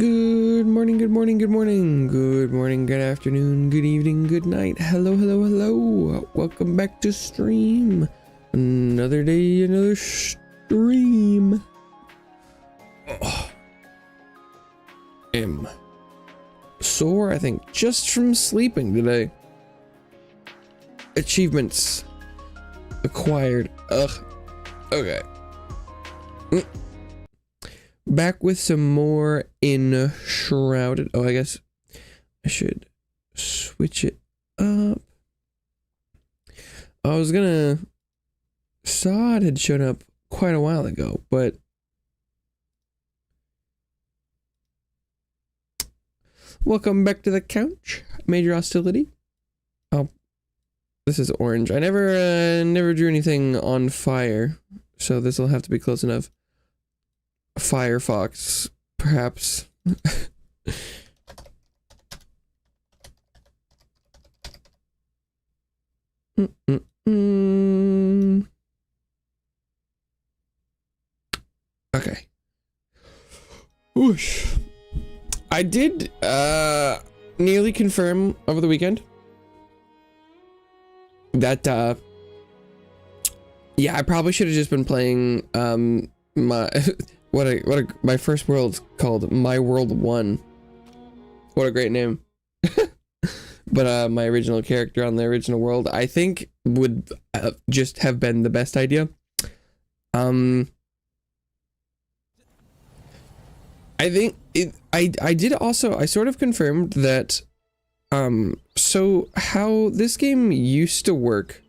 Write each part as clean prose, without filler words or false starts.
Good morning, good morning, good morning, good morning, good afternoon, good evening, good night. Hello, hello, hello. Welcome back to stream. Another day, another stream. Am sore, I think, just from sleeping today. Achievements acquired. Ugh. Okay. Back with some more Enshrouded. Oh, I guess I should switch it up. I was gonna... Saw it had shown up quite a while ago, but... Welcome back to the couch. Major hostility. Oh, this is orange. I never drew anything on fire, so this will have to be close enough. Firefox, perhaps. Okay. Whoosh. I did nearly confirm over the weekend that yeah, I probably should have just been playing my my first world's called My World 1. What a great name. But my original character on the original world, I think, would just have been the best idea. I think I did also, I sort of confirmed that so how this game used to work,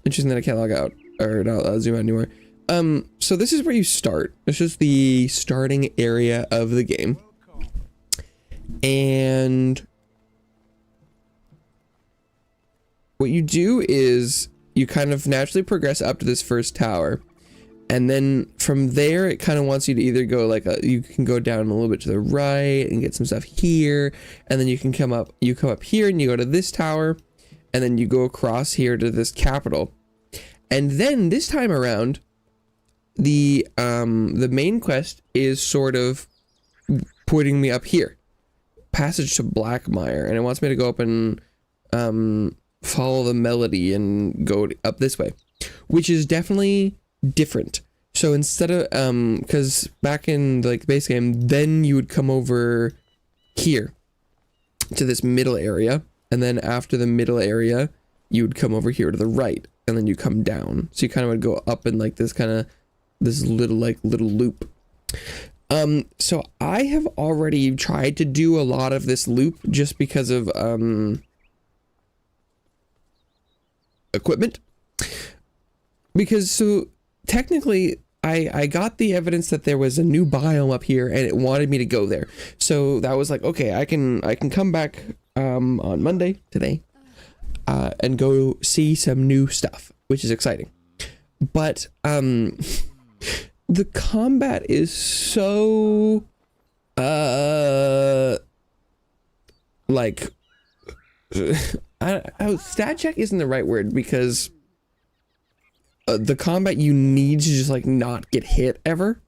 interesting that I can't log out or not zoom out anymore. So this is where you start. This is the starting area of the game. And what you do is you kind of naturally progress up to this first tower. And then from there, it kind of wants you to either go like you can go down a little bit to the right and get some stuff here. And then you can come up here and you go to this tower. And then you go across here to this capital. And then this time around, the main quest is sort of putting me up here. Passage to Blackmire. And it wants me to go up and follow the melody and go up this way. Which is definitely different. So instead of because back in like the base game, then you would come over here to this middle area, and then after the middle area you would come over here to the right, and then you come down. So you kind of would go up in like this little loop. So I have already tried to do a lot of this loop just because of equipment, because so technically, I got the evidence that there was a new biome up here, and it wanted me to go there. So that was like, okay, I can come back on Monday today, and go see some new stuff, which is exciting. But the combat is so like stat check isn't the right word, because the combat, you need to just like not get hit ever.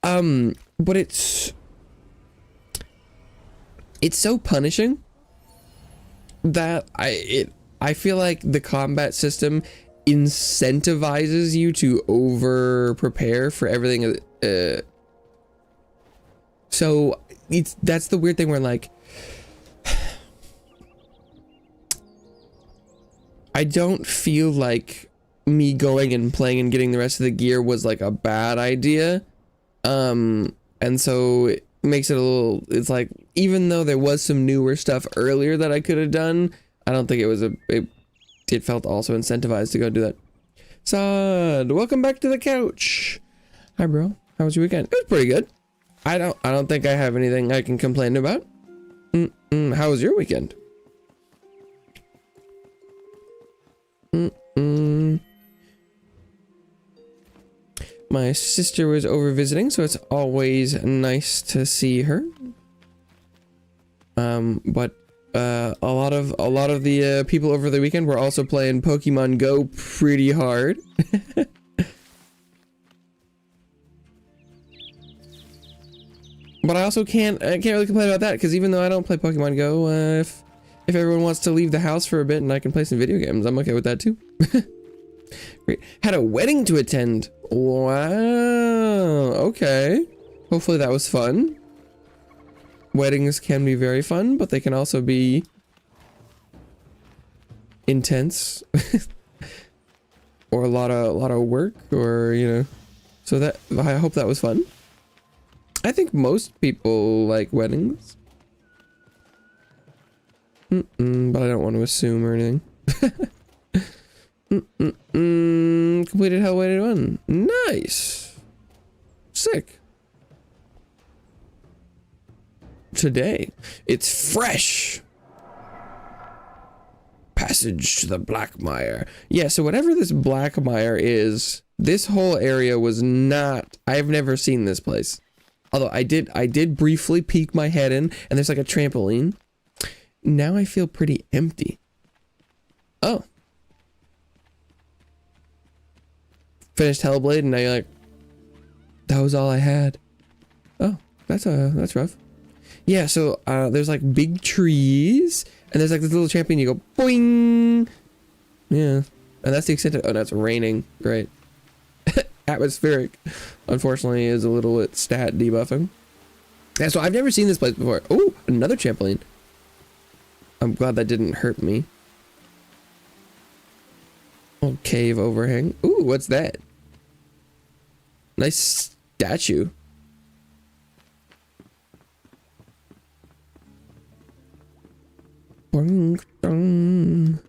But it's so punishing that I feel like the combat system incentivizes you to over prepare for everything. So that's the weird thing where like I don't feel like me going and playing and getting the rest of the gear was like a bad idea. And so it makes it a little, it's like, even though there was some newer stuff earlier that I could have done, I don't think it was it felt also incentivized to go do that. Sad, welcome back to the couch. Hi bro, how was your weekend? It was pretty good. I don't think I have anything I can complain about. How was your weekend? My sister was over visiting, so it's always nice to see her. But a lot of the people over the weekend were also playing Pokemon Go pretty hard. But I also can't really complain about that, because even though I don't play Pokemon Go, if everyone wants to leave the house for a bit and I can play some video games, I'm okay with that too. Great. Had a wedding to attend. Wow. Okay. Hopefully that was fun. Weddings can be very fun, but they can also be intense. Or a lot of work, or, you know. So that, I hope that was fun. I think most people like weddings. But I don't want to assume or anything. Completed Hell Weighted 1. Nice. Sick. Today, it's fresh. Passage to the Blackmire. Yeah, so whatever this Blackmire is, this whole area was not... I've never seen this place. Although I did briefly peek my head in, and there's like a trampoline. Now I feel pretty empty. Oh. Finished Hellblade, and now you're like, that was all I had. Oh, that's rough. Yeah, so there's like big trees, and there's like this little trampoline. You go boing. Yeah, and that's the extent of. Oh, no, it's raining. Great. Atmospheric, unfortunately, is a little bit stat debuffing. Yeah, so I've never seen this place before. Oh, another trampoline. I'm glad that didn't hurt me. Oh, cave overhang. Ooh, what's that? Nice statue. Boing, dong.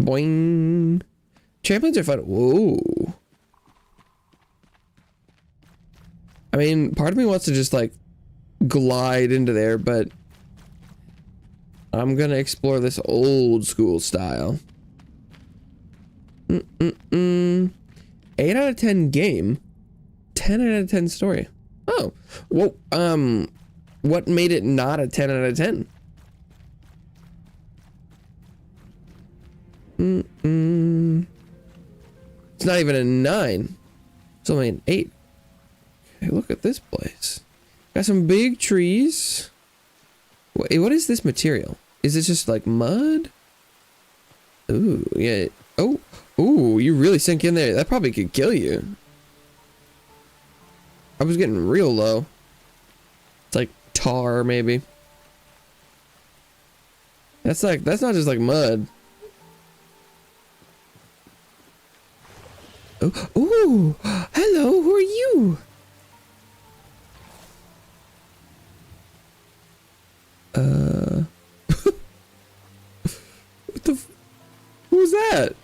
Boing. Trampolines are fun. Whoa. I mean, part of me wants to just like glide into there, but I'm gonna explore this old school style. 8 out of 10 game. 10 out of 10 story. Oh. Well, what made it not a 10 out of 10? It's not even a 9. It's only an 8. Okay, look at this place. Got some big trees. Wait, what is this material? Is this just like mud? Ooh, yeah. Oh, ooh, you really sink in there. That probably could kill you. I was getting real low. It's like tar, maybe. That's not just like mud. Oh, ooh, hello, who are you? What the who's that?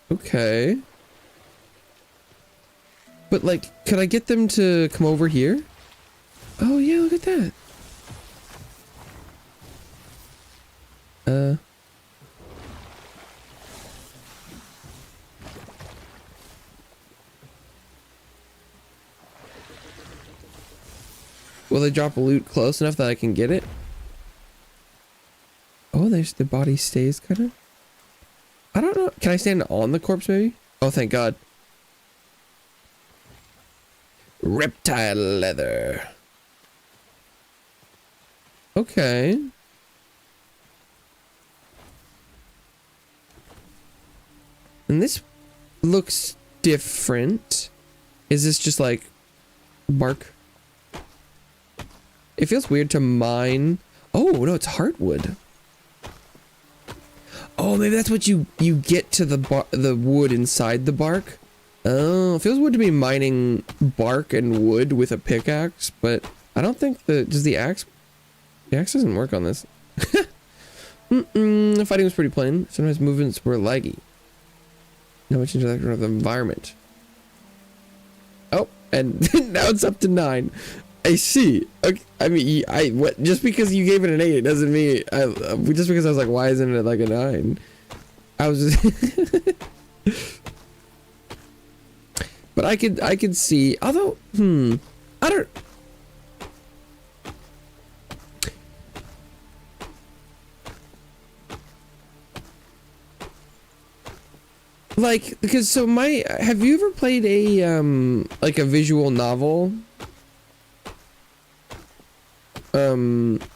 Okay. But like, could I get them to come over here? Oh yeah, look at that. Will they drop loot close enough that I can get it? Oh, there's the body stays kind of. I don't know. Can I stand on the corpse maybe? Oh, thank God. Reptile leather. Okay. And this looks different. Is this just like bark? It feels weird to mine. Oh, no, it's heartwood. Oh, maybe that's what you get to the wood inside the bark. Oh, it feels weird to be mining bark and wood with a pickaxe, but I don't think does the axe doesn't work on this. The fighting was pretty plain. Sometimes movements were laggy. Not much interaction with the environment. Oh, and now it's up to 9. I see. Okay, I mean, what? Just because you gave it an 8, it doesn't mean just because I was like, why isn't it like a 9? I was just but I could see. Although, I don't. like, because so have you ever played a like a visual novel?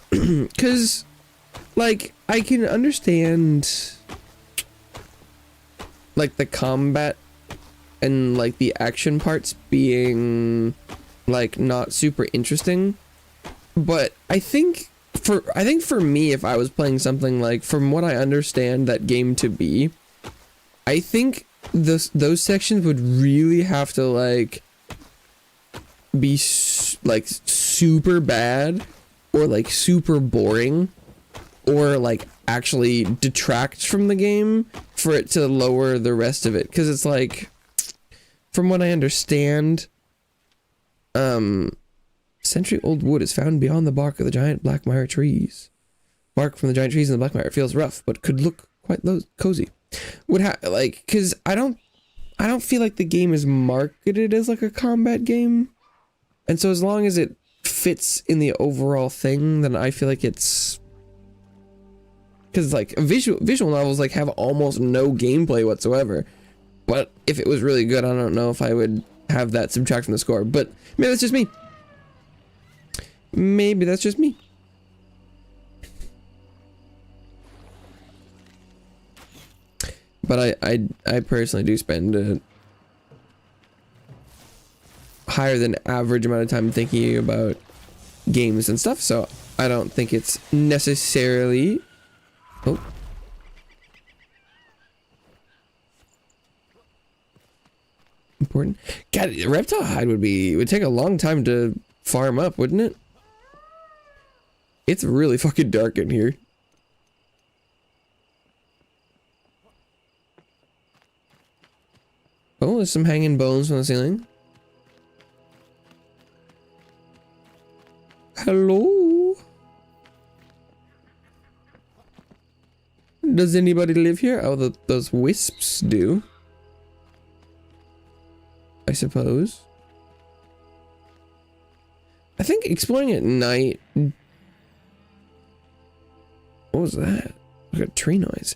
Because like I can understand like the combat and like the action parts being like not super interesting, but I think for me, if I was playing something like, from what I understand that game to be, I think those sections would really have to like be like super bad or like super boring or like actually detract from the game for it to lower the rest of it. Because it's like, from what I understand, century-old wood is found beyond the bark of the giant blackmire trees. Bark from the giant trees in the blackmire feels rough, but could look quite cozy. Like, because I don't feel like the game is marketed as like a combat game, and so as long as it fits in the overall thing, then I feel like it's, because like visual novels like have almost no gameplay whatsoever. But if it was really good, I don't know if I would have that subtract from the score. But maybe that's just me. Maybe that's just me. But I personally do spend a higher than average amount of time thinking about games and stuff, so I don't think it's necessarily... Oh. Important. God, reptile hide would take a long time to farm up, wouldn't it? It's really fucking dark in here. Oh, there's some hanging bones from the ceiling. Hello? Does anybody live here? Oh, those wisps do, I suppose. I think exploring at night... What was that? Like a tree noise.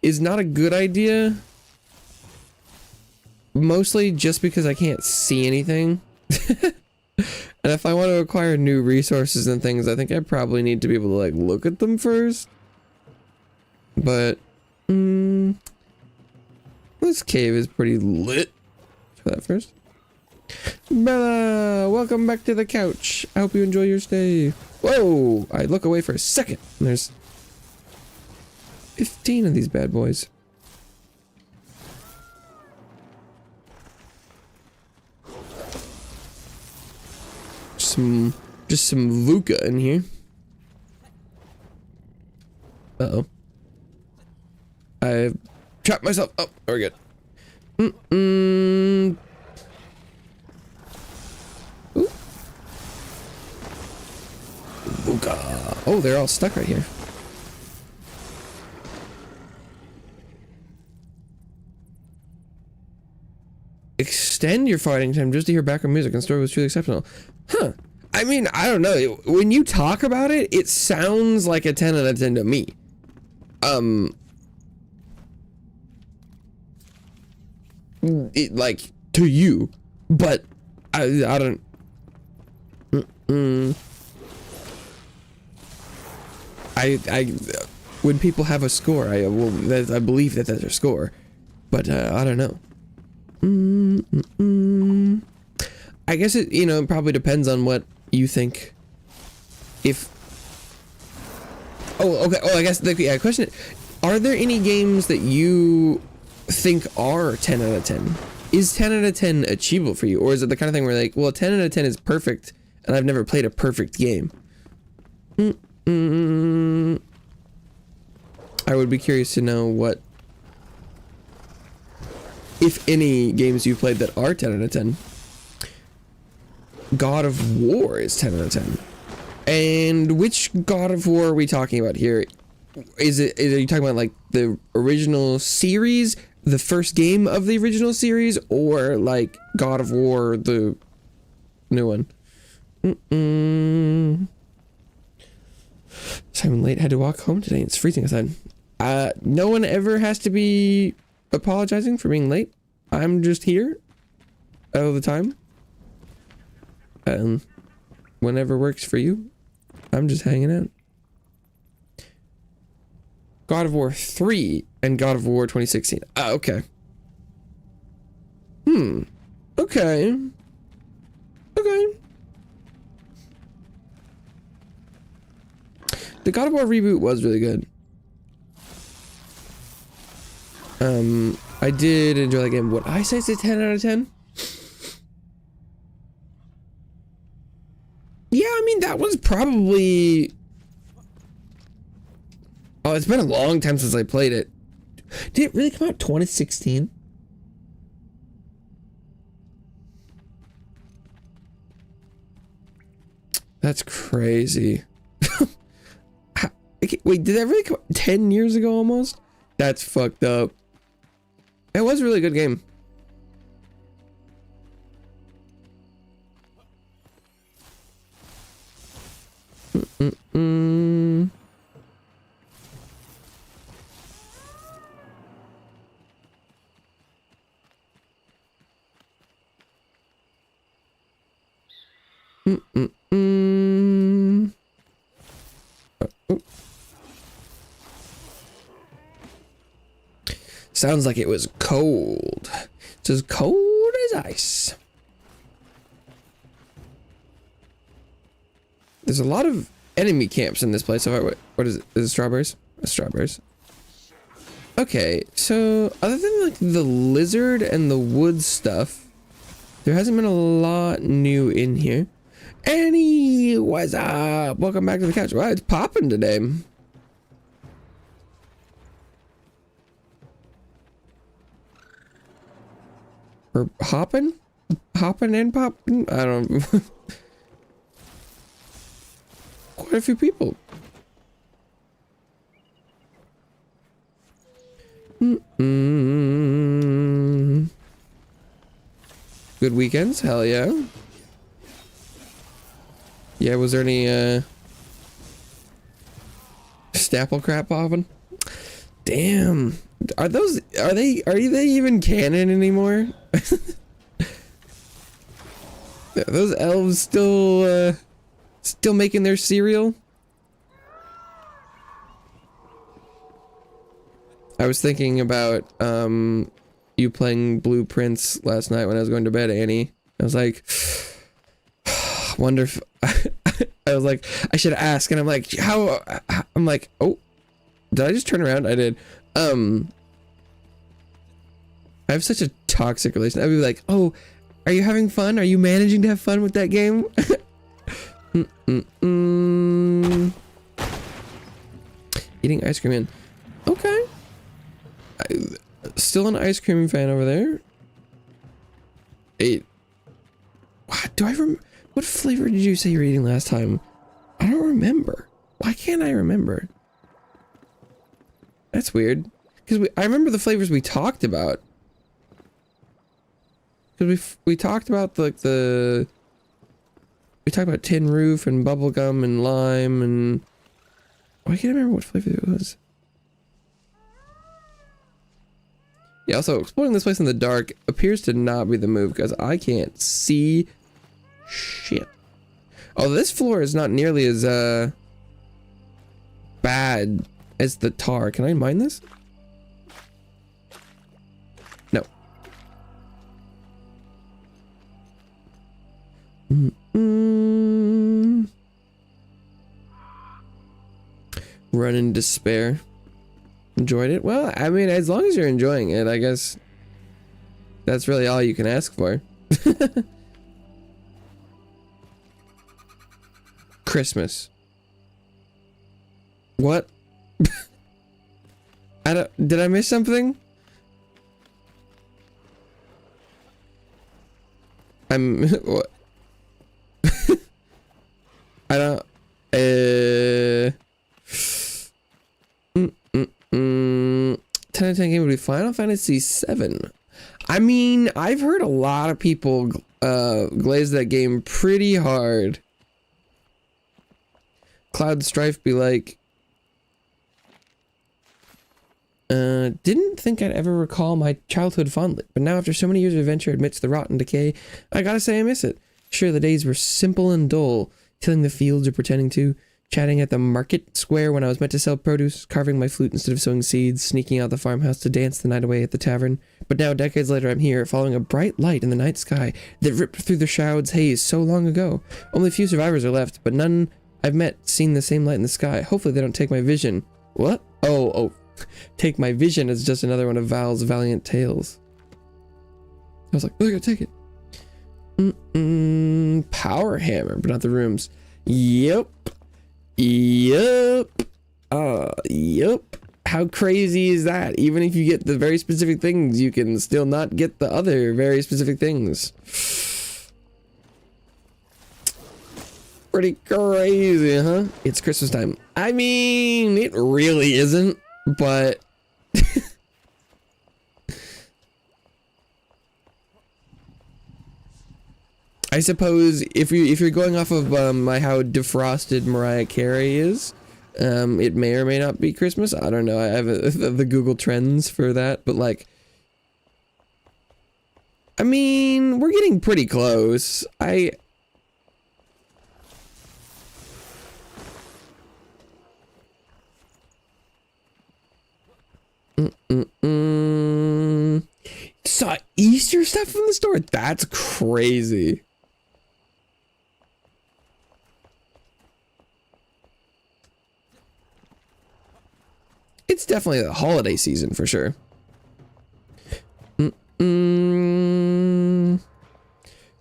Is not a good idea. Mostly just because I can't see anything. And if I want to acquire new resources and things, I think I probably need to be able to like look at them first. But this cave is pretty lit. Try that first. Bella, welcome back to the couch. I hope you enjoy your stay. Whoa! I look away for a second, and there's 15 of these bad boys. Just some VUCA in here. Uh-oh. I've trapped myself. Oh, we're good. Ooh. VUCA. Oh, they're all stuck right here. Extend your fighting time just to hear background music, and the story was truly exceptional. Huh. I mean, I don't know. When you talk about it, it sounds like a 10 out of 10 to me. Like, to you. But, I don't... when people have a score, I believe that that's their score. But, I don't know. I guess it, you know, probably depends on what you think. If... Oh, okay. Oh, I guess the question is, are there any games that you think are 10 out of 10? Is 10 out of 10 achievable for you? Or is it the kind of thing where like, well, 10 out of 10 is perfect, and I've never played a perfect game? I would be curious to know what, if any, games you've played that are 10 out of 10. God of War is 10 out of 10. And which God of War are we talking about here? Are you talking about like the original series, the first game of the original series, or like God of War, the new one? So I'm late, had to walk home today. It's freezing outside. No one ever has to be apologizing for being late. I'm just here all the time. Whenever works for you. I'm just hanging out. God of War 3 and God of War 2016. Ah, okay. Okay. Okay. The God of War reboot was really good. I did enjoy that game. Would I say it's a 10 out of 10? Yeah, I mean, that was probably... Oh, it's been a long time since I played it. Did it really come out 2016? That's crazy. Wait, did that really come out 10 years ago almost? That's fucked up. It was a really good game. Sounds like it was cold. It's as cold as ice. There's a lot of enemy camps in this place. So what is it? Is it strawberries? Strawberries. Okay, so other than like the lizard and the wood stuff, there hasn't been a lot new in here. Annie, what's up? Welcome back to the couch. Wow, it's popping today. Or hopping? Hopping and popping? I don't... Quite a few people. Good weekends? Hell yeah. Yeah, was there any, Stapple crap popping? Damn. Are they even canon anymore? Are those elves still making their cereal? I was thinking about you playing Blueprints last night when I was going to bed, Annie. I was like, wonder if I was like, I should ask, and I'm like, I'm like, oh, did I just turn around? I did. I have such a toxic relationship. I'd be like, oh, are you having fun? Are you managing to have fun with that game? Eating ice cream in. Okay. Still an ice cream fan over there. What flavor did you say you were eating last time? I don't remember. Why can't I remember? That's weird. Because I remember the flavors we talked about. Because we talked about we talked about tin roof and bubblegum and lime and... Oh, I can't remember what flavor it was. Yeah, also, exploring this place in the dark appears to not be the move because I can't see shit. Oh, this floor is not nearly as bad as the tar. Can I mine this? No. Run in despair. Enjoyed it? Well, I mean, as long as you're enjoying it, I guess that's really all you can ask for. Christmas. What? Did I miss something? What? I don't, 10 out of 10 game would be Final Fantasy 7. I mean, I've heard a lot of people glaze that game pretty hard. Cloud Strife be like, Didn't think I'd ever recall my childhood fondly, but now after so many years of adventure amidst the rot and decay, I gotta say I miss it. Sure, the days were simple and dull, tilling the fields or pretending to, chatting at the market square when I was meant to sell produce, carving my flute instead of sowing seeds, sneaking out the farmhouse to dance the night away at the tavern. But now, decades later, I'm here, following a bright light in the night sky that ripped through the shroud's haze so long ago. Only a few survivors are left, but none I've met seen the same light in the sky. Hopefully they don't take my vision. What? Oh. Take my vision as just another one of Val's valiant tales. I was like, oh, I gotta take it. Power hammer, but not the rooms. Yep. How crazy is that? Even if you get the very specific things, you can still not get the other very specific things. Pretty crazy, huh? It's Christmas time. I mean, it really isn't. But I suppose if you're going off of how defrosted Mariah Carey is, it may or may not be Christmas. I don't know. I have the Google Trends for that, but like, I mean, we're getting pretty close. Saw Easter stuff from the store? That's crazy. It's definitely the holiday season for sure.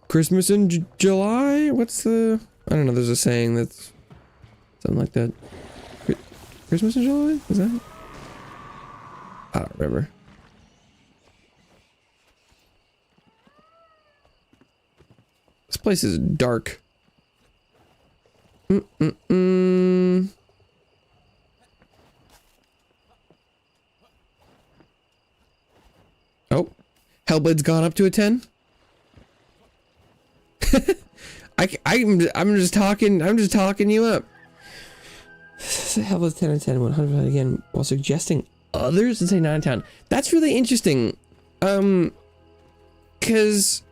Christmas in July? What's the... I don't know, there's a saying that's something like that. Christmas in July? Is that... I don't remember. This place is dark. Oh, Hellblade's gone up to a 10. I'm just talking you up. Hellblade's 10 out of 10, 100 again, while suggesting others to say 9 out of 10. That's really interesting. Cause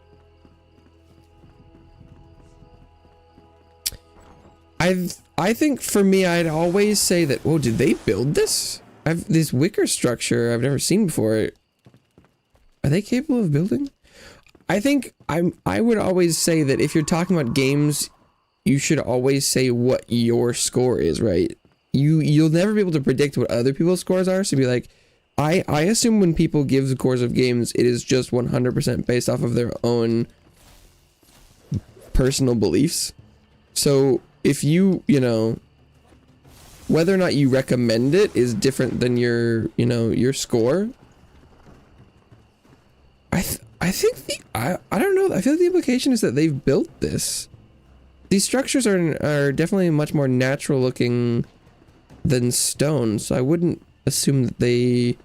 I think for me, I'd always say that, whoa, did they build this? This wicker structure I've never seen before. Are they capable of building? I think I would always say that if you're talking about games, you should always say what your score is, right? You'll never be able to predict what other people's scores are, so be like, I assume when people give scores of games, it is just 100% based off of their own personal beliefs. So if you know, whether or not you recommend it is different than your score. I think I don't know. I feel like the implication is that they've built this. These structures are definitely much more natural looking than stone, so I wouldn't assume that they...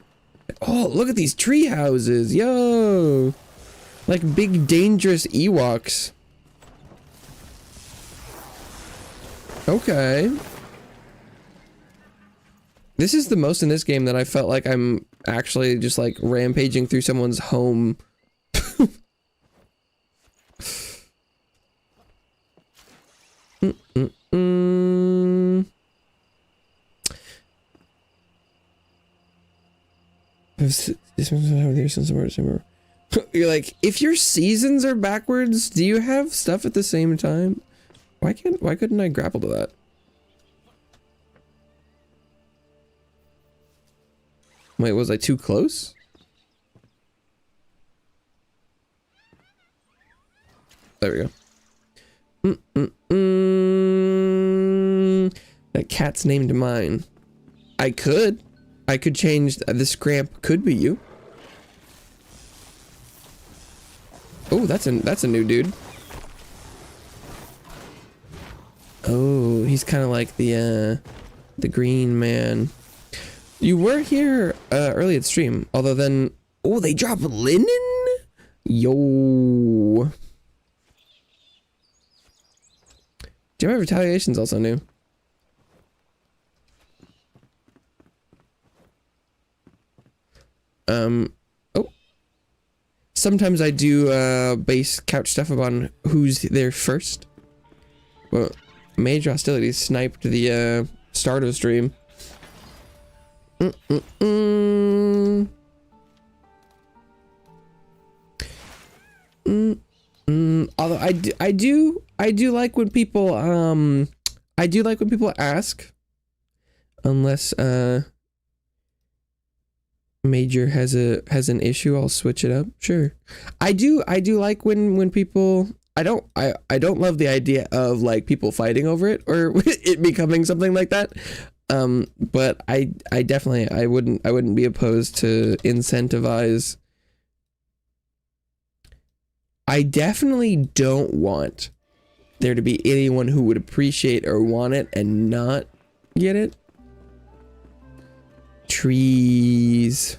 Oh, look at these tree houses, yo! Like big dangerous Ewoks. Okay. This is the most in this game that I felt like I'm actually just like rampaging through someone's home. You're like, if your seasons are backwards, do you have stuff at the same time? Why couldn't I grapple to that? Wait, was I too close? There we go. That cat's named mine. I could change. This Scramp could be you. Oh, that's a new dude. Oh, he's kind of like the green man. You were here early at stream, although then... Oh, they dropped linen? Yo. Gem Retaliation's also new. Oh. Sometimes I do base couch stuff upon who's there first. Well, major hostilities sniped the start of the stream. Although I do like when people ask, unless Major has an issue, I'll switch it up. Sure. I do like when people, I don't love the idea of like people fighting over it or it becoming something like that. But I definitely I wouldn't be opposed to incentivize. I definitely don't want there to be anyone who would appreciate or want it and not get it. Trees.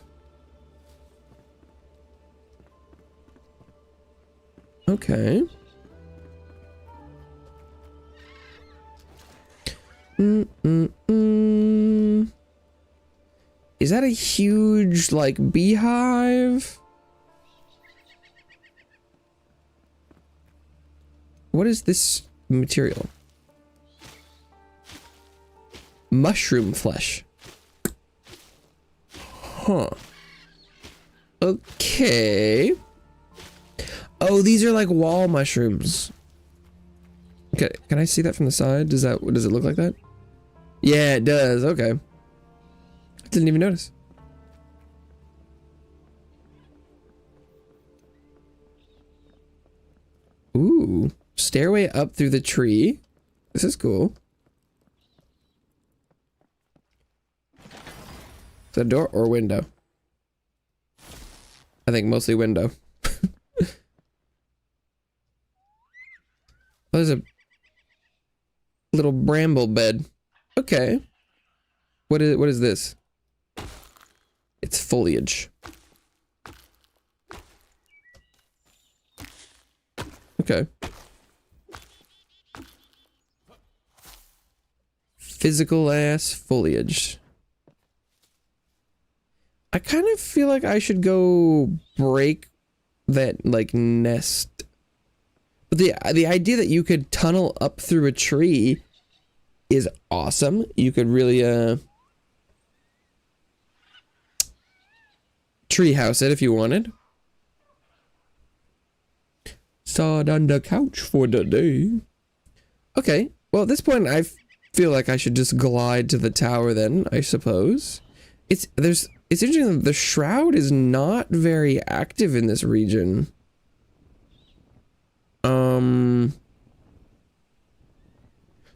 Okay. Is that a huge, like, beehive? What is this material? Mushroom flesh. Huh. Okay. Oh, these are like wall mushrooms. Okay, can I see that from the side? Does it look like that? Yeah, it does. Okay. I didn't even notice. Ooh, stairway up through the tree. This is cool. Is that a door or window? I think mostly window. Oh, there's a little bramble bed. Okay. What is this? It's foliage. Okay. Physical ass foliage. I kind of feel like I should go break that like nest. But the idea that you could tunnel up through a tree is awesome. You could really tree house it if you wanted. Start on the couch for the day. Okay, well at this point I feel like I should just glide to the tower then, I suppose. It's interesting that the shroud is not very active in this region.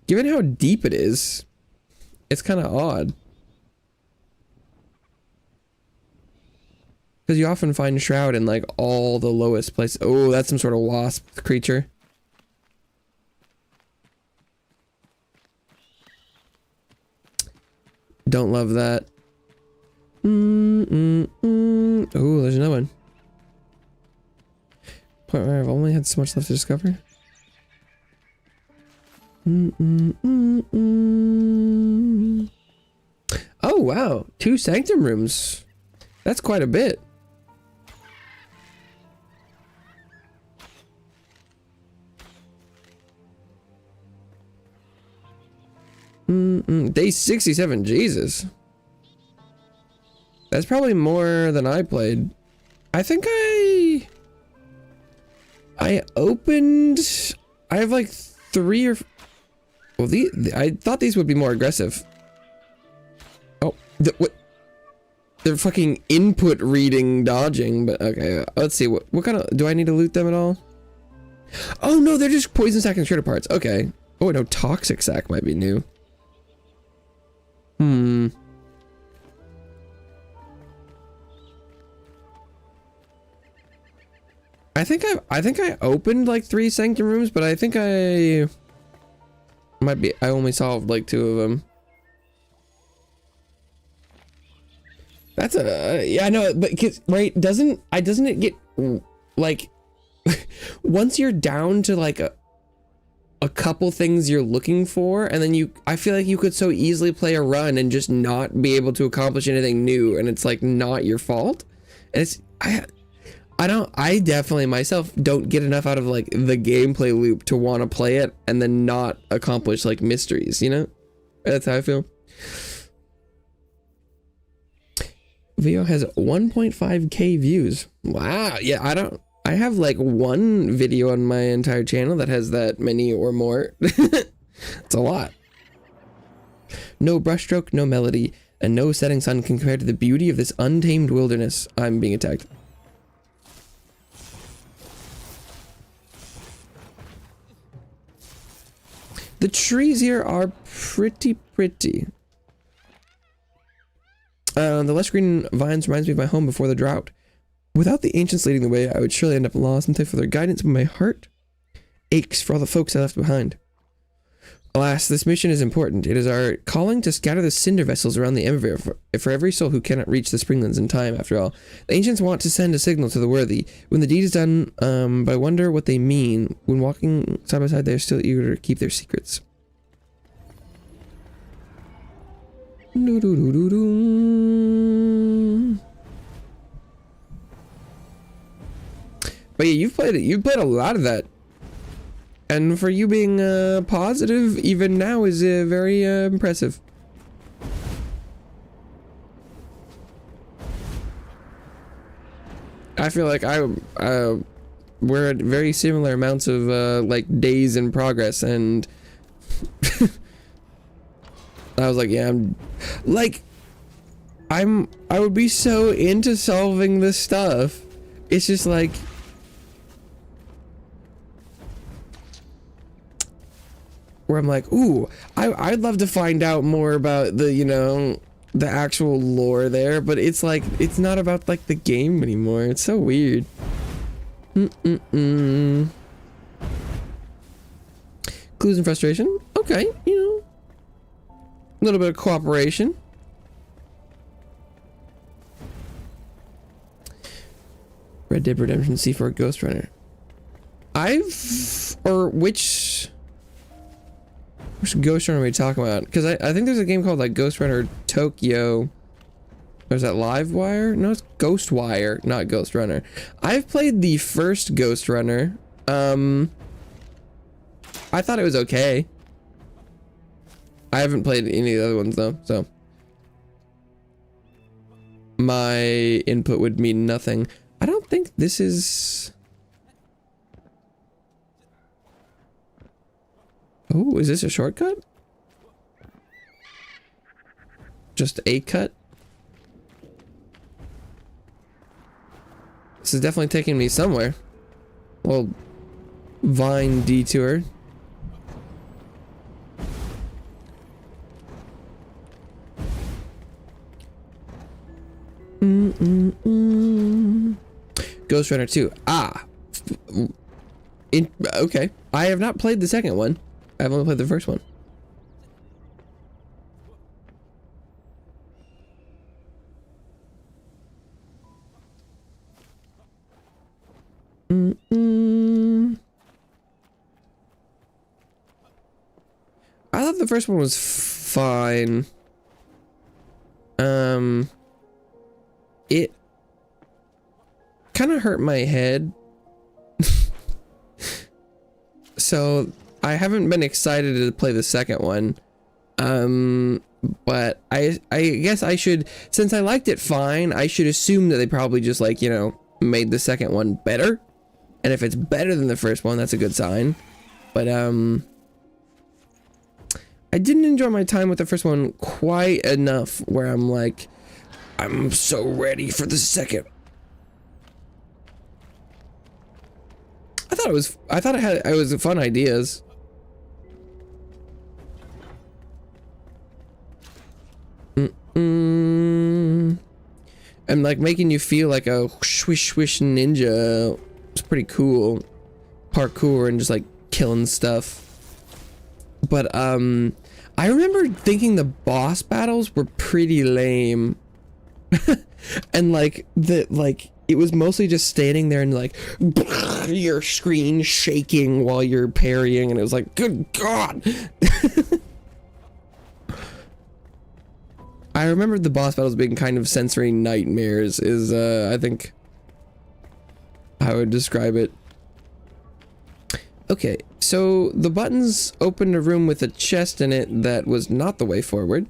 Given how deep it is, it's kind of odd. Because you often find shroud in like all the lowest places. Oh, that's some sort of wasp creature. Don't love that. Oh, there's another one. Point where I've only had so much left to discover. Oh wow, 2 sanctum rooms. That's quite a bit. Day 67, Jesus. That's probably more than I played. I think I opened, I have like 3 or, well, I thought these would be more aggressive. Oh, what? They're fucking input reading dodging, but okay, let's see, what kind of, do I need to loot them at all? Oh no, they're just poison sack and shredder parts, okay. Oh no, toxic sack might be new. I think I opened like 3 sanctum rooms, but I think I only solved like 2 of them. That's a, yeah, I know, but right, doesn't it get like once you're down to like a couple things you're looking for, and then I feel like you could so easily play a run and just not be able to accomplish anything new, and it's like not your fault. And I definitely myself don't get enough out of like the gameplay loop to want to play it and then not accomplish like mysteries, you know? That's how I feel. Video has 1.5k views. Wow. Yeah, I have like one video on my entire channel that has that many or more. It's a lot. No brushstroke, no melody, and no setting sun can compare to the beauty of this untamed wilderness. I'm being attacked. The trees here are pretty. The lush green vines reminds me of my home before the drought. Without the ancients leading the way, I would surely end up lost and thankful for their guidance, but my heart aches for all the folks I left behind. Alas, this mission is important. It is our calling to scatter the cinder vessels around the Ember for every soul who cannot reach the Springlands in time, after all. The ancients want to send a signal to the worthy. When the deed is done, but I wonder what they mean. When walking side by side, they are still eager to keep their secrets. But yeah, you've played a lot of that. And for you being positive, even now, is very impressive. I feel like we're at very similar amounts of like days in progress, and I was like, yeah, I would be so into solving this stuff. It's just like, where I'm like, ooh, I'd love to find out more about the, you know, the actual lore there, but it's like, it's not about like the game anymore. It's so weird. Clues and frustration. Okay, you know, a little bit of cooperation. Red Dead Redemption C4 Ghost Runner. Which Ghost Runner are we talking about? Because I think there's a game called like Ghost Runner Tokyo. Or is that Livewire? No, it's Ghostwire, not Ghost Runner. I've played the first Ghost Runner. I thought it was okay. I haven't played any of the other ones though, so my input would mean nothing. I don't think this is... Oh, is this a shortcut? Just a cut? This is definitely taking me somewhere. Well, vine detour. Ghost Runner 2. Okay. I have not played the second one. I've only played the first one. I thought the first one was fine. It kind of hurt my head. So I haven't been excited to play the second one. But I guess I should, since I liked it fine, I should assume that they probably just like, you know, made the second one better. And if it's better than the first one, that's a good sign. But I didn't enjoy my time with the first one quite enough where I'm like, I'm so ready for the second. I thought it was fun ideas. And like making you feel like a swish swish ninja. It's pretty cool. Parkour and just like killing stuff. But I remember thinking the boss battles were pretty lame. And like it was mostly just standing there and like your screen shaking while you're parrying, and it was like, good God. I remember the boss battles being kind of sensory nightmares is, I think how I would describe it. Okay, so the buttons opened a room with a chest in it that was not the way forward.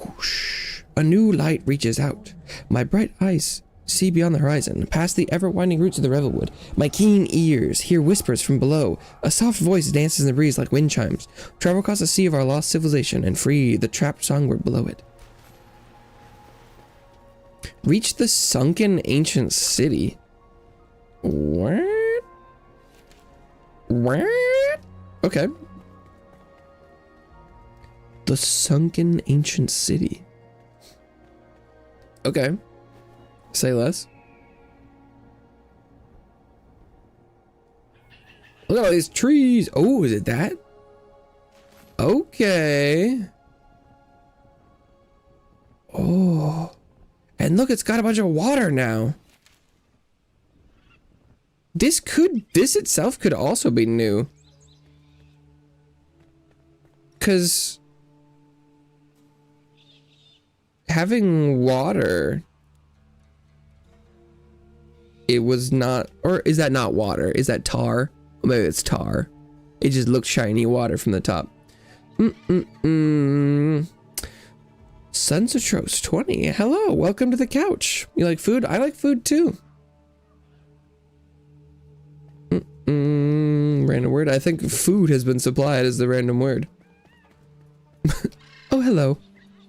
Whoosh. A new light reaches out. My bright eyes see beyond the horizon, past the ever-winding roots of the Revelwood. My keen ears hear whispers from below. A soft voice dances in the breeze like wind chimes. Travel across the sea of our lost civilization and free the trapped songbird below it. Reach the sunken ancient city. What? What? Okay. The sunken ancient city. Okay. Say less. Look at all these trees. Oh, is it that? Okay. Oh. And look, it's got a bunch of water now. This itself could also be new. 'Cause having water, it was not, or is that not water? Is that tar? Maybe it's tar. It just looks shiny water from the top. Sons of Tros 20. Hello, welcome to the couch. You like food? I like food too. Random word. I think food has been supplied as the random word. Oh, hello.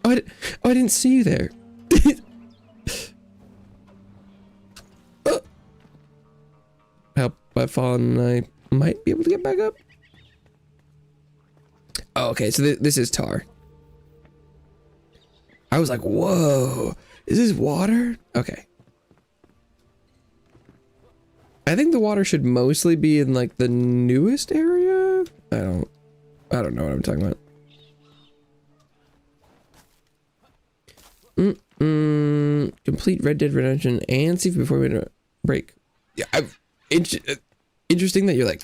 Oh, I didn't see you there. Oh. Help, I've fallen. I might be able to get back up. Oh, okay, so this is tar. I was like, whoa, is this water? Okay. I think the water should mostly be in like the newest area. I don't know what I'm talking about. Complete Red Dead Redemption and see before we break. Yeah, interesting that you're like,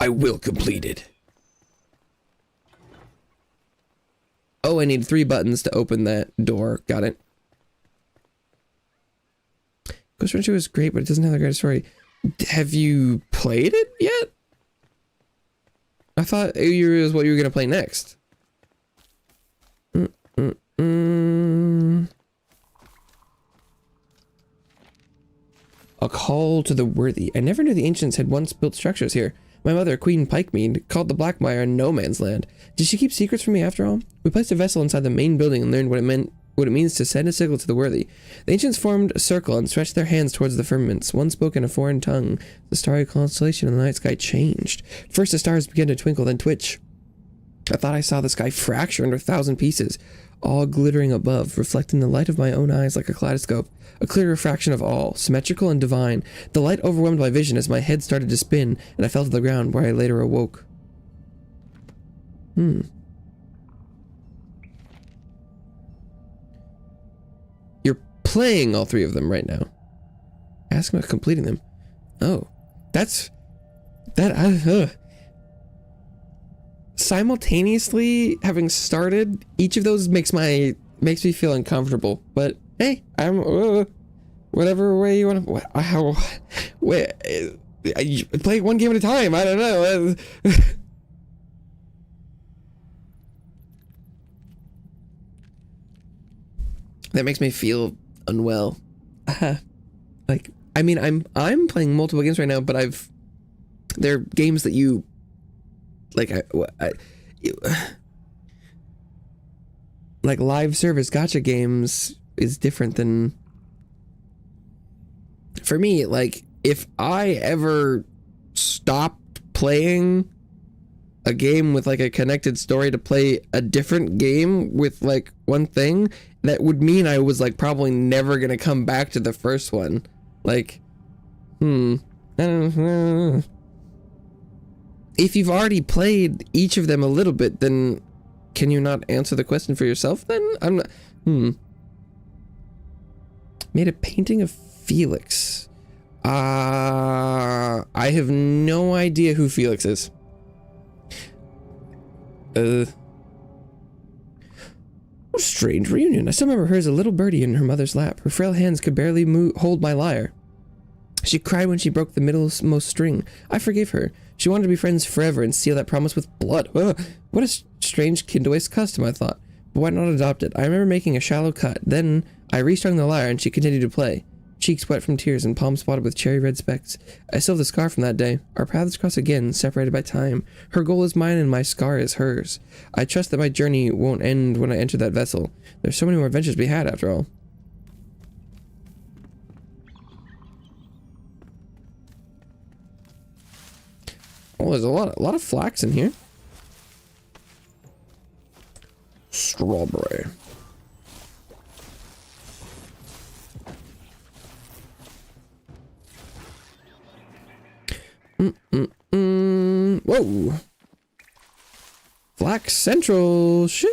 I will complete it. Oh, I need 3 buttons to open that door. Got it. Ghost Adventure is great, but it doesn't have a great story. Have you played it yet? I thought it was what you were gonna play next. A call to the worthy. I never knew the ancients had once built structures here. My mother, Queen Pikemead, called the Blackmire no man's land. Did she keep secrets from me after all? We placed a vessel inside the main building and learned what it means to send a signal to the worthy. The ancients formed a circle and stretched their hands towards the firmaments. One spoke in a foreign tongue. The starry constellation in the night sky changed. First the stars began to twinkle, then twitch. I thought I saw the sky fracture into 1,000 pieces, all glittering above, reflecting the light of my own eyes like a kaleidoscope. A clear refraction of all, symmetrical and divine. The light overwhelmed my vision as my head started to spin, and I fell to the ground where I later awoke. You're playing all 3 of them right now. Ask about completing them. Oh, simultaneously having started each of those makes me feel uncomfortable, but hey, I'm whatever way you want to play one game at a time. I don't know. That makes me feel unwell. Like, I mean, I'm playing multiple games right now, but they're games that you like. Like live service gacha games is different than, for me, like if I ever stopped playing a game with like a connected story to play a different game with like one thing, that would mean I was like probably never gonna come back to the first one. Like, I don't know. If you've already played each of them a little bit, then can you not answer the question for yourself then? I'm not, Made a painting of Felix. I have no idea who Felix is. What a strange reunion. I still remember her as a little birdie in her mother's lap. Her frail hands could barely hold my lyre. She cried when she broke the middlemost string. I forgave her. She wanted to be friends forever and seal that promise with blood. Ugh, what a strange kid-to-waste custom, I thought. But why not adopt it? I remember making a shallow cut. Then I restrung the lyre and she continued to play. Cheeks wet from tears and palms spotted with cherry red specks. I still have the scar from that day. Our paths cross again, separated by time. Her goal is mine and my scar is hers. I trust that my journey won't end when I enter that vessel. There's so many more adventures to be had after all. Oh, there's a lot of flax in here. Strawberry. Whoa. Flax Central. Sheesh.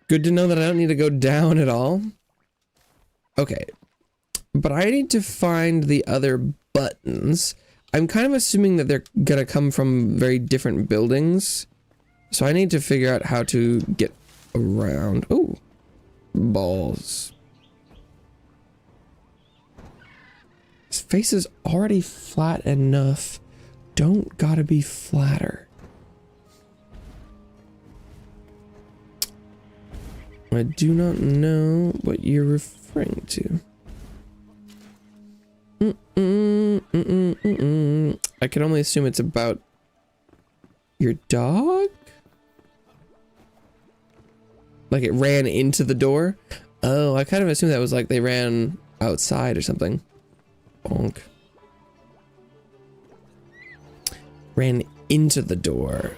Good to know that I don't need to go down at all. Okay. But I need to find the other buttons. I'm kind of assuming that they're gonna come from very different buildings. So I need to figure out how to get around. Oh, balls. His face is already flat enough. Don't gotta be flatter. I do not know what you're referring to. I can only assume it's about your dog? Like it ran into the door? Oh, I kind of assumed that was like they ran outside or something. Bonk. Ran into the door.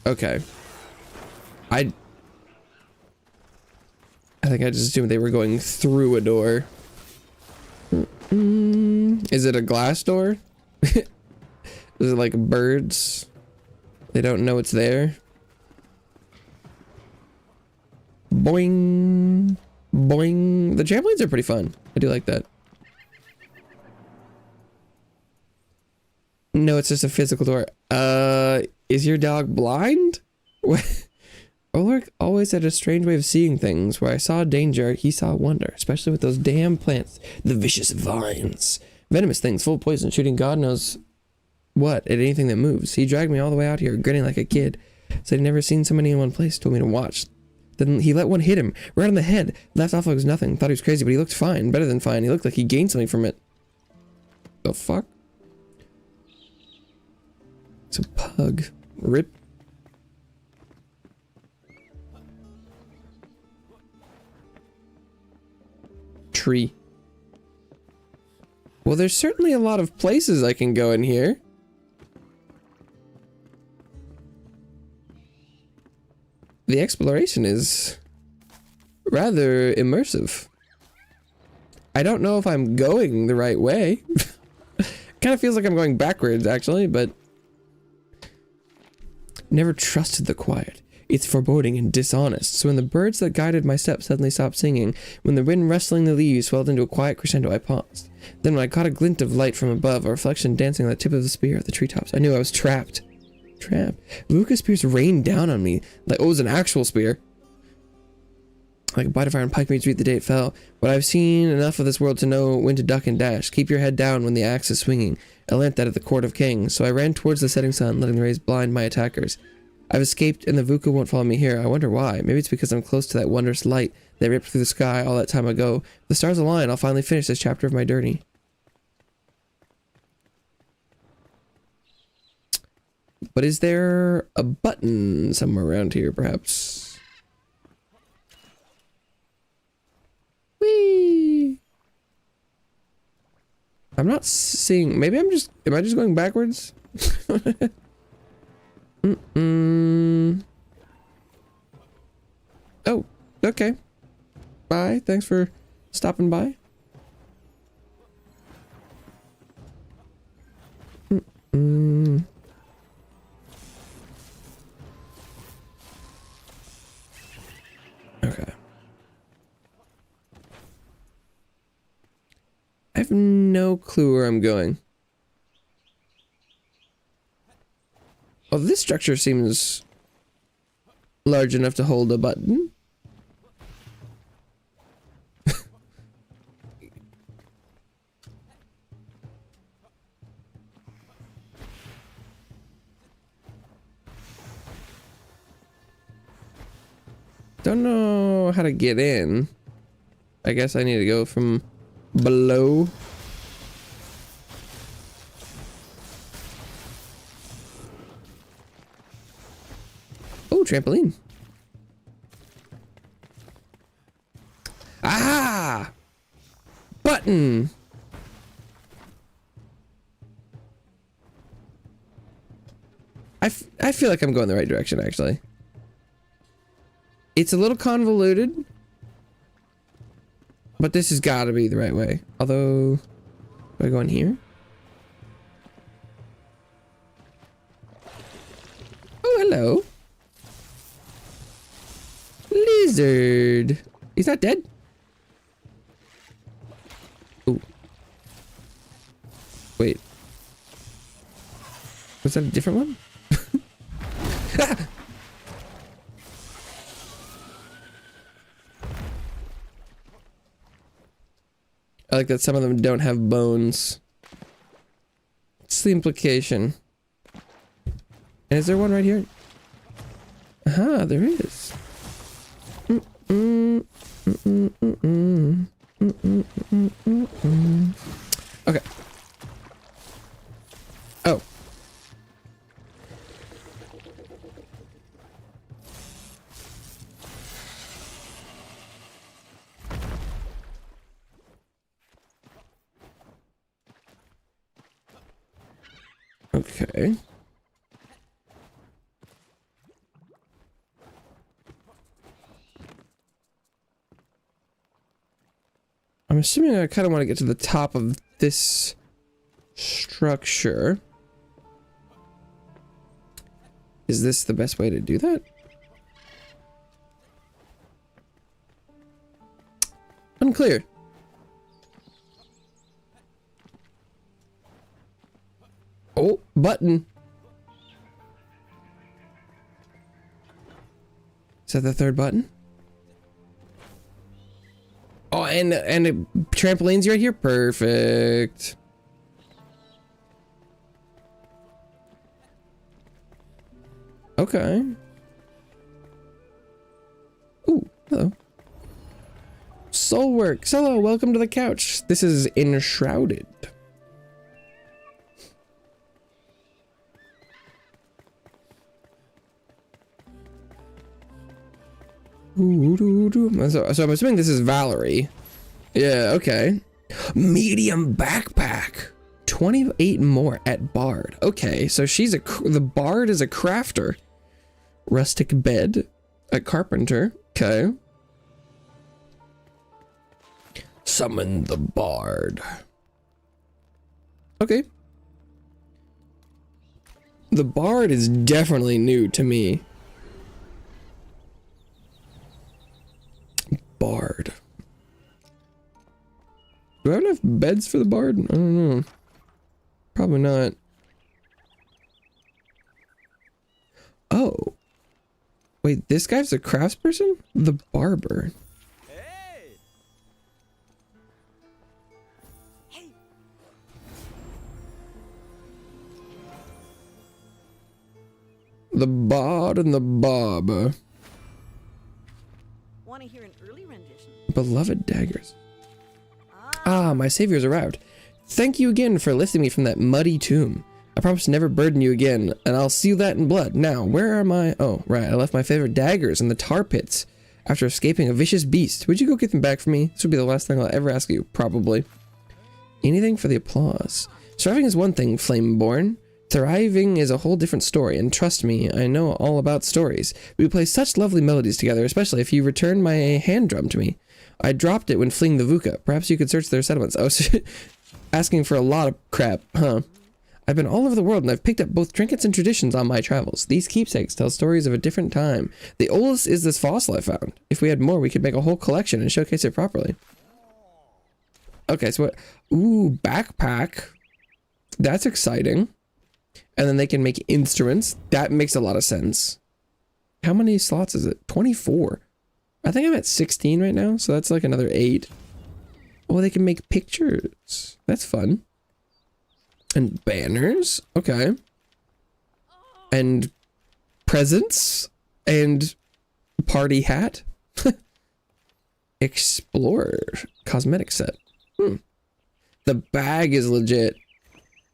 Okay. I think I just assumed they were going through a door. Is it a glass door? Is it like birds? They don't know it's there. Boing. Boing. The trampolines are pretty fun. I do like that. No, it's just a physical door. Is your dog blind? Ulrich always had a strange way of seeing things. Where I saw danger, he saw wonder, especially with those damn plants. The vicious vines. Venomous things full of poison, shooting God knows what at anything that moves. He dragged me all the way out here, grinning like a kid. Said he'd never seen so many in one place, told me to watch. Then he let one hit him, right on the head. Laughed off like it was nothing. Thought he was crazy, but he looked fine, better than fine. He looked like he gained something from it. The fuck? It's a pug. Rip. Tree. Well, there's certainly a lot of places I can go in here. The exploration is rather immersive. I don't know if I'm going the right way. Kind of feels like I'm going backwards, actually, but never trusted the quiet. It's foreboding and dishonest. So when the birds that guided my steps suddenly stopped singing, when the wind rustling the leaves swelled into a quiet crescendo, I paused. Then when I caught a glint of light from above, a reflection dancing on the tip of the spear at the treetops, I knew I was trapped. Trapped. Lucas' spears rained down on me, like it was an actual spear. Like a bite of iron pike made to read the day it fell. But I've seen enough of this world to know when to duck and dash. Keep your head down when the axe is swinging. I learnt that at the court of kings. So I ran towards the setting sun, letting the rays blind my attackers. I've escaped and the Vuka won't follow me here. I wonder why. Maybe it's because I'm close to that wondrous light that ripped through the sky all that time ago. If the stars align, I'll finally finish this chapter of my journey. But is there a button somewhere around here, perhaps? Whee! I'm not seeing... Maybe am I just going backwards? Oh, okay. Bye. Thanks for stopping by. Okay. I have no clue where I'm going. Oh, this structure seems large enough to hold a button. Don't know how to get in. I guess I need to go from below. Oh, trampoline. Ah! Button! I feel like I'm going the right direction, actually. It's a little convoluted, but this has got to be the right way. Although, do I go in here? Oh, hello. Lizard. He's not dead? Oh. Wait. Was that a different one? Ah! I like that some of them don't have bones. What's the implication? And is there one right here? Aha, there is. Okay. Oh. Okay. I'm assuming I kind of want to get to the top of this structure. Is this the best way to do that? Unclear. Oh, button. Is that the third button? Oh, and trampolines right here? Perfect. Okay. Ooh, hello. Soulworks. Hello, welcome to the couch. This is enshrouded. So I'm assuming this is Valerie. Yeah, okay. Medium backpack. 28 more at Bard. Okay, so the Bard is a crafter. Rustic bed. A carpenter. Okay. Summon the Bard. Okay. The Bard is definitely new to me. Bard. Do I have enough beds for the Bard? I don't know. Probably not. Oh. Wait, this guy's a craftsperson? The barber. Hey. Hey. The Bard and the Barber. Want to hear an early rendition? Beloved daggers. Ah, my savior's arrived. Thank you again for lifting me from that muddy tomb. I promise to never burden you again, and I'll seal that in blood. Now, where are my... Oh, right, I left my favorite daggers in the tar pits after escaping a vicious beast. Would you go get them back for me? This would be the last thing I'll ever ask you, probably. Anything for the applause. Surviving is one thing, Flameborn. Thriving is a whole different story, and trust me, I know all about stories. We play such lovely melodies together, especially if you return my hand drum to me. I dropped it when fleeing the Vuka. Perhaps you could search their settlements. Oh, asking for a lot of crap, huh? I've been all over the world and I've picked up both trinkets and traditions on my travels. These keepsakes tell stories of a different time. The oldest is this fossil I found. If we had more, we could make a whole collection and showcase it properly. Okay, so what? Ooh, backpack. That's exciting. And then they can make instruments. That makes a lot of sense. How many slots is it? 24. I think I'm at 16 right now, so that's like another 8. Oh, they can make pictures. That's fun. And banners. Okay. And presents. And party hat. Explorer. Cosmetic set. The bag is legit.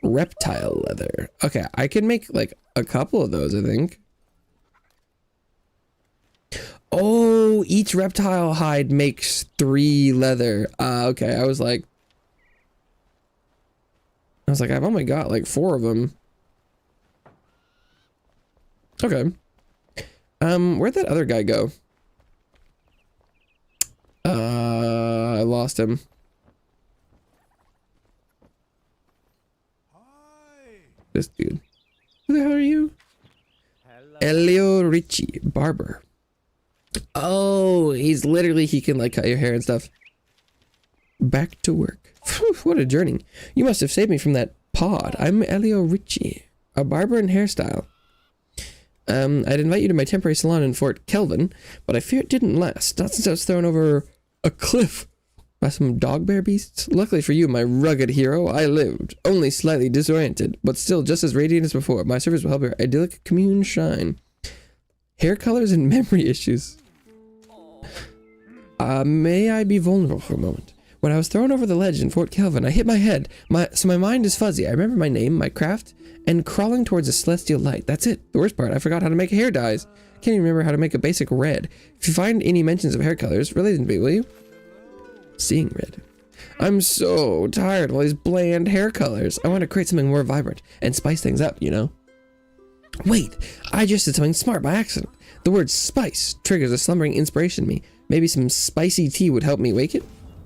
Reptile leather. Okay, I can make like a couple of those, I think. Oh, each reptile hide makes 3 leather. Okay, I was like, I've only got like 4 of them. Okay. Where'd that other guy go? I lost him. This dude. Who the hell are you? Hello. Elio Ricci, barber. Oh, he's literally, he can like cut your hair and stuff. Back to work. Whew, what a journey. You must have saved me from that pod. I'm Elio Ricci, a barber and hairstyle. I'd invite you to my temporary salon in Fort Kelvin, but I fear it didn't last. Not since I was thrown over a cliff by some dog bear beasts. Luckily for you, my rugged hero, I lived. Only slightly disoriented, but still just as radiant as before. My service will help your idyllic commune shine. Hair colors and memory issues. May I be vulnerable for a moment? When I was thrown over the ledge in Fort Kelvin, I hit my head. So my mind is fuzzy. I remember my name, my craft, and crawling towards a celestial light. That's it. The worst part, I forgot how to make hair dyes. Can't even remember how to make a basic red. If you find any mentions of hair colors, relay them to me, will you? Seeing red. I'm so tired of all these bland hair colors. I want to create something more vibrant and spice things up, you know? Wait, I just did something smart by accident. The word spice triggers a slumbering inspiration in me. Maybe some spicy tea would help me wake it?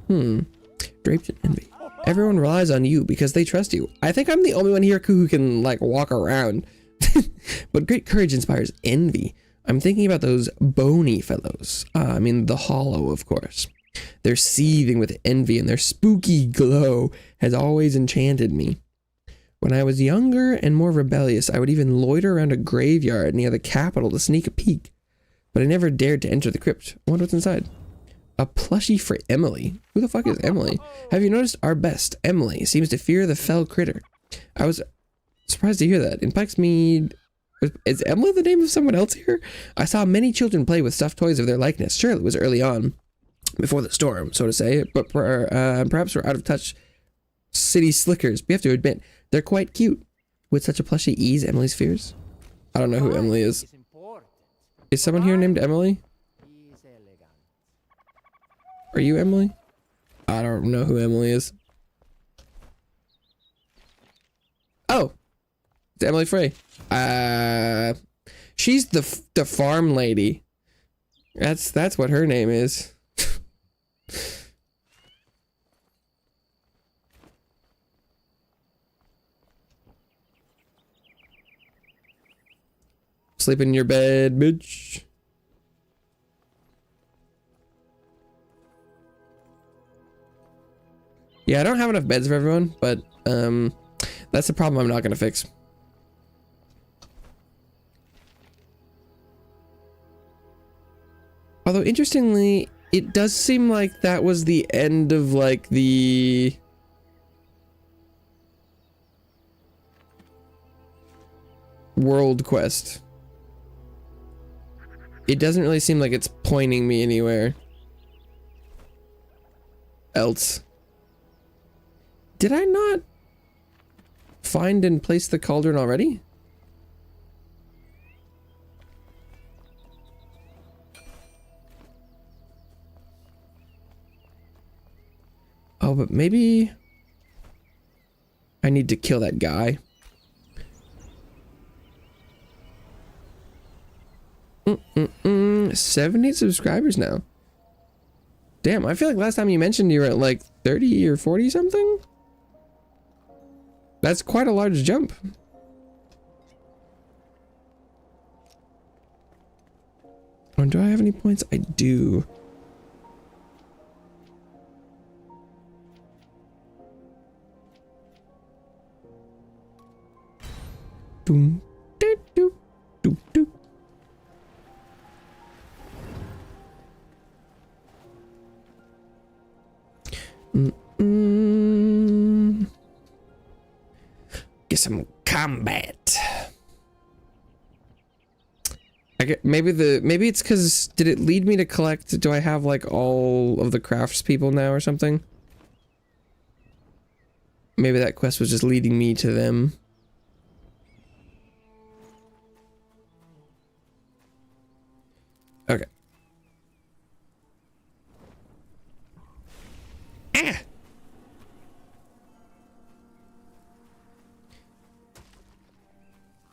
Draped in envy. Everyone relies on you because they trust you. I think I'm the only one here who can, like, walk around. But great courage inspires envy. I'm thinking about those bony fellows. I mean, the hollow, of course. They're seething with envy, and their spooky glow has always enchanted me. When I was younger and more rebellious, I would even loiter around a graveyard near the capital to sneak a peek. But I never dared to enter the crypt. I wonder what's inside. A plushie for Emily. Who the fuck is Emily? Have you noticed our best, Emily, seems to fear the fell critter? I was surprised to hear that. In Pikes Mead... Is Emily the name of someone else here? I saw many children play with stuffed toys of their likeness. Sure, it was early on. Before the storm, so to say. But perhaps we're out of touch city slickers. We have to admit, they're quite cute. Would such a plushie ease Emily's fears? I don't know who Emily is. Is someone here named Emily? Are you Emily? I don't know who Emily is. Oh, it's Emily Frey. She's the farm lady. That's what her name is. Sleep in your bed, bitch. Yeah, I don't have enough beds for everyone, but that's the problem I'm not gonna fix. Although interestingly, it does seem like that was the end of like the world quest. It doesn't really seem like it's pointing me anywhere else. Did I not find and place the cauldron already? Oh, but maybe I need to kill that guy. 70 subscribers now. Damn, I feel like last time you mentioned you were at like 30 or 40 something. That's quite a large jump. Oh, do I have any points? I do. Doom, doo, doo, doo, doo. Get some combat. Maybe it's because did it lead me to collect? Do I have like all of the craftspeople now or something? Maybe that quest was just leading me to them. Okay. Ah!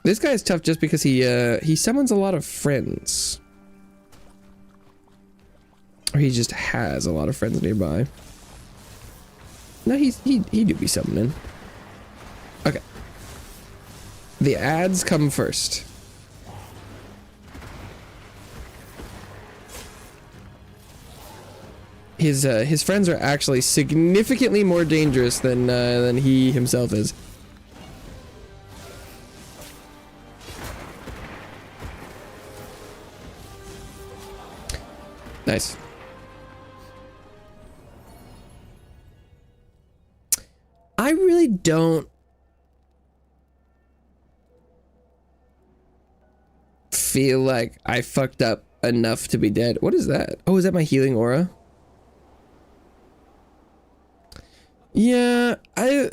This guy's tough just because he summons a lot of friends. Or he just has a lot of friends nearby. No, he do be summoning. Okay. The ads come first. His friends are actually significantly more dangerous than he himself is. Nice. I really don't feel like I fucked up enough to be dead. What is that? Oh, is that my healing aura? Yeah, I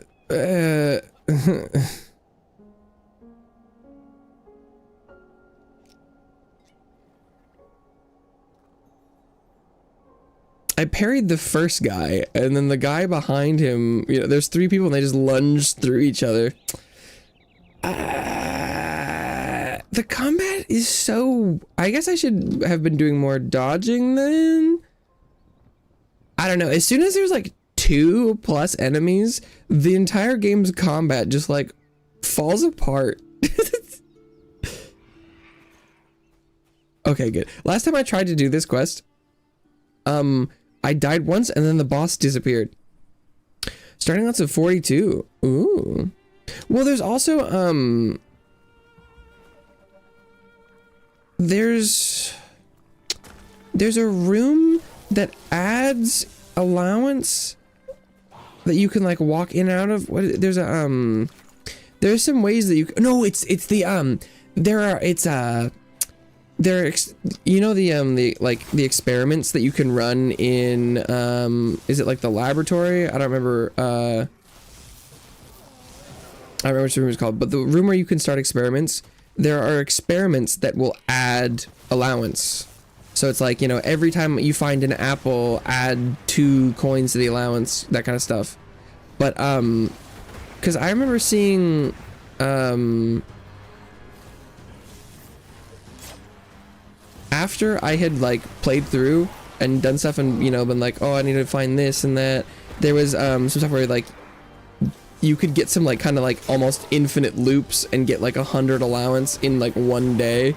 parried the first guy, and then the guy behind him, you know, there's three people and they just lunged through each other. The combat is so... I guess I should have been doing more dodging then? I don't know. As soon as there's like 2+ enemies, the entire game's combat just like falls apart. Okay, good. Last time I tried to do this quest, I died once and then the boss disappeared. Starting lots of 42. Ooh. Well, there's also, there's a room that adds allowance that you can like walk in and out of. What? There's some ways that you, no, it's the, you know the experiments that you can run in is it like the laboratory? I don't remember I don't remember what the room is called, but the room where you can start experiments, there are experiments that will add allowance. So it's like, you know, every time you find an apple, add 2 coins to the allowance, that kind of stuff. But because I remember seeing after I had like played through and done stuff and, you know, been like, oh, I need to find this and that, there was some stuff where like you could get some like kind of like almost infinite loops and get like 100 allowance in like one day.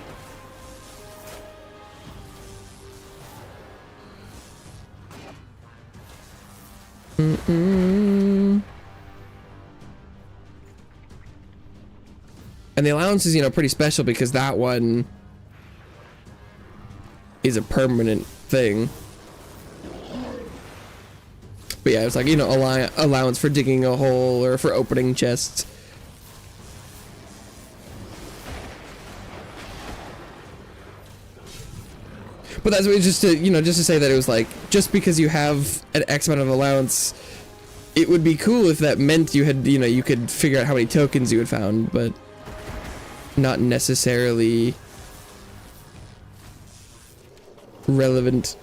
And the allowance is, you know, pretty special because that one is a permanent thing. But yeah, it's like, you know, allowance for digging a hole or for opening chests. But that's just to, you know, just to say that it was like, just because you have an X amount of allowance, it would be cool if that meant you had, you know, you could figure out how many tokens you had found, but not necessarily relevant,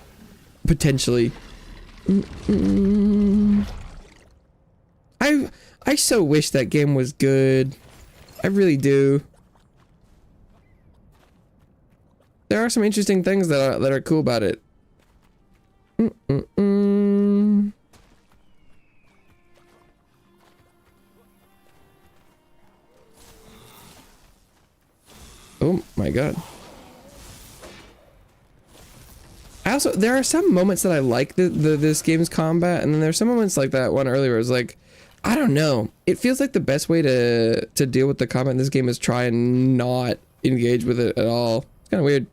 potentially. I so wish that game was good. I really do. There are some interesting things that are cool about it. Oh my god. There are some moments that I like this game's combat, and then there's some moments like that one earlier where it was like, I don't know. It feels like the best way to deal with the combat in this game is try and not engage with it at all. It's kind of weird.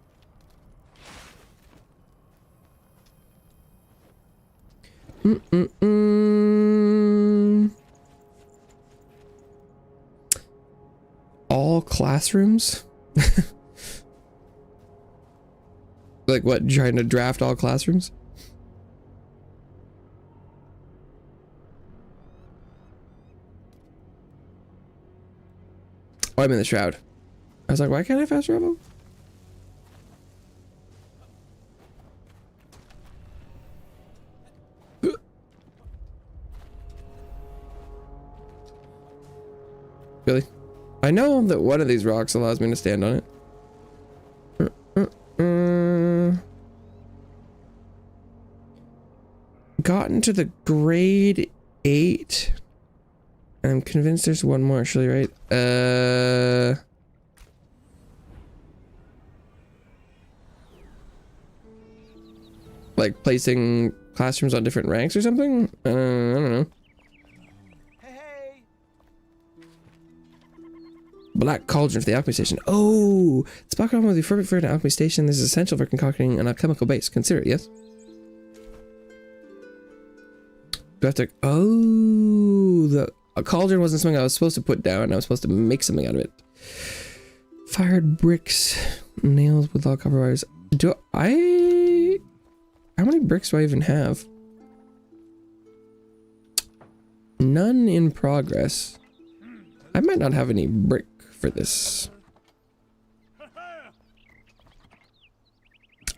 All classrooms? Like what, trying to draft all classrooms? Oh, I'm in the shroud. I was like, why can't I fast travel? Really? I know that one of these rocks allows me to stand on it. Gotten to the grade 8. And I'm convinced there's one more, actually, right? Like placing classrooms on different ranks or something? I don't know. Hey. Black cauldron for the alchemy station. Oh, this black cauldron will be perfect for an alchemy station. This is essential for concocting an alchemical base. Consider it, yes? Do I have to? Oh, a cauldron wasn't something I was supposed to put down. I was supposed to make something out of it. Fired bricks, nails with all copper wires. Do I? How many bricks do I even have? None in progress. I might not have any brick for this.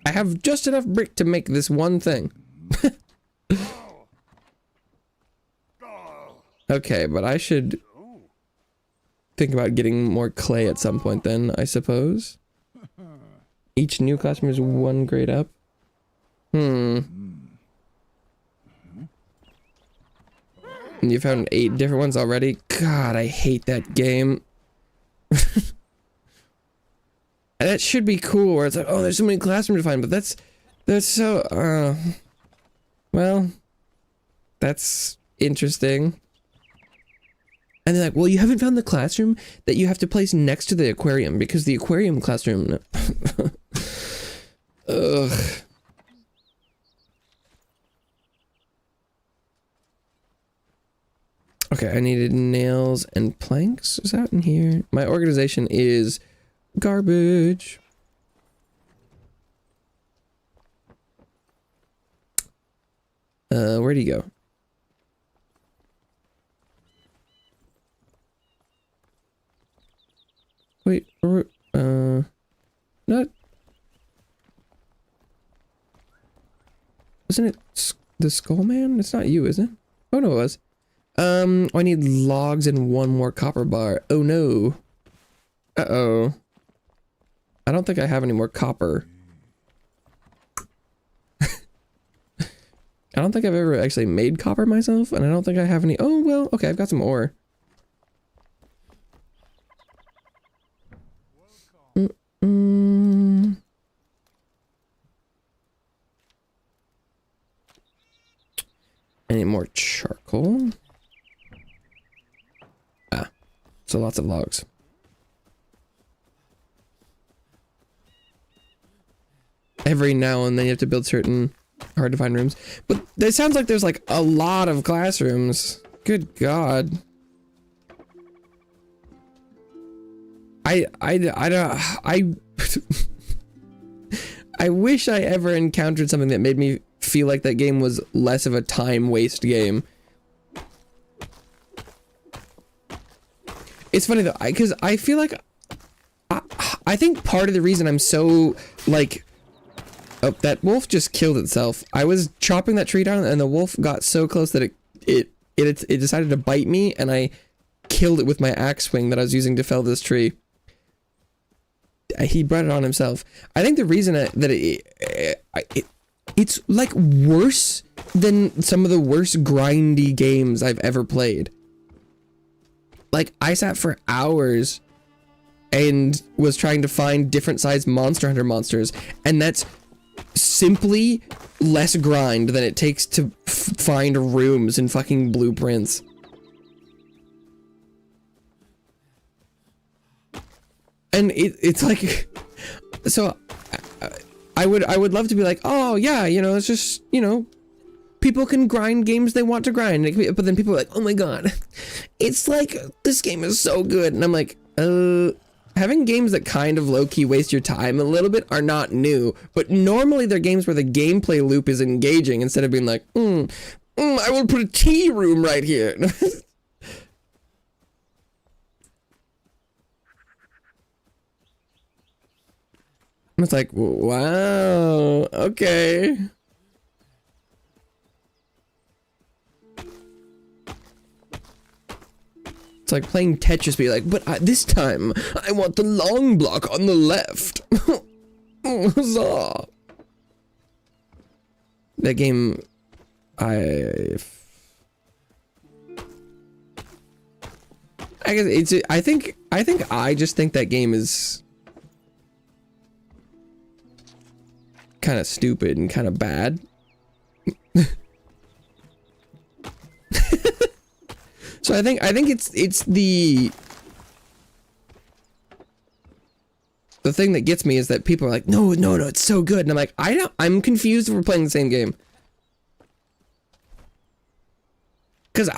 I have just enough brick to make this one thing. Okay, but I should think about getting more clay at some point then, I suppose. Each new classroom is one grade up. And you found 8 different ones already? God, I hate that game. That should be cool where it's like, oh, there's so many classrooms to find, but that's so, well, that's interesting. And they're like, well, you haven't found the classroom that you have to place next to the aquarium because the aquarium classroom. Ugh. Okay, I needed nails and planks. Is that in here? My organization is garbage. Where'd he go? Wait, not. Isn't it the Skull Man? It's not you, is it? Oh no, it was. I need logs and one more copper bar. Oh no. Uh-oh. I don't think I have any more copper. I don't think I've ever actually made copper myself, and I don't think I have any. Oh well, okay, I've got some ore. Any more charcoal? Ah, so lots of logs. Every now and then you have to build certain hard to find rooms. But it sounds like there's like a lot of classrooms. Good God. I I wish I ever encountered something that made me feel like that game was less of a time waste game. It's funny though, because I feel like I think part of the reason I'm so like, oh, that wolf just killed itself. I was chopping that tree down and the wolf got so close that it decided to bite me, and I killed it with my axe swing that I was using to fell this tree. He brought it on himself. I think the reason that it's like worse than some of the worst grindy games I've ever played. Like, I sat for hours and was trying to find different sized Monster Hunter monsters, and that's simply less grind than it takes to find rooms and fucking blueprints. And it's like, so I would love to be like, oh yeah, you know, it's just, you know, people can grind games they want to grind, but then people are like, oh my god, it's like, this game is so good, and I'm like, having games that kind of low-key waste your time a little bit are not new, but normally they're games where the gameplay loop is engaging instead of being like, I will put a tea room right here. It's like, wow, okay. It's like playing Tetris, be like, but this time I want the long block on the left. Huzzah. That game, I guess it's. I think I just think that game is kind of stupid and kind of bad. So I think it's the thing that gets me is that people are like, no, it's so good, and I'm like, I'm confused if we're playing the same game. Because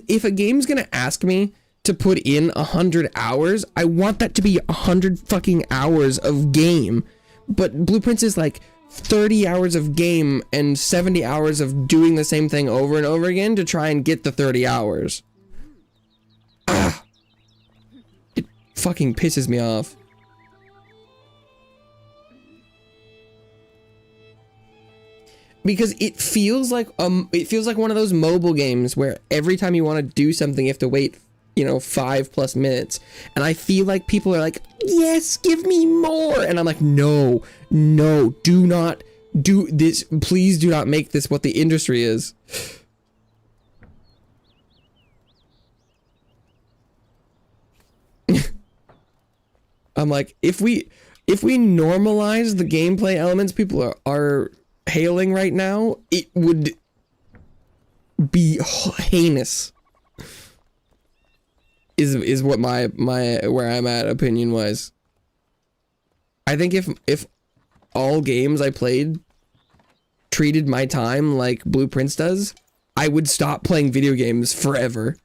if a game's gonna ask me to put in 100 hours, I want that to be 100 fucking hours of game. But Blueprints is like 30 hours of game and 70 hours of doing the same thing over and over again to try and get the 30 hours. It fucking pisses me off. Because it feels like one of those mobile games where every time you want to do something you have to wait, you know, 5+ minutes, and I feel like people are like, yes, give me more, and I'm like, no, do not do this, please do not make this what the industry is. I'm like, if we normalize the gameplay elements people are hailing right now, it would be heinous. Is what my where I'm at opinion wise. I think if all games I played treated my time like Blueprints does, I would stop playing video games forever.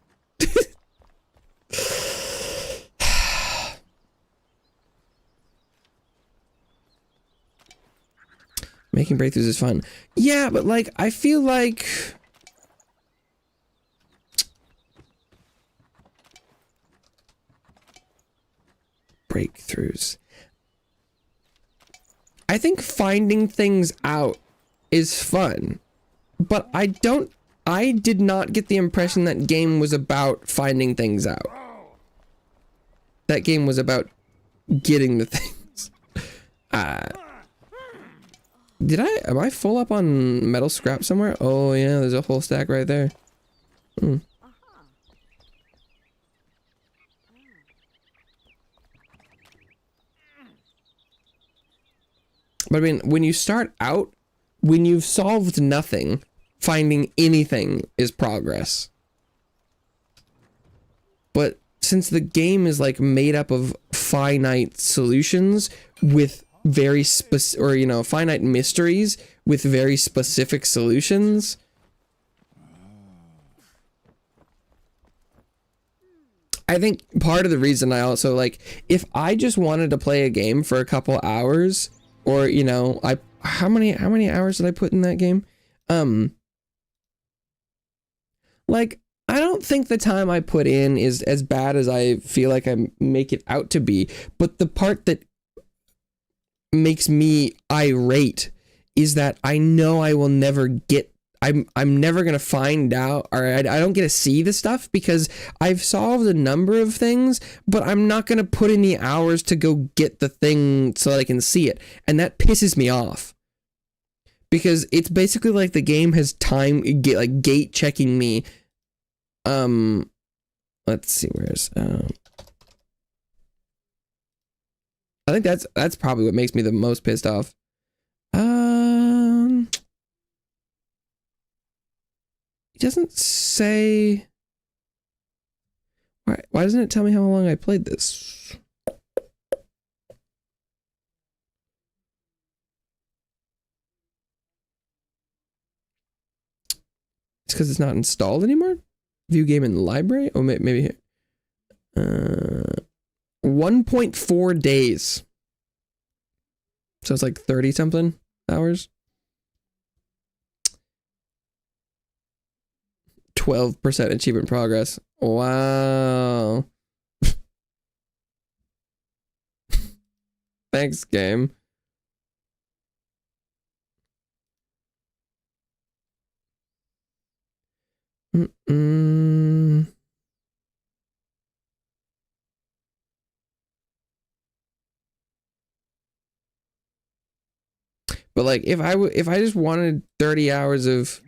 Making breakthroughs is fun. Yeah, but like, I feel like breakthroughs. I think finding things out is fun, but I did not get the impression that game was about finding things out. That game was about getting the things. Am I full up on metal scrap somewhere? Oh yeah, there's a whole stack right there. But I mean, when you start out, when you've solved nothing, finding anything is progress. But since the game is like made up of finite solutions with very finite mysteries with very specific solutions, I think part of the reason I also like, if I just wanted to play a game for a couple hours, or you know, how many hours did I put in that game? Like, I don't think the time I put in is as bad as I feel like I make it out to be, but the part that makes me irate is that I know I will never get, I'm never gonna find out, or I don't get to see the stuff because I've solved a number of things, but I'm not gonna put in the hours to go get the thing so that I can see it, and that pisses me off. Because it's basically like the game has gate checking me. Let's see, where's I think that's probably what makes me the most pissed off. It doesn't say. Why doesn't it tell me how long I played this? It's because it's not installed anymore? View game in the library? Oh, maybe here. 1.4 days. So it's like 30 something hours. 12% achievement progress. Wow. Thanks, game. But like, if I just wanted 30 hours of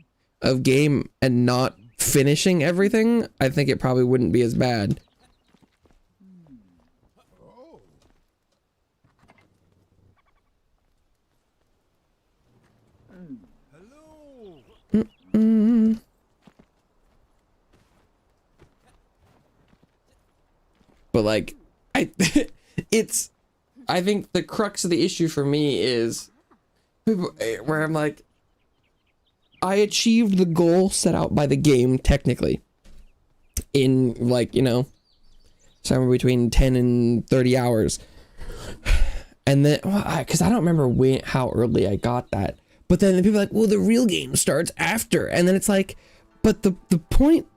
game and not finishing everything, I think it probably wouldn't be as bad. Hello. But like, I think the crux of the issue for me is where I'm like, I achieved the goal set out by the game technically in like, you know, somewhere between 10 and 30 hours. And then, because I don't remember how early I got that. But then the people are like, well, the real game starts after. And then it's like, but the point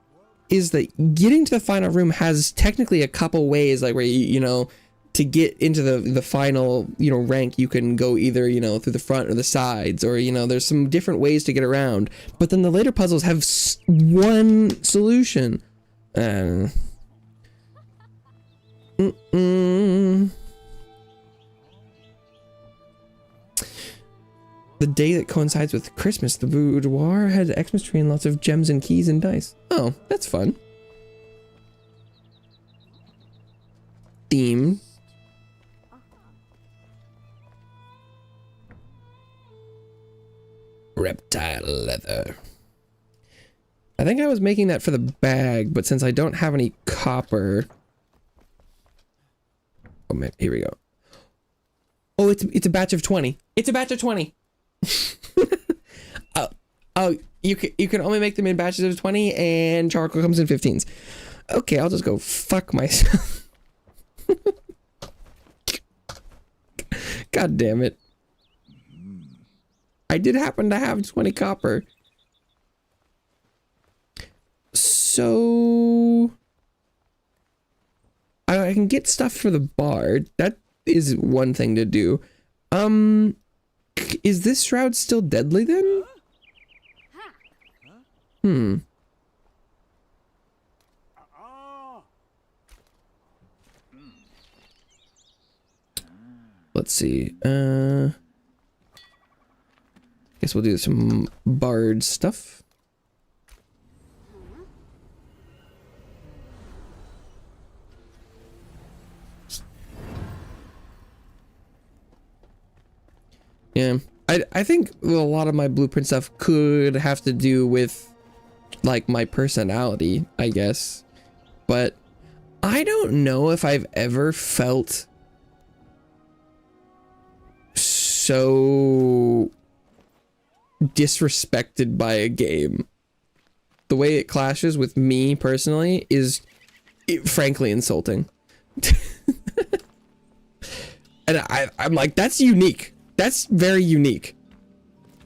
is that getting to the final room has technically a couple ways, like where you know, to get into the final, you know, rank, you can go either, you know, through the front or the sides, or, you know, there's some different ways to get around. But then the later puzzles have one solution. The day that coincides with Christmas, the boudoir had an Xmas tree and lots of gems and keys and dice. Oh, that's fun. Theme. Reptile leather. I think I was making that for the bag, but since I don't have any copper... Oh man, here we go. Oh, it's a batch of 20. It's a batch of 20. Oh, you can only make them in batches of 20, and charcoal comes in 15s. Okay, I'll just go fuck myself. God damn it. I did happen to have 20 copper. So I can get stuff for the bard. That is one thing to do. Is this shroud still deadly then? Let's see. Guess we'll do some bard stuff. Yeah, I think a lot of my blueprint stuff could have to do with like my personality, I guess. But I don't know if I've ever felt so disrespected by a game. The way it clashes with me personally is frankly insulting. And I'm like, that's unique. That's very unique.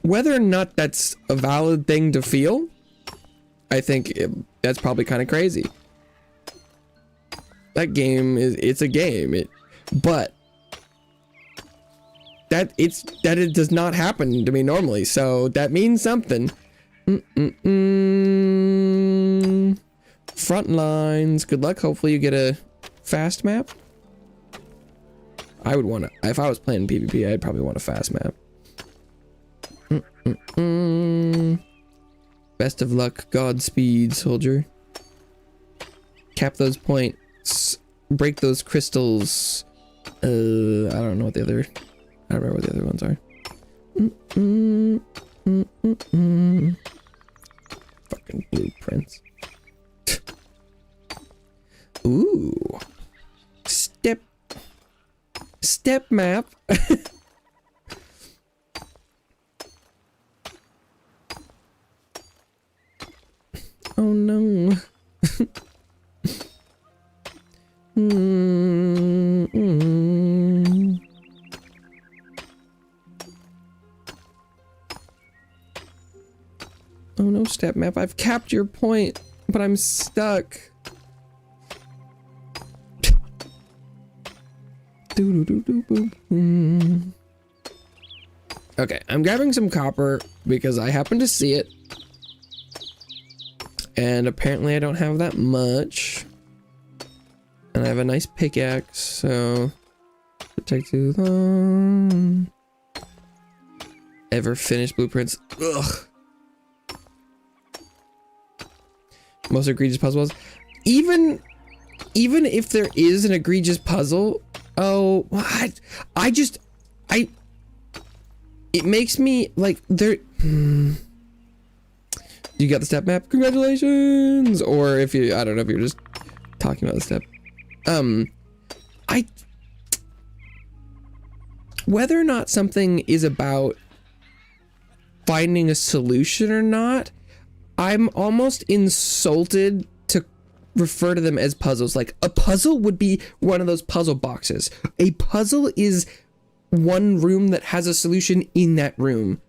Whether or not that's a valid thing to feel, I think that's probably kind of crazy. That game it's a game. But it does not happen to me normally, so that means something. Front lines. Good luck. Hopefully you get a fast map. I would want to, if I was playing PvP, I'd probably want a fast map. Best of luck, Godspeed, soldier. Cap those points, break those crystals, I don't know what the other. I don't remember what the other ones are. Fucking blueprints. Ooh. Step map. Oh no. Oh no, step map. I've capped your point, but I'm stuck. Okay, I'm grabbing some copper because I happen to see it. And apparently I don't have that much. And I have a nice pickaxe, so it'll take too long. Ever finished blueprints? Ugh. Most egregious puzzles. Even if there is an egregious puzzle, oh, what? It makes me like there. You got the step map? Congratulations! Or if you, I don't know if you're just talking about the step. Whether or not something is about finding a solution or not, I'm almost insulted to refer to them as puzzles. Like, a puzzle would be one of those puzzle boxes. A puzzle is one room that has a solution in that room.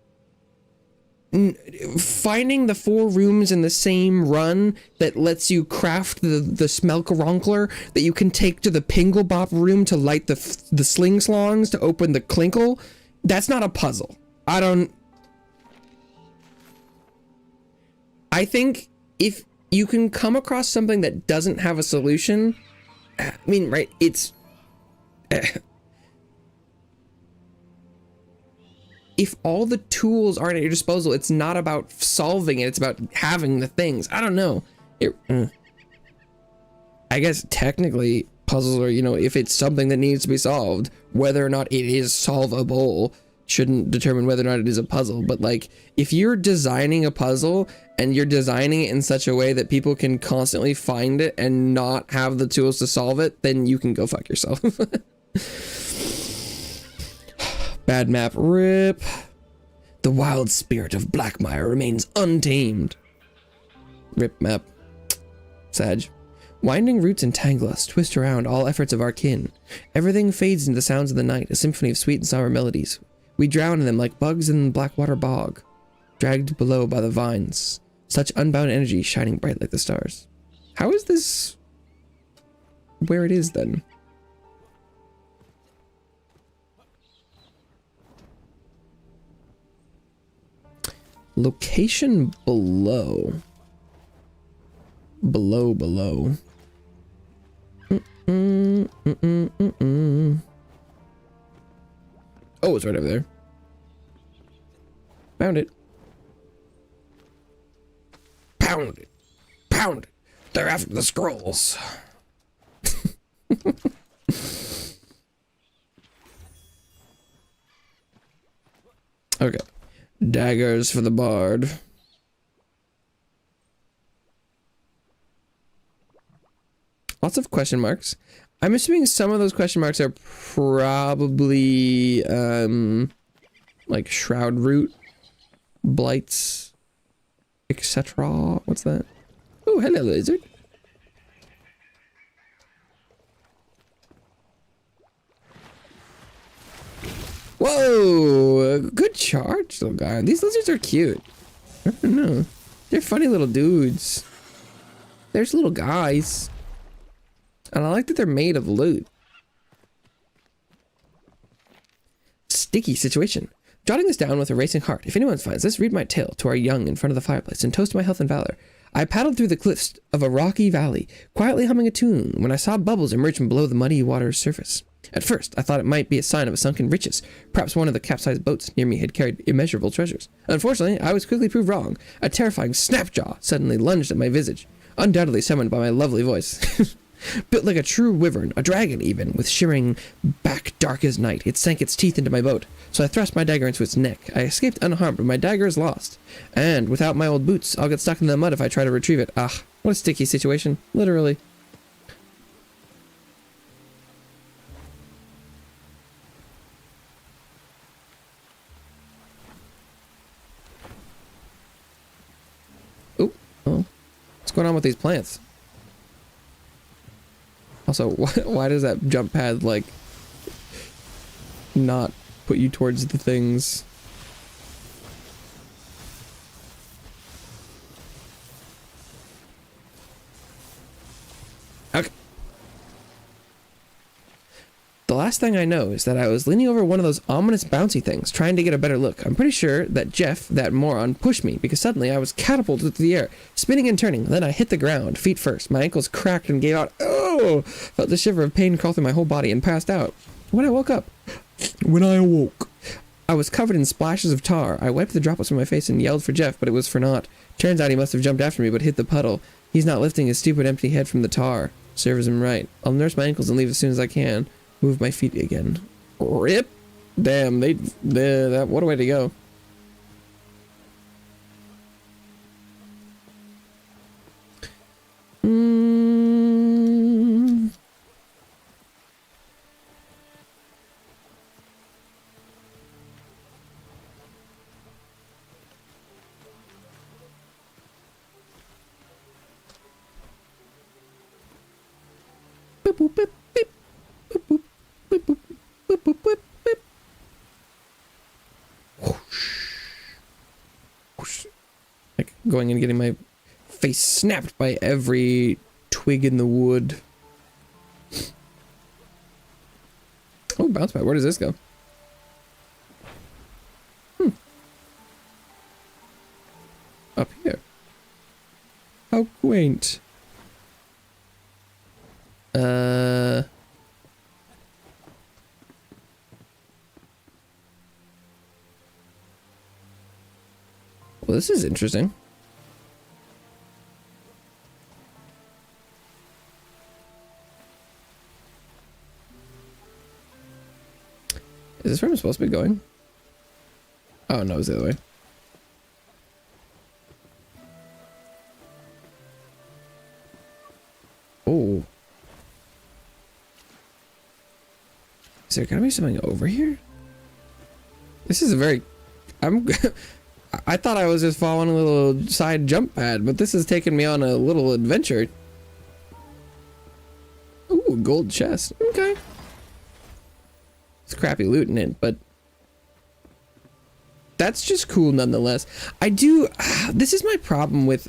Finding the 4 rooms in the same run that lets you craft the smelkeronkler that you can take to the Pinglebop room to light the sling slongs to open the clinkle, that's not a puzzle. I think if you can come across something that doesn't have a solution, I mean, right, it's... if all the tools aren't at your disposal, it's not about solving it, it's about having the things. I don't know. I guess technically puzzles are, you know, if it's something that needs to be solved, whether or not it is solvable shouldn't determine whether or not it is a puzzle. But like, if you're designing a puzzle and you're designing it in such a way that people can constantly find it and not have the tools to solve it, then you can go fuck yourself. Bad map, rip. The wild spirit of Blackmire remains untamed. Rip map. Sag. Winding roots entangle us, twist around all efforts of our kin. Everything fades into the sounds of the night, a symphony of sweet and sour melodies. We drown in them like bugs in the Blackwater bog, dragged below by the vines. Such unbound energy shining bright like the stars. How is this where it is then? Location below. Below. Oh, it's right over there. Found it. Pound it. Pound it. They're after the scrolls. Okay. Daggers for the bard. Lots of question marks. I'm assuming some of those question marks are probably like shroud root, blights, etc. What's that? Oh, hello, lizard. Whoa, good charge, little guy. These lizards are cute. I don't know. They're funny little dudes. There's little guys. And I like that they're made of loot. Sticky situation. Jotting this down with a racing heart. If anyone finds this, read my tale to our young in front of the fireplace and toast my health and valor. I paddled through the cliffs of a rocky valley, quietly humming a tune, when I saw bubbles emerge from below the muddy water's surface. At first, I thought it might be a sign of a sunken riches. Perhaps one of the capsized boats near me had carried immeasurable treasures. Unfortunately, I was quickly proved wrong. A terrifying snapjaw suddenly lunged at my visage, undoubtedly summoned by my lovely voice. Built like a true wyvern, a dragon even, with shimmering back dark as night. It sank its teeth into my boat, so I thrust my dagger into its neck. I escaped unharmed, but my dagger is lost. And without my old boots, I'll get stuck in the mud if I try to retrieve it. Ah, what a sticky situation. Literally. Oop. Oh. What's going on with these plants? Also, why does that jump pad, like, not put you towards the things? Okay. The last thing I know is that I was leaning over one of those ominous bouncy things, trying to get a better look. I'm pretty sure that Jeff, that moron, pushed me, because suddenly I was catapulted through the air, spinning and turning. Then I hit the ground, feet first. My ankles cracked and gave out. Oh! Felt the shiver of pain crawl through my whole body and passed out. When I awoke, I was covered in splashes of tar. I wiped the droplets from my face and yelled for Jeff, but it was for naught. Turns out he must have jumped after me, but hit the puddle. He's not lifting his stupid empty head from the tar. Serves him right. I'll nurse my ankles and leave as soon as I can. Move my feet again. Rip! Damn, what a way to go. Boop, boop, boop, beep. Boop, boop, boop, boop, boop, boop, boop, boop. Whoosh. Whoosh. Like going and getting my face snapped by every twig in the wood. Oh, bounce pad. Where does this go? Up here. How quaint. Well, this is interesting. Is this where I'm supposed to be going? Oh, no, it's the other way. Oh. Is there gonna be something over here? This is a very... I thought I was just following a little side jump pad, but this has taken me on a little adventure. Ooh, a gold chest. Okay. It's crappy loot in it, but... that's just cool nonetheless. I do... this is my problem with,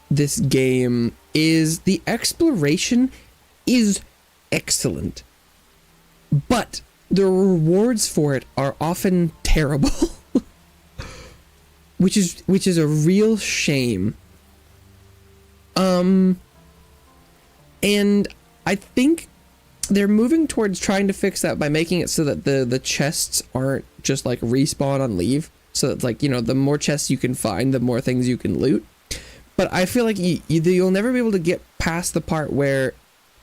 this game, is the exploration is excellent, but the rewards for it are often terrible. which is a real shame. And I think they're moving towards trying to fix that by making it so that the chests aren't just like respawn on leave. So it's like, you know, the more chests you can find, the more things you can loot. But I feel like you'll never be able to get past the part where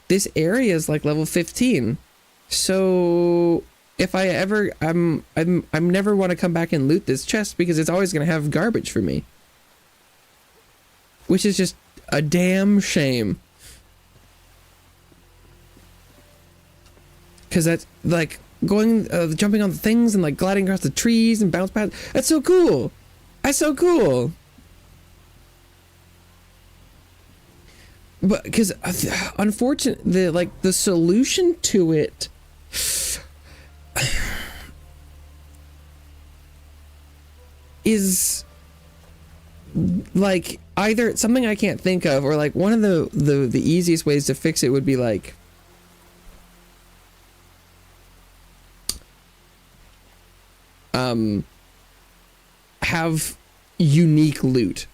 this area is like level 15. So if I ever, I'm never want to come back and loot this chest because it's always going to have garbage for me. Which is just a damn shame. Because that's like going, jumping on the things and like gliding across the trees and bounce pads. That's so cool. That's so cool. But because unfortunately, the solution to it is like either something I can't think of, or like one of the easiest ways to fix it would be like have unique loot,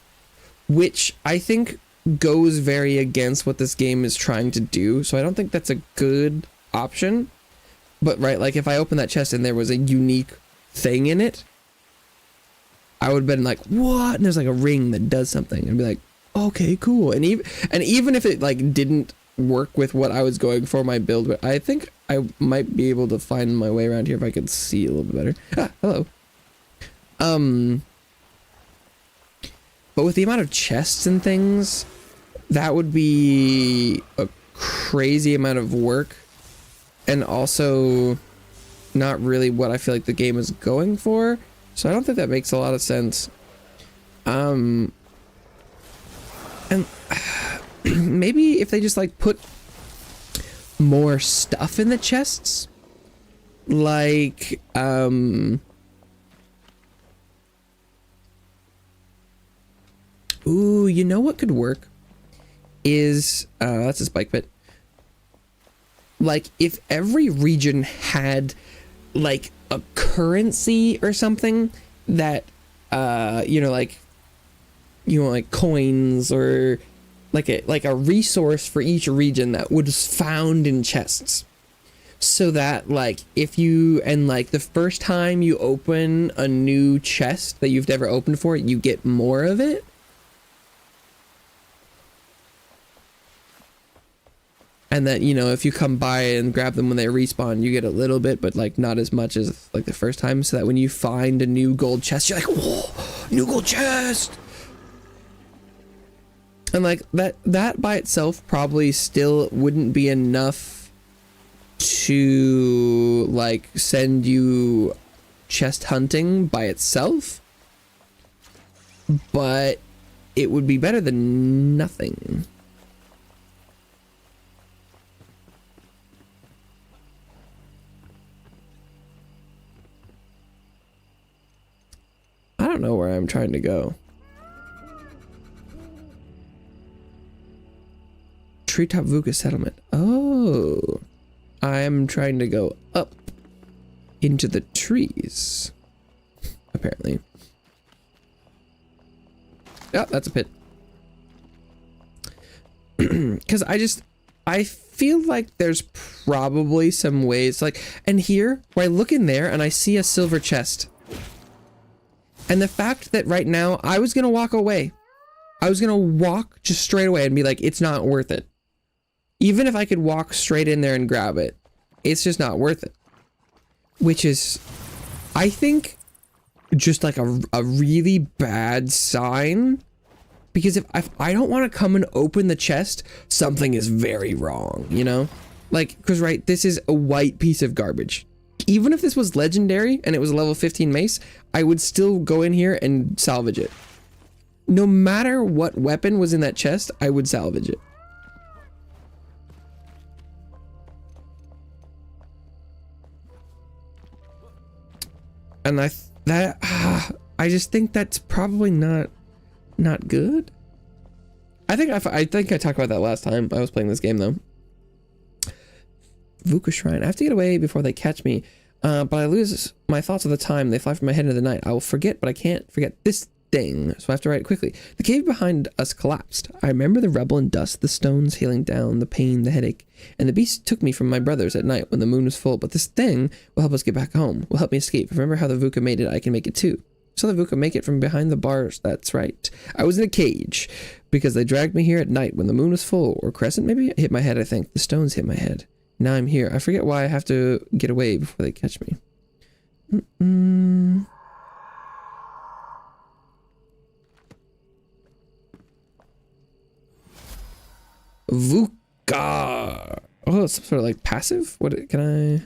which I think goes very against what this game is trying to do. So I don't think that's a good option. But right, like if I opened that chest and there was a unique thing in it, I would have been like, what? And there's like a ring that does something. And be like, okay, cool. And even if it like didn't work with what I was going for my build, but I think I might be able to find my way around here if I could see a little bit better. Ah, hello. But with the amount of chests and things, that would be a crazy amount of work, and also not really what I feel like the game is going for. So I don't think that makes a lot of sense. And maybe if they just like put more stuff in the chests, like ooh, you know what could work is that's a spike pit. Like if every region had like a currency or something that like coins or like a resource for each region that was found in chests, so that like if you the first time you open a new chest that you've never opened before, you get more of it. And that, if you come by and grab them when they respawn, you get a little bit, but like not as much as like the first time. So that when you find a new gold chest, you're like, whoa, new gold chest. And like that by itself probably still wouldn't be enough to like send you chest hunting by itself, but it would be better than nothing. I don't know where I'm trying to go. Treetop Vuka settlement. Oh, I'm trying to go up into the trees, apparently. Oh, that's a pit. Because I feel like there's probably some ways, like, and here, where I look in there and I see a silver chest. And the fact that right now, I was going to walk away. I was going to walk just straight away and be like, it's not worth it. Even if I could walk straight in there and grab it, it's just not worth it. Which is, I think, just like a really bad sign. Because if I don't want to come and open the chest, something is very wrong, Like, because, right, this is a white piece of garbage. Even if this was legendary and it was a level 15 mace, I would still go in here and salvage it. No matter what weapon was in that chest, I would salvage it. And I just think that's probably not good. I think I talked about that last time I was playing this game though. Vuka Shrine. I have to get away before they catch me, but I lose my thoughts all the time. They fly from my head into the night. I will forget, but I can't forget this thing, so I have to write it quickly. The cave behind us collapsed. I remember the rubble and dust, the stones hailing down, the pain, the headache, and the beast took me from my brothers at night when the moon was full. But this thing will help us get back home, will help me escape. Remember how the Vuka made it, I can make it too. So the Vuka make it from behind the bars. That's right. I was in a cage because they dragged me here at night when the moon was full, or crescent maybe? Hit my head, I think. The stones hit my head. Now I'm here. I forget why I have to get away before they catch me. Vuka. Oh, it's some sort of like passive? What can I...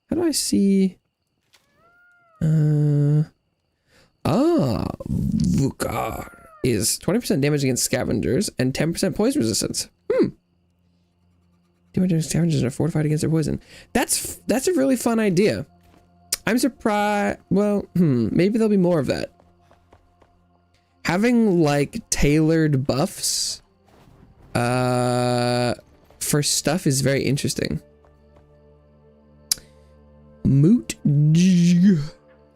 How do I see... Vuka is 20% damage against scavengers and 10% poison resistance. Damage against scavengers are fortified against their poison. That's a really fun idea. I'm surprised. Well, maybe there'll be more of that. Having like tailored buffs for stuff is very interesting. Moot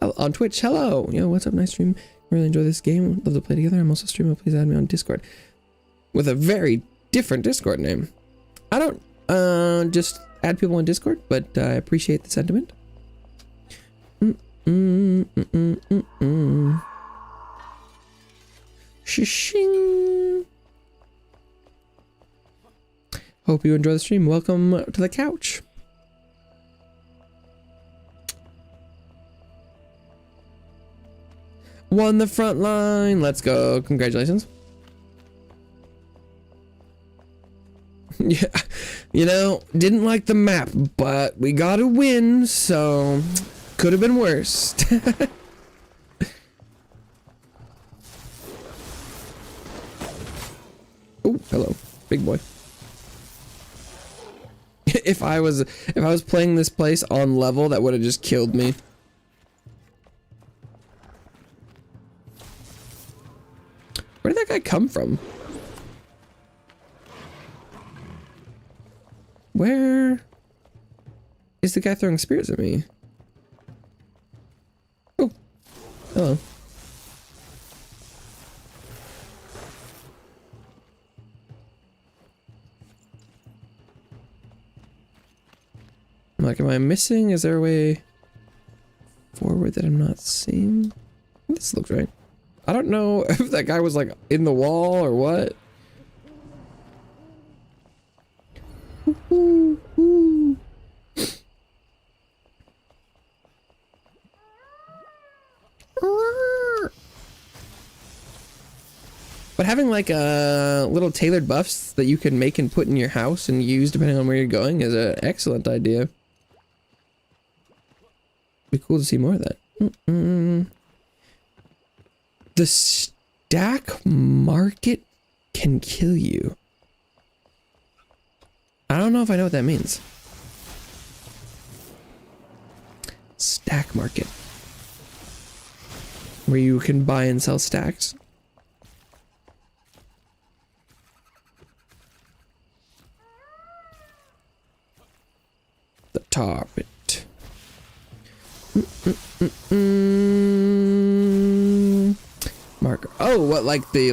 on Twitch. Hello. Yo, what's up? Nice stream. Really enjoy this game. Love to play together. I'm also streaming. Please add me on Discord with a very different Discord name. I don't just add people on Discord, but I appreciate the sentiment. Shing. Hope you enjoy the stream. Welcome to the couch. Won the front line. Let's go. Congratulations. Yeah, you know, didn't like the map, but we got a win, so could have been worse. Oh, hello, big boy. If I was playing this place on level, that would have just killed me. Where did that guy come from? Where is the guy throwing spears at me? Oh, hello. Like, am I missing? Is there a way forward that I'm not seeing? This looks right. I don't know if that guy was like in the wall or what. Ooh, ooh. But having like little tailored buffs that you can make and put in your house and use depending on where you're going is an excellent idea. Be cool to see more of that. The stack market can kill you. I don't know if I know what that means. Stack market. Where you can buy and sell stacks. The target. Marker. Oh, what, like the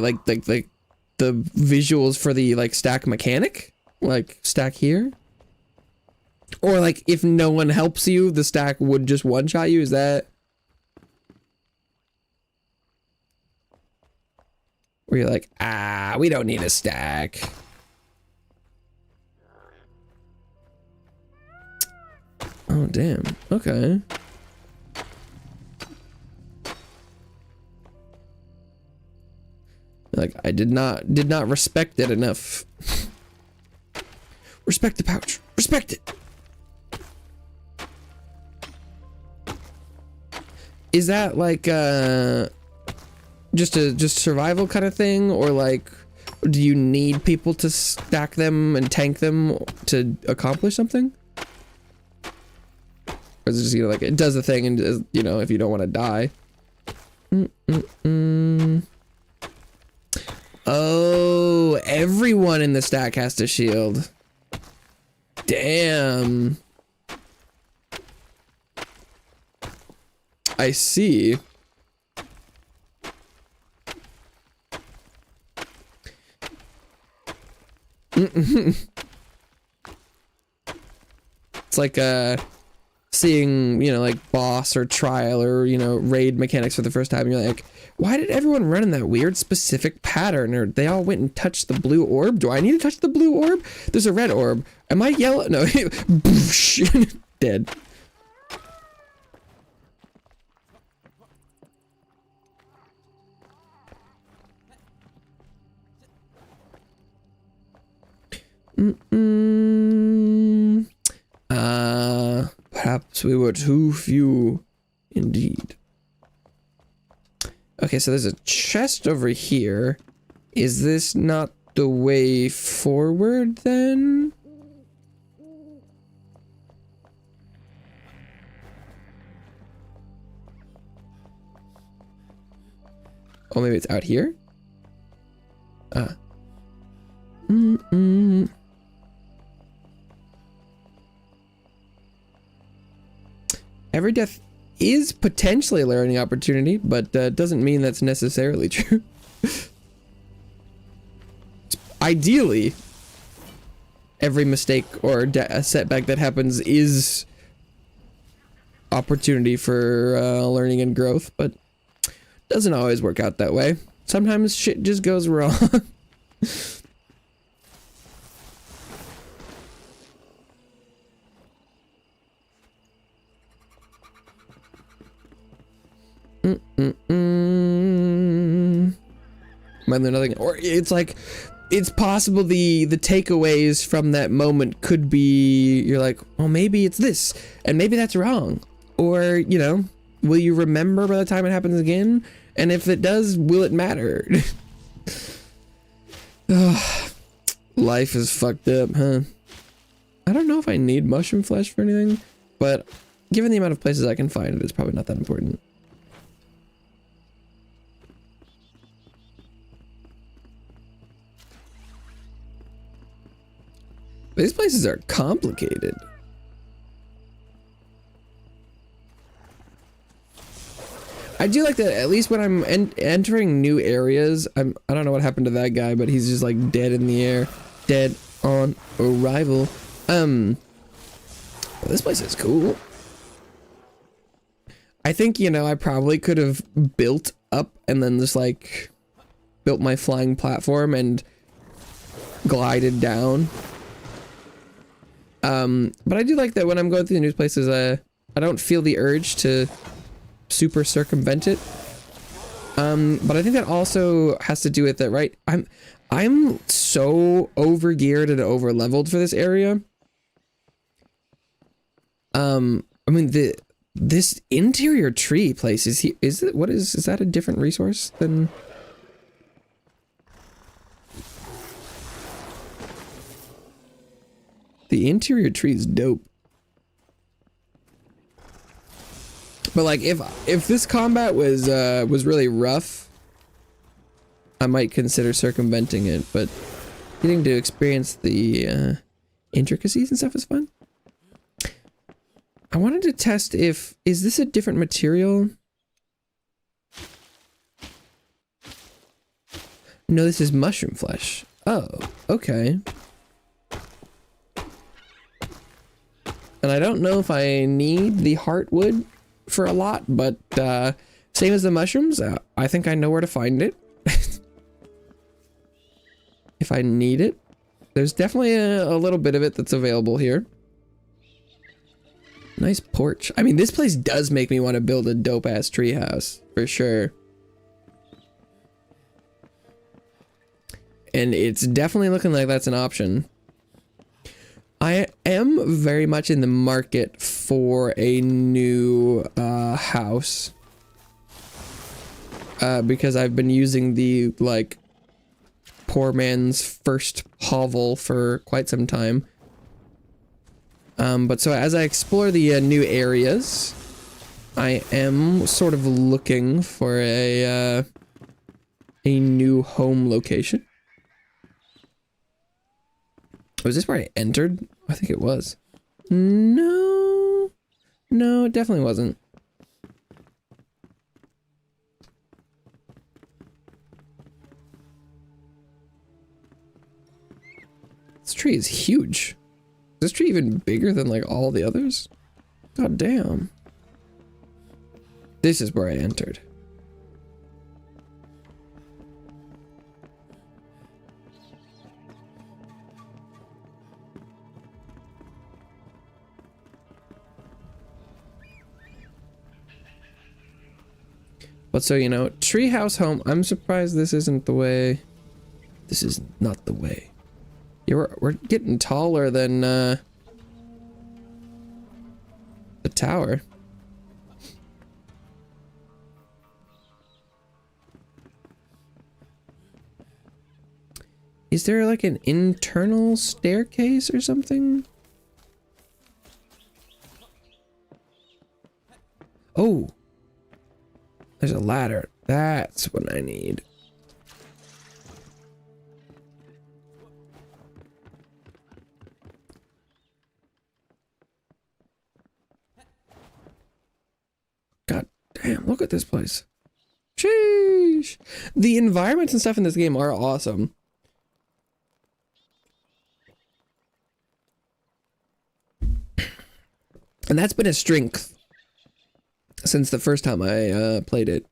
visuals for the like stack mechanic? Like stack here? Or like if no one helps you, the stack would just one-shot you? Is that where you're like, ah, we don't need a stack? Oh damn. Okay. Like I did not respect it enough. Respect the pouch. Respect it. Is that like just survival kind of thing, or like do you need people to stack them and tank them to accomplish something? Or is it just, you know, like it does the thing and, you know, if you don't want to die. Oh, everyone in the stack has to shield. Damn. I see. It's like seeing, you know, like boss or trial or, you know, raid mechanics for the first time. You're like, why did everyone run in that weird specific pattern? Or they all went and touched the blue orb. Do I need to touch the blue orb? There's a red orb. Am I yellow? No. Dead. Perhaps we were too few indeed. Okay, so there's a chest over here. Is this not the way forward then? Oh, maybe it's out here? Every death is potentially a learning opportunity, but doesn't mean that's necessarily true. Ideally, every mistake or a setback that happens is opportunity for learning and growth, but doesn't always work out that way. Sometimes shit just goes wrong. Might learn nothing. Or it's like, it's possible the takeaways from that moment could be, you're like, well, maybe it's this, and maybe that's wrong. Or, you know, will you remember by the time it happens again? And if it does, will it matter? Ugh, life is fucked up, huh? I don't know if I need mushroom flesh for anything, but given the amount of places I can find it, it's probably not that important. These places are complicated. I do like that, at least when I'm entering new areas, I don't know what happened to that guy, but he's just like dead in the air. Dead on arrival. Well, this place is cool. I think, you know, I probably could have built up and then just like built my flying platform and glided down. But I do like that when I'm going through the new places, I don't feel the urge to super circumvent it. But I think that also has to do with that, right? I'm so over geared and over leveled for this area. I mean, this interior tree place is that a different resource than? The interior tree is dope. But like if this combat was really rough, I might consider circumventing it, but getting to experience the intricacies and stuff is fun. I wanted to test is this a different material? No, this is mushroom flesh. Oh, okay. And I don't know if I need the heartwood for a lot, but same as the mushrooms, I think I know where to find it. If I need it. There's definitely a little bit of it that's available here. Nice porch. I mean, this place does make me want to build a dope-ass treehouse, for sure. And it's definitely looking like that's an option. I am very much in the market for a new house. Because I've been using the, like, poor man's first hovel for quite some time. But so as I explore the new areas, I am sort of looking for a new home location. Was this where I entered? I think it was. No, it definitely wasn't. This tree is huge. Is this tree even bigger than like all the others? God damn. This is where I entered. But so, you know, treehouse home. I'm surprised this isn't the way. This is not the way. Yeah, we're getting taller than the tower. Is there like an internal staircase or something? Oh. There's a ladder. That's what I need. God damn, look at this place. Sheesh. The environments and stuff in this game are awesome. And that's been a strength since the first time I played it.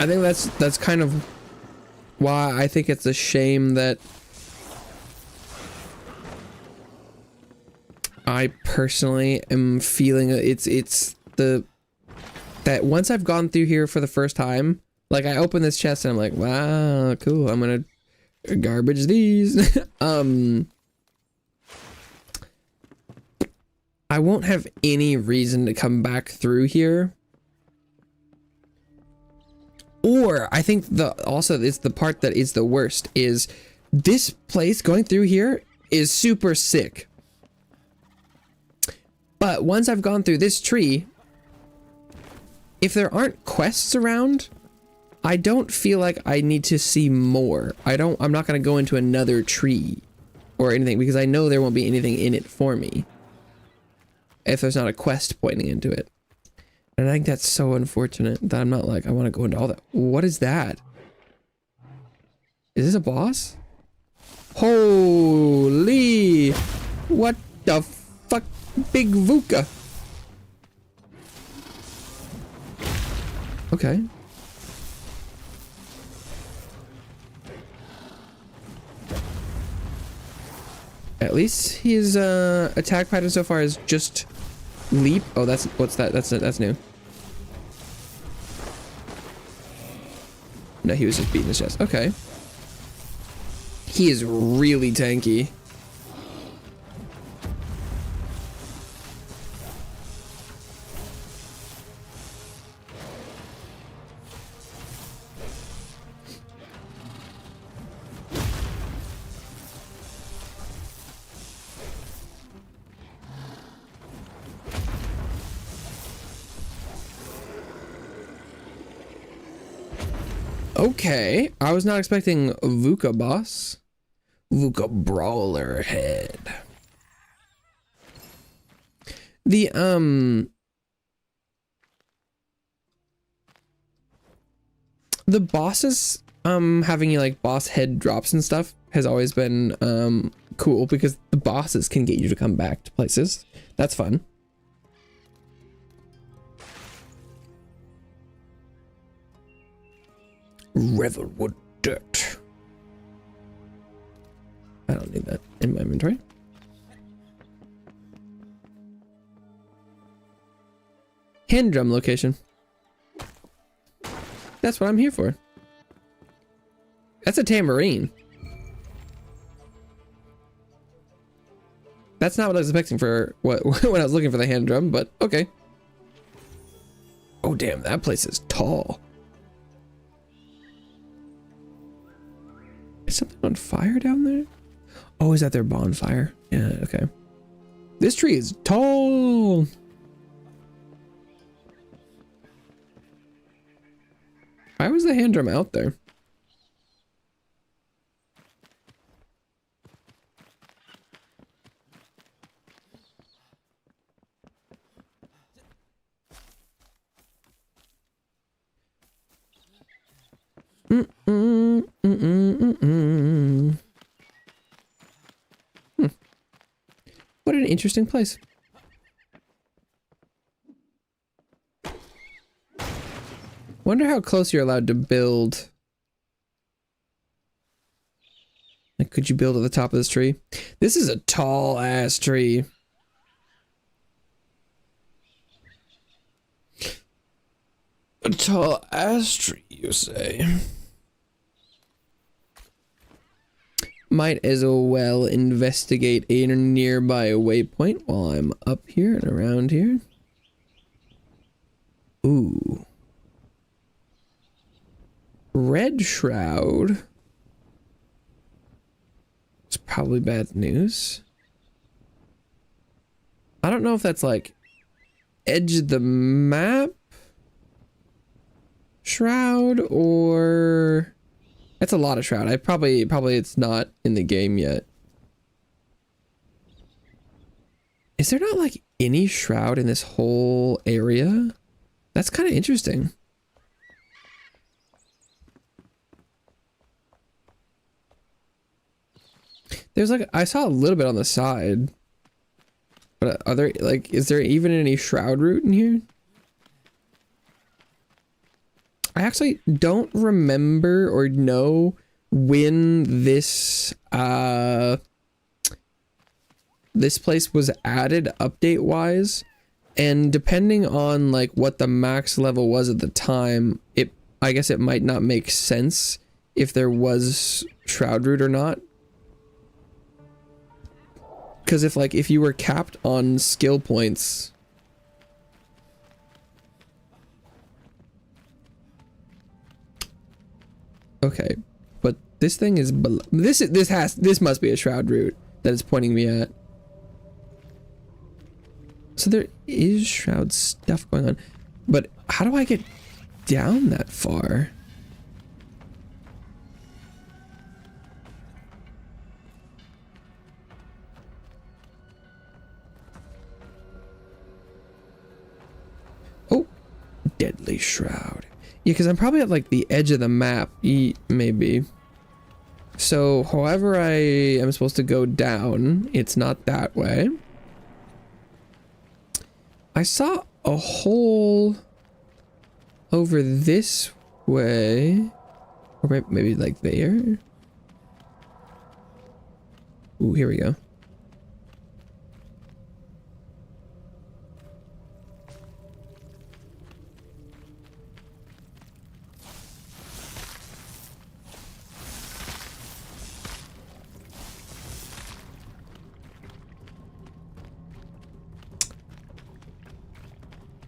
I think that's kind of why I think it's a shame that I personally am feeling it's that once I've gone through here for the first time, like I open this chest and I'm like, wow, cool, I'm gonna garbage these. I won't have any reason to come back through here. Or I think also it's the part that is the worst is this place going through here is super sick. But once I've gone through this tree, if there aren't quests around, I don't feel like I need to see more. I'm not going to go into another tree or anything because I know there won't be anything in it for me if there's not a quest pointing into it. And I think that's so unfortunate that I'm not like, I want to go into all that. What is that? Is this a boss? Holy! What the fuck? Big Vuka. Okay. At least his attack pattern so far is just leap. Oh, what's that? That's new. No, he was just beating his chest. Okay. He is really tanky. Okay, I was not expecting Vuka boss. Vuka brawler head. The bosses having you like boss head drops and stuff has always been cool because the bosses can get you to come back to places. That's fun. Revelwood dirt. I don't need that in my inventory. Hand drum location. That's what I'm here for. That's a tambourine. That's not what I was expecting for what when I was looking for the hand drum, but okay. Oh damn, that place is tall. Is something on fire down there? Oh, is that their bonfire? Yeah, okay. This tree is tall. Why was the hand drum out there? What an interesting place. Wonder how close you're allowed to build. Like, could you build at the top of this tree? This is a tall ass tree. A tall ass tree, you say? Might as well investigate a nearby waypoint while I'm up here and around here. Ooh. Red Shroud. It's probably bad news. I don't know if that's like edge of the map shroud or that's a lot of shroud. I probably it's not in the game yet. Is there not like any shroud in this whole area? That's kind of interesting. There's like, I saw a little bit on the side, but are there like, is there even any shroud route in here? I actually don't remember or know when this this place was added update wise, and depending on like what the max level was at the time, I guess it might not make sense if there was Shroud Root or not. Because if you were capped on skill points, okay, but this thing is this must be a Shroud Root that it's pointing me at. So there is Shroud stuff going on, but how do I get down that far? Oh, Deadly Shroud. Yeah, because I'm probably at like the edge of the map, maybe. So however I am supposed to go down, it's not that way. I saw a hole over this way, or maybe like there. Ooh, here we go.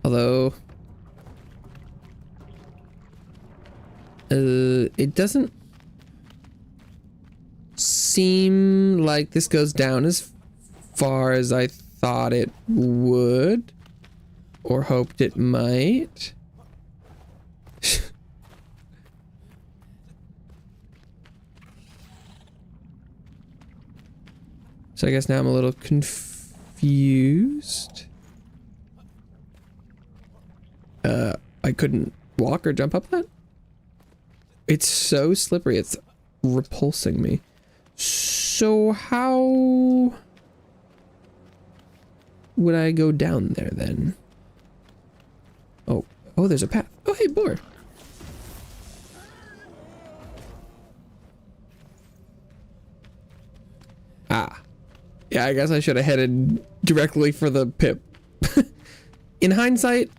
Although, it doesn't seem like this goes down as far as I thought it would, or hoped it might. So I guess now I'm a little confused. I couldn't walk or jump up that? It's so slippery, it's repulsing me. So how would I go down there then? Oh, there's a path. Oh, hey, boar. Ah. Yeah, I guess I should have headed directly for the pip. In hindsight,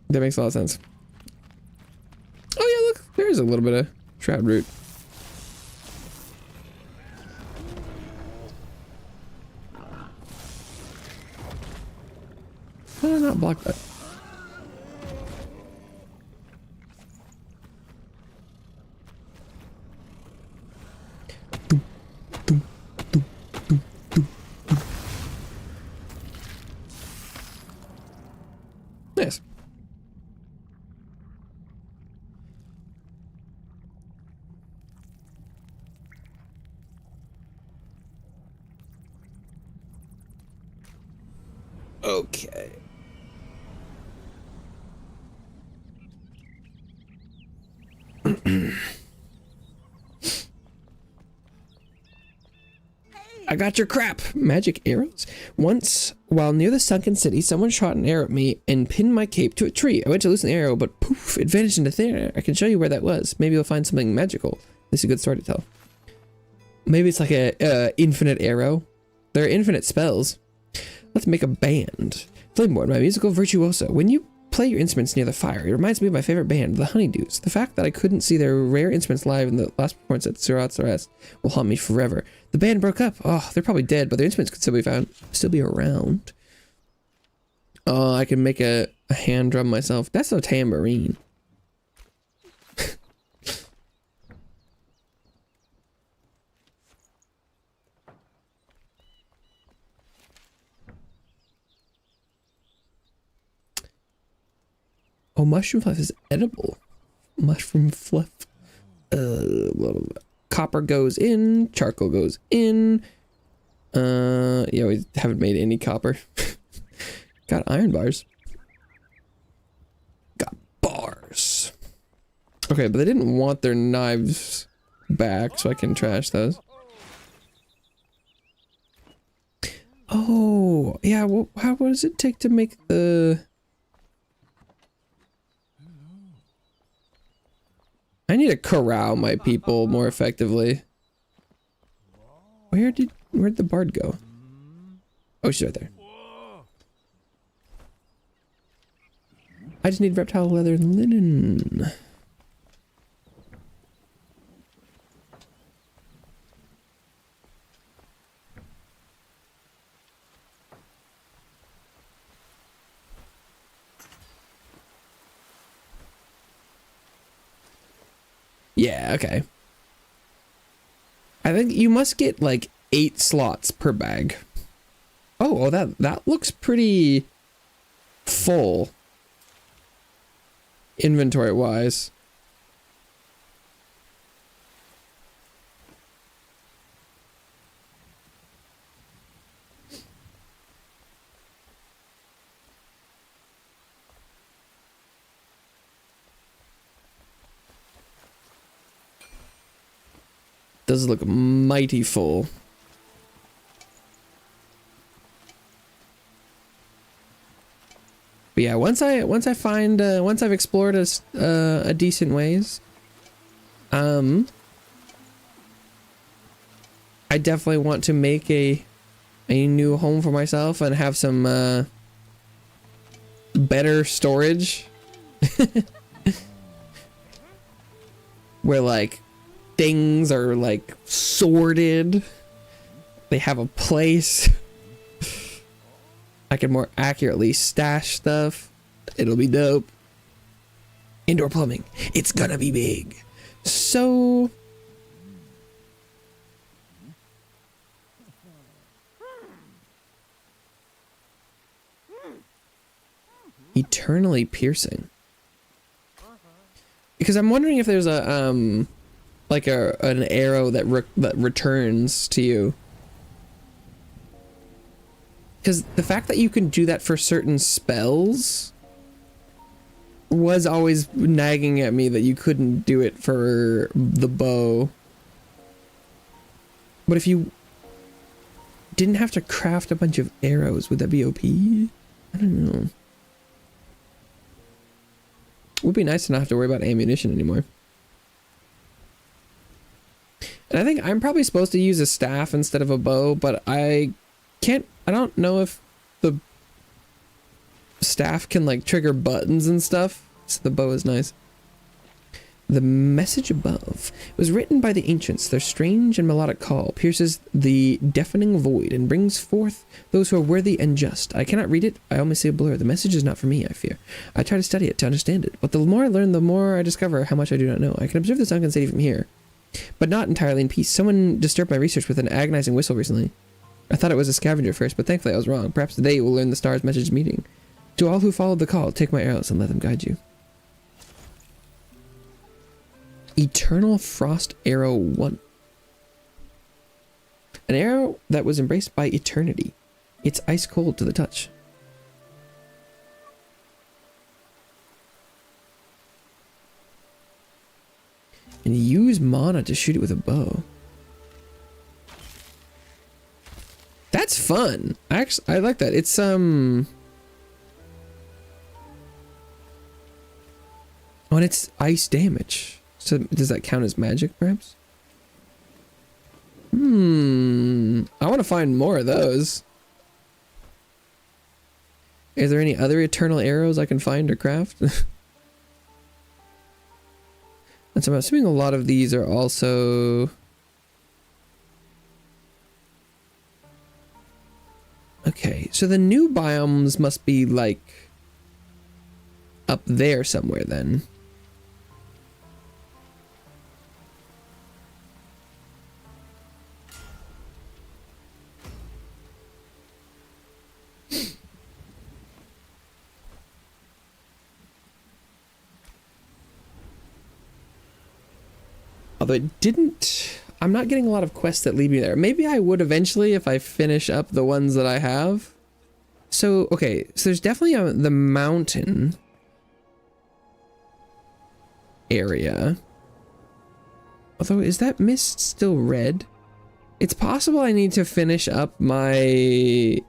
that makes a lot of sense. Oh yeah, look, there's a little bit of Shroud Root. How did I not block that? Nice. Okay. I got your crap. Magic arrows? Once, while near the sunken city, someone shot an arrow at me and pinned my cape to a tree. I went to loosen the arrow, but poof, it vanished into thin air. I can show you where that was. Maybe you'll find something magical. This is a good story to tell. Maybe it's like a infinite arrow. There are infinite spells. Let's make a band. Flameboard, my musical virtuoso. When you play your instruments near the fire, it reminds me of my favorite band, the Honeydews. The fact that I couldn't see their rare instruments live in the last performance at Surat's Rest will haunt me forever. The band broke up. Oh, they're probably dead, but their instruments could still be found, still be around. Oh, I can make a hand drum myself. That's a tambourine. Oh, mushroom fluff is edible. Mushroom fluff. Blah, blah, blah. Copper goes in. Charcoal goes in. Yeah, we haven't made any copper. Got iron bars. Got bars. Okay, but they didn't want their knives back, so I can trash those. Oh, yeah, well, what does it take to make the... I need to corral my people more effectively. Where'd the bard go? Oh, she's right there. I just need reptile leather and linen. Yeah, okay. I think you must get like 8 slots per bag. Oh, well, that looks pretty full inventory wise. Does look mighty full. But yeah, once I've explored a decent ways, I definitely want to make a new home for myself and have some better storage where like things are like sorted, they have a place. I can more accurately stash stuff. It'll be dope. Indoor plumbing. It's gonna be big. So eternally piercing. Because I'm wondering if there's a like an arrow that returns to you. Because the fact that you can do that for certain spells was always nagging at me that you couldn't do it for the bow. But if you didn't have to craft a bunch of arrows, would that be OP? I don't know. It would be nice to not have to worry about ammunition anymore. And I think I'm probably supposed to use a staff instead of a bow, but I don't know if the staff can like trigger buttons and stuff. So the bow is nice. The message above was written by the ancients. Their strange and melodic call pierces the deafening void and brings forth those who are worthy and just. I cannot read it. I only see a blur. The message is not for me, I fear. I try to study it, to understand it. But the more I learn, the more I discover how much I do not know. I can observe the sunken city from here, but not entirely in peace. Someone disturbed my research with an agonizing whistle recently. I thought it was a scavenger first, but thankfully I was wrong. Perhaps they will learn the star's message meeting. To all who followed the call, take my arrows and let them guide you. Eternal Frost Arrow 1. An arrow that was embraced by eternity. It's ice cold to the touch. And use mana to shoot it with a bow. That's fun. I like that. It's oh, and it's ice damage. So does that count as magic, perhaps? I want to find more of those. Is there any other eternal arrows I can find or craft? And so I'm assuming a lot of these are also... Okay, so the new biomes must be like up there somewhere then. Although it didn't... I'm not getting a lot of quests that lead me there. Maybe I would eventually if I finish up the ones that I have. So, okay. So there's definitely the mountain area. Although, is that mist still red? It's possible I need to finish up my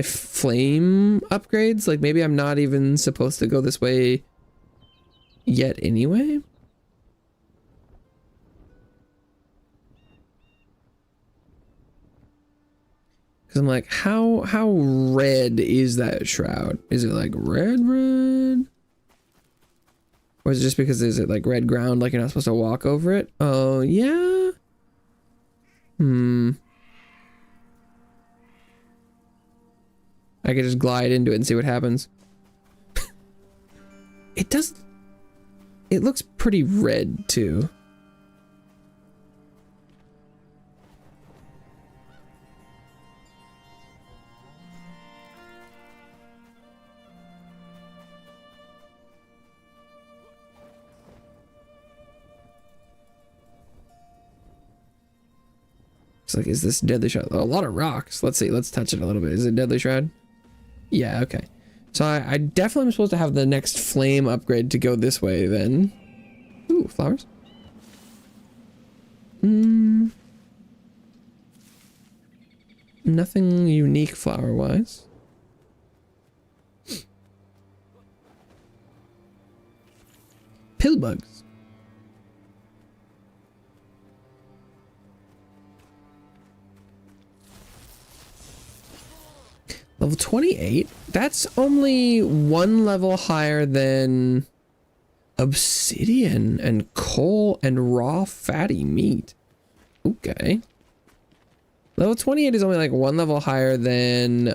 flame upgrades. Like, maybe I'm not even supposed to go this way yet anyway. Because I'm like, how red is that shroud? Is it like red? Or is it just because is it like red ground, like you're not supposed to walk over it? Oh, yeah. I could just glide into it and see what happens. It does. It looks pretty red too. It's like, is this deadly shroud? A lot of rocks. Let's see. Let's touch it a little bit. Is it deadly shroud? Yeah. Okay. So I definitely am supposed to have the next flame upgrade to go this way then. Ooh, flowers. Nothing unique flower-wise. Pillbugs. Level 28? That's only one level higher than obsidian and coal and raw fatty meat. Okay. Level 28 is only like one level higher than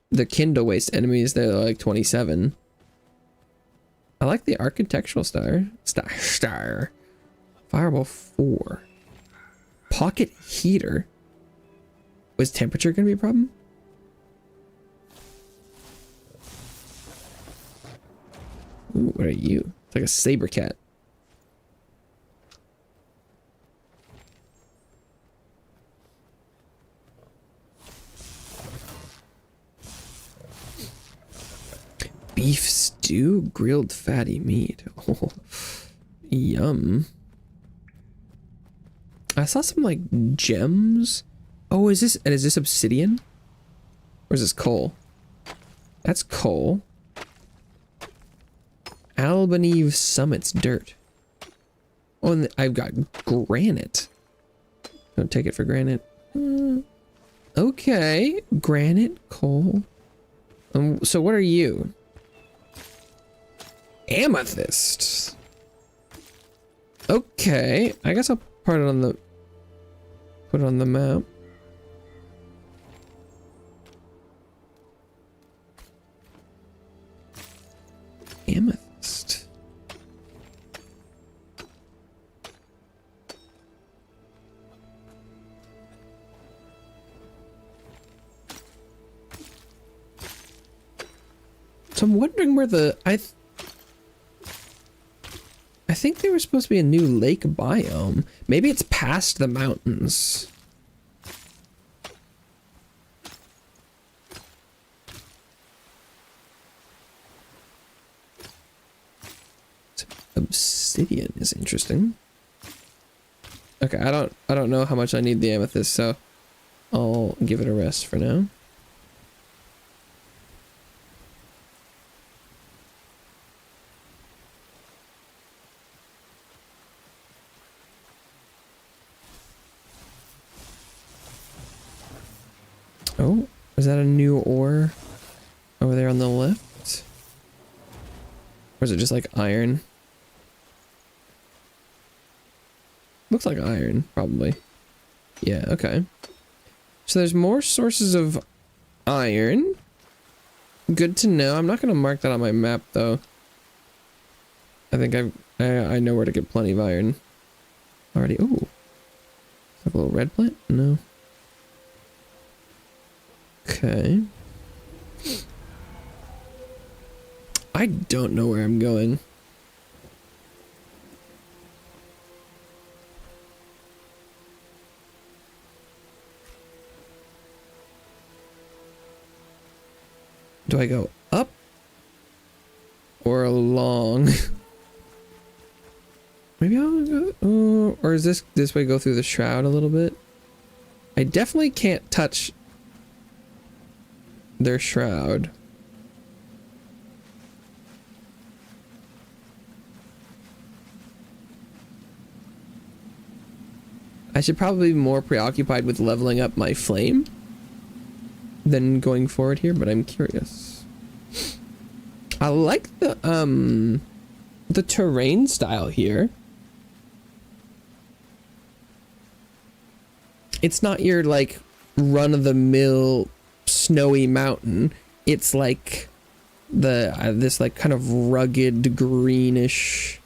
the Kindle Waste enemies. They're like 27. I like the architectural star. Fireball 4. Pocket heater. Was temperature gonna be a problem? Ooh, what are you? It's like a saber cat. Beef stew, grilled fatty meat. Oh, yum. I saw some like gems. Oh, is this obsidian? Or is this coal? That's coal. Albanese Summit's dirt. Oh, and I've got granite. Don't take it for granted. Okay, granite, coal. So what are you? Amethyst. Okay, I guess I'll put it on the map. Amethyst. So I'm wondering where I think there was supposed to be a new lake biome. Maybe it's past the mountains. Obsidian is interesting. Okay, I don't know how much I need the amethyst, so I'll give it a rest for now. Oh, is that a new ore over there on the left? Or is it just like iron? Looks like iron, probably. Yeah, okay. So there's more sources of iron. Good to know. I'm not going to mark that on my map, though. I think I know where to get plenty of iron already. Ooh. Like a little red plant? No. Okay. I don't know where I'm going. Do I go up or along? Maybe I'll go, or is this way go through the shroud a little bit? I definitely can't touch their shroud. I should probably be more preoccupied with leveling up my flame than going forward here, but I'm curious. I like the terrain style here. It's not your like run-of-the-mill snowy mountain. It's like this like kind of rugged greenish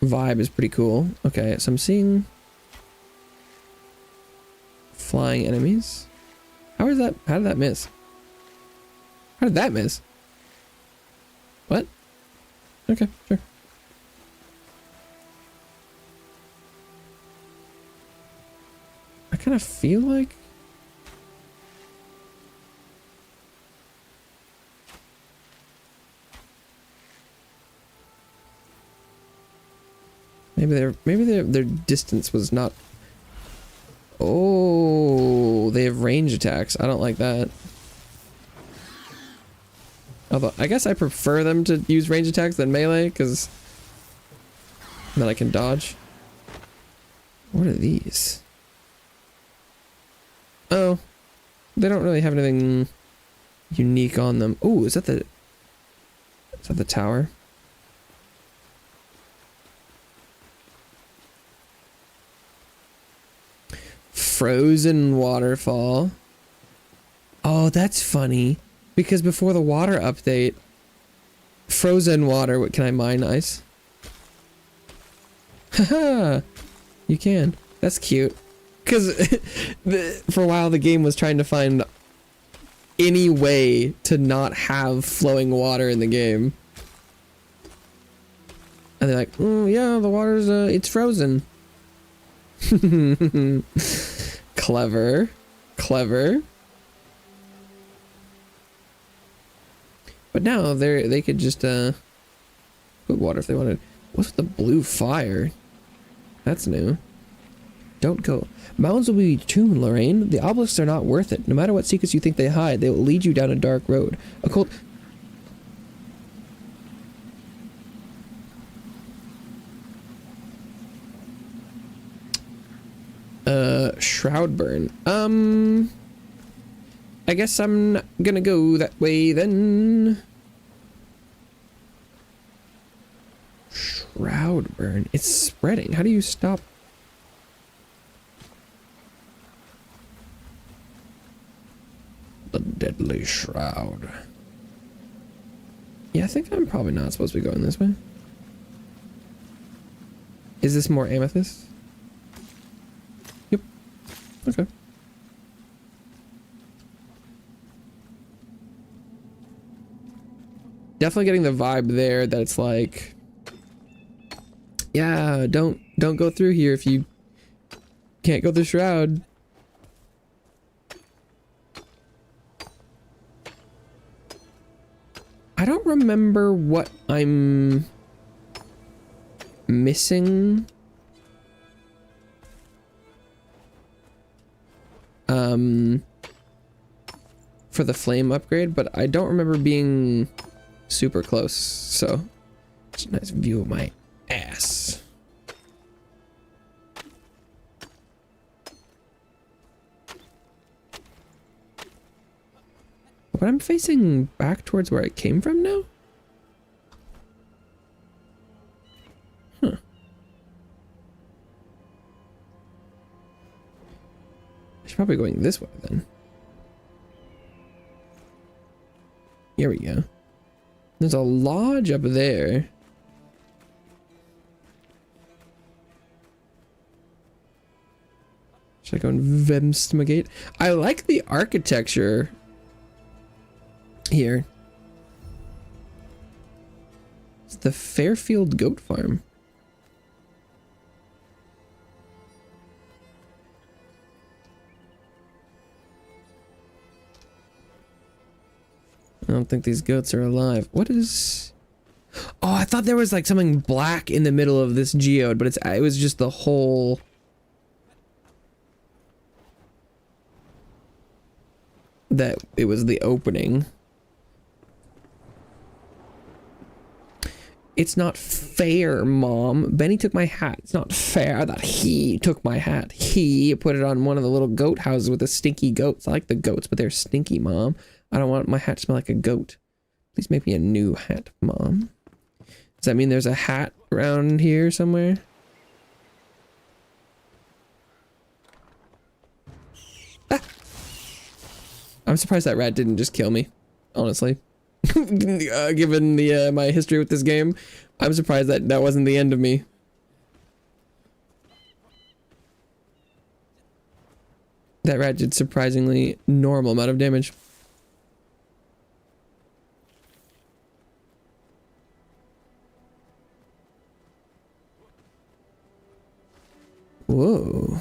vibe is pretty cool. Okay, so I'm seeing flying enemies. How did that miss? How did that miss? What? Okay, sure. I kind of feel like maybe their distance was not. Oh, they have range attacks. I don't like that. Although I guess I prefer them to use range attacks than melee, because then I can dodge. What are these? Oh, they don't really have anything unique on them. Oh, is that the tower? Frozen waterfall. Oh, that's funny. Because before the water update, frozen water, what, can I mine ice? Haha, you can. That's cute. Because for a while the game was trying to find any way to not have flowing water in the game. And they're like, oh yeah, the water's, it's frozen. Clever. Clever. But now they could just put water if they wanted. What's with the blue fire? That's new. Don't go. Mountains will be tomb, Lorraine. The obelisks are not worth it. No matter what secrets you think they hide, they will lead you down a dark road. A cold. Shroud burn. I guess I'm not gonna go that way then. Shroud burn. It's spreading. How do you stop? The deadly shroud. Yeah, I think I'm probably not supposed to be going this way. Is this more amethyst? Yep. Okay. Definitely getting the vibe there that it's like, yeah, don't go through here if you can't go through shroud. I don't remember what I'm missing. For the flame upgrade, but I don't remember being super close, so it's a nice view of my ass. But I'm facing back towards where I came from now? Huh. I should probably be going this way then. Here we go. There's a lodge up there. Should I go investigate? I like the architecture here. It's the Fairfield Goat Farm. I don't think these goats are alive. What is... Oh, I thought there was like something black in the middle of this geode, but it was just the whole... That it was the opening. It's not fair, Mom. Benny took my hat. It's not fair that he took my hat. He put it on one of the little goat houses with the stinky goats. I like the goats, but they're stinky, Mom. I don't want my hat to smell like a goat. Please make me a new hat, Mom. Does that mean there's a hat around here somewhere? Ah. I'm surprised that rat didn't just kill me, honestly. Given the my history with this game, I'm surprised that that wasn't the end of me. That rat did surprisingly normal amount of damage. Whoa.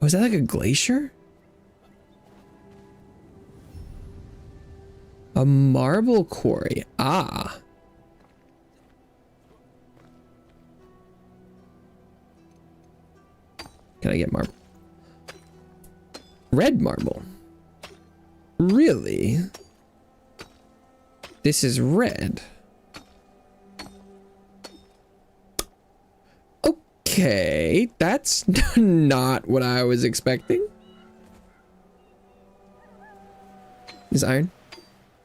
Was that like a glacier? A marble quarry. Ah. Can I get marble? Red marble. Really? This is red. Okay, that's not what I was expecting. Is iron?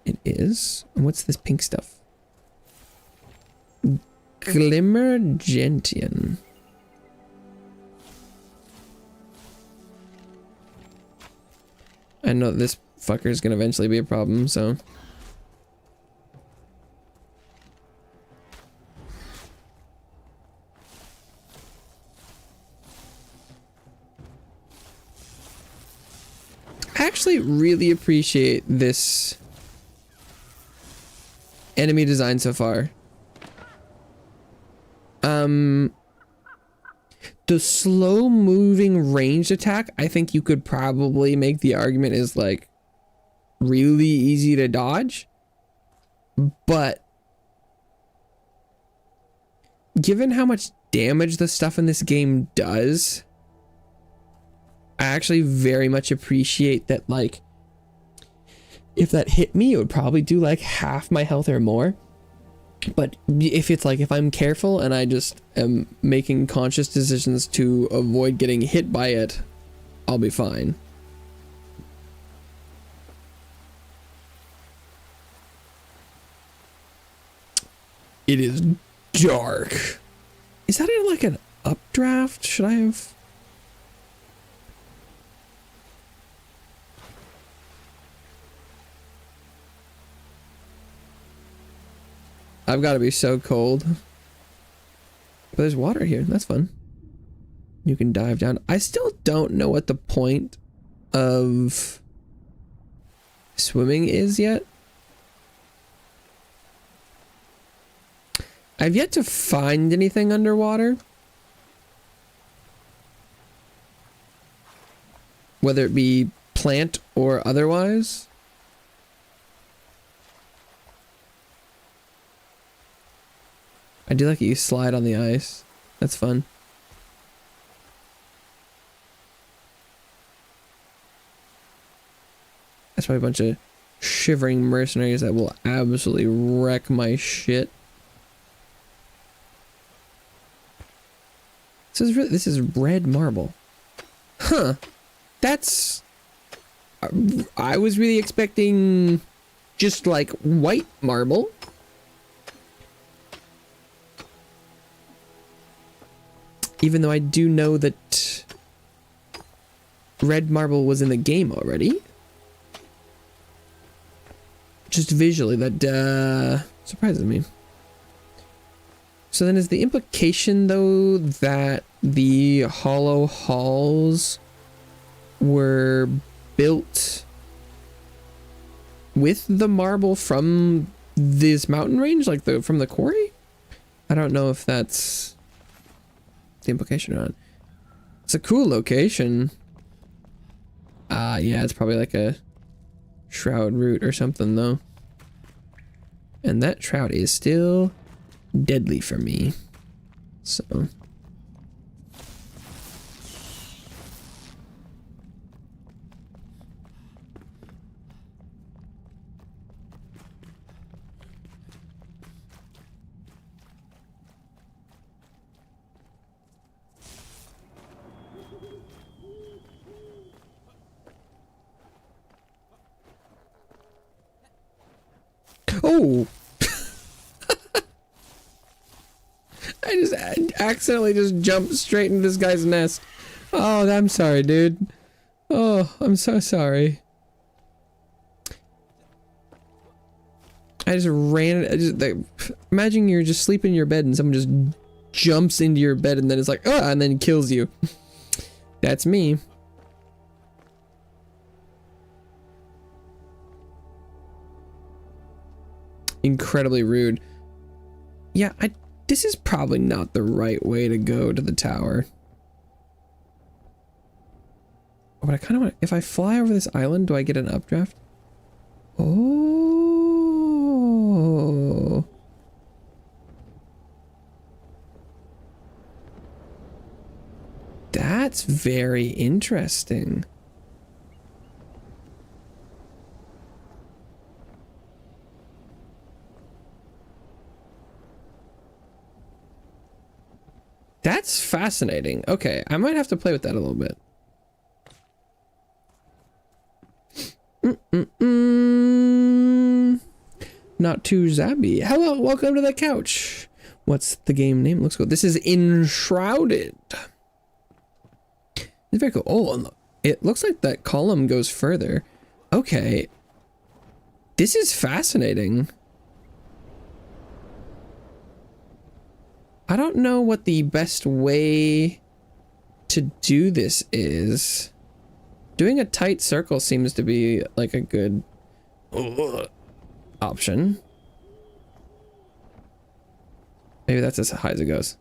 It is. And what's this pink stuff? Glimmer gentian. I know this fucker is gonna eventually be a problem, so. I actually really appreciate this enemy design so far. The slow moving ranged attack, I think you could probably make the argument is like really easy to dodge, but given how much damage the stuff in this game does, I actually very much appreciate that. Like, if that hit me, it would probably do like half my health or more. But if it's like, if I'm careful and I just am making conscious decisions to avoid getting hit by it, I'll be fine. It is dark. Is that in like an updraft? Should I have? I've got to be so cold. But there's water here. That's fun. You can dive down. I still don't know what the point of swimming is yet. I've yet to find anything underwater. Whether it be plant or otherwise. I do like that you slide on the ice. That's fun. That's probably a bunch of shivering mercenaries that will absolutely wreck my shit. This is red marble. Huh. That's... I was really expecting just like white marble. Even though I do know that red marble was in the game already. Just visually, that surprises me. So then is the implication, though, that the hollow halls were built with the marble from this mountain range, like from the quarry? I don't know if that's the implication or not. It's a cool location. Yeah, it's probably like a shroud root or something, though. And that shroud is still deadly for me. So. Oh! I just accidentally just jumped straight into this guy's nest. Oh, I'm sorry, dude. Oh, I'm so sorry. I just ran. Imagine you're just sleeping in your bed and someone just jumps into your bed and then it's like, oh, and then kills you. That's me. Incredibly rude. Yeah, this is probably not the right way to go to the tower. But I kind of want, if I fly over this island, do I get an updraft? Oh. That's very interesting. That's fascinating. Okay, I might have to play with that a little bit. Not too zabby. Hello, welcome to the couch. What's the game name? Looks cool. This is Enshrouded. It's very cool. Oh, and it looks like that column goes further. Okay. This is fascinating. I don't know what the best way to do this is. Doing a tight circle seems to be like a good option. Maybe that's as high as it goes.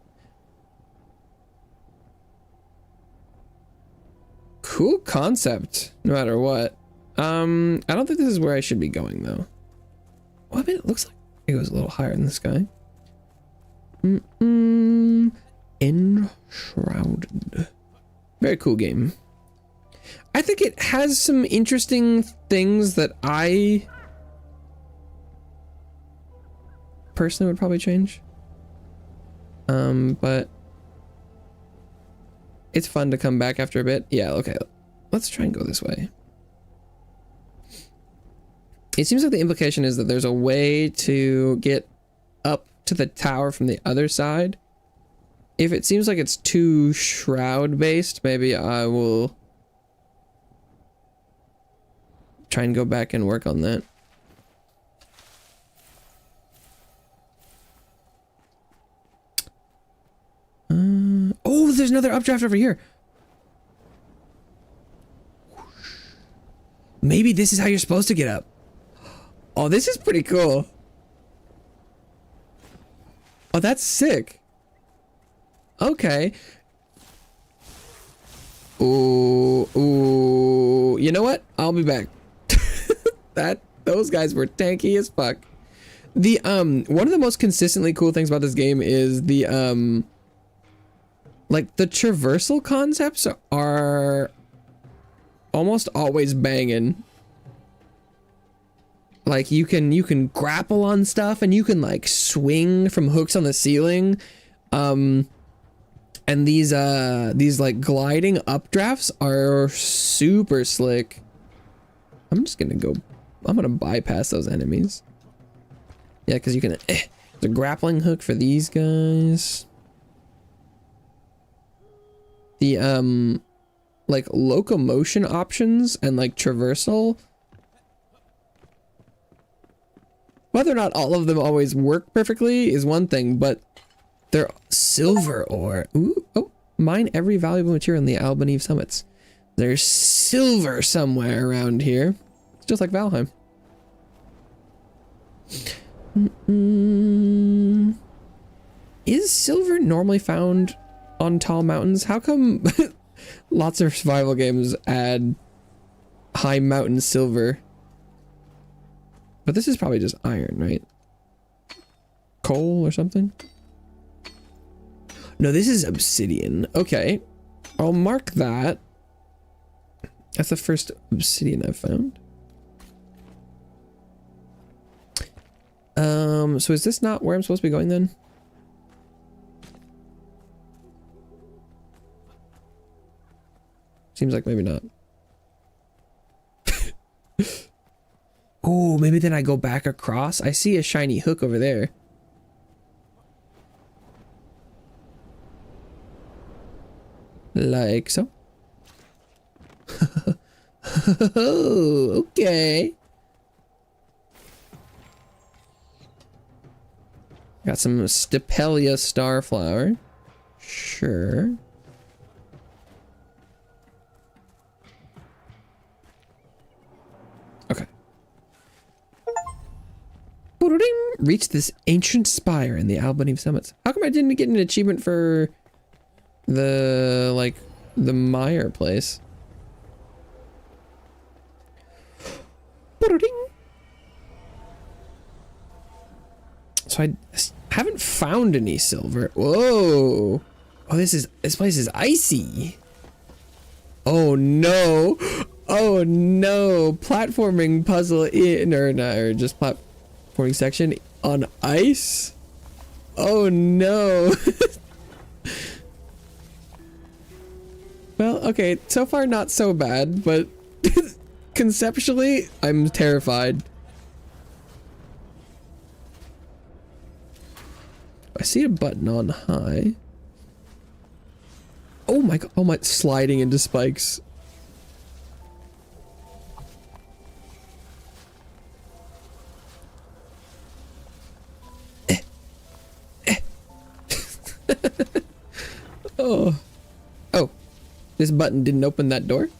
Cool concept, no matter what. I don't think this is where I should be going though. Well, I mean, it looks like it goes a little higher in the sky. Enshrouded. Very cool game. I think it has some interesting things that I personally would probably change. But it's fun to come back after a bit. Yeah, okay. Let's try and go this way. It seems like the implication is that there's a way to get up to the tower from the other side. If it seems like it's too shroud based, maybe I will try and go back and work on that. Oh, there's another updraft over here. Maybe this is how you're supposed to get up. Oh, this is pretty cool. Oh, that's sick. Okay. Ooh. You know what? I'll be back. Those guys were tanky as fuck. The one of the most consistently cool things about this game is the like the traversal concepts are almost always banging. Like you can grapple on stuff and you can like swing from hooks on the ceiling. And these like gliding updrafts are super slick. I'm gonna bypass those enemies. Yeah, because you can the grappling hook for these guys. The like locomotion options and like traversal. Whether or not all of them always work perfectly is one thing, but they're silver ore. Ooh, oh, mine every valuable material in the Albany summits. There's silver somewhere around here. It's just like Valheim. Is silver normally found on tall mountains? How come lots of survival games add high mountain silver? But this is probably just iron, right? Coal or something? No, this is obsidian. Okay. I'll mark that. That's the first obsidian I've found. So is this not where I'm supposed to be going then? Seems like maybe not. Oh, maybe then I go back across. I see a shiny hook over there. Like so. Oh, okay. Got some Stapelia starflower. Sure. Okay. Reach this ancient spire in the Albany Summits. How come I didn't get an achievement for the, like, the Meyer place? So I haven't found any silver. Whoa. Oh, this place is icy. Oh no. Oh no. Platforming puzzle in, or just platforming section on ice. Oh no. Well, okay, so far not so bad, but conceptually, I'm terrified. I see a button on high. Oh my god, oh my, sliding into spikes. Oh. Oh. This button didn't open that door?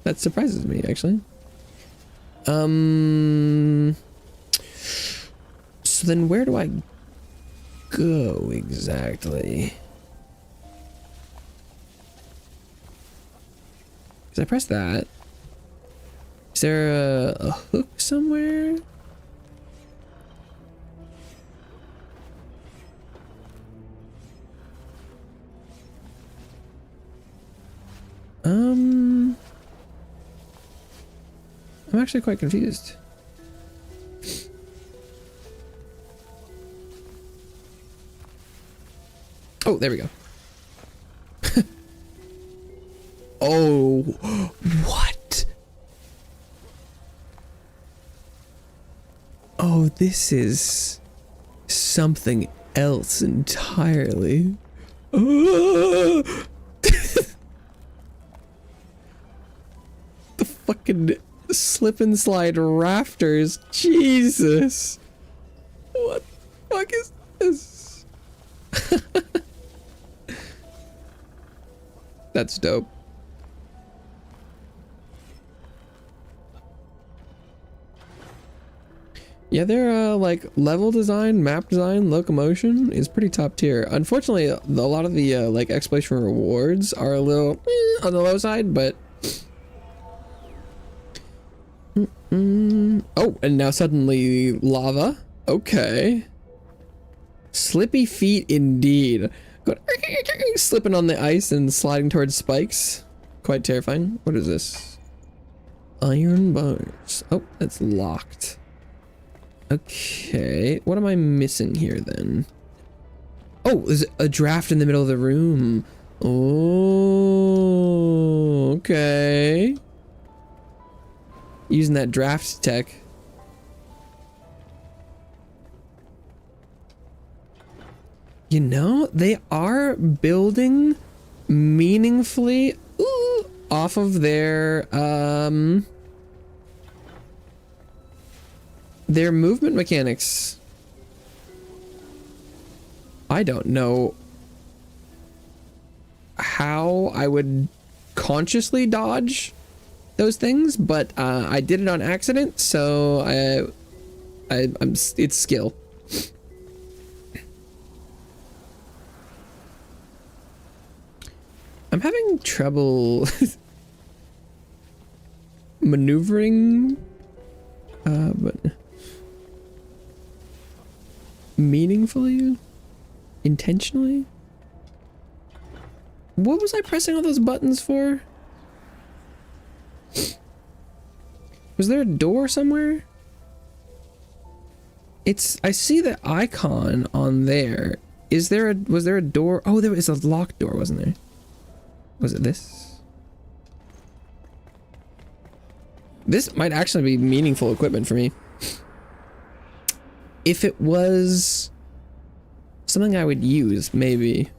That surprises me, actually. So then where do I go exactly? Because I pressed that. Is there a hook somewhere? I'm actually quite confused. Oh, there we go. Oh, what? Oh, this is something else entirely. The fucking slip and slide rafters. Jesus. What the fuck is this? That's dope. Yeah, their like level design, map design, locomotion is pretty top tier. Unfortunately, a lot of the like exploration rewards are a little on the low side, but oh, and now suddenly lava. Okay. Slippy feet indeed. Slipping on the ice and sliding towards spikes. Quite terrifying. What is this? Iron bars. Oh, that's locked. Okay. What am I missing here then? Oh, there's a draft in the middle of the room. Oh, okay. Using that draft tech. You know, they are building meaningfully off of their movement mechanics. I don't know how I would consciously dodge those things, but I did it on accident, so it's skill. I'm having trouble maneuvering, but meaningfully, intentionally. What was I pressing all those buttons for? Was there a door somewhere? I see the icon on there. Was there a door? Oh, there was a locked door, wasn't there? Was it this? This might actually be meaningful equipment for me. If it was something I would use, maybe.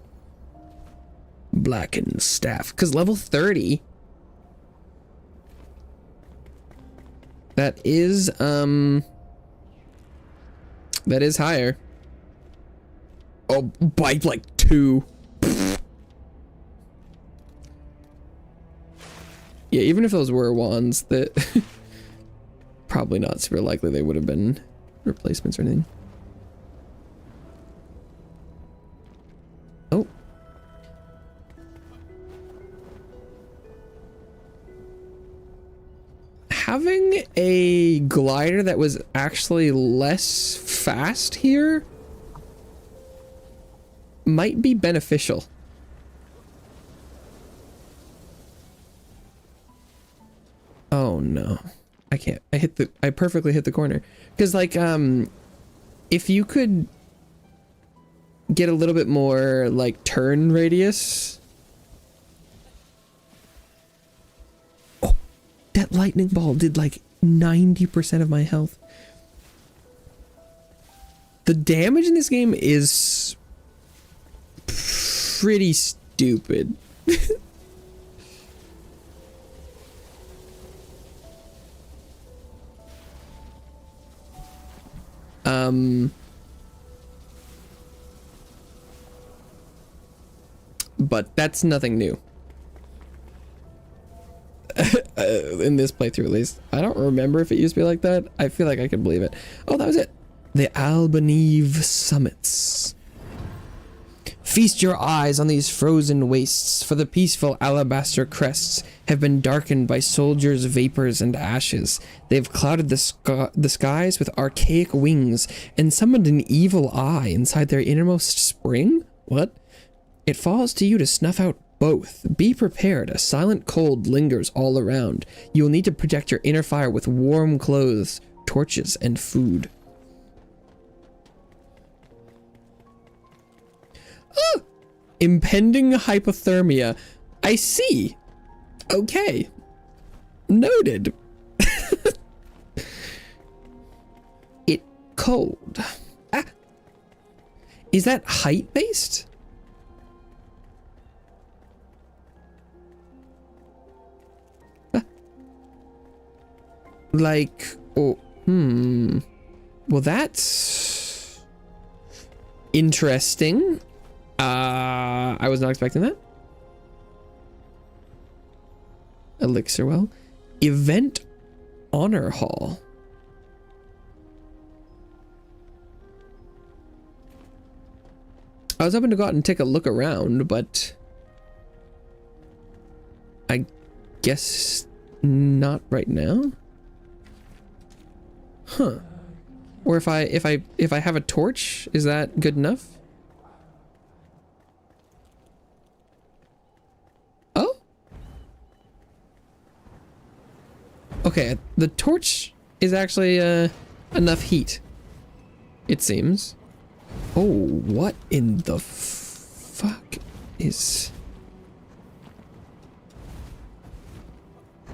Blackened staff. Because level 30. That is higher. Oh, by like 2. Yeah, even if those were wands, that probably not super likely they would have been replacements or anything. Oh. Having a glider that was actually less fast here might be beneficial. Oh no. I can't. I perfectly hit the corner. Cuz like if you could get a little bit more like turn radius. Oh, that lightning ball did like 90% of my health. The damage in this game is pretty stupid. But that's nothing new. In this playthrough, at least. I don't remember if it used to be like that. I feel like I could believe it. Oh, that was it. The Albaneve Summits. Feast your eyes on these frozen wastes, for the peaceful alabaster crests have been darkened by soldiers' vapors and ashes. They have clouded the skies with archaic wings and summoned an evil eye inside their innermost spring? What? It falls to you to snuff out both. Be prepared. A silent cold lingers all around. You will need to project your inner fire with warm clothes, torches, and food. Oh! Impending hypothermia. I see. Okay. Noted. It cold. Ah. Is that height based? Like, oh, well, that's interesting. I was not expecting that. Elixir well. Event Honor Hall. I was hoping to go out and take a look around, but I guess not right now. Huh. Or if I have a torch, is that good enough? Oh? Okay, the torch is actually enough heat, it seems. Oh, what in the fuck is...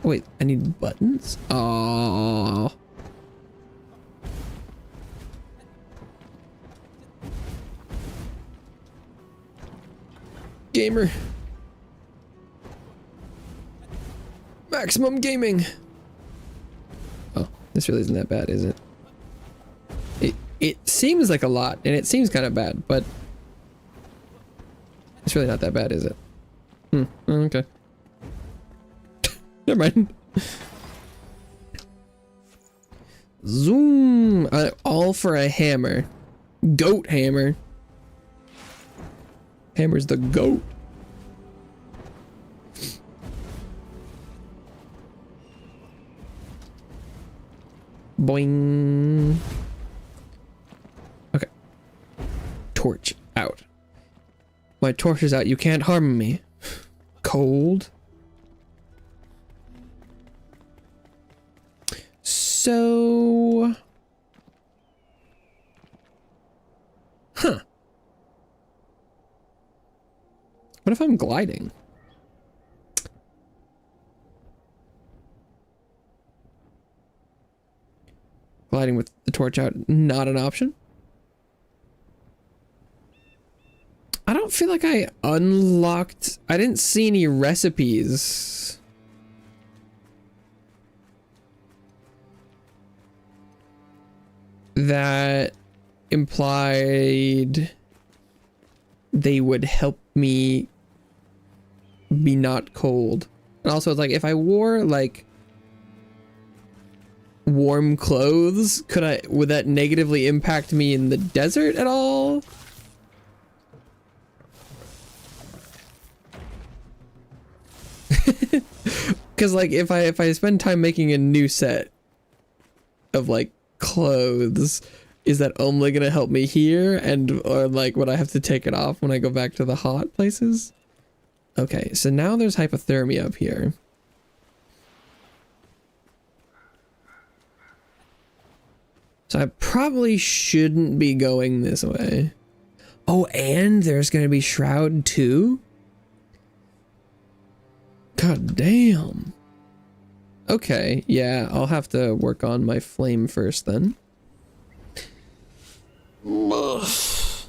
Wait, I need buttons? Oh. Gamer. Maximum gaming. Oh, this really isn't that bad, is it? It seems like a lot, and it seems kind of bad, but it's really not that bad, is it? Okay. Never mind. Zoom. All for a hammer. Goat hammer. Hammer's the goat. Boing. Okay. Torch out. My torch is out. You can't harm me. Cold. So... Huh. What if I'm gliding? Gliding with the torch out, not an option. I don't feel like I unlocked... I didn't see any recipes. That implied they would help me be not cold. And also, it's like, if I wore, like, warm clothes, would that negatively impact me in the desert at all? Because, like, if I spend time making a new set of, like, clothes, is that only gonna help me here, or like would I have to take it off when I go back to the hot places? Okay, so now there's hypothermia up here. So I probably shouldn't be going this way. Oh, and there's gonna be Shroud too? God damn. Okay, yeah, I'll have to work on my flame first then. Does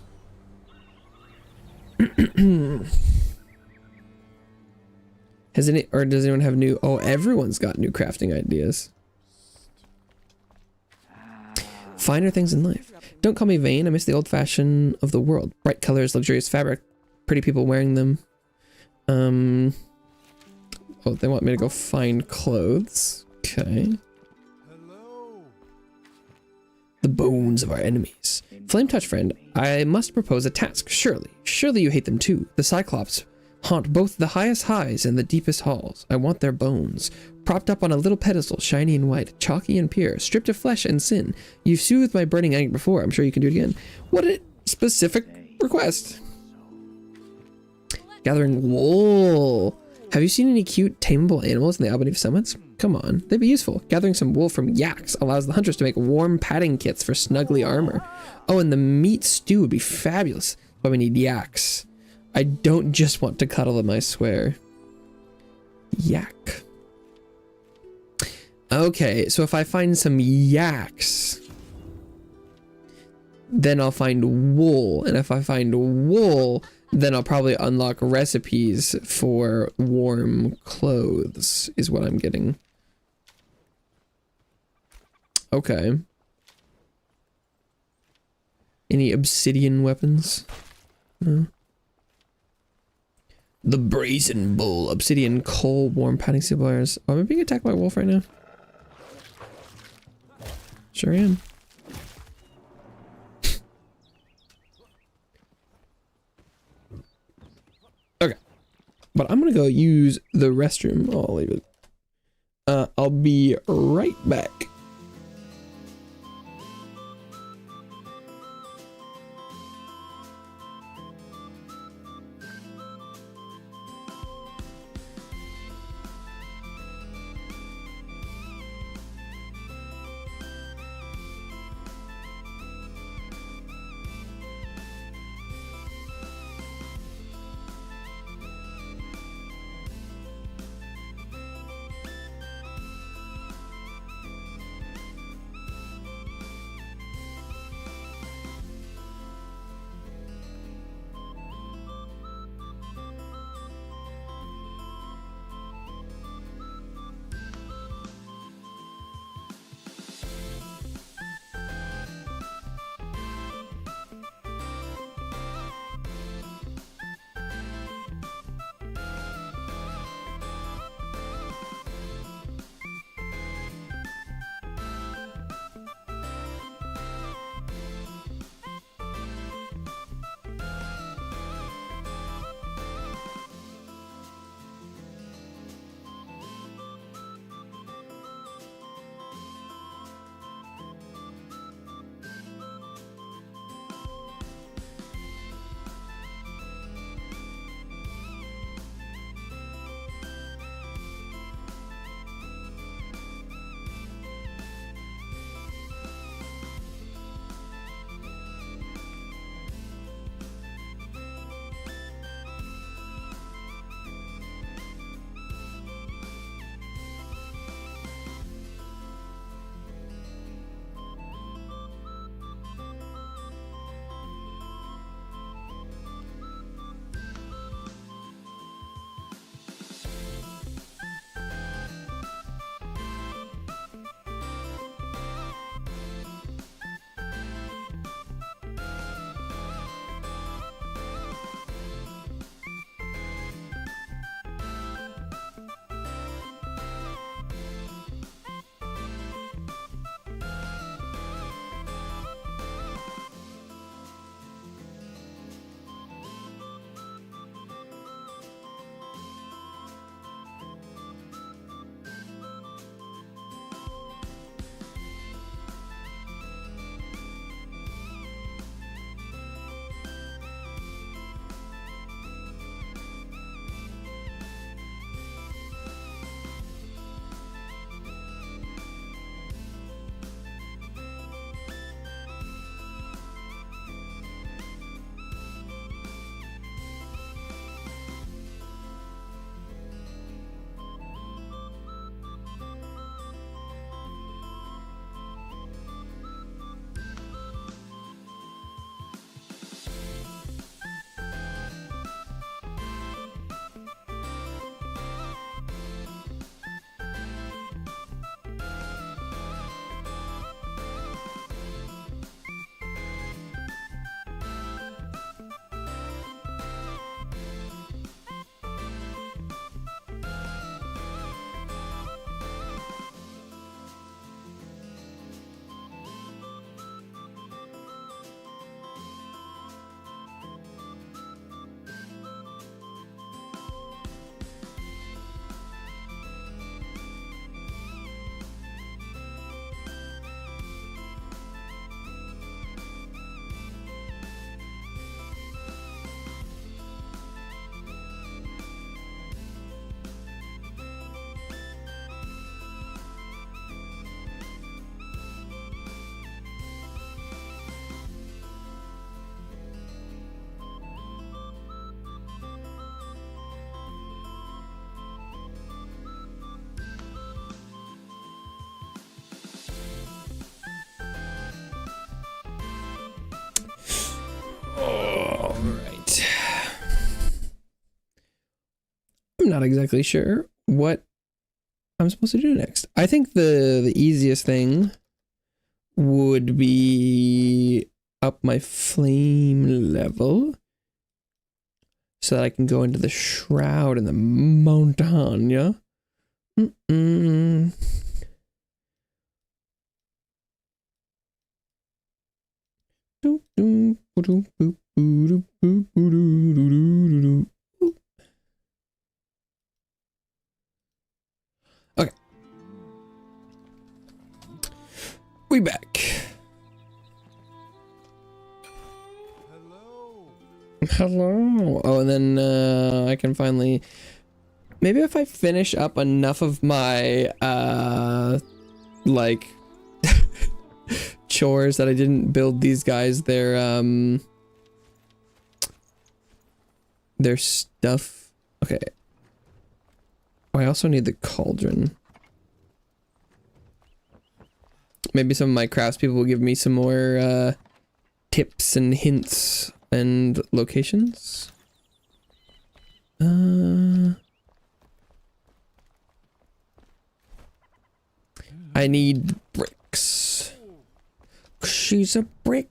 anyone have new... Oh, everyone's got new crafting ideas. Finer things in life. Don't call me vain, I miss the old fashion of the world. Bright colors, luxurious fabric, pretty people wearing them. Oh, they want me to go find clothes. Okay. The bones of our enemies. Flame touch friend, I must propose a task, surely. Surely you hate them too. The Cyclops haunt both the highest highs and the deepest halls. I want their bones. Propped up on a little pedestal, shiny and white, chalky and pure, stripped of flesh and sin. You've soothed my burning anger before, I'm sure you can do it again. What a specific request. Gathering wool. Have you seen any cute tameable animals in the Albanese summits? Come on, they'd be useful. Gathering some wool from yaks allows the hunters to make warm padding kits for snuggly armor. Oh, and the meat stew would be fabulous. But we need yaks. I don't just want to cuddle them, I swear. Yak. Okay, so if I find some yaks, then I'll find wool. And if I find wool, then I'll probably unlock recipes for warm clothes, is what I'm getting. Okay. Any obsidian weapons? No. The Brazen Bull. Obsidian, coal, warm padding suppliers. Oh, am I being attacked by a wolf right now? Sure am. Okay. But I'm gonna go use the restroom. Oh, I'll leave it. I'll be right back. I'm not exactly sure what I'm supposed to do next. I think the easiest thing would be up my flame level so that I can go into the shroud in the mountain. Okay. We back. Hello. Oh, and then I can finally, maybe if I finish up enough of my like chores that I didn't build these guys their stuff. Okay. Oh, I also need the cauldron. Maybe some of my craftspeople will give me some more tips and hints and locations. I need bricks. She's a brick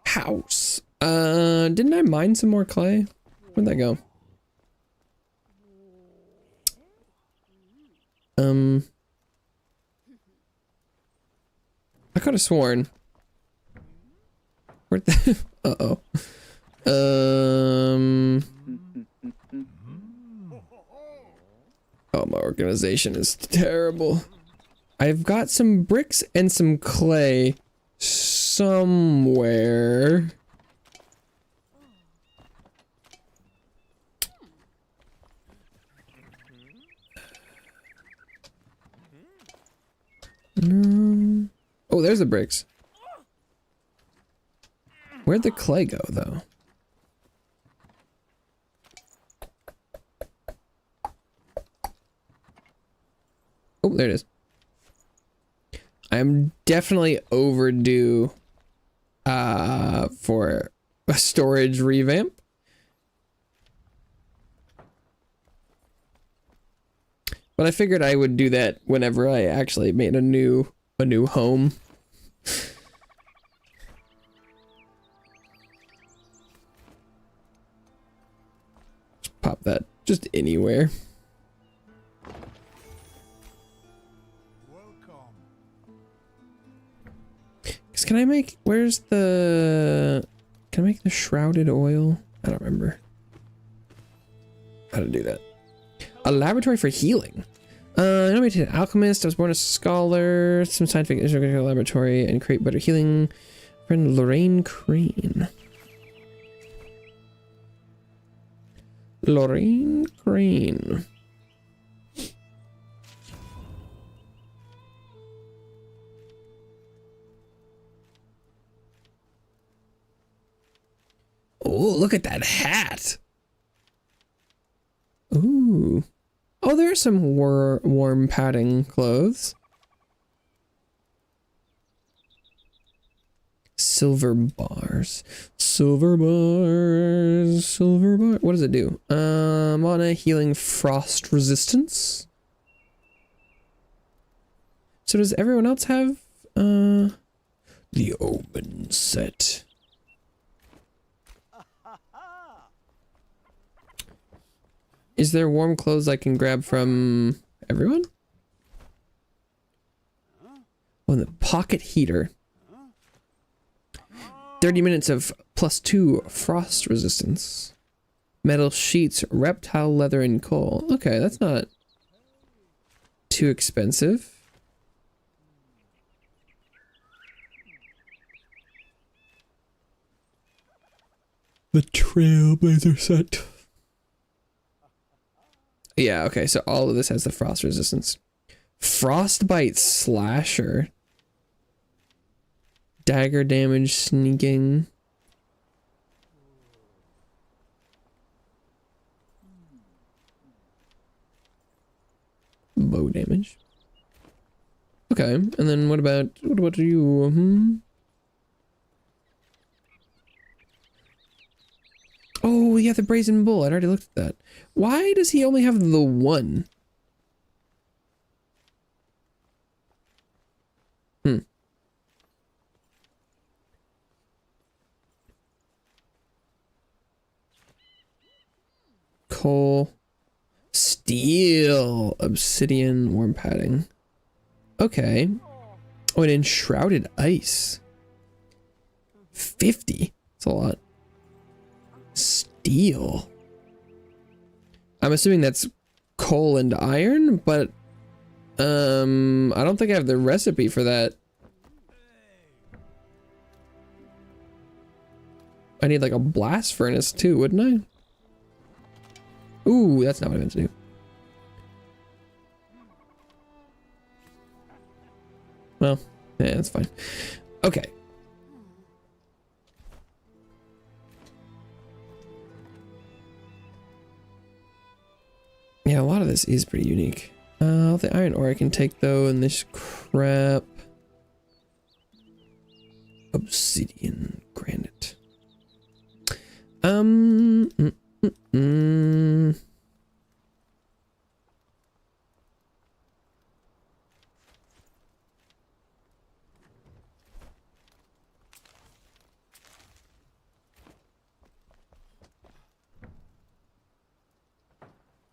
house. Didn't I mine some more clay? Where'd that go? I could have sworn. Where'd the uh-oh. Oh, my organization is terrible. I've got some bricks and some clay somewhere. No. Oh, there's the bricks. Where'd the clay go, though? Oh, there it is. I'm definitely overdue for a storage revamp. But I figured I would do that whenever I actually made a new home. Just pop that just anywhere. Can I make, where's the, can I make the shrouded oil? I don't remember how to do that. A laboratory for healing. I know an alchemist. I was born a scholar. Some scientific instrument laboratory and create better healing. Friend Lorraine Crane. Lorraine Crane. Oh, look at that hat. Ooh. Oh, there's some warm padding clothes. Silver bars. Silver bars. Silver bar. What does it do? Mana healing frost resistance. So does everyone else have the omen set? Is there warm clothes I can grab from everyone? Oh, the pocket heater. 30 minutes of +2 frost resistance. Metal sheets, reptile leather, and coal. Okay, that's not too expensive. The Trailblazer set. Yeah, okay, so all of this has the frost resistance. Frostbite slasher. Dagger damage, sneaking. Bow damage. Okay, and then what about you? Oh, yeah, the brazen bull. I'd already looked at that. Why does he only have the one? Coal, steel, obsidian, warm padding. Okay. Oh, and enshrouded ice. 50. That's a lot. Steel. I'm assuming that's coal and iron, but I don't think I have the recipe for that. I need like a blast furnace too, wouldn't I? Ooh, that's not what I meant to do. Well, yeah, that's fine. Okay. Yeah, a lot of this is pretty unique. The iron ore I can take though, and this crap. Obsidian, granite.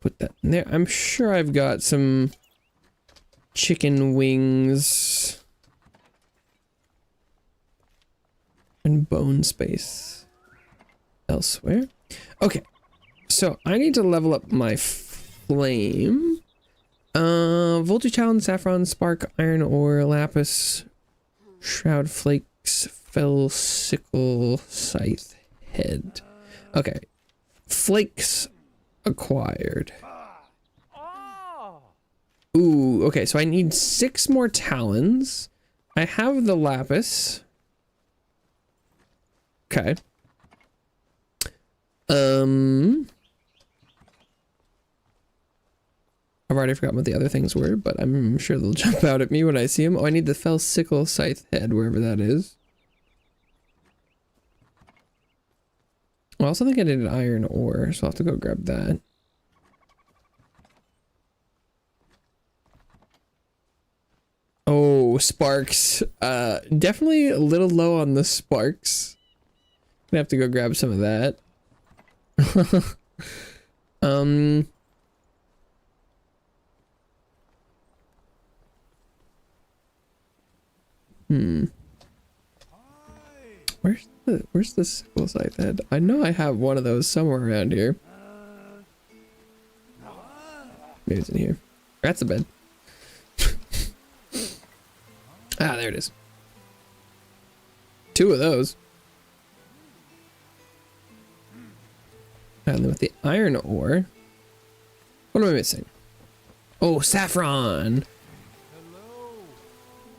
Put that in there. I'm sure I've got some chicken wings and bone space elsewhere. Okay, so I need to level up my flame. Voltage talon, saffron, spark, iron ore, lapis, shroud flakes, fell sickle, scythe, head. Okay, flakes acquired. Ooh, okay, so I need 6 more talons. I have the lapis. Okay. I've already forgotten what the other things were, but I'm sure they'll jump out at me when I see them. Oh, I need the fell sickle scythe head, wherever that is. I also think I did an iron ore, so I'll have to go grab that. Oh, sparks. Definitely a little low on the sparks. Gonna have to go grab some of that. Where's the sickle scythe head? I know I have one of those somewhere around here. Maybe it's in here. That's the bed. Ah, there it is. 2 of those. And then with the iron ore. What am I missing? Oh, saffron.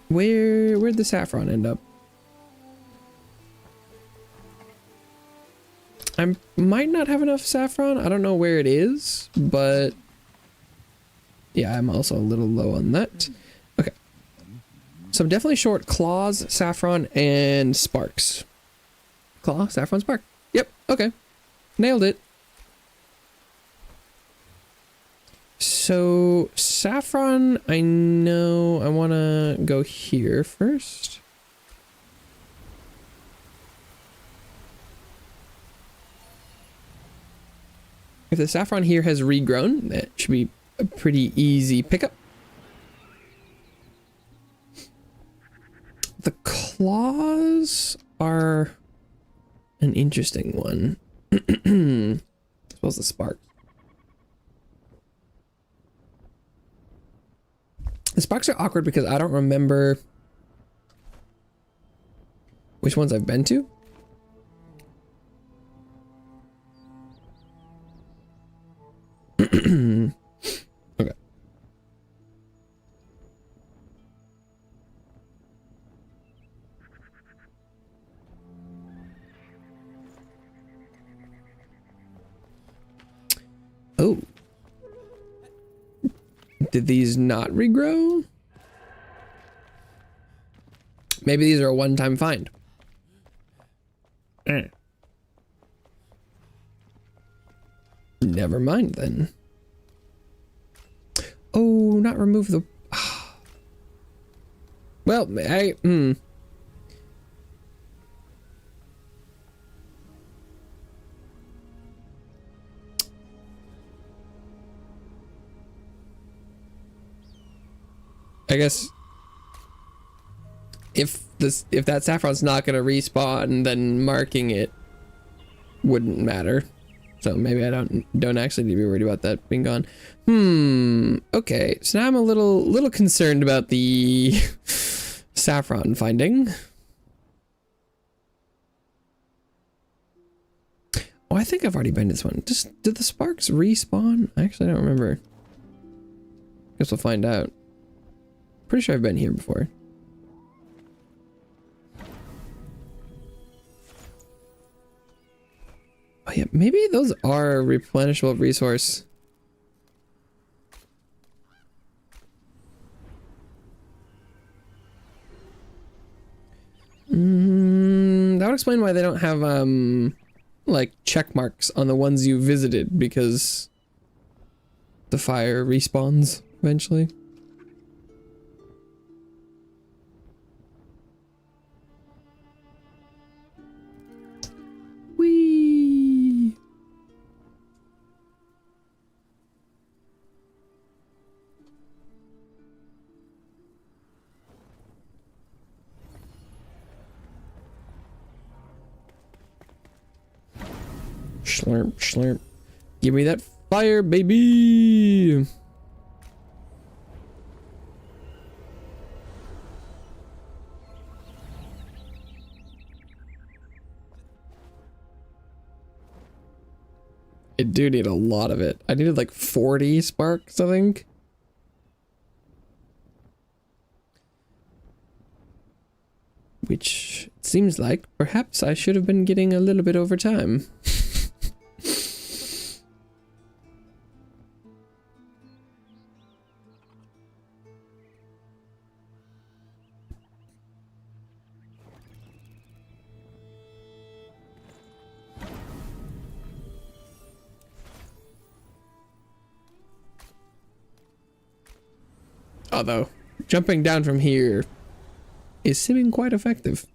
Where'd the saffron end up? I might not have enough saffron. I don't know where it is, but yeah, I'm also a little low on that. Okay. So I'm definitely short claws, saffron, and sparks. Claw, saffron, spark. Yep, okay. Nailed it. So saffron, I know I want to go here first. If the saffron here has regrown, that should be a pretty easy pickup. The claws are an interesting one. As well as the spark. The sparks are awkward because I don't remember which ones I've been to. Okay. Oh. Did these not regrow? Maybe these are a one-time find. Never mind then. Oh, not remove the... Well, I guess if that saffron's not gonna respawn, then marking it wouldn't matter. So maybe I don't actually need to be worried about that being gone. Okay, so now I'm a little concerned about the saffron finding. Oh, I think I've already been to this one. Did the sparks respawn? Actually, I don't remember. Guess we'll find out. Pretty sure I've been here before. Oh yeah, maybe those are replenishable resource. That would explain why they don't have like check marks on the ones you visited, because the fire respawns eventually. Whee! Slurp, slurp. Give me that fire, baby! I do need a lot of it. I needed like 40 sparks, I think. Which seems like perhaps I should have been getting a little bit over time. Although, jumping down from here is seeming quite effective.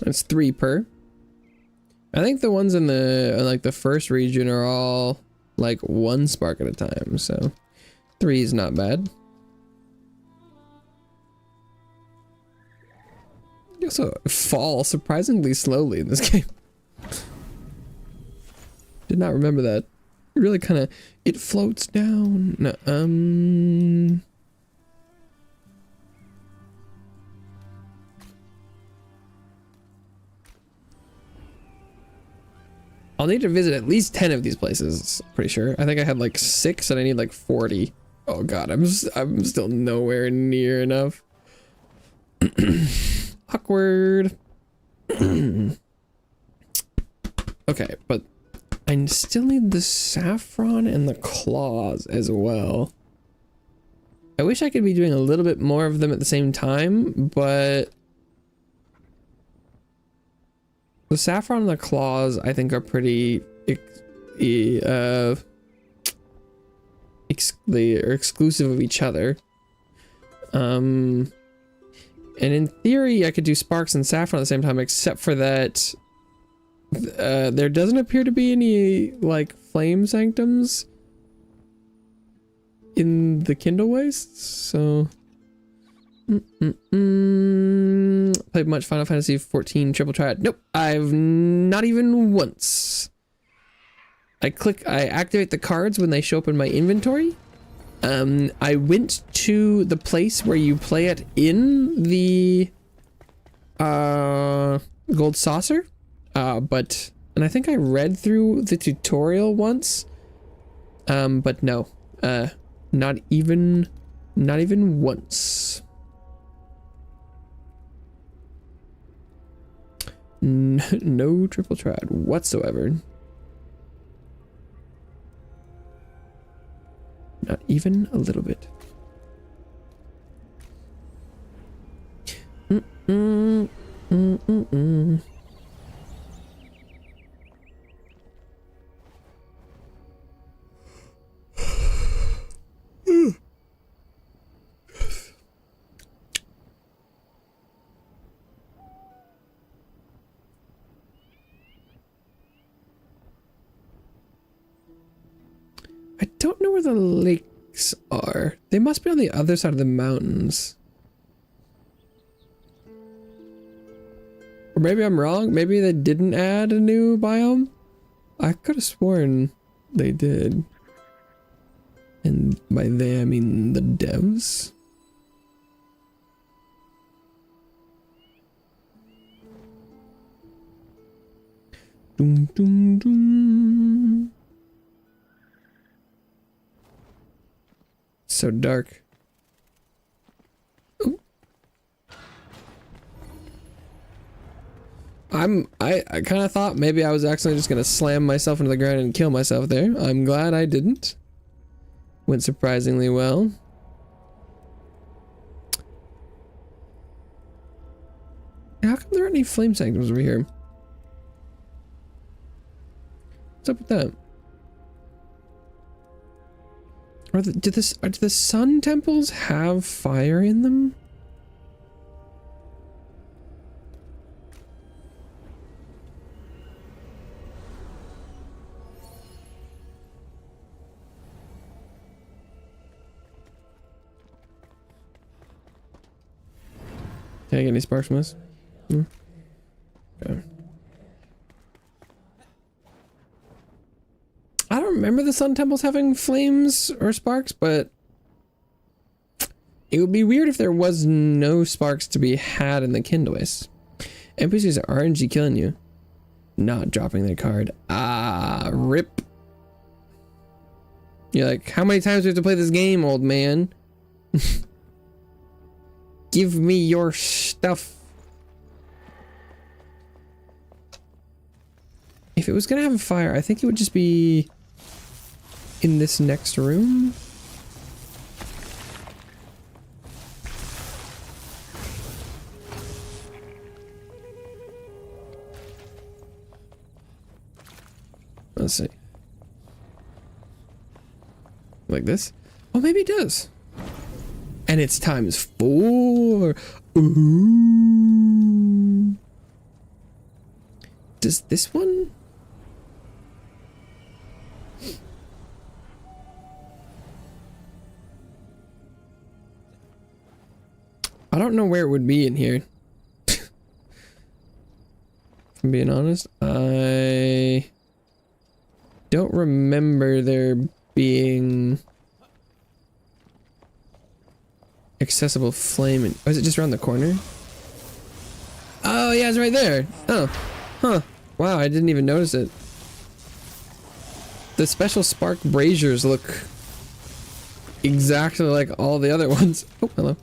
That's 3 per. I think the ones in the like the first region are all like 1 spark at a time, so 3 is not bad. You also fall surprisingly slowly in this game. Did not remember that. It really kind of, it floats down. No, I'll need to visit at least 10 of these places, pretty sure. I think I had like 6 and I need like 40. Oh god, I'm still nowhere near enough. Awkward. Okay, but I still need the saffron and the claws as well. I wish I could be doing a little bit more of them at the same time, but the saffron and the claws I think are pretty they are exclusive of each other. And in theory I could do sparks and saffron at the same time, except for that there doesn't appear to be any like flame sanctums in the Kindle wastes, so played much Final Fantasy 14 triple triad. Nope, I've not even once. I activate the cards when they show up in my inventory. I went to the place where you play it in the gold saucer. And I think I read through the tutorial once, but no, not even once. No triple triad whatsoever. Not even a little bit. Mm-mm. I don't know where the lakes are. They must be on the other side of the mountains. Or maybe I'm wrong. Maybe they didn't add a new biome. I could have sworn they did. And by they, I mean the devs. Doom, doom, doom. So dark. Ooh. I kind of thought maybe I was accidentally just gonna slam myself into the ground and kill myself there. I'm glad I didn't. Went surprisingly well. How come there aren't any flame sanctums over here? What's up with that? Do the sun temples have fire in them? Can I get any sparks from this? Hmm? Okay. I don't remember the sun temples having flames or sparks, but it would be weird if there was no sparks to be had in the Kindleways. NPCs are RNG killing you. Not dropping their card. Ah, rip. You're like, how many times do we have to play this game, old man? Give me your stuff. If it was gonna have a fire, I think it would just be in this next room. Let's see. Like this? Oh, maybe it does. And it's times 4. Ooh. Does this one? I don't know where it would be in here. If I'm being honest, I don't remember there being accessible flame. Oh, is it just around the corner? Oh yeah, it's right there. Oh, huh. Wow, I didn't even notice it. The special spark braziers look exactly like all the other ones. Oh, hello.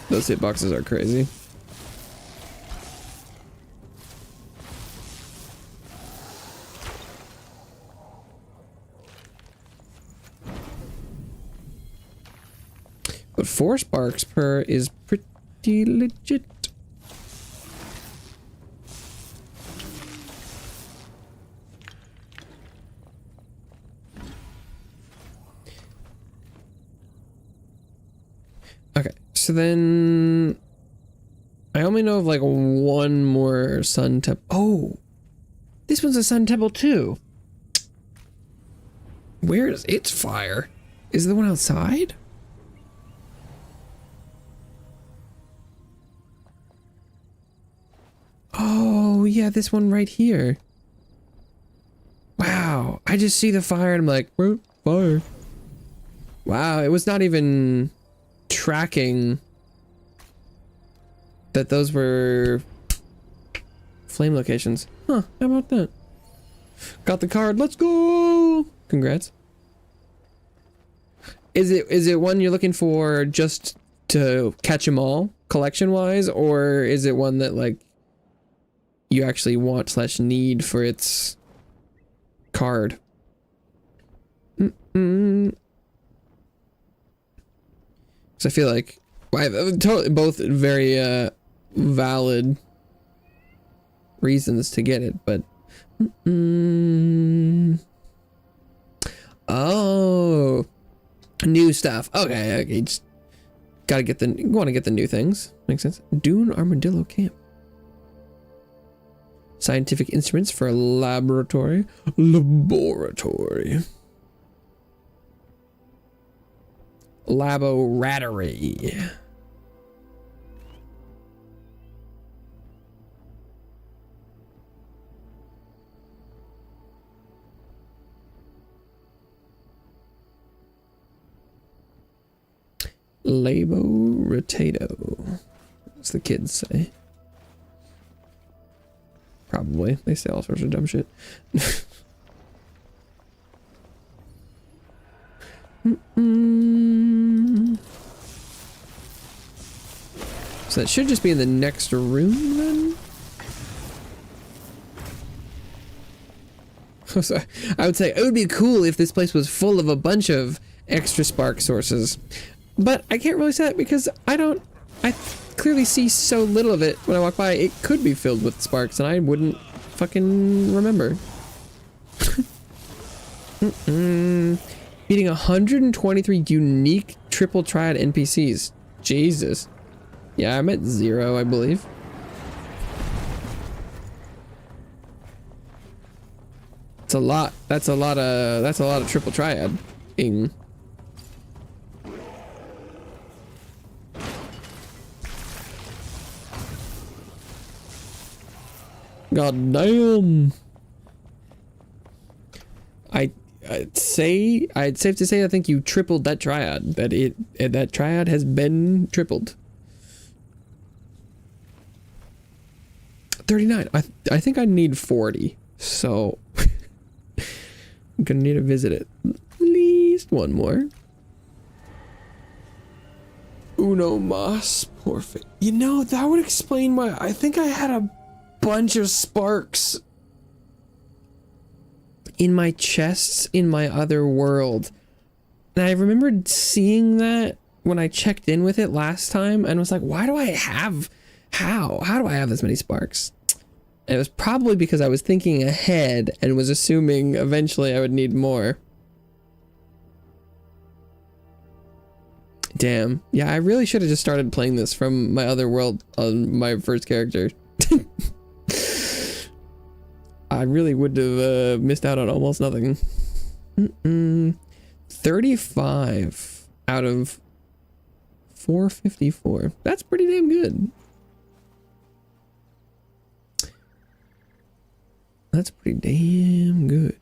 Those hitboxes are crazy. But 4 sparks per is pretty legit. Okay, so then I only know of like one more sun temple. Oh, this one's a sun temple too. Where is its fire? Is it the one outside? Oh yeah, this one right here. Wow, I just see the fire and I'm like, where? Fire. Wow, it was not even tracking that those were flame locations. Huh, how about that? Got the card, let's go! Congrats. Is it one you're looking for just to catch them all, collection-wise, or is it one that, like, you actually want slash need for its card. Because I feel like both very valid reasons to get it, but oh, new stuff. Okay, just want to get the new things. Makes sense. Dune Armadillo Camp. Scientific instruments for a laboratory. Laboratory. Labo-rotato. That's the kids say. Probably. They say all sorts of dumb shit. So that should just be in the next room then? So I would say it would be cool if this place was full of a bunch of extra spark sources. But I can't really say that because I clearly see so little of it when I walk by. It could be filled with sparks and I wouldn't fucking remember. Beating 123 unique triple triad NPCs. Jesus. Yeah, I'm at 0, I believe. It's a lot. That's a lot of triple triad-ing. God damn. I'd safe to say I think you tripled that triad. That triad has been tripled. 39. I think I need 40. So I'm gonna need to visit it at least one more. Uno mas porfe. You know, that would explain why I think I had a bunch of sparks in my chests in my other world. And I remembered seeing that when I checked in with it last time and was like, why do I have, how do I have this many sparks? And it was probably because I was thinking ahead and was assuming eventually I would need more. Damn. Yeah, I really should have just started playing this from my other world on my first character. I really would have missed out on almost nothing. 35 out of 454. That's pretty damn good. That's pretty damn good.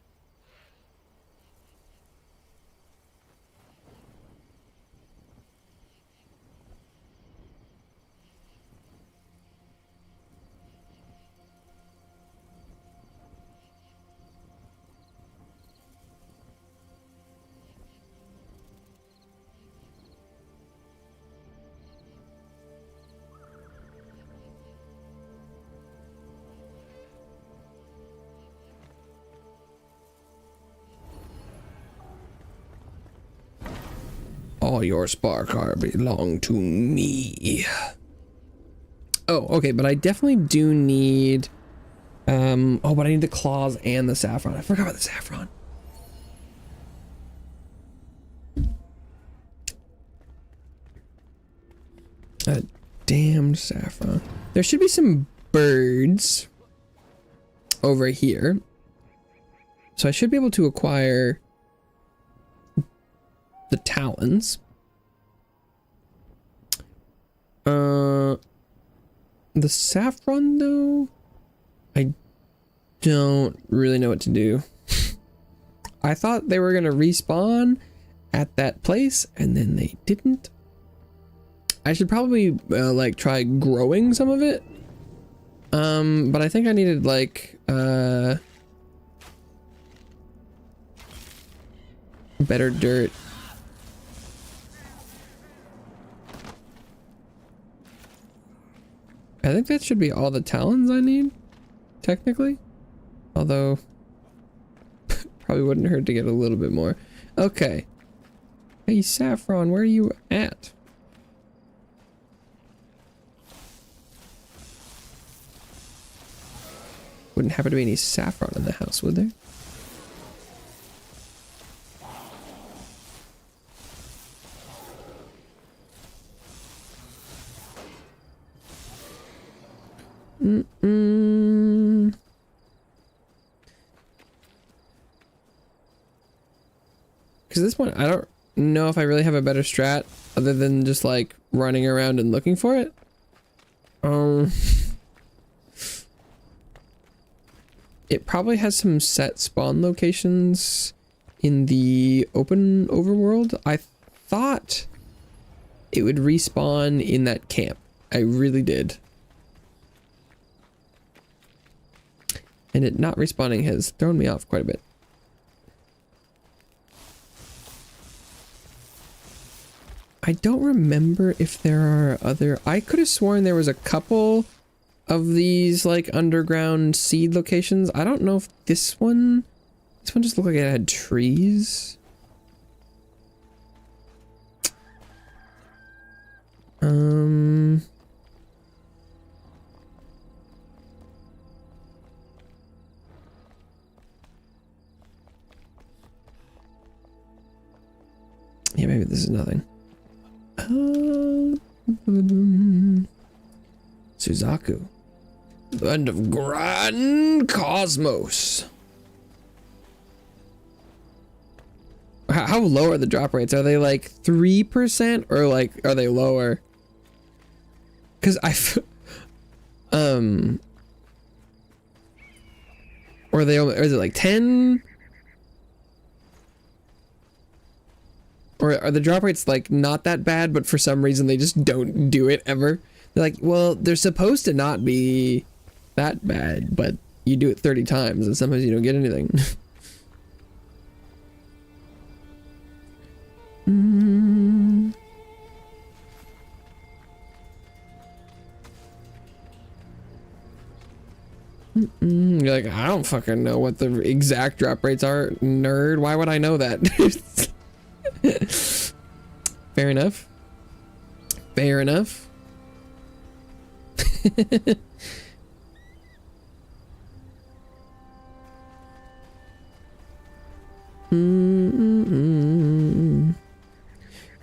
All your spark are belong to me. Oh, okay, but I definitely do need oh, but I need the claws and the saffron. I forgot about the saffron. Damn saffron. There should be some birds over here. So I should be able to acquire the talons. The saffron though, I don't really know what to do. I thought they were gonna respawn at that place and then they didn't. I should probably like try growing some of it. But I think I needed like better dirt. I think that should be all the talons I need. technically. Although, probably wouldn't hurt to get a little bit more. Okay. Hey, Saffron, where are you at? Wouldn't happen to be any saffron in the house, would there? Because this one, I don't know if I really have a better strat other than just like running around and looking for it. It probably has some set spawn locations in the open overworld. I thought it would respawn in that camp. I really did. And it not respawning has thrown me off quite a bit. I don't remember if there are other... I could have sworn there was a couple of these like underground seed locations. I don't know if this one just looked like it had trees. Yeah, maybe this is nothing. Suzaku. Land of Grand Cosmos. How low are the drop rates? Are they like 3% or like are they lower? Cause or is it like 10? Or are the drop rates like not that bad, but for some reason they just don't do it ever? They're like, well, they're supposed to not be that bad, but you do it 30 times and sometimes you don't get anything. You're like, I don't fucking know what the exact drop rates are, nerd. Why would I know that? Fair enough. Fair enough.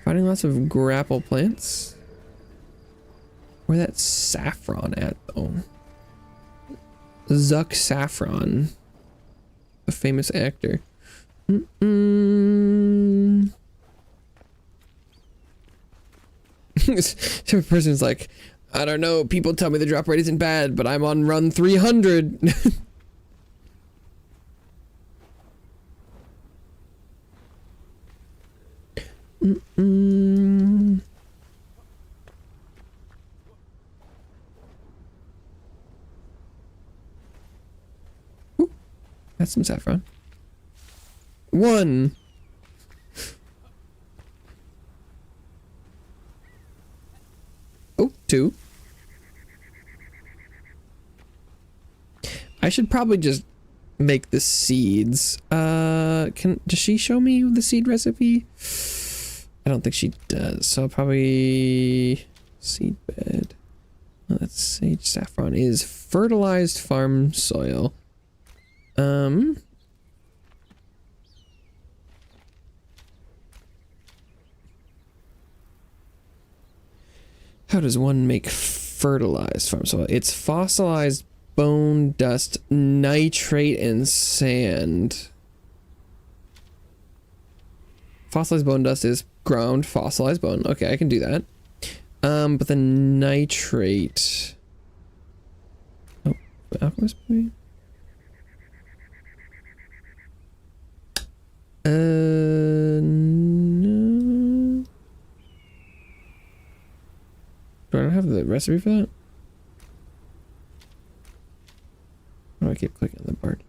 Finding lots of grapple plants. Where that saffron at though? Zuck Saffron, a famous actor. So a person's like, I don't know, people tell me the drop rate isn't bad, but I'm on run 300. Ooh, that's some saffron. 1. Oh, 2. I should probably just make the seeds. Does she show me the seed recipe? I don't think she does. So probably seed bed. Oh, that's sage saffron is fertilized farm soil. How does one make fertilized farm soil? It's fossilized bone dust, nitrate, and sand. Fossilized bone dust is ground fossilized bone. Okay, I can do that. But the nitrate. Oh, alchemist maybe? No. Do I not have the recipe for that? Why do I keep clicking on the part?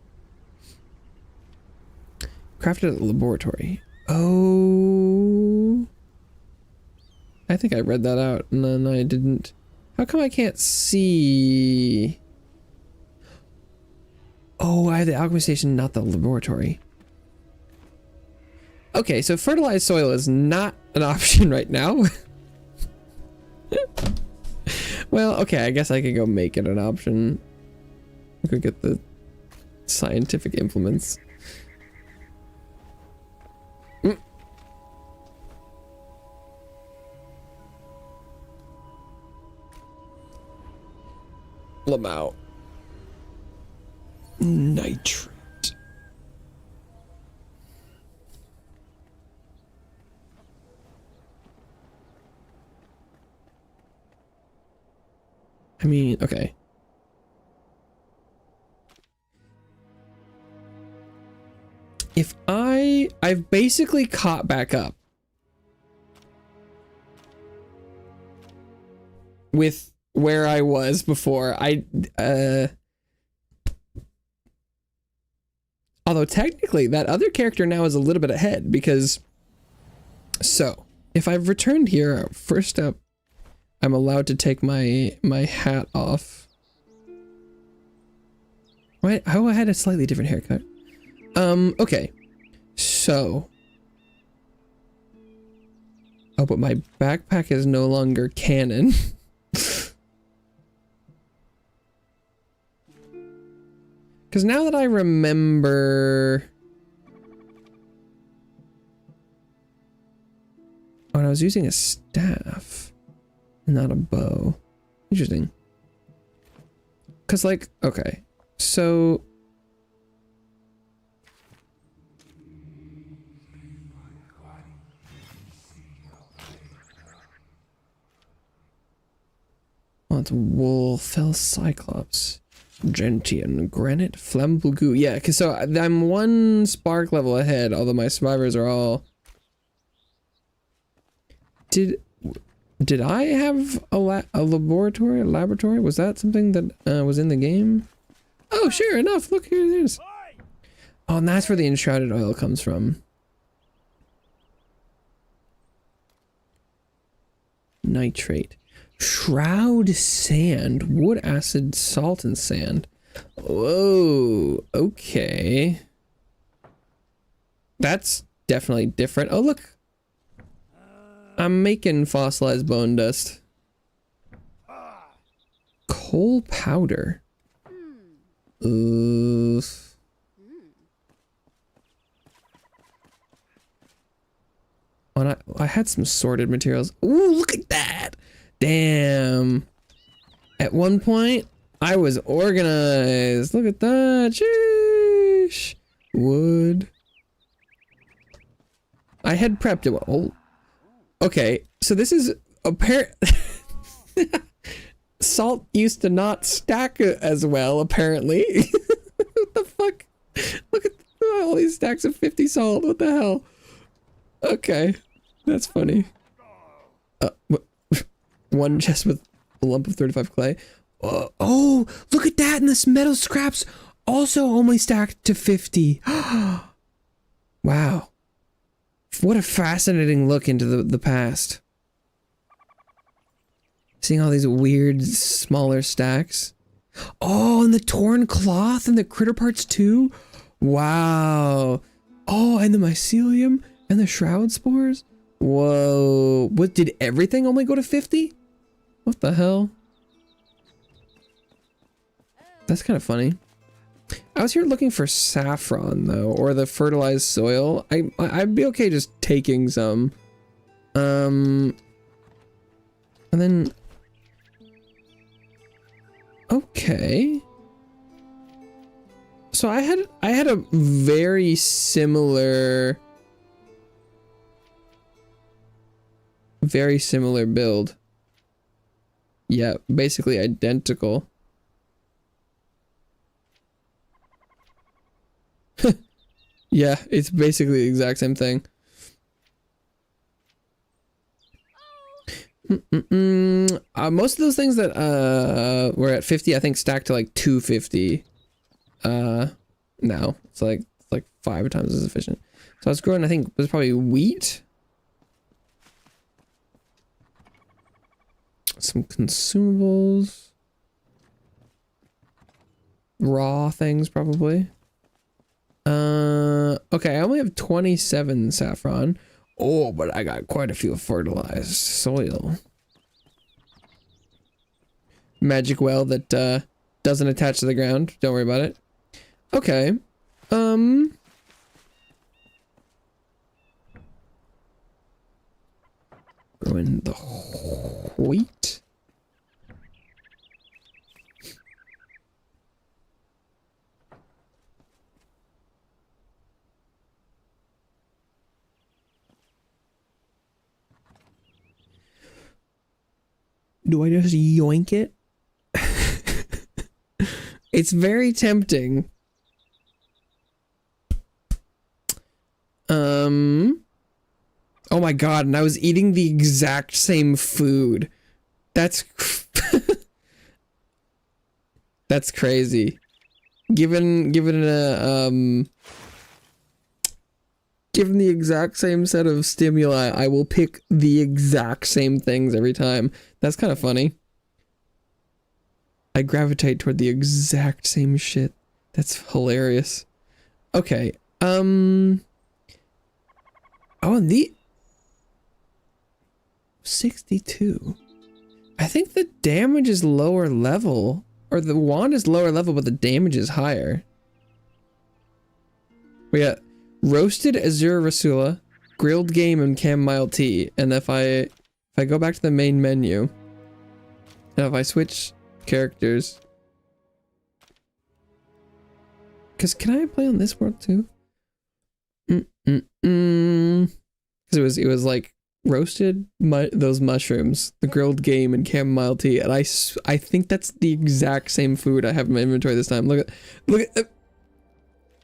Crafted at the laboratory. Oh. I think I read that out and then I didn't. How come I can't see? Oh, I have the alchemy station, not the laboratory. Okay, so fertilized soil is not an option right now. Well, okay, I guess I could go make it an option. Go get the scientific implements. Lamau. Nitrate. I mean, okay. If I've basically caught back up with where I was before. Although technically that other character now is a little bit ahead because, so if I've returned here, first up, I'm allowed to take my hat off. Wait, oh, I had a slightly different haircut. Okay. So. Oh, but my backpack is no longer canon. Because now that I remember... Oh, and I was using a staff, not a bow. Interesting. Because, like, okay. So... Oh, it's wool, fell cyclops. Gentian, granite, flammable goo. Yeah, because so I'm one spark level ahead, although my survivors are all... Did I have a laboratory? Was that something that was in the game? Oh, sure enough. Look, here it is. Oh, and that's where the enshrouded oil comes from. Nitrate. Shroud sand, wood acid, salt, and sand. Whoa, okay. That's definitely different. Oh, look. I'm making fossilized bone dust. Coal powder. Ugh. Oh, and I had some sorted materials. Ooh, look at that. Damn. At one point, I was organized. Look at that. Sheesh. Wood. I had prepped it. Oh. Okay, so this is apparent. Salt used to not stack as well, apparently. What the fuck? Look at all these stacks of 50 salt. What the hell? Okay, that's funny. One chest with a lump of 35 clay. Oh, look at that! And this metal scraps also only stacked to 50. Wow. What a fascinating look into the past. Seeing all these weird, smaller stacks. Oh, and the torn cloth and the critter parts too? Wow. Oh, and the mycelium and the shroud spores? Whoa. What, did everything only go to 50? What the hell? That's kind of funny. I was here looking for saffron though, or the fertilized soil. I'd be okay just taking some. And then okay. So I had a very similar build. Yeah, basically identical. Yeah, it's basically the exact same thing. Most of those things that were at 50, I think stacked to like 250. Now it's like 5 times as efficient. So I was growing, I think it was probably wheat. Some consumables. raw things probably. Okay, I only have 27 saffron. Oh, but I got quite a few fertilized soil. Magic well that doesn't attach to the ground. Don't worry about it. Okay. Growing the wheat. Do I just yoink it? It's very tempting. Oh my god, and I was eating the exact same food. That's that's crazy. Given the exact same set of stimuli, I will pick the exact same things every time. That's kind of funny. I gravitate toward the exact same shit. That's hilarious. Okay. Oh, and the 62. I think the damage is lower level, or the wand is lower level, but the damage is higher. We got roasted azure rasula, grilled game, and chamomile tea. And if I go back to the main menu, and if I switch characters, because can I play on this world too? Because it was like roasted those mushrooms, the grilled game, and chamomile tea, and I think that's the exact same food I have in my inventory this time. Look at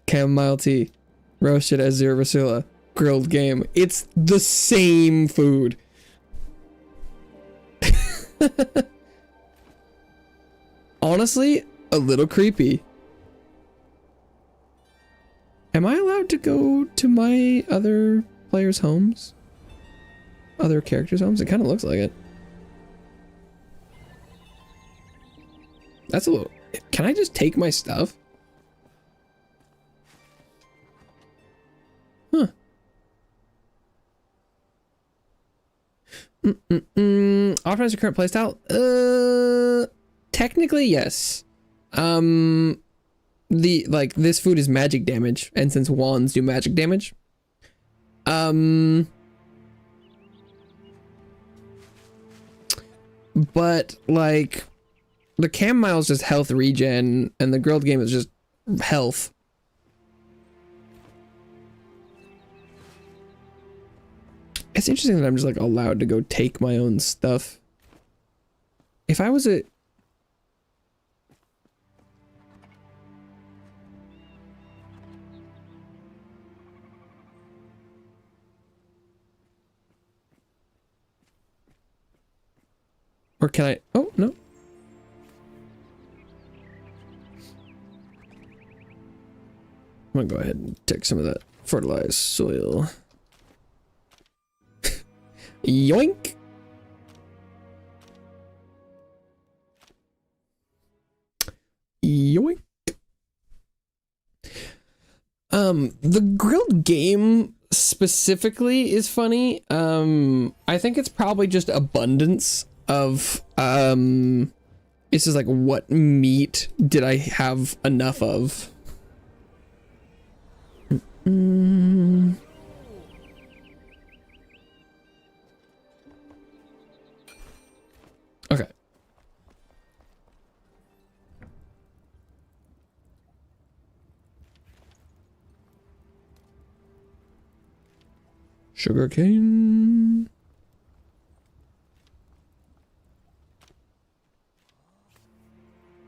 chamomile tea, roasted azure rasula, grilled game. It's the same food. Honestly, a little creepy. Am I allowed to go to my other players' homes? Other characters' homes? It kind of looks like it. That's a little... Can I just take my stuff? Huh. Optimize your current playstyle? Technically, yes. This food is magic damage, and since wands do magic damage, but like the chamomile is just health regen, and the grilled game is just health. It's interesting that I'm just like allowed to go take my own stuff. If I was a... Or can I... Oh, no. I'm gonna go ahead and take some of that fertilized soil. Yoink! Yoink! The grilled game specifically is funny. I think it's probably just abundance of, it's just like, what meat did I have enough of? Okay. Sugarcane.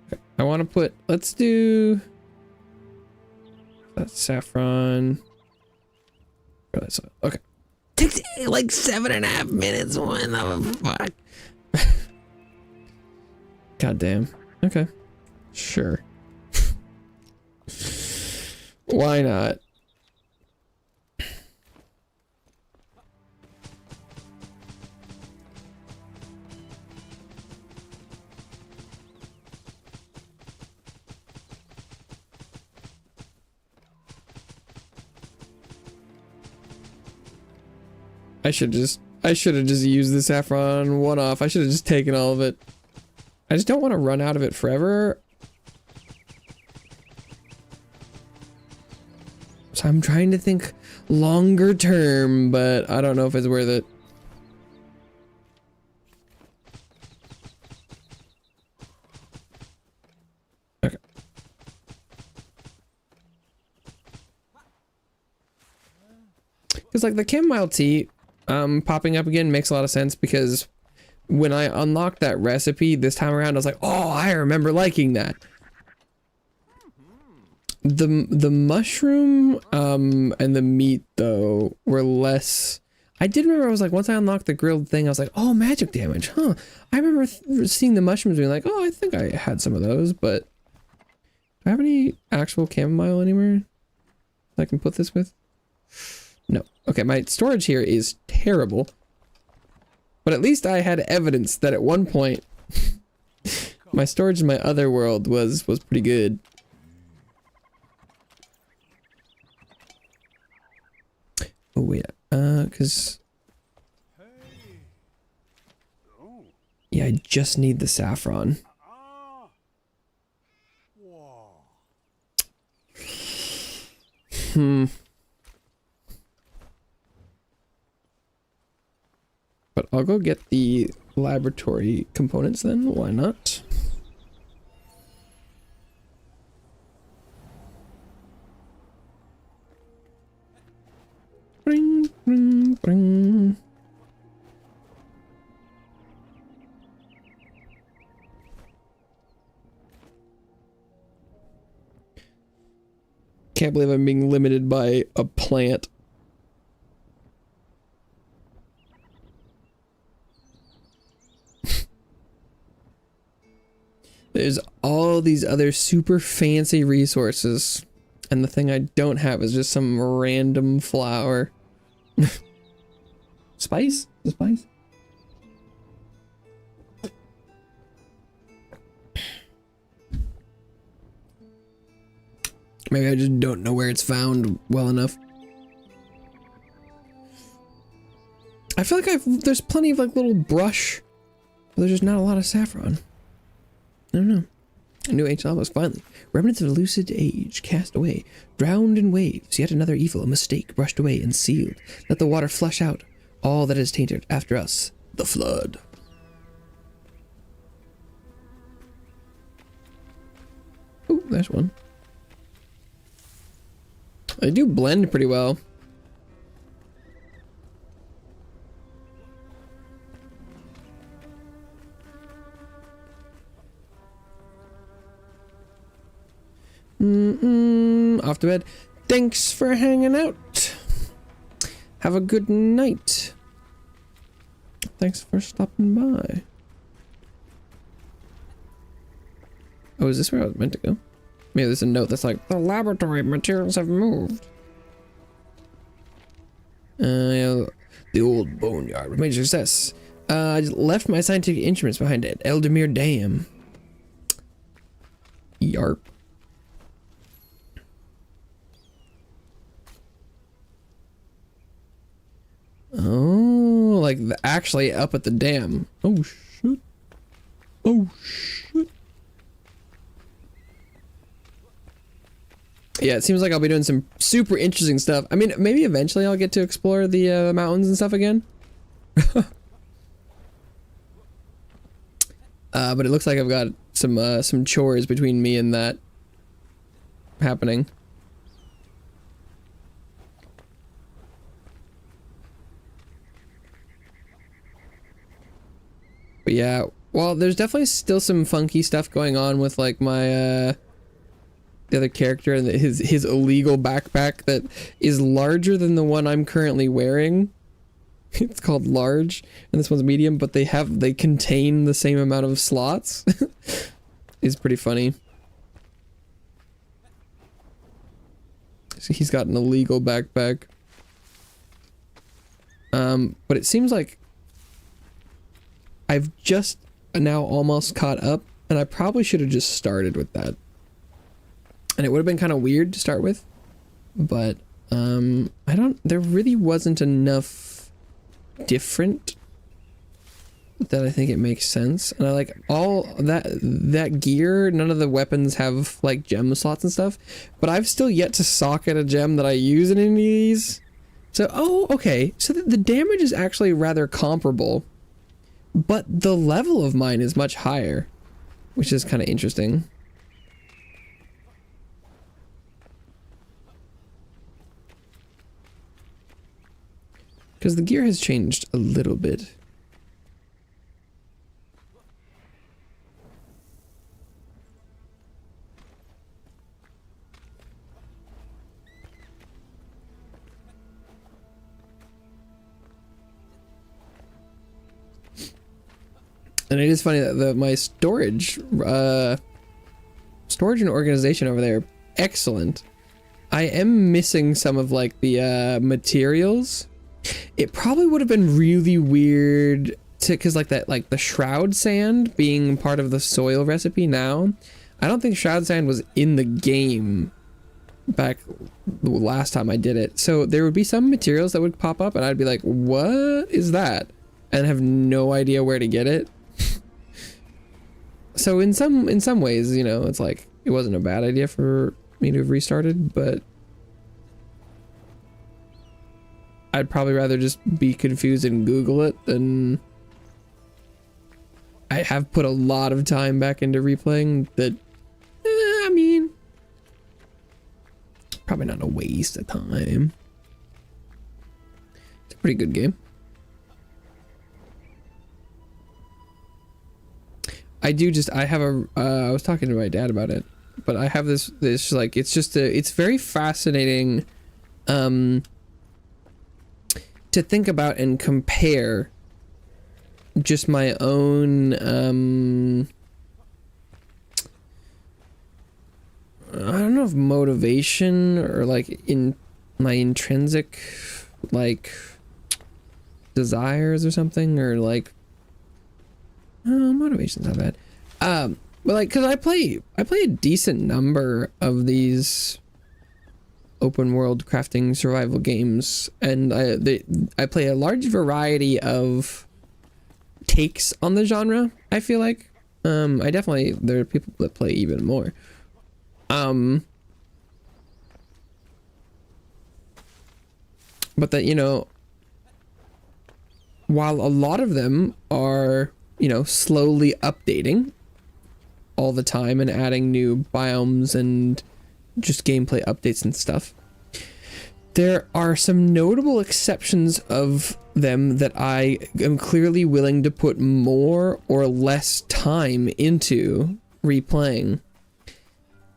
Okay. I want to put, let's do that saffron. Okay. Takes like 7.5 minutes. What the fuck? God damn. Okay. Sure. Why not? I should have just used the saffron one off. I should have just taken all of it. I just don't want to run out of it forever. So I'm trying to think longer term, but I don't know if it's worth it. Okay. Because like the chamomile tea popping up again makes a lot of sense, because when I unlocked that recipe this time around, I was like, oh, I remember liking that. The mushroom and the meat though were less. I did remember, I was like, once I unlocked the grilled thing, I was like, oh, magic damage, huh? I remember seeing the mushrooms being like, oh, I think I had some of those, but do I have any actual chamomile anywhere I can put this with? No. Okay, my storage here is terrible. But at least I had evidence that at one point my storage in my other world was pretty good. Oh wait, cause yeah, I just need the saffron. But I'll go get the laboratory components then, why not? Bring, bring, bring. Can't believe I'm being limited by a plant. There's all these other super fancy resources, and the thing I don't have is just some random flower. Spice? The spice? Maybe I just don't know where it's found well enough. I feel like there's plenty of like little brush, but there's just not a lot of saffron. I don't know. A new ancient was finally. Remnants of a lucid age cast away, drowned in waves. Yet another evil, a mistake, brushed away and sealed. Let the water flush out all that is tainted after us, the flood. Ooh, there's one. They do blend pretty well. Off to bed. Thanks for hanging out. Have a good night. Thanks for stopping by. Oh, is this where I was meant to go? Maybe there's a note that's like, the laboratory materials have moved. Yeah, the old boneyard. Major success. I just left my scientific instruments behind at Eldemir Dam. Yarp. Oh, like actually up at the dam. Oh shit. Oh shit. Yeah, it seems like I'll be doing some super interesting stuff. I mean, maybe eventually I'll get to explore the mountains and stuff again. But it looks like I've got some chores between me and that happening. But yeah, well, there's definitely still some funky stuff going on with like my the other character and his illegal backpack that is larger than the one I'm currently wearing. It's called large, and this one's medium, but they contain the same amount of slots. It's pretty funny. So he's got an illegal backpack. But it seems like I've just now almost caught up, and I probably should have just started with that. And it would have been kind of weird to start with, but there really wasn't enough different that I think it makes sense. And I like all that gear. None of the weapons have like gem slots and stuff, but I've still yet to socket a gem that I use in any of these. So, oh, okay. So the damage is actually rather comparable, but the level of mine is much higher, which is kind of interesting. Because the gear has changed a little bit. And it is funny that my storage and organization over there, excellent. I am missing some of like the materials. It probably would have been really weird to, cause like that, like the shroud sand being part of the soil recipe now. I don't think shroud sand was in the game back the last time I did it. So there would be some materials that would pop up and I'd be like, what is that? And have no idea where to get it. So in some ways, you know, it's like it wasn't a bad idea for me to have restarted, but I'd probably rather just be confused and Google it than I have put a lot of time back into replaying that. I mean, probably not a waste of time. It's a pretty good game. I have a, I was talking to my dad about it, but I have this like, it's very fascinating, to think about and compare just my own, I don't know if motivation or like in my intrinsic, like desires or something, or like, oh, motivation's not bad. But like, cause I play a decent number of these open world crafting survival games, and I play a large variety of takes on the genre. I feel like, there are people that play even more. But that, you know, while a lot of them are, you know, slowly updating all the time and adding new biomes and just gameplay updates and stuff, there are some notable exceptions of them that I am clearly willing to put more or less time into replaying.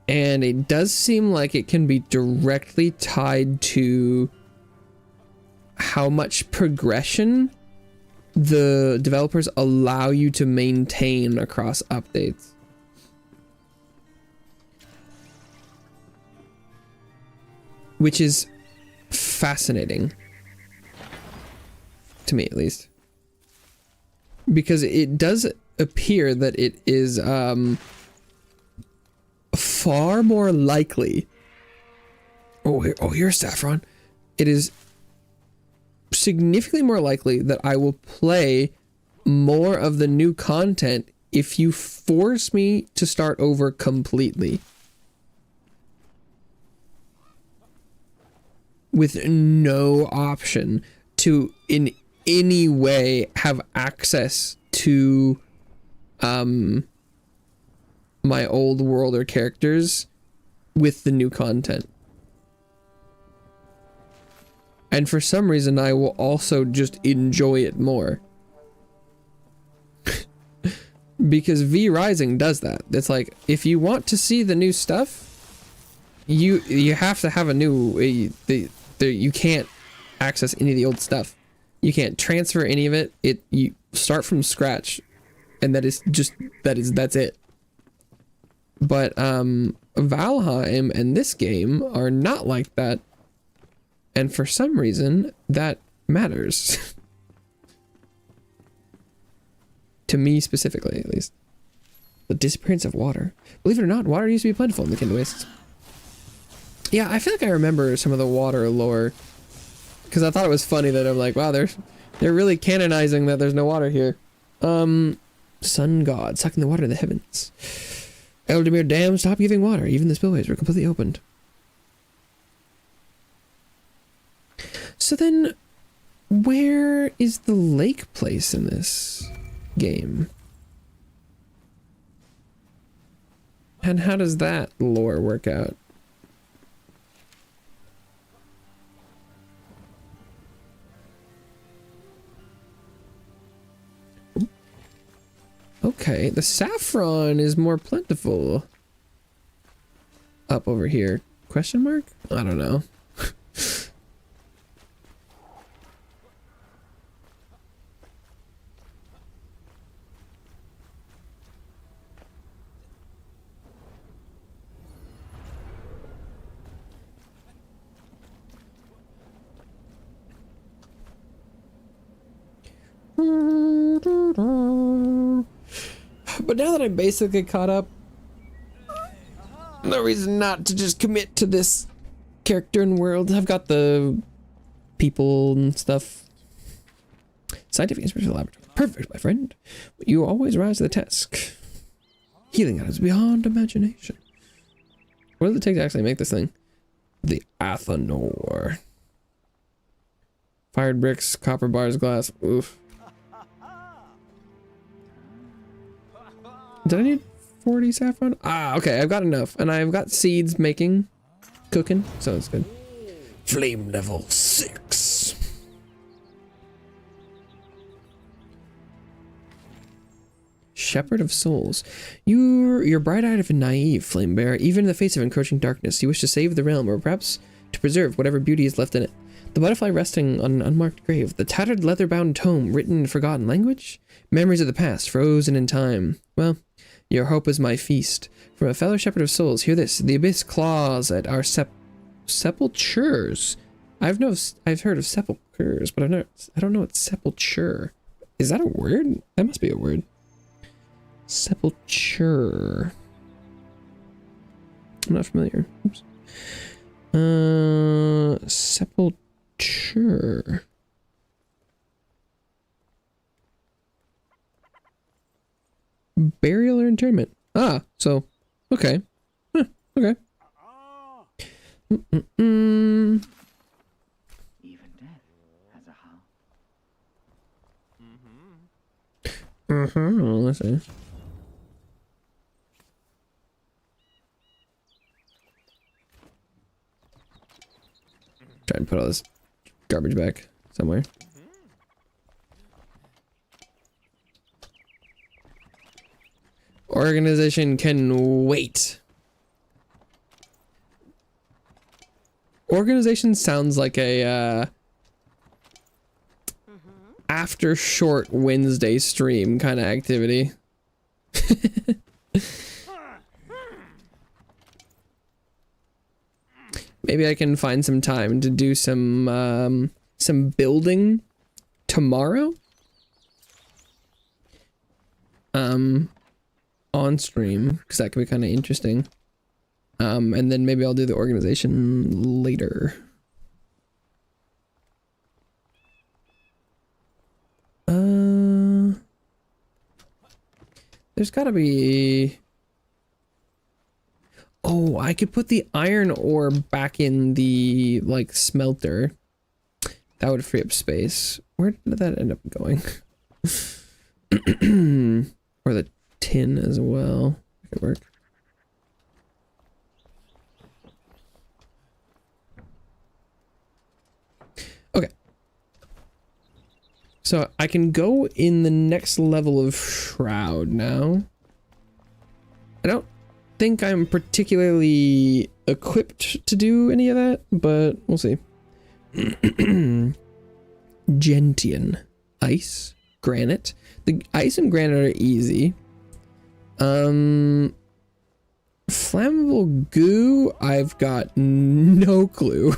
And it does seem like it can be directly tied to how much progression the developers allow you to maintain across updates. Which is fascinating. To me, at least. Because it does appear that it is far more likely. Here's Saffron. It is significantly more likely that I will play more of the new content if you force me to start over completely. With no option to in any way have access to my old world or characters with the new content. And for some reason, I will also just enjoy it more. Because V Rising does that. It's like, if you want to see the new stuff, you have to have a new... you can't access any of the old stuff. You can't transfer any of it. You start from scratch, and that's it. But Valheim and this game are not like that. And for some reason, that matters. To me specifically, at least. The disappearance of water. Believe it or not, water used to be plentiful in the Kindle Wastes. Yeah, I feel like I remember some of the water lore. Because I thought it was funny that I'm like, wow, They're really canonizing that there's no water here. Sun god, sucking the water of the heavens. Eldemir Dam, stop giving water. Even the spillways were completely opened. So then, where is the lake place in this game? And how does that lore work out? Okay, the saffron is more plentiful up over here. Question mark? I don't know. But now that I'm basically caught up, no reason not to just commit to this character and world. I've got the people and stuff. Scientific experimental laboratory. Perfect, my friend. But you always rise to the task. Healing items beyond imagination. What does it take to actually make this thing? The Athanor. Fired bricks, copper bars, glass. Oof. Did I need 40 saffron? Ah, okay, I've got enough. And I've got seeds making, cooking, so it's good. Flame level 6. Shepherd of souls. You're bright-eyed and naive, flame bearer. Even in the face of encroaching darkness, you wish to save the realm, or perhaps to preserve whatever beauty is left in it. The butterfly resting on an unmarked grave. The tattered leather-bound tome written in forgotten language. Memories of the past, frozen in time. Well, your hope is my feast. From a fellow shepherd of souls, hear this. The abyss claws at our sepulchures. I've heard of sepulchres, but I don't know what sepulture. Is that a word? That must be a word. Sepulture. I'm not familiar. Oops. Sepulture. Burial or interment. Ah, so, okay. Huh, okay. Even death has a heart. Let's see. Try and put all this garbage back somewhere. Organization can wait. Organization sounds like a after short Wednesday stream kind of activity. Maybe I can find some time to do some building tomorrow. On stream, because that could be kind of interesting. And then maybe I'll do the organization later. There's gotta be... Oh, I could put the iron ore back in the, like, smelter. That would free up space. Where did that end up going? Or the tin as well. That could work. Okay. So I can go in the next level of Shroud now. I don't think I'm particularly equipped to do any of that, but we'll see. Gentian. Ice. Granite. The ice and granite are easy. Flammable goo, I've got no clue.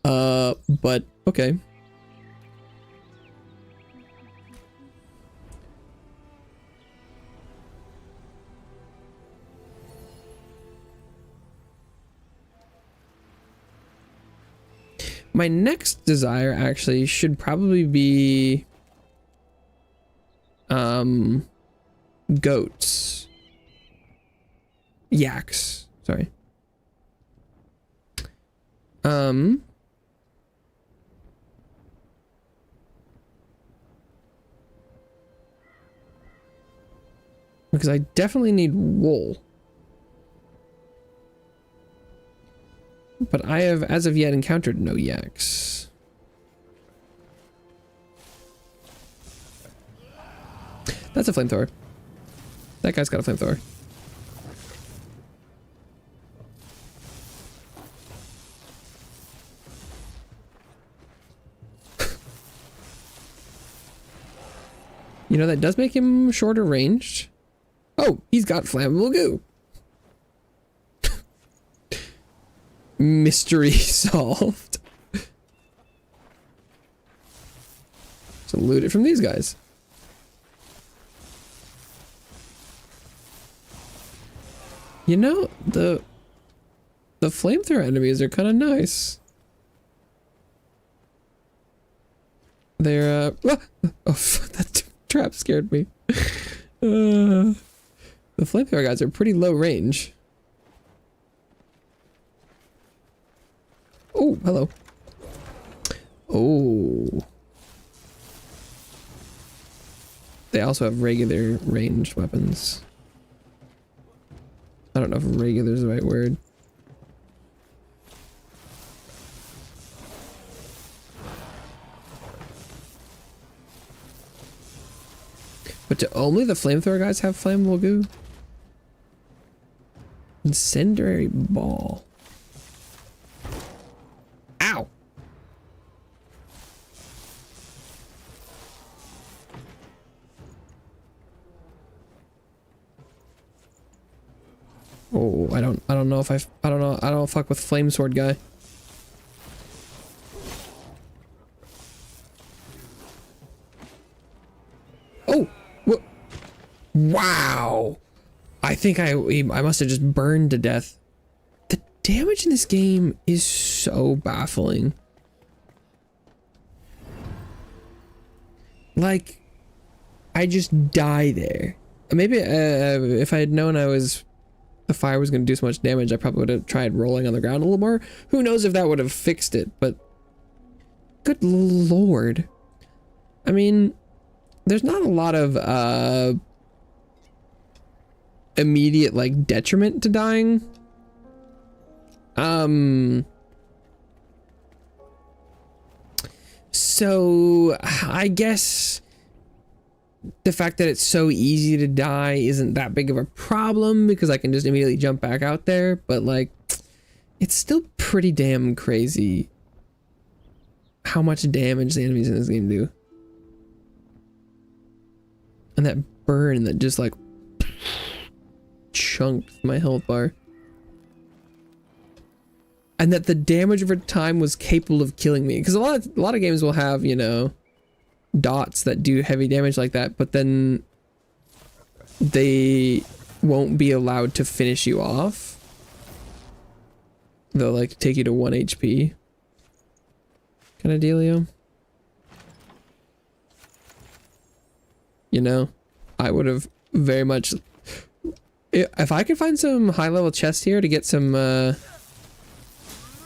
But okay. My next desire actually should probably be goats. Yaks, sorry. Because I definitely need wool. But I have, as of yet, encountered no yaks. That's a flamethrower. That guy's got a flamethrower. You know, that does make him shorter ranged. Oh, he's got flammable goo. Mystery solved. So loot it from these guys. You know, the flamethrower enemies are kind of nice. They're oh, that trap scared me. The flamethrower guys are pretty low range. Oh, hello. Oh. They also have regular ranged weapons. I don't know if regular is the right word. But do only the flamethrower guys have flammable goo? Incendiary ball. Ow! Oh, I don't know if I don't fuck with flame sword guy. Oh, what? Wow! I think I must have just burned to death. The damage in this game is so baffling. Like, I just die there. Maybe if I had known the fire was going to do so much damage, I probably would have tried rolling on the ground a little more. Who knows if that would have fixed it, but good lord. I mean, there's not a lot of immediate like detriment to dying. So I guess the fact that it's so easy to die isn't that big of a problem because I can just immediately jump back out there, but like it's still pretty damn crazy how much damage the enemies in this game do. And that burn that just like chunked my health bar. And that the damage over time was capable of killing me. Because a lot of games will have, you know, dots that do heavy damage like that, but then they won't be allowed to finish you off. They'll like take you to 1 HP. Kind of dealio. You know, I would have very much... If I could find some high-level chests here to get some...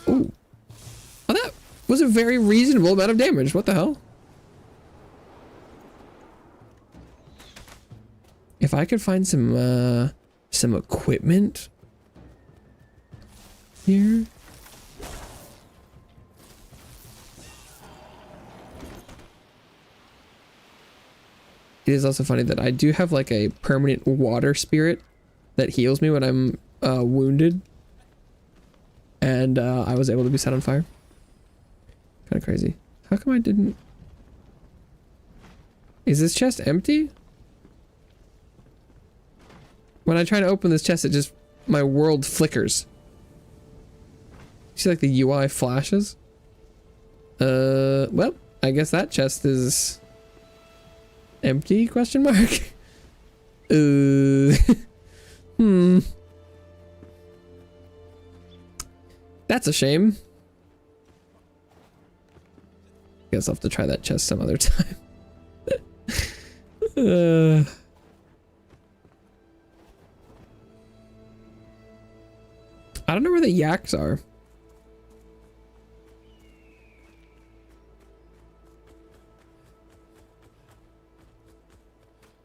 Ooh. Oh, that was a very reasonable amount of damage. What the hell? If I could find some equipment here. It is also funny that I do have like a permanent water spirit that heals me when I'm wounded. And I was able to be set on fire. Kind of crazy. How come I didn't... Is this chest empty? When I try to open this chest, it just... My world flickers. See like the UI flashes? Well, I guess that chest is... empty, question mark? That's a shame. guess I'll have to try that chest some other time. uh, I don't know where the yaks are.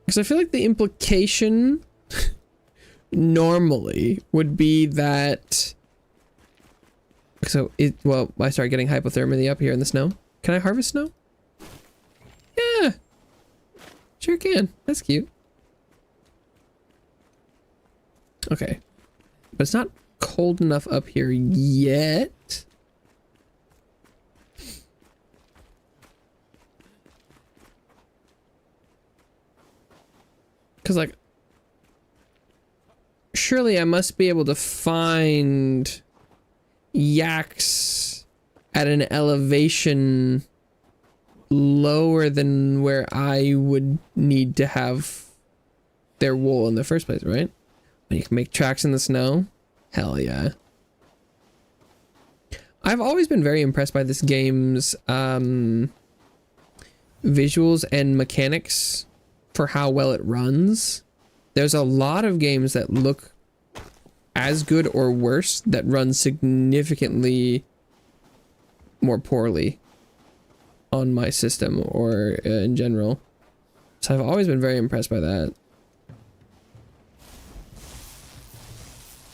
Because I feel like the implication normally would be that... So, well, I started getting hypothermia up here in the snow. Can I harvest snow? Yeah. Sure can. That's cute. Okay. But it's not cold enough up here yet. Because, like, surely I must be able to find yaks at an elevation lower than where I would need to have their wool in the first place, right? When you can make tracks in the snow? Hell yeah. I've always been very impressed by this game's visuals and mechanics for how well it runs. There's a lot of games that look as good or worse that run significantly more poorly on my system or in general. So I've always been very impressed by that.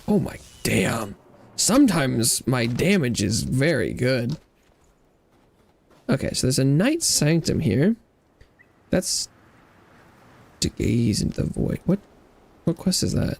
Oh my damn. Sometimes my damage is very good. Okay, so there's a Knight Sanctum here. That's to gaze into the void. What quest is that?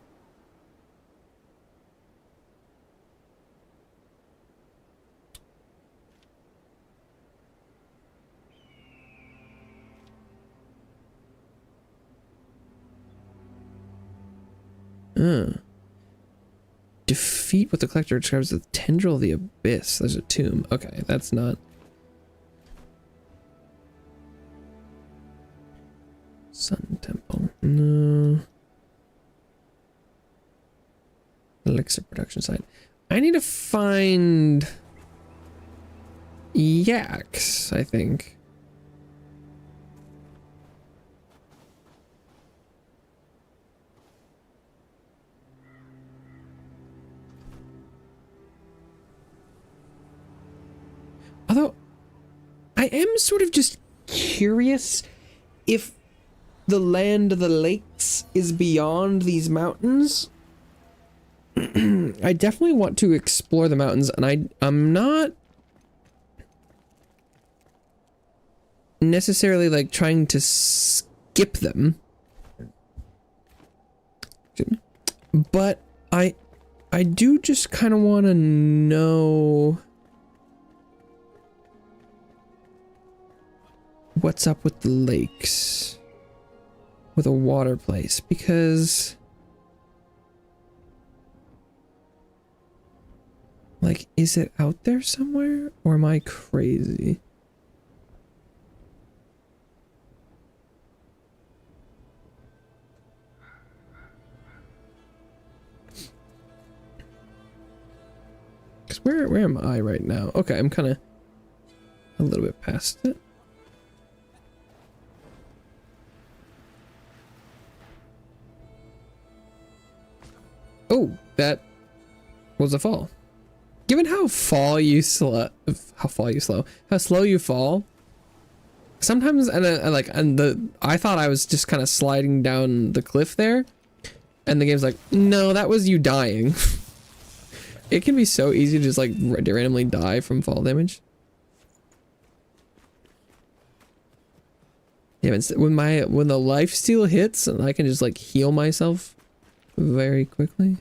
Defeat what the collector describes as the tendril of the abyss. There's a tomb. Okay, that's not... Sun Temple. No. Elixir production site. I need to find... yaks, I think. Although, I am sort of just curious if the land of the lakes is beyond these mountains. I definitely want to explore the mountains, and I'm not necessarily like trying to skip them. But I do just kind of want to know what's up with the lakes, with a water place, because like, is it out there somewhere, or am I crazy? Because where am I right now? Okay, I'm kind of a little bit past it. Oh, that was a fall. Given how slow you fall, sometimes, I thought I was just kind of sliding down the cliff there, and the game's like, no, that was you dying. It can be so easy to just like randomly die from fall damage. Yeah, but when the life steal hits, and I can just like heal myself very quickly.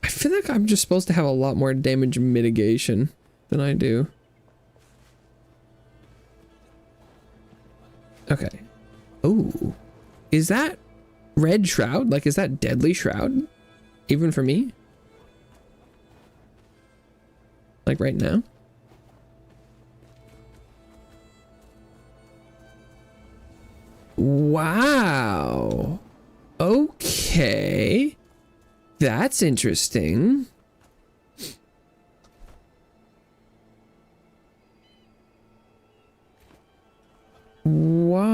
I feel like I'm just supposed to have a lot more damage mitigation than I do. Okay. Oh, is that red shroud? Like, is that deadly shroud? Even for me? Like right now? Wow. Okay. That's interesting. Why?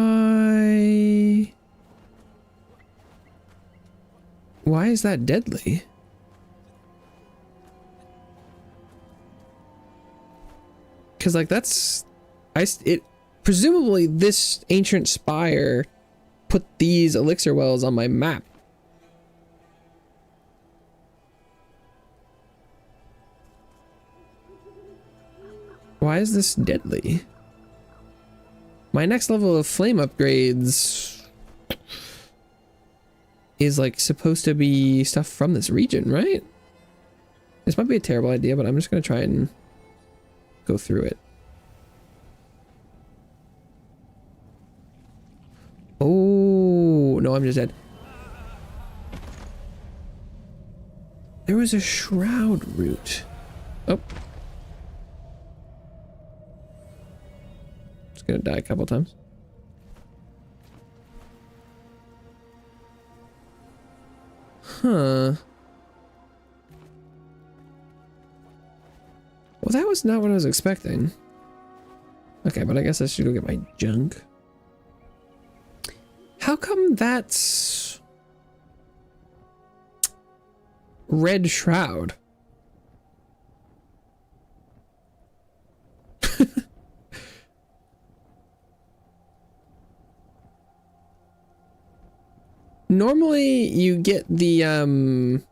Why is that deadly? Because like that's, presumably this ancient spire put these elixir wells on my map. Why is this deadly? My next level of flame upgrades is like supposed to be stuff from this region, right? This might be a terrible idea, but I'm just gonna try and go through it. Oh, no, I'm just dead. There was a shroud route. Oh. Just gonna die a couple times. Huh. Well, that was not what I was expecting. Okay, but I guess I should go get my junk. How come that's red shroud? Normally you get the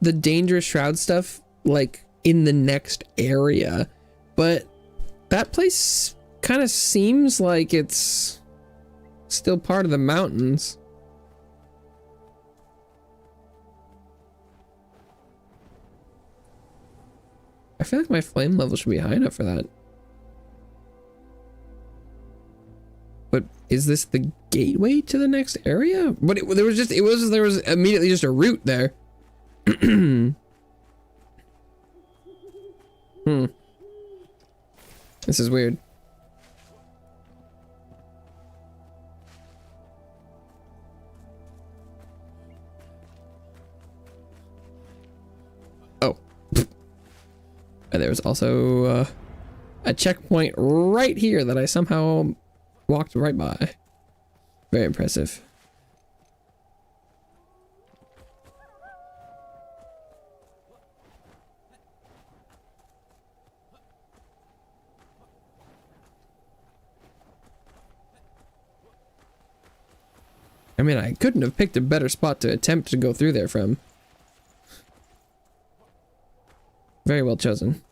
dangerous shroud stuff like in the next area, but that place kind of seems like it's still part of the mountains. I feel like my flame level should be high enough for that. But is this the gateway to the next area? But there was immediately just a route there. This is weird. Oh. And there's also a checkpoint right here that I somehow walked right by. Very impressive. I mean, I couldn't have picked a better spot to attempt to go through there from. Very well chosen.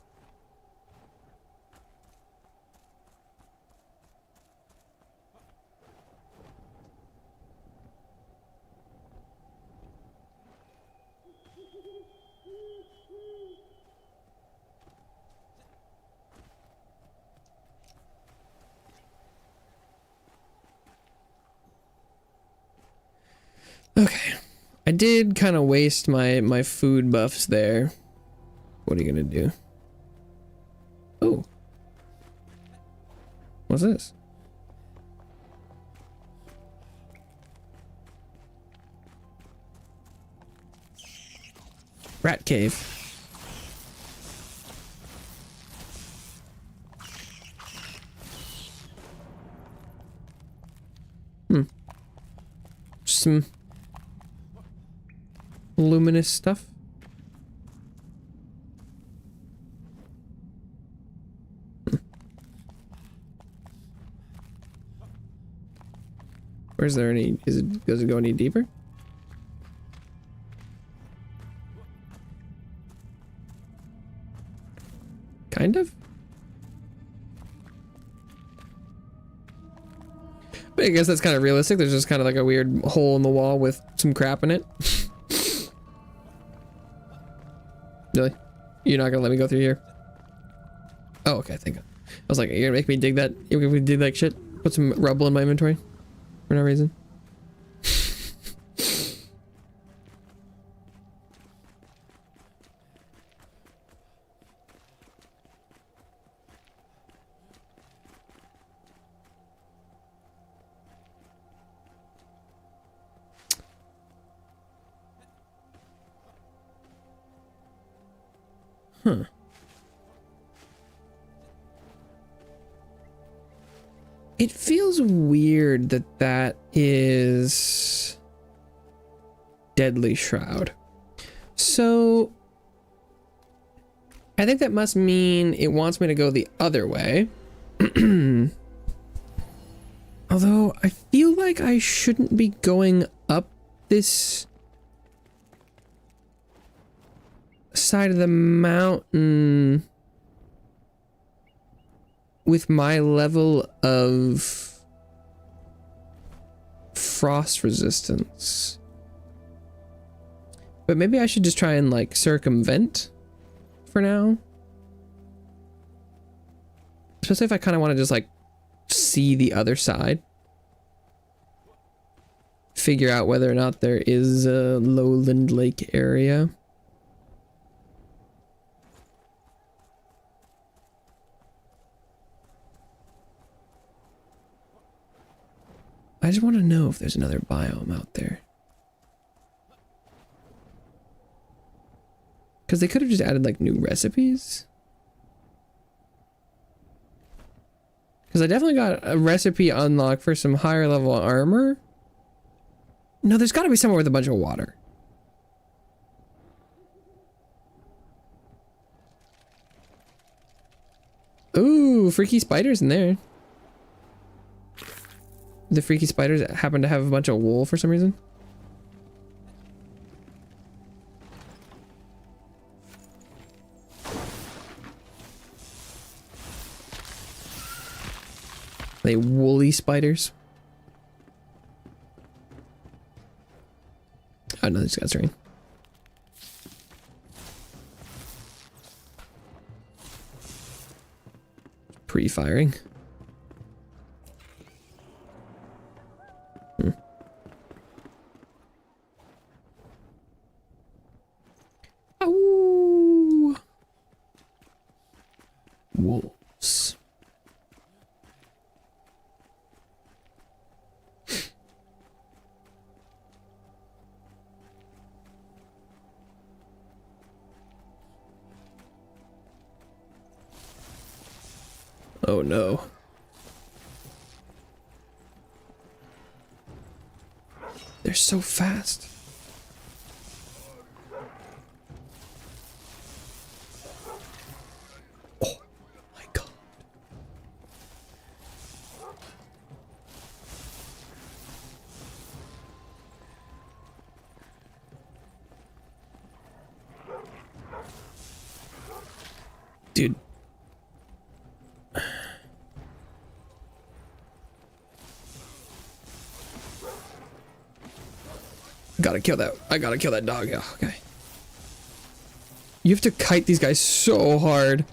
Okay, I did kind of waste my food buffs there. What are you gonna do? Oh, what's this? Rat cave. Some luminous stuff. Where's there any, does it go any deeper? Kind of? But I guess that's kind of realistic. There's just kind of like a weird hole in the wall with some crap in it. Really? You're not gonna let me go through here? Oh, okay, thank you. I was like, you're gonna make me dig that? You're gonna make me dig like shit? Put some rubble in my inventory? For no reason? Huh. It feels weird that that is Deadly Shroud. So I think that must mean it wants me to go the other way. Although I feel like I shouldn't be going up this side of the mountain with my level of frost resistance. But maybe I should just try and like circumvent for now. Especially if I kind of want to just like see the other side. Figure out whether or not there is a lowland lake area. I just want to know if there's another biome out there. Because they could have just added like new recipes. Because I definitely got a recipe unlocked for some higher level armor. No, there's got to be somewhere with a bunch of water. Ooh, freaky spiders in there. The freaky spiders happen to have a bunch of wool for some reason. They woolly spiders. Oh no, these guys are in. Pre-firing. Oh, wolves. Oh no. They're so fast. Oh my god. Dude. Gotta kill that. I gotta kill that dog. Yeah, okay. You have to kite these guys so hard.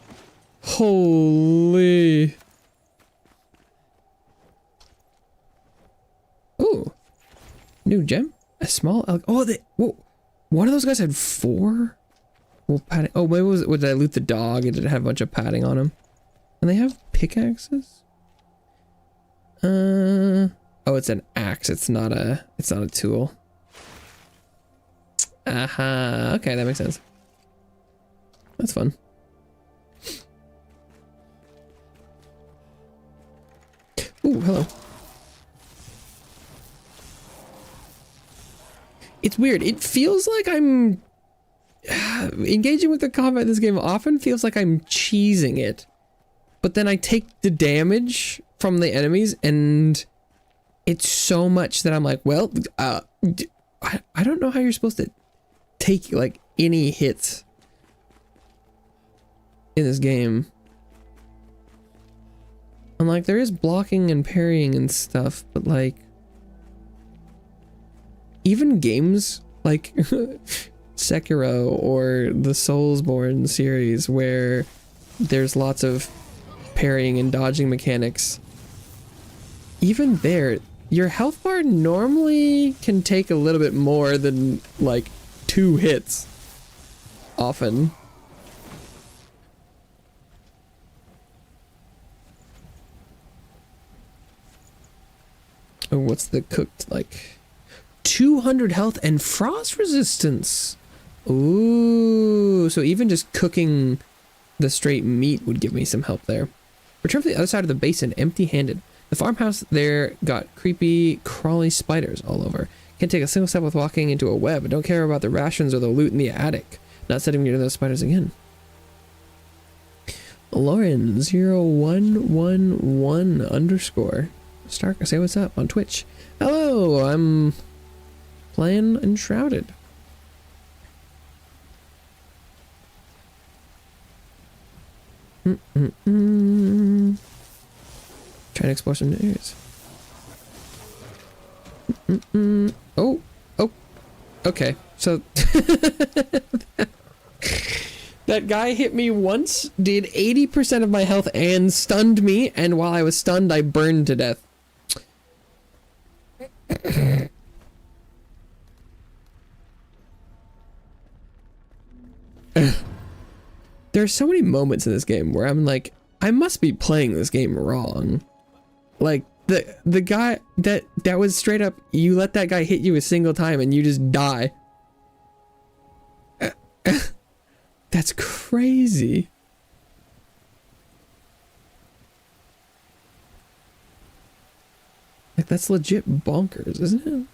Holy. Ooh. New gem? A small elk. Oh, they. Whoa. One of those guys had 4? Well, padding. Oh, maybe did I loot the dog and did it have a bunch of padding on him? And they have pickaxes? Oh, it's an axe. It's not a tool. Aha, okay, that makes sense. That's fun. Ooh, hello. It's weird. It feels like I'm engaging with the combat in this game often feels like I'm cheesing it. But then I take the damage from the enemies and it's so much that I'm like, well, I don't know how you're supposed to take like any hits in this game. I'm like, there is blocking and parrying and stuff, but like even games like Sekiro or the Soulsborne series where there's lots of parrying and dodging mechanics, even there your health bar normally can take a little bit more than like 2 hits often. Oh, what's the cooked like? 200 health and frost resistance. Ooh, so even just cooking the straight meat would give me some help there. Return to the other side of the basin empty-handed. The farmhouse there got creepy, crawly spiders all over. Can't take a single step with walking into a web. Don't care about the rations or the loot in the attic. Not setting near those spiders again. Lauren 0111 underscore Stark, say what's up on Twitch. Hello, I'm playing Enshrouded. Trying to explore some new areas. Oh, okay. So that guy hit me once, did 80% of my health and stunned me, and while I was stunned, I burned to death. There are so many moments in this game where I'm like, I must be playing this game wrong. Like, the guy that was straight up, you let that guy hit you a single time and you just die. That's crazy. Like, that's legit bonkers, isn't it?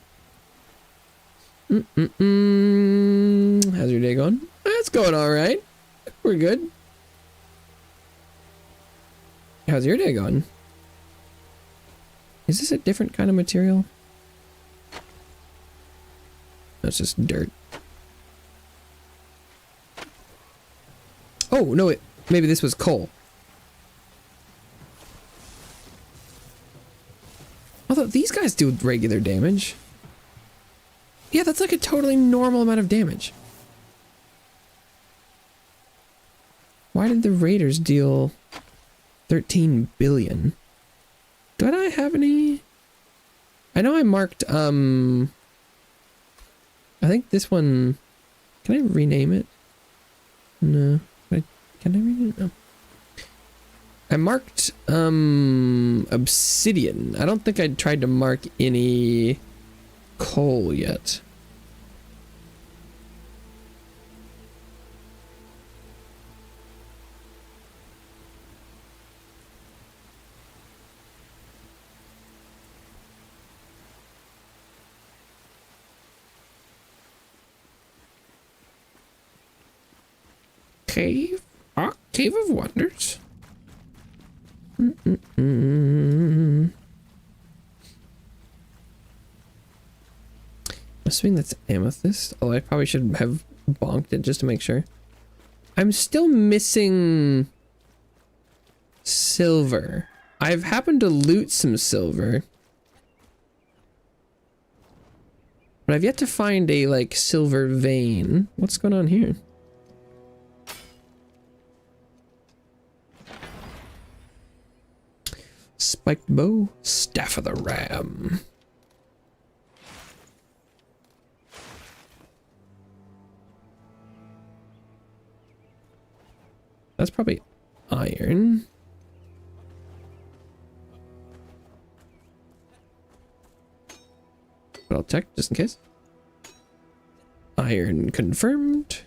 How's your day going? It's going all right. We're good. How's your day going? Is this a different kind of material? That's just dirt. Oh, no, maybe this was coal. Although these guys do regular damage. Yeah, that's like a totally normal amount of damage. Why did the raiders deal 13 billion? Do I have any? I know I marked, I think this one, can I rename it? No. Can I rename it? No. I marked, obsidian. I don't think I tried to mark any coal yet. Cave? Ah, Cave of Wonders. I'm assuming that's amethyst, although I probably should have bonked it just to make sure. I'm still missing silver. I've happened to loot some silver, but I've yet to find a, like, silver vein. What's going on here? Spiked bow, staff of the ram. That's probably iron. But I'll check just in case. Iron confirmed.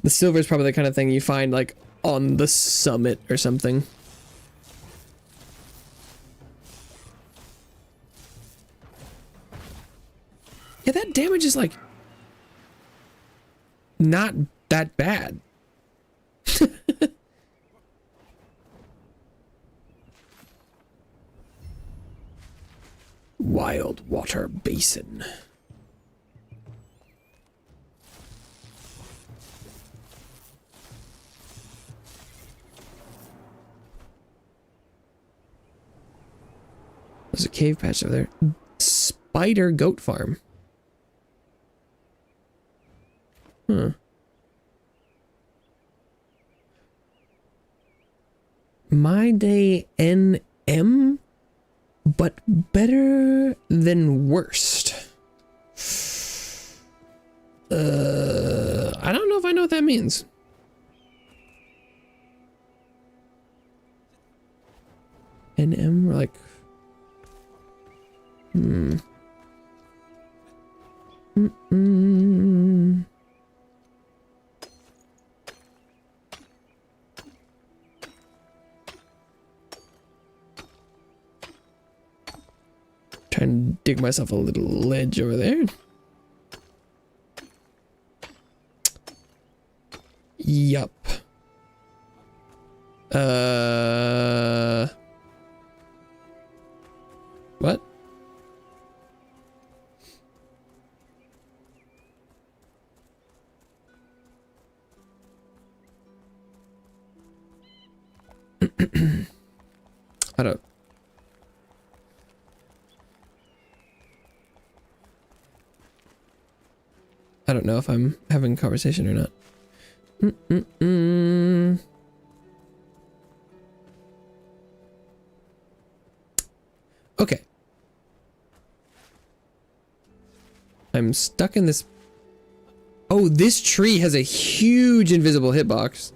The silver is probably the kind of thing you find like on the summit or something. Yeah, that damage is like not that bad. Wild water basin. There's a cave patch over there. Spider goat farm. Huh. My day NM, but better than worst. I don't know if I know what that means. NM, like Trying to dig myself a little ledge over there. Yup. What? I don't. I don't know if I'm having a conversation or not. Okay. I'm stuck in this. Oh, this tree has a huge invisible hitbox.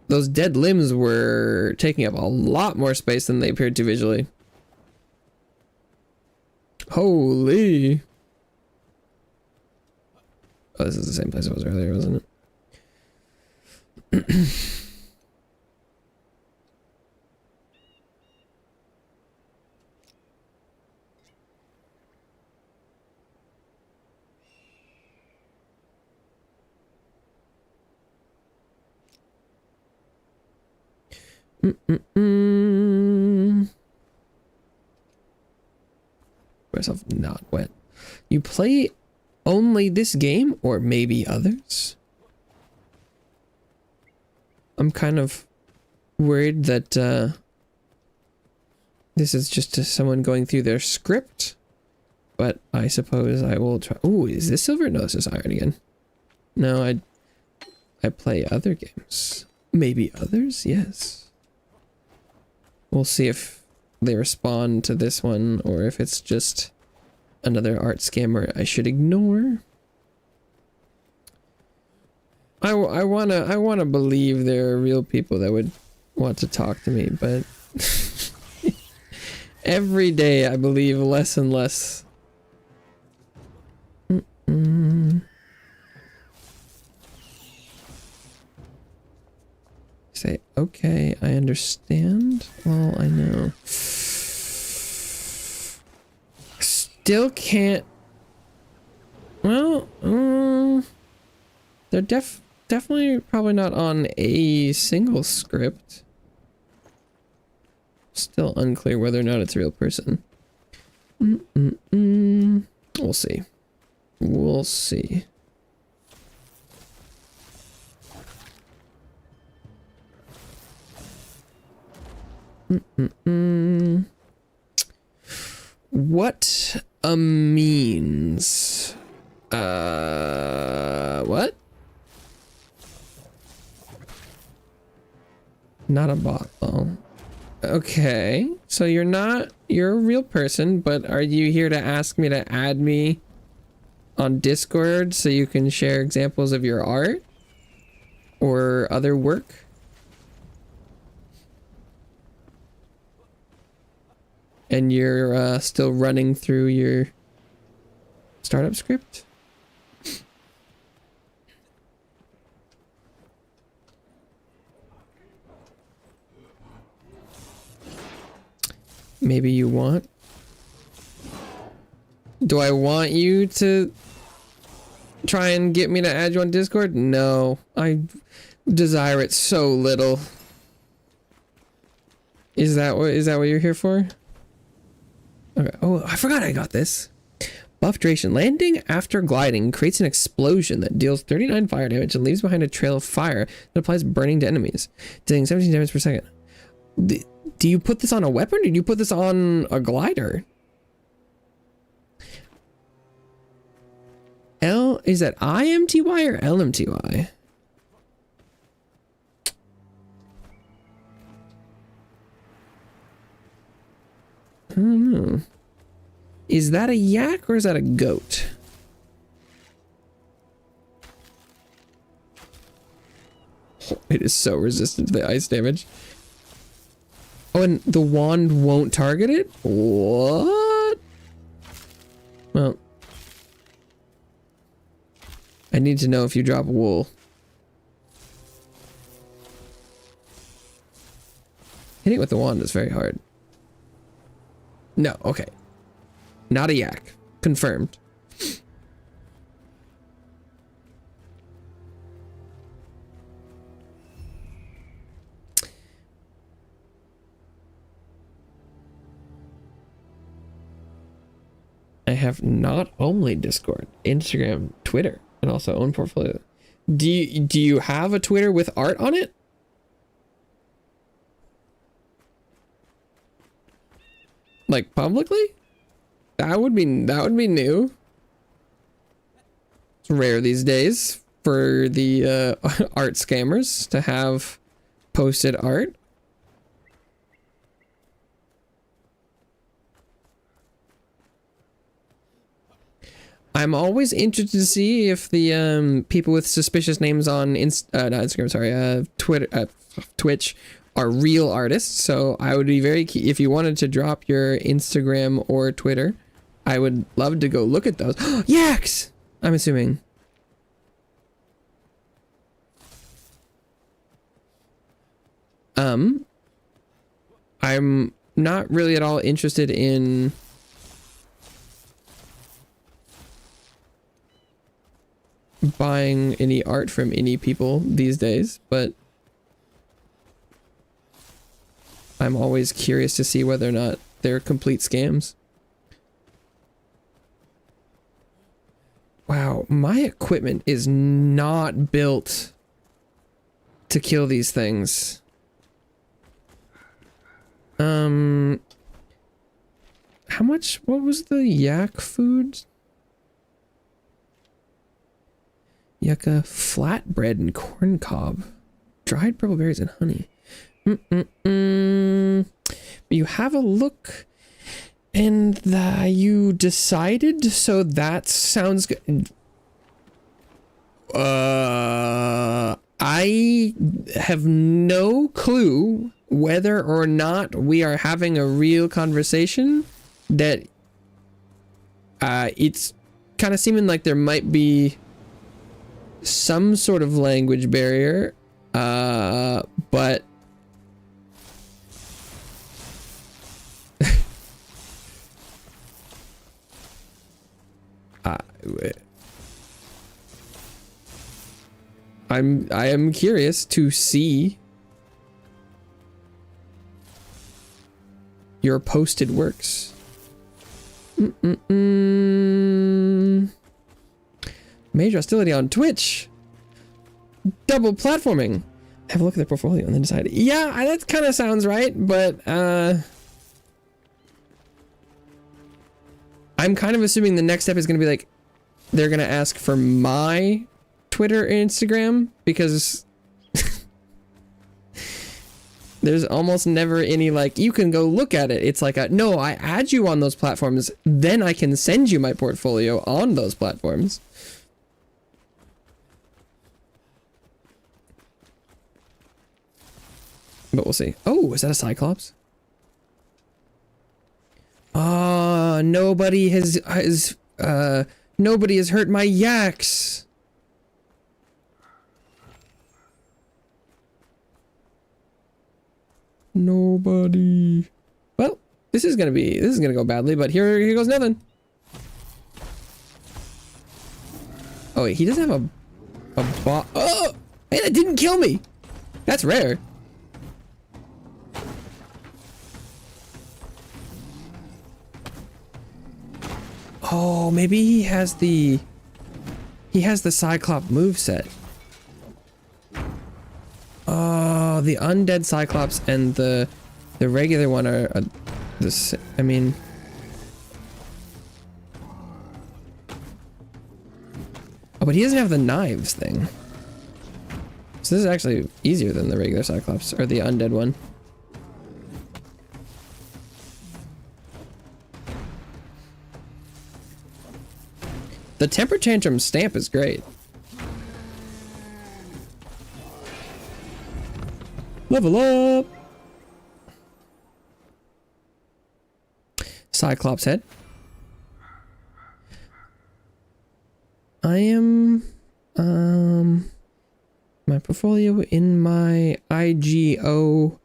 Those dead limbs were taking up a lot more space than they appeared to visually. Holy. Oh, this is the same place I was earlier, wasn't it? Myself not wet. You play only this game or maybe others? I'm kind of worried that this is just someone going through their script, but I suppose I will try. Oh, is this silver? No, this is iron again. No, I play other games. Maybe others? Yes. We'll see if they respond to this one or if it's just another art scammer I should ignore. I wanna believe there are real people that would want to talk to me, but every day I believe less and less. Say, okay, I understand. Well, I know. Still can't. Well, they're definitely probably not on a single script. Still unclear whether or not it's a real person. We'll see. We'll see. What a means? What? Not a bot. Oh. Okay. So you're a real person, but are you here to ask me to add me on Discord so you can share examples of your art or other work? And you're still running through your startup script? Maybe you want? Do I want you to try and get me to add you on Discord? No, I desire it so little. Is that what you're here for? Okay. Oh, I forgot I got this. Buff duration. Landing after gliding creates an explosion that deals 39 fire damage and leaves behind a trail of fire that applies burning to enemies, dealing 17 damage per second. Do you put this on a weapon or do you put this on a glider? Is that IMTY or LMTY? I don't know. Is that a yak or is that a goat? Oh, it is so resistant to the ice damage. Oh, and the wand won't target it? What? Well, I need to know if you drop wool. Hitting it with the wand is very hard. No, okay. Not a yak. Confirmed. I have not only Discord, Instagram, Twitter, and also own portfolio. Do you have a Twitter with art on it? Like publicly? That would be new. It's rare these days for the art scammers to have posted art. I'm always interested to see if the people with suspicious names on Twitch are real artists. So I would be very key if you wanted to drop your Instagram or Twitter. I would love to go look at those. Yaks! I'm assuming. I'm not really at all interested in buying any art from any people these days, but I'm always curious to see whether or not they're complete scams. Wow, my equipment is not built to kill these things. How much? What was the yak food? Yucca, flatbread, and corn cob. Dried purple berries and honey. You have a look, and you decided, so that sounds good. I have no clue whether or not we are having a real conversation. That it's kind of seeming like there might be some sort of language barrier, but I am curious to see your posted works. Major hostility on Twitch. Double platforming. Have a look at their portfolio and then decide. Yeah, that kind of sounds right, but I'm kind of assuming the next step is going to be like they're going to ask for my Twitter or Instagram, because there's almost never any like you can go look at it. It's like no, I add you on those platforms, then I can send you my portfolio on those platforms. But we'll see. Oh, is that a Cyclops? Nobody has hurt my yaks. Nobody. Well, this is gonna go badly, but here goes nothing. Oh wait, he doesn't have a bot. Oh, hey, that didn't kill me. That's rare. Oh, maybe he has the Cyclops moveset. Oh, the undead Cyclops and the regular one are the. I mean, oh, but he doesn't have the knives thing. So this is actually easier than the regular Cyclops or the undead one. The temper tantrum stamp is great. Level up. Cyclops head. I am, my portfolio in my IGO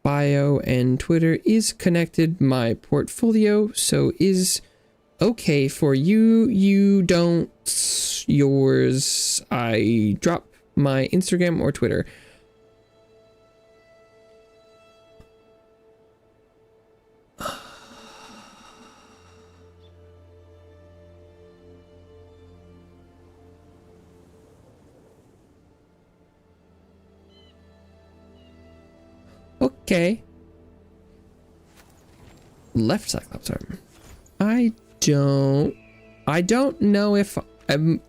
bio and Twitter is connected. My portfolio, so is okay for you. You don't. Yours. I drop my Instagram or Twitter. Okay. Left Cyclops arm. I don't know if I'm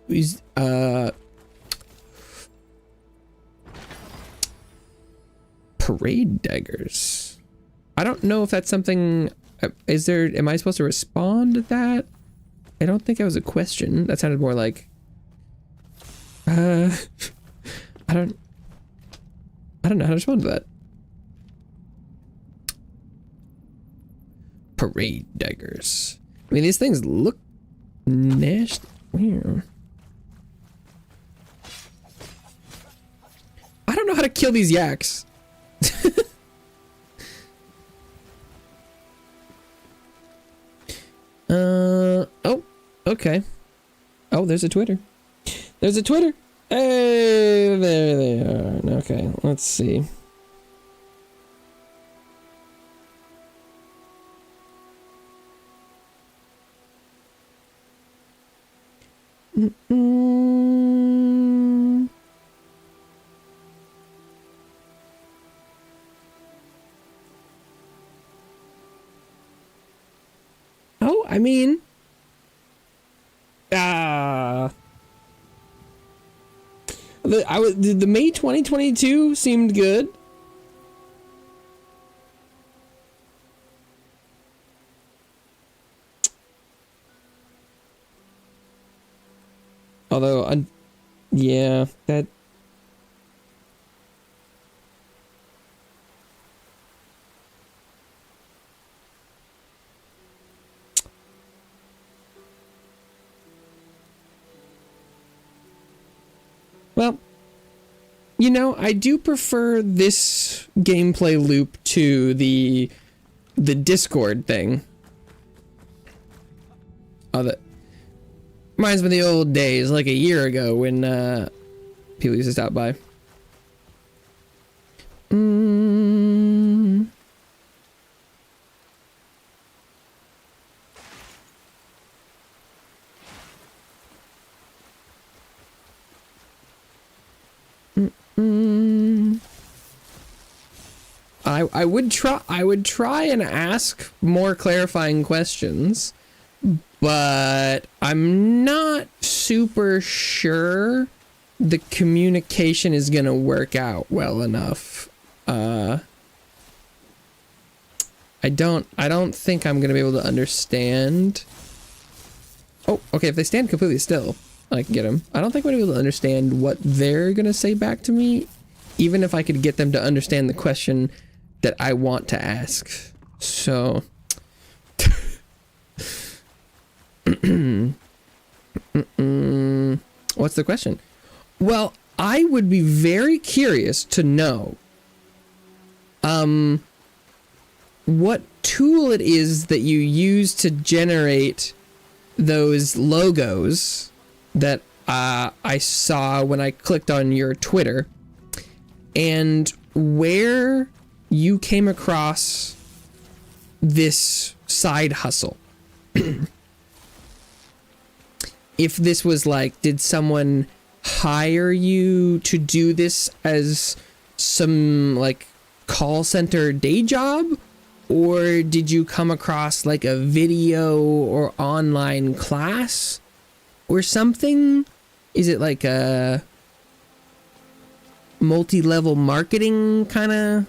parade daggers. I don't know if that's something. Am I supposed to respond to that? I don't think that was a question. That sounded more like I don't know how to respond to that. Parade daggers. I mean, these things look nasty. Weird. I don't know how to kill these yaks. Oh, okay. Oh, there's a Twitter. There's a Twitter. Hey, there they are. Okay, let's see. Oh, I mean, the May 2022 seemed good. Although, yeah, that. Well, you know, I do prefer this gameplay loop to the Discord thing. Oh, that reminds me of the old days, like a year ago when people used to stop by. I would try and ask more clarifying questions, but I'm not super sure the communication is gonna work out well enough. I don't think I'm gonna be able to understand. Oh, okay, if they stand completely still, I can get them. I don't think I'm gonna be able to understand what they're gonna say back to me, even if I could get them to understand the question that I want to ask. So what's the question? Well, I would be very curious to know what tool it is that you use to generate those logos that I saw when I clicked on your Twitter, and where you came across this side hustle. If this was like, did someone hire you to do this as some like call center day job, or did you come across like a video or online class or something? Is it like a multi-level marketing kind of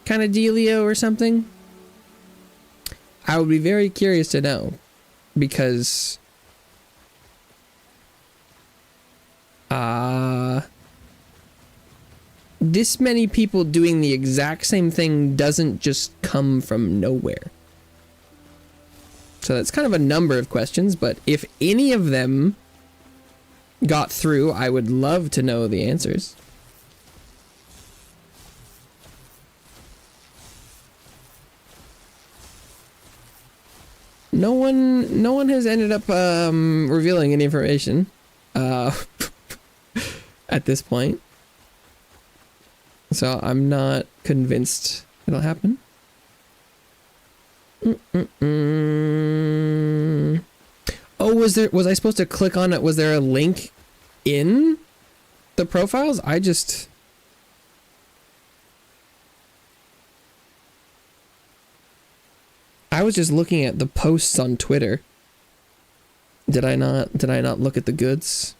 dealio or something? I would be very curious to know, because this many people doing the exact same thing doesn't just come from nowhere. So that's kind of a number of questions, but if any of them got through, I would love to know the answers. No one has ended up revealing any information at this point. So I'm not convinced it'll happen. Oh, was I supposed to click on it? Was there a link in the profiles? I was just looking at the posts on Twitter. Did I not look at the goods?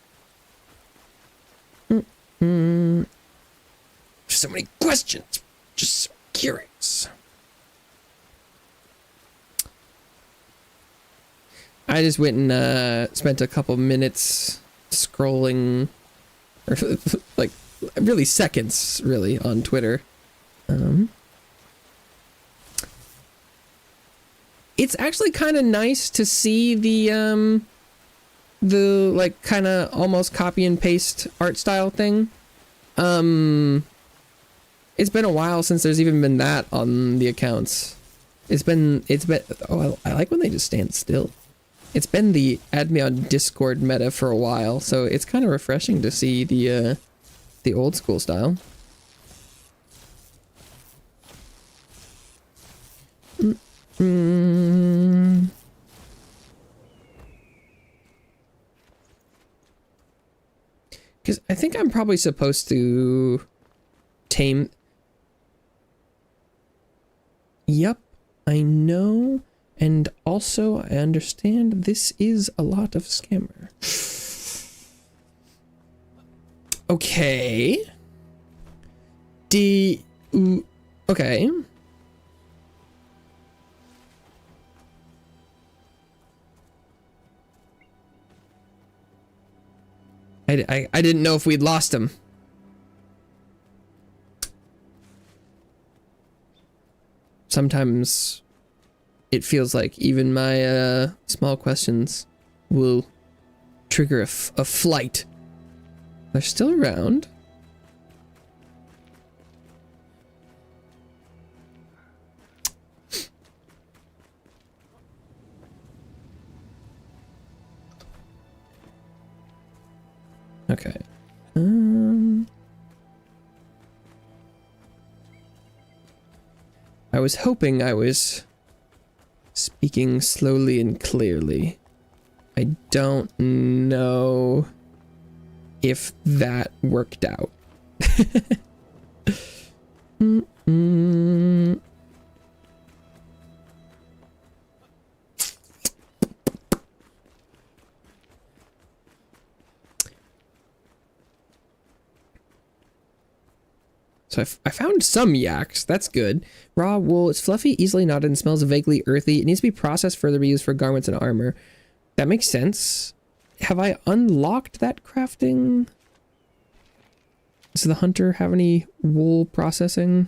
So many questions. Just so curious. I just went and spent a couple minutes scrolling, or like really seconds, really, on Twitter. It's actually kind of nice to see the like kind of almost copy and paste art style thing. It's been a while since there's even been that on the accounts. It's been oh, I like when they just stand still. It's been the add me on Discord meta for a while, so it's kind of refreshing to see the old school style. Because I think I'm probably supposed to tame. Yep, I know. And also, I understand this is a lot of scammer. Okay. Okay. I didn't know if we'd lost him. Sometimes it feels like even my small questions will trigger a flight. They're still around. Okay. I was hoping I was speaking slowly and clearly. I don't know if that worked out. So I found some yaks. That's good. Raw wool. It's fluffy, easily knotted, and smells vaguely earthy. It needs to be processed further to be used for garments and armor. That makes sense. Have I unlocked that crafting? Does the hunter have any wool processing?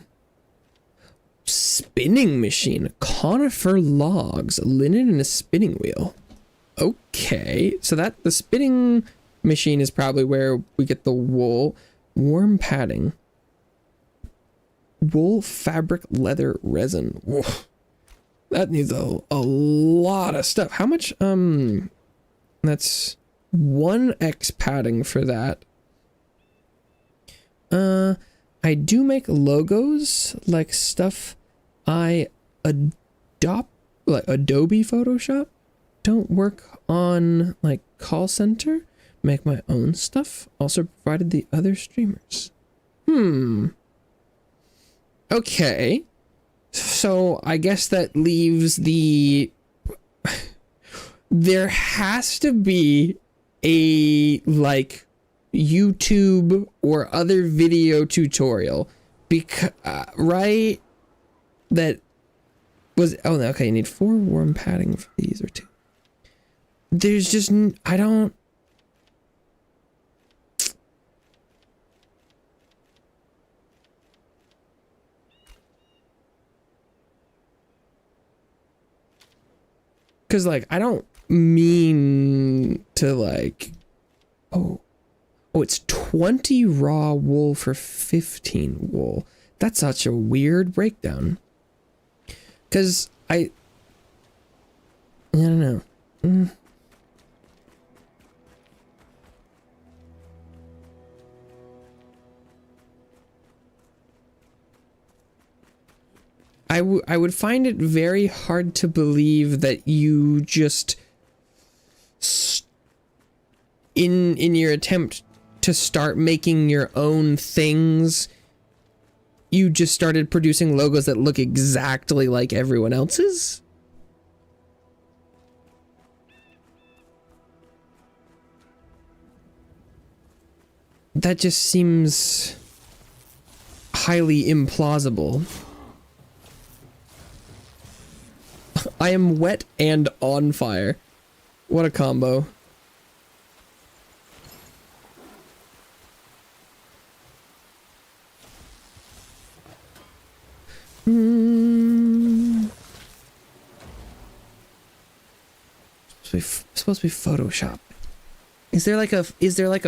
Spinning machine. Conifer logs. Linen and a spinning wheel. Okay. So the spinning machine is probably where we get the wool. Warm padding. Wool, fabric, leather, resin. Whoa. That needs a lot of stuff. How much? That's 1x padding for that. I do make logos, like stuff I adopt, like Adobe Photoshop. Don't work on like call center. Make my own stuff. Also provided the other streamers. Okay, so I guess that leaves there has to be a like YouTube or other video tutorial right? That was, oh, okay, you need 4 warm padding for these or 2. There's just, I don't. Because, like, I don't mean to, like, Oh, it's 20 raw wool for 15 wool. That's such a weird breakdown. Because I don't know. I would find it very hard to believe that you just in your attempt to start making your own things, you just started producing logos that look exactly like everyone else's. That just seems highly implausible. I am wet and on fire. What a combo. Supposed to be Photoshop. Is there like a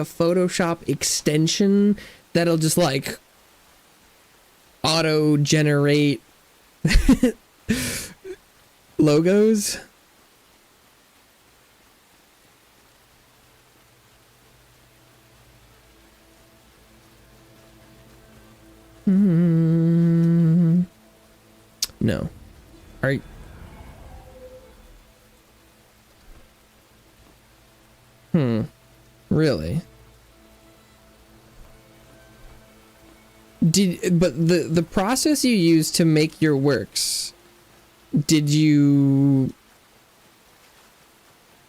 Photoshop extension that'll just like auto generate logos? No. Are you... Really? But the process you use to make your works, where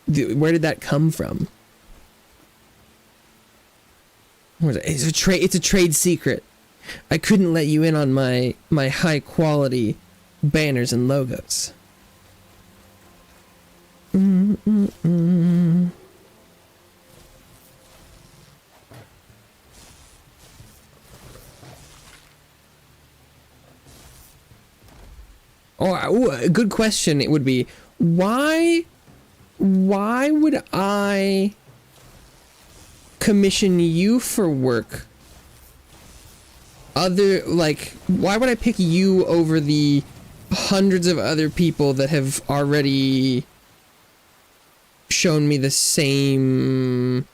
did that come from? It's a trade secret. I couldn't let you in on my high quality banners and logos. Oh, a good question it would be, why would I commission you for work why would I pick you over the hundreds of other people that have already shown me the same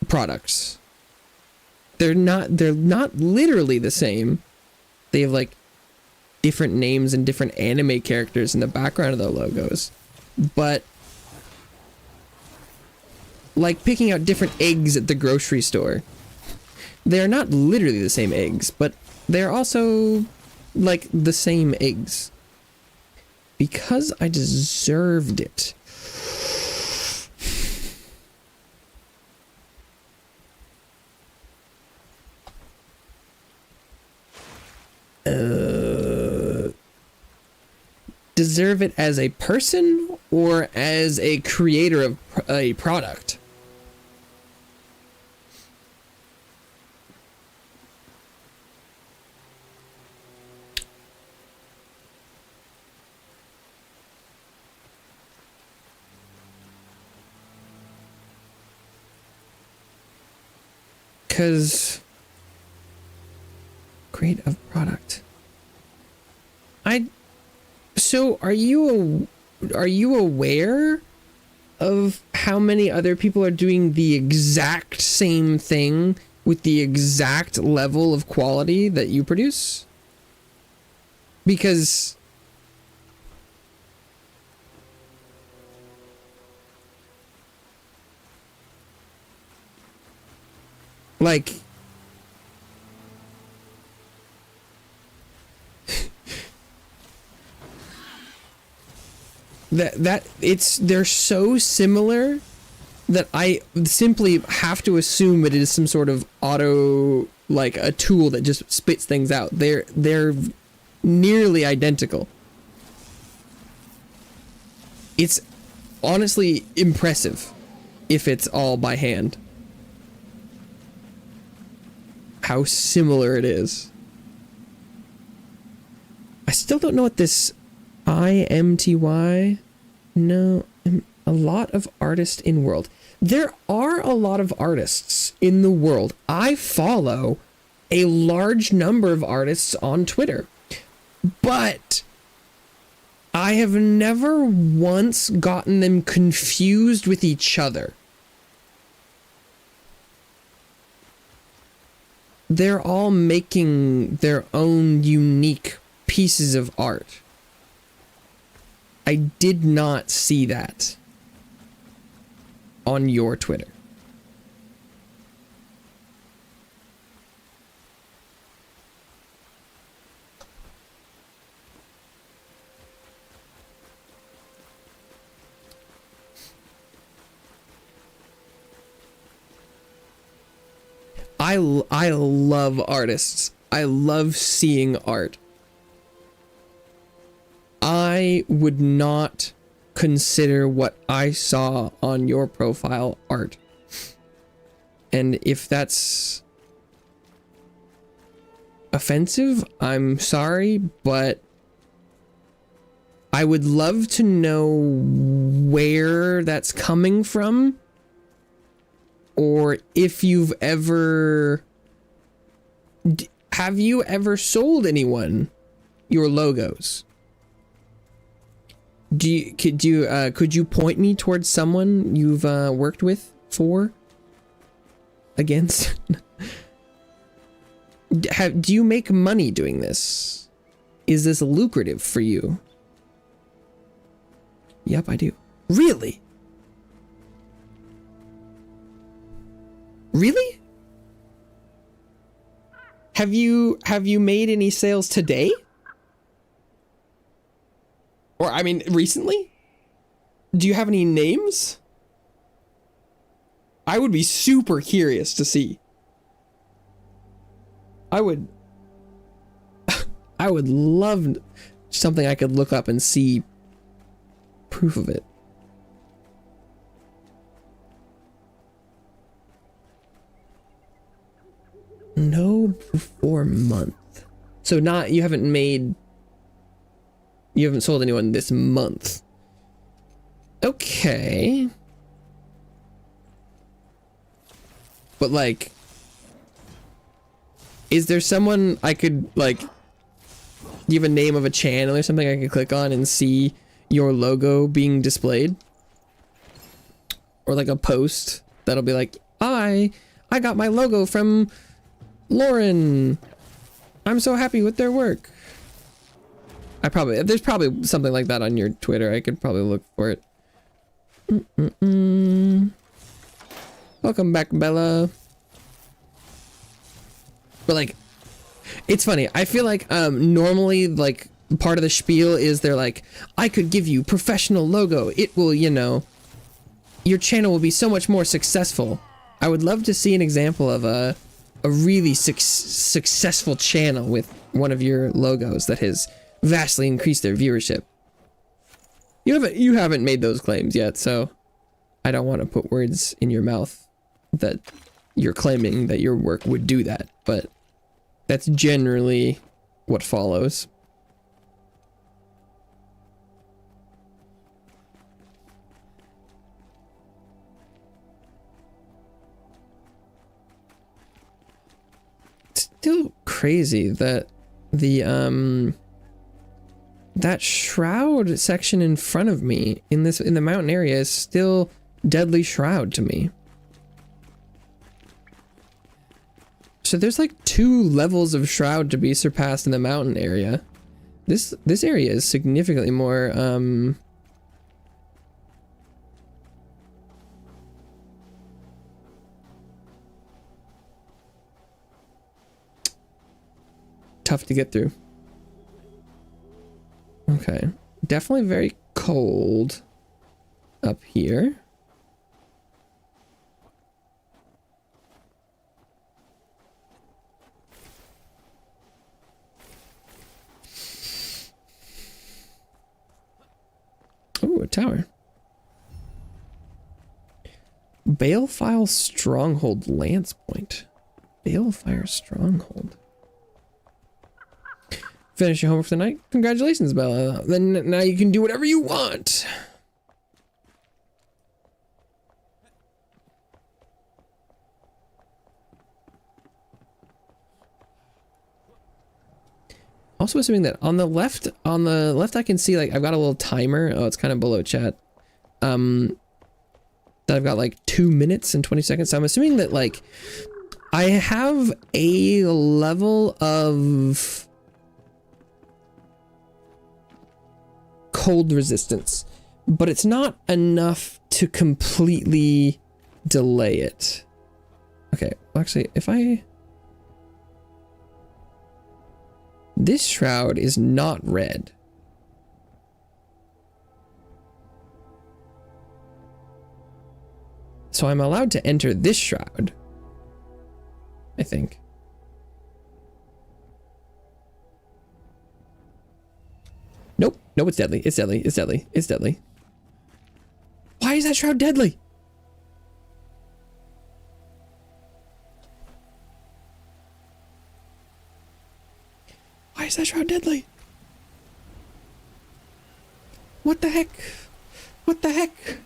products? They're not literally the same. They have like different names and different anime characters in the background of the logos, but like picking out different eggs at the grocery store, they're not literally the same eggs, but they're also like the same eggs because I deserved it. Deserve it as a person or as a creator of a product? Because create a product. So are you aware of how many other people are doing the exact same thing with the exact level of quality that you produce? Because like they're so similar that I simply have to assume it is some sort of auto, like a tool that just spits things out. They're nearly identical. It's honestly impressive if it's all by hand. How similar it is. I still don't know what this IMTY. No, a lot of artists in world. There are a lot of artists in the world. I follow a large number of artists on Twitter, but I have never once gotten them confused with each other. They're all making their own unique pieces of art. I did not see that on your Twitter. I love artists. I love seeing art. I would not consider what I saw on your profile art. And if that's offensive, I'm sorry, but I would love to know where that's coming from, or if you've ever... Have you ever sold anyone your logos? Could you point me towards someone you've worked with for? Against? Do you make money doing this? Is this lucrative for you? Yep, I do. Really? Really? Have you made any sales today? Or, I mean, recently? Do you have any names? I would be super curious to see. I would love something I could look up and see proof of it. No before month. So you haven't sold anyone this month. Okay. But like, is there someone I could like, do you have a name of a channel or something I could click on and see your logo being displayed? Or like a post that'll be like, I got my logo from Lauren. I'm so happy with their work. There's probably something like that on your Twitter. I could probably look for it. Welcome back, Bella. But like, it's funny. I feel like normally like part of the spiel is they're like, I could give you professional logo. It will, you know, your channel will be so much more successful. I would love to see an example of a really successful channel with one of your logos that has vastly increased their viewership. You haven't made those claims yet, so I don't want to put words in your mouth that you're claiming that your work would do that, but that's generally what follows. Still crazy that the that shroud section in front of me in the mountain area is still deadly shroud to me. So there's like 2 levels of shroud to be surpassed in the mountain area. This area is significantly more tough to get through. Okay, definitely very cold up here. Ooh, a tower. Balefire Stronghold Lance Point. Balefire Stronghold. Finish your homework for the night? Congratulations, Bella. Then now you can do whatever you want. Also assuming that on the left I can see like I've got a little timer. Oh, it's kind of below chat. That I've got like 2 minutes and 20 seconds. So I'm assuming that like I have a level of cold resistance, but it's not enough to completely delay it. Okay, well, actually, if I... This shroud is not red. So I'm allowed to enter this shroud, I think. Nope. Nope, it's deadly. It's deadly. It's deadly. It's deadly. Why is that shroud deadly? Why is that shroud deadly? What the heck? What the heck?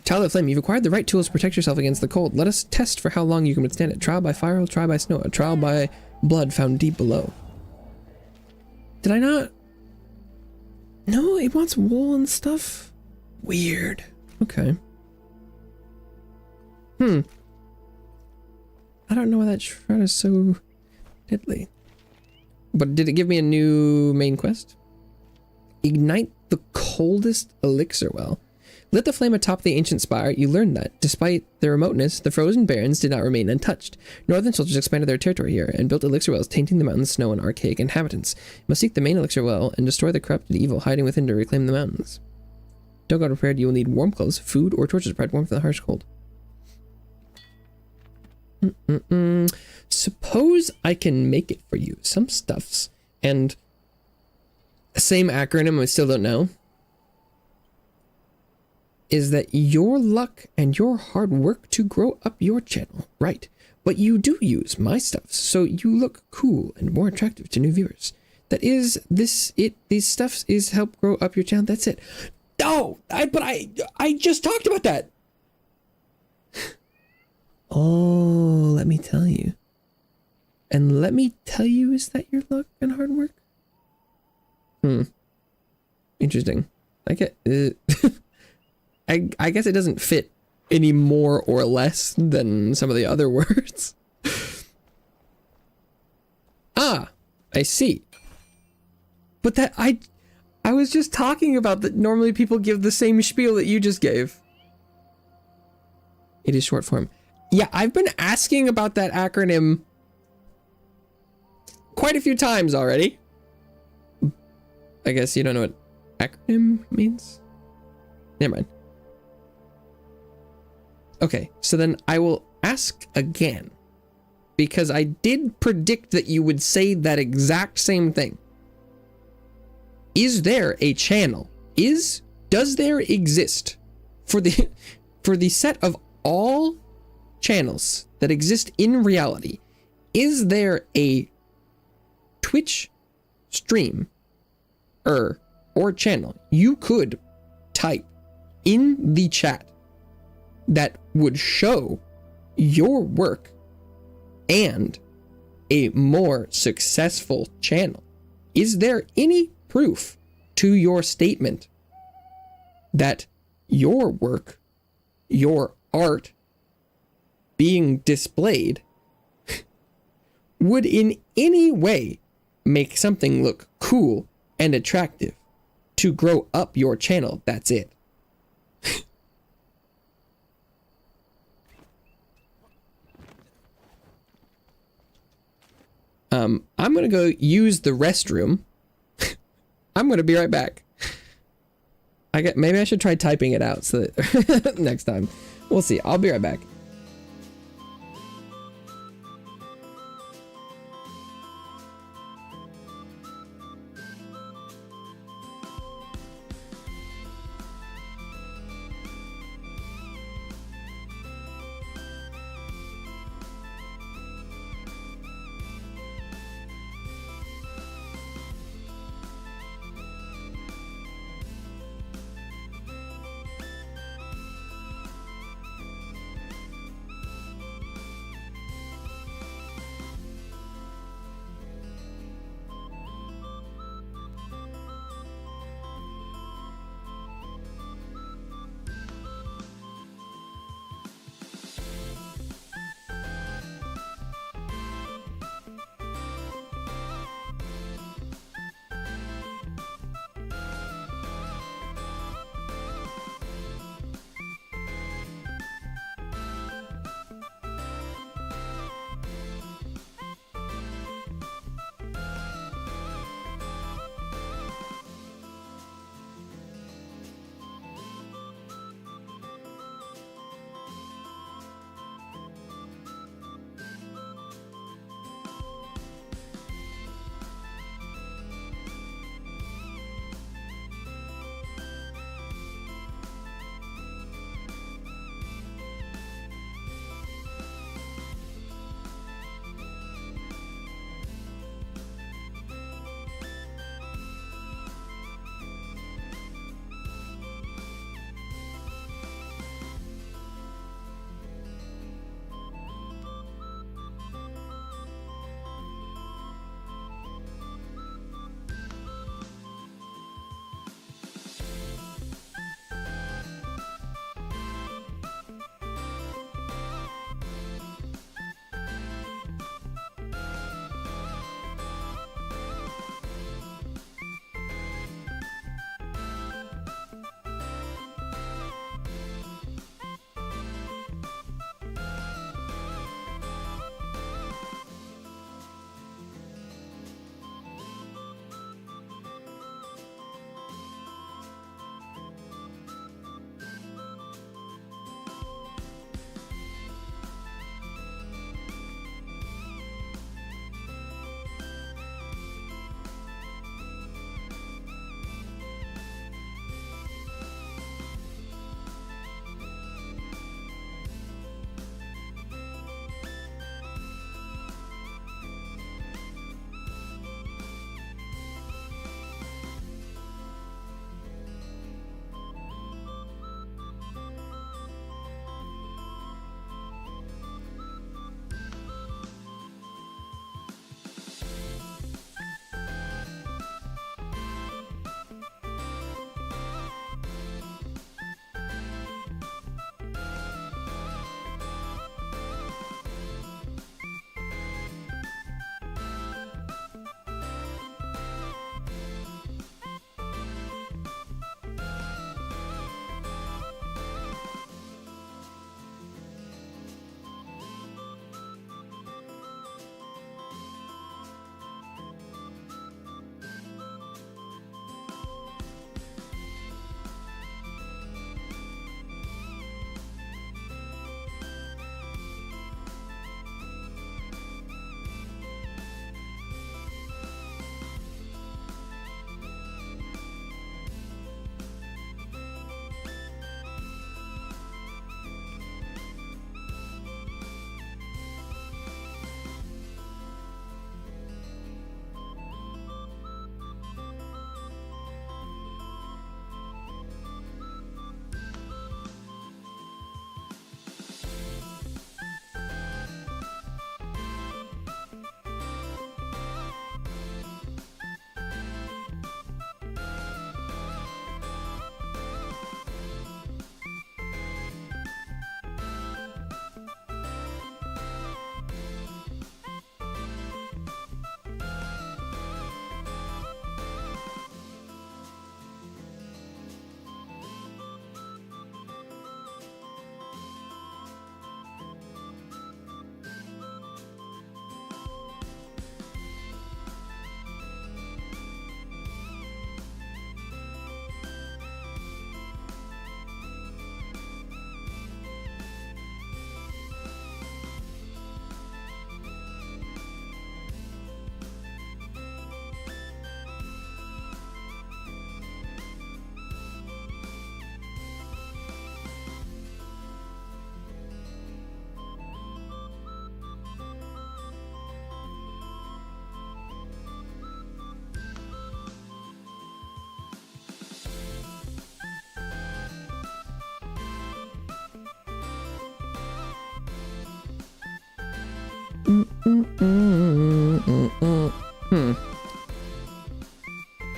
Child of Flame, you've acquired the right tools to protect yourself against the cold. Let us test for how long you can withstand it. Trial by fire, trial by snow, a trial by blood found deep below. Did I not? No, it wants wool and stuff. Weird. Okay. I don't know why that shroud is so deadly. But did it give me a new main quest? Ignite the coldest elixir well. Lit the flame atop the ancient spire. You learned that, despite their remoteness, the frozen barrens did not remain untouched. Northern soldiers expanded their territory here and built elixir wells, tainting the mountain's snow and archaic inhabitants. You must seek the main elixir well and destroy the corrupted evil hiding within to reclaim the mountains. Don't go prepared. You will need warm clothes, food, or torches to provide warmth in the harsh cold. Suppose I can make it for you. Some stuffs. And same acronym I still don't know. Is that your luck and your hard work to grow up your channel. Right. But you do use my stuffs, so you look cool and more attractive to new viewers. That is these stuffs is help grow up your channel. That's it. No, I just talked about that. Oh, let me tell you. And let me tell you, is that your luck and hard work? Interesting. I get I guess it doesn't fit any more or less than some of the other words. Ah, I see. But that I was just talking about that normally people give the same spiel that you just gave. It is short form. Yeah, I've been asking about that acronym quite a few times already. I guess you don't know what acronym means? Never mind. Okay, so then I will ask again, because I did predict that you would say that exact same thing. Is there a channel? Does there exist for the set of all channels that exist in reality? Is there a Twitch stream or channel you could type in the chat that would show your work and a more successful channel? Is there any proof to your statement that your work, your art being displayed would in any way make something look cool and attractive to grow up your channel? That's it. I'm gonna go use the restroom. I'm gonna be right back. Maybe I should try typing it out so that next time. We'll see. I'll be right back.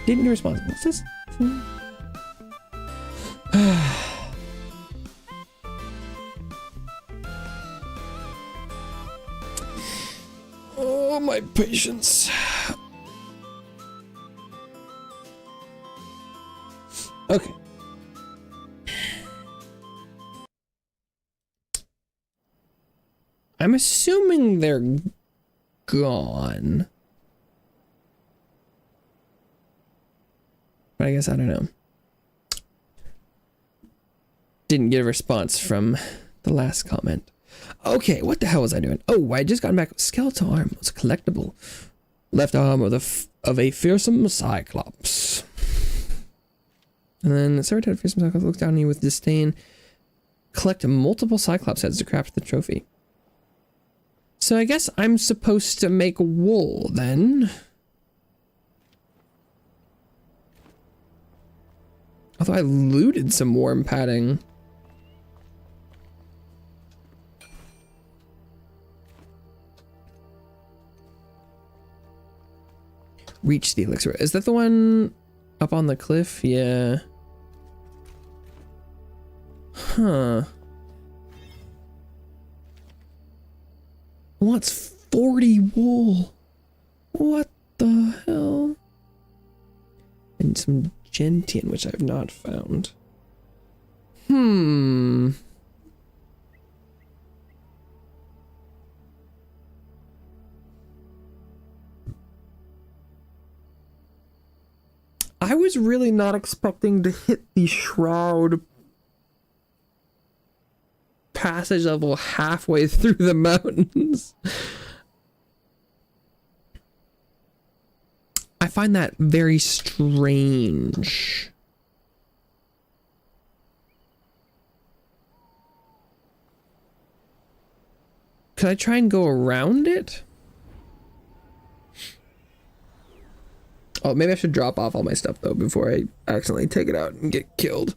Didn't get responsible. What's this? Oh, my patience. Okay. I'm assuming they're gone. But I guess I don't know. Didn't get a response from the last comment. Okay, what the hell was I doing? Oh, I just got back. Skeletal arm. It was a collectible. Left arm of a fearsome cyclops. And then the servitor fearsome cyclops looks down on you with disdain. Collect multiple cyclops heads to craft the trophy. So I guess I'm supposed to make wool then. Although I looted some warm padding. Reach the elixir. Is that the one up on the cliff? Yeah. Huh. What's 40 wool? What the hell? And some gentian, which I've not found. I was really not expecting to hit the shroud passage level halfway through the mountains. I find that very strange. Could I try and go around it? Oh, maybe I should drop off all my stuff though before I accidentally take it out and get killed.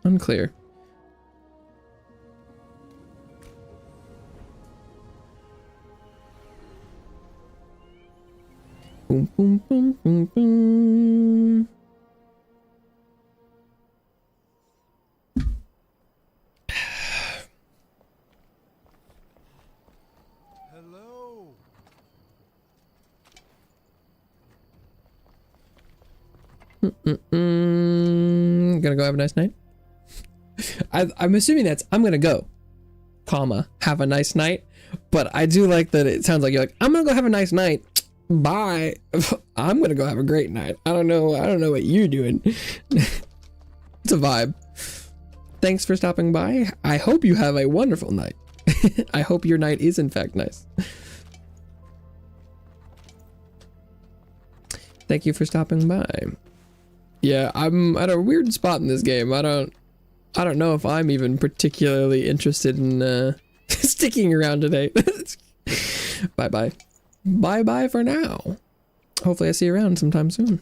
Unclear. Boom, boom, boom, boom, boom. Hello. Gonna go have a nice night. I'm assuming that's I'm gonna go, comma, have a nice night. But I do like that it sounds like you're like, I'm gonna go have a nice night. Bye. I'm gonna go have a great night. I don't know what you're doing. It's a vibe. Thanks for stopping by. I hope you have a wonderful night. I hope your night is in fact nice. Thank you for stopping by. Yeah, I'm at a weird spot in this game. I don't know if I'm even particularly interested in sticking around today. Bye bye. Bye bye for now. Hopefully I see you around sometime soon.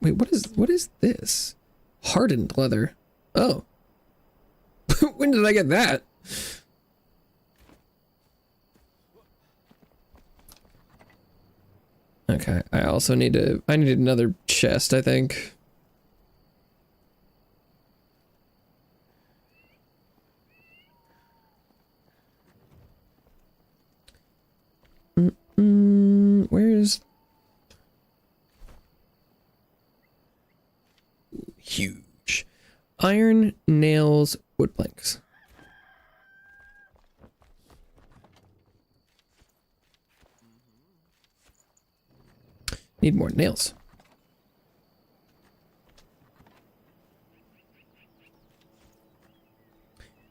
Wait, what is this? Hardened leather. Oh. When did I get that? Okay, I also need another chest, I think. Where's huge iron, nails, wood planks. Need more nails.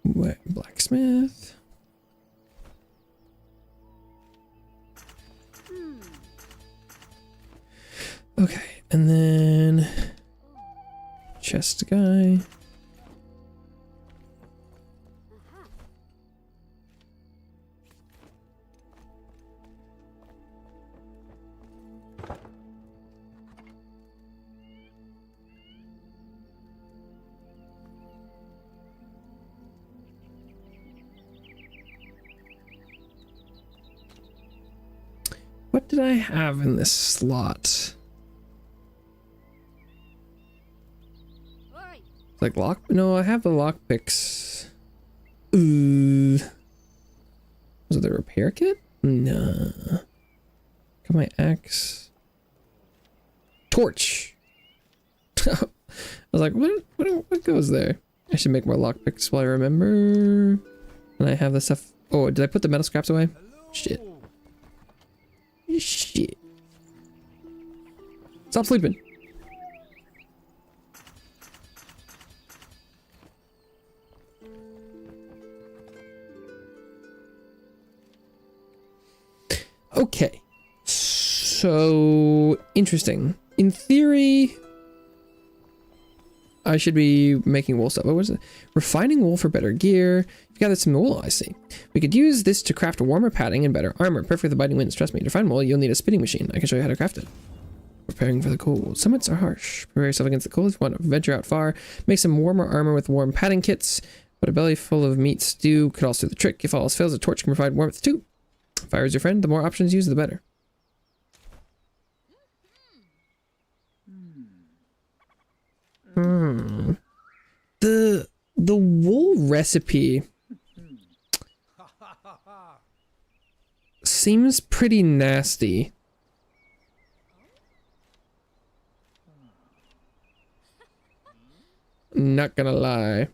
What, blacksmith? Okay, and then chest guy. what did I have in this slot? Like lock? No, I have the lock picks. Ooh. Was it the repair kit? No. Got my axe. Torch. I was like, what goes there? I should make more lock picks while I remember. And I have the stuff. Oh, did I put the metal scraps away? Shit. Shit. Stop sleeping. Okay. So interesting. In theory, I should be making wool stuff. What was it? Refining wool for better gear. You gathered some wool, I see. We could use this to craft warmer padding and better armor. Perfect for the biting winds. Trust me. To refine wool, you'll need a spinning machine. I can show you how to craft it. Preparing for the cold. Summits are harsh. Prepare yourself against the cold if you want to venture out far. Make some warmer armor with warm padding kits. But a belly full of meat stew could also do the trick. If all else fails, a torch can provide warmth too. Fire is your friend. The more options you use, the better. The wool recipe seems pretty nasty. Not gonna lie.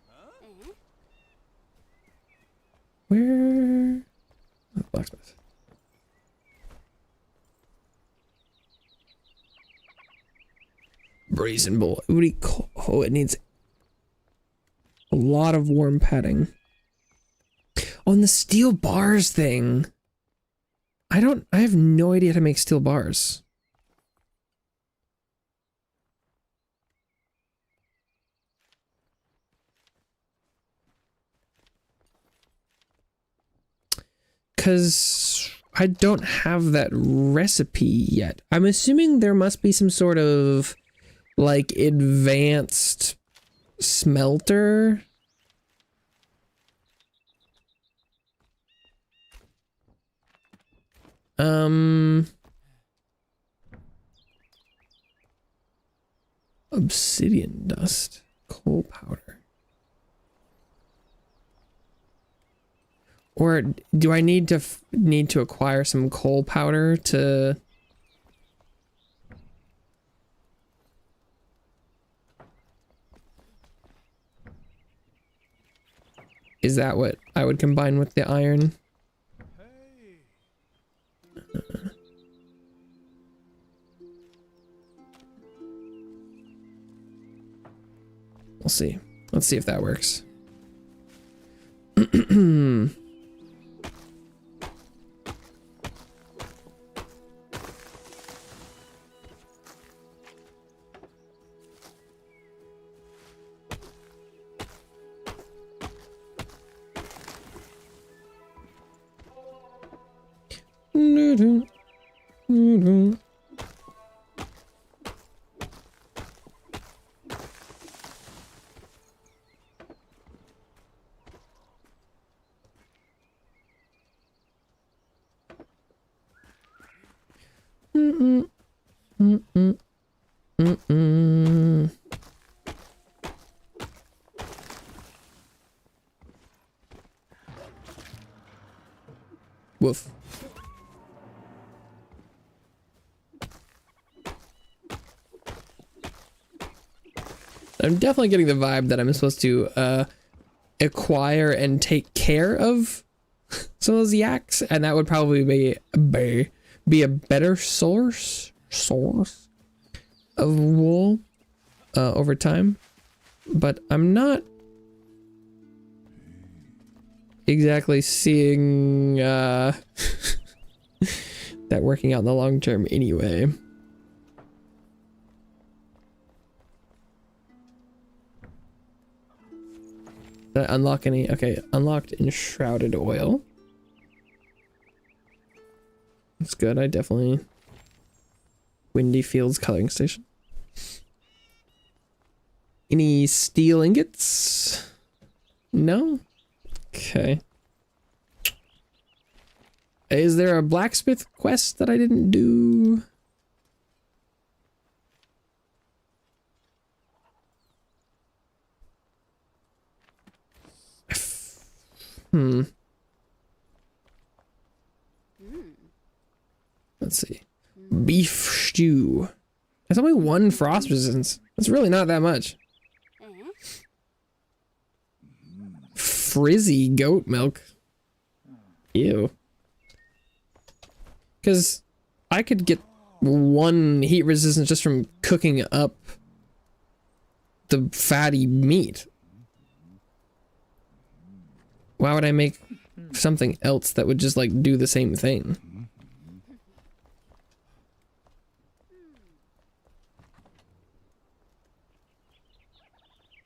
Where? Oh, blacksmith. Brazen bowl. What do you call? Oh, it needs a lot of warm padding. Oh, and the steel bars thing. I have no idea how to make steel bars. Because I don't have that recipe yet. I'm assuming there must be some sort of like advanced smelter. Obsidian dust, coal powder. Or do I need to acquire some coal powder to? Is that what I would combine with the iron? We'll see. Let's see if that works. Woof. I'm definitely getting the vibe that I'm supposed to acquire and take care of some of those yaks, and that would probably be a better source of wool over time. But I'm not exactly seeing that working out in the long term anyway. Did I unlock any? Okay, unlocked enshrouded oil. That's good. I definitely Windy Fields coloring station. Any steel ingots? No? Okay. Is there a blacksmith quest that I didn't do? Hmm. Let's see. Beef stew. There's only one frost resistance. That's really not that much. Frizzy goat milk. Ew. Because I could get one heat resistance just from cooking up the fatty meat. Why would I make something else that would just like do the same thing?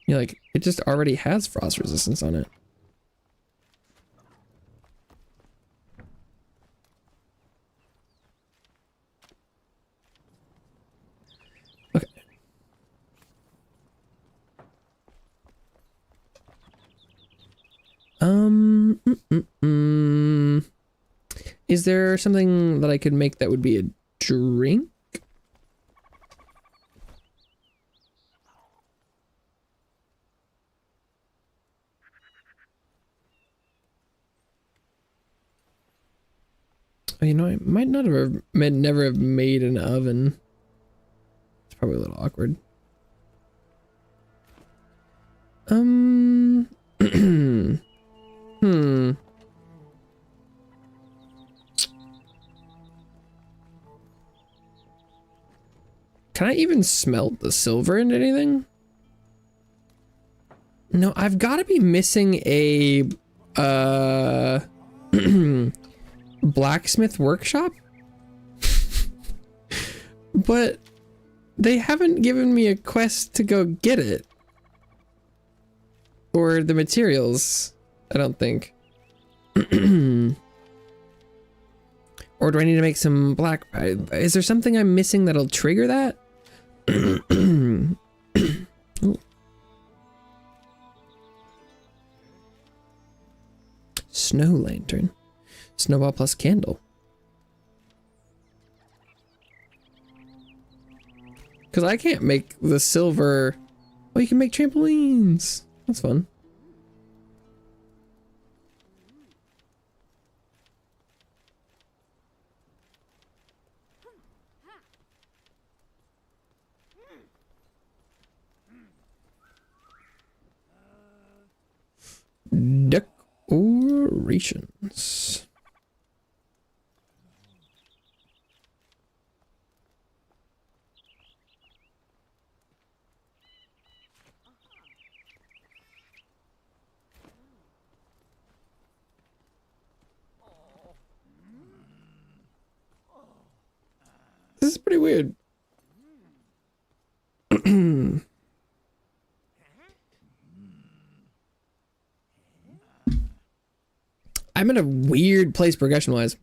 You're like, it just already has frost resistance on it. Okay. Is there something that I could make that would be a drink? Oh, you know, I might not have never have made an oven. It's probably a little awkward. Hmm. Can I even smelt the silver into anything? No, I've got to be missing a blacksmith workshop. But they haven't given me a quest to go get it. Or the materials, I don't think. Or do I need to make some black? Is there something I'm missing that'll trigger that? Snow lantern. Snowball plus candle. Because I can't make the silver. Oh, you can make trampolines. That's fun. Decorations. This is pretty weird. I'm in a weird place progression-wise.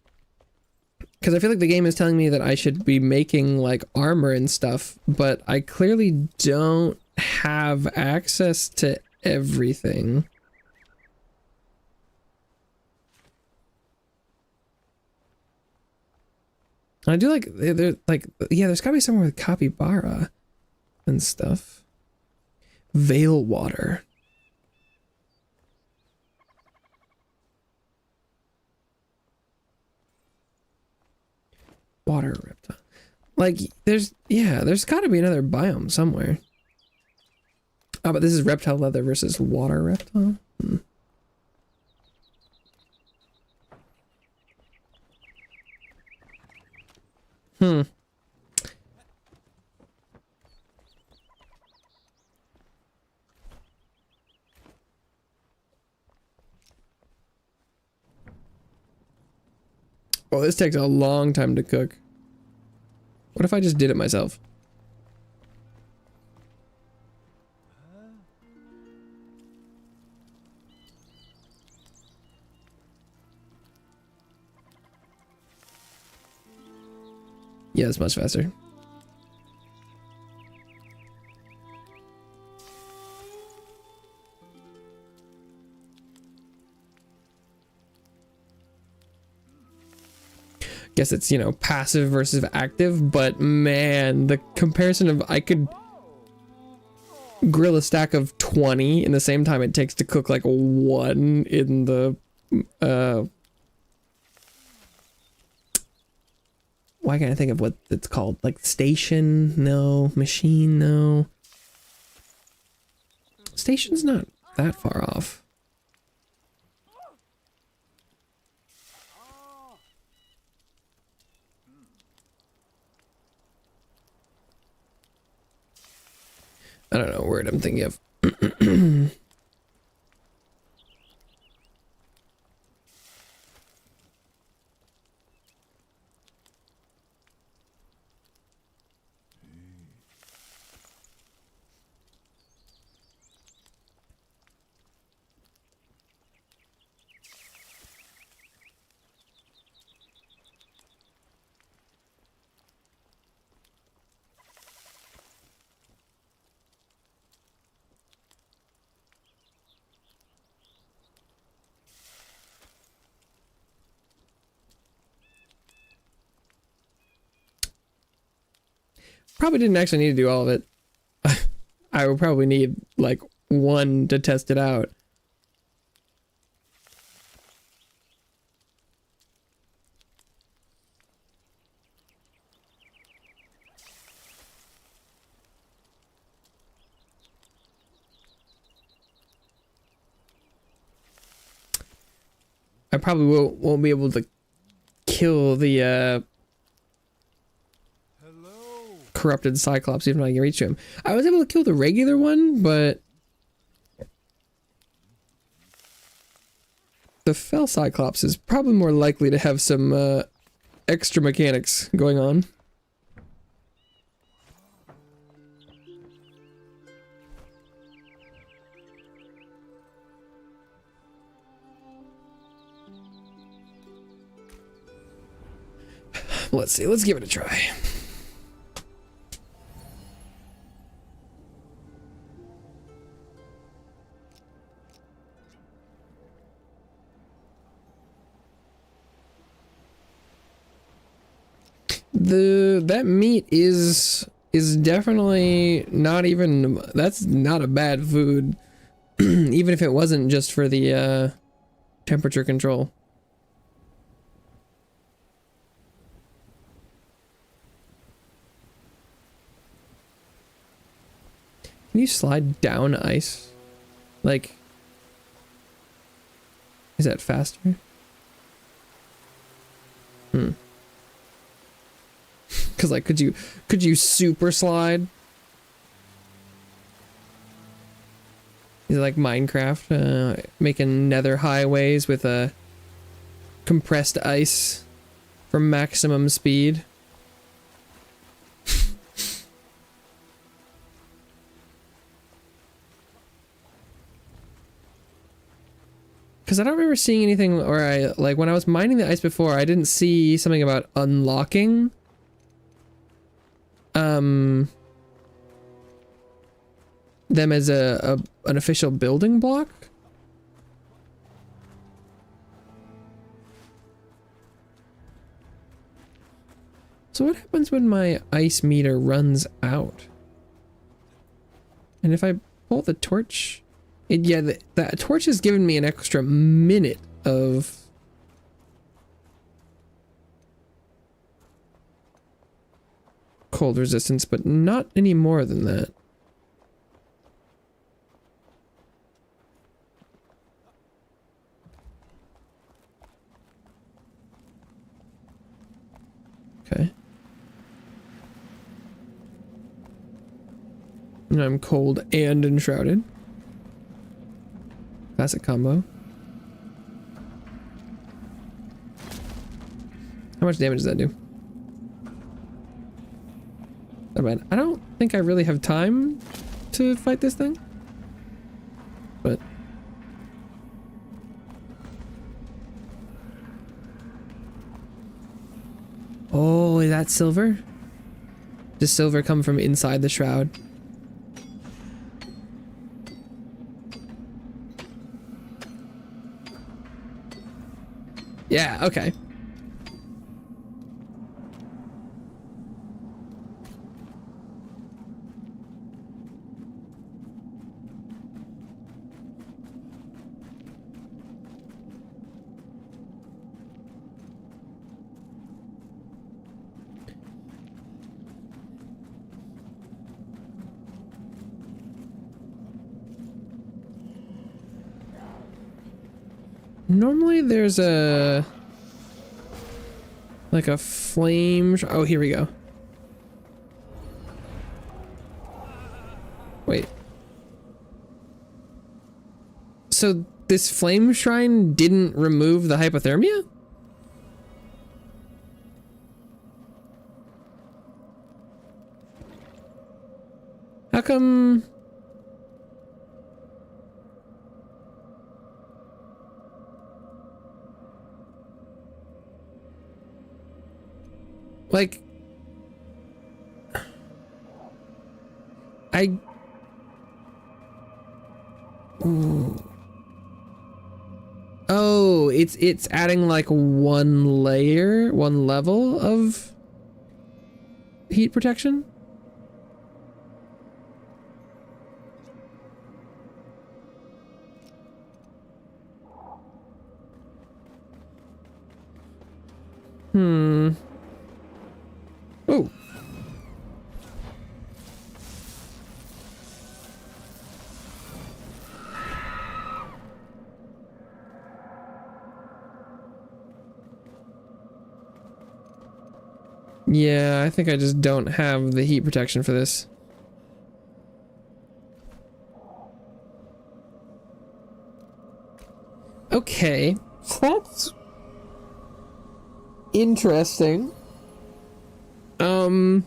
Because I feel like the game is telling me that I should be making, like, armor and stuff, but I clearly don't have access to everything. I do like, they're like, yeah, there's gotta be somewhere with capybara and stuff. Veil water. Water reptile. Like, there's gotta be another biome somewhere. Oh, but this is reptile leather versus water reptile? Hmm. Well, this takes a long time to cook. What if I just did it myself? Yeah, it's much faster. guess it's, you know, passive versus active, but man, the comparison of I could grill a stack of 20 in the same time it takes to cook like one in the why can't I think of what it's called? Like station? No. Machine? No. Station's not that far off. I don't know what word I'm thinking of. Probably didn't actually need to do all of it. I would probably need like one to test it out. I probably won't be able to kill the corrupted Cyclops even if I can reach him. I was able to kill the regular one, but the fell Cyclops is probably more likely to have some extra mechanics going on. Let's see, let's give it a try. That meat is definitely not even, that's not a bad food. Even if it wasn't just for the temperature control. Can you slide down ice? Like, is that faster? Cause like, could you super slide? Is it like Minecraft, making nether highways with a compressed ice for maximum speed? Because I don't remember seeing anything, or like when I was mining the ice before, I didn't see something about unlocking them as an official building block. So what happens when my ice meter runs out? And if I pull the torch, yeah, the torch has given me an extra minute of cold resistance, but not any more than that. Okay. And I'm cold and enshrouded. Classic combo. How much damage does that do? Not bad. I don't think I really have time to fight this thing. But oh, is that silver? Does silver come from inside the shroud? Yeah, okay. Normally there's a... like a flame... oh, here we go. Wait. So this flame shrine didn't remove the hypothermia? How come... like... I... ooh. Oh, it's adding like one level of heat protection? Oh. Yeah, I think I just don't have the heat protection for this. Okay. That's interesting. Hmm.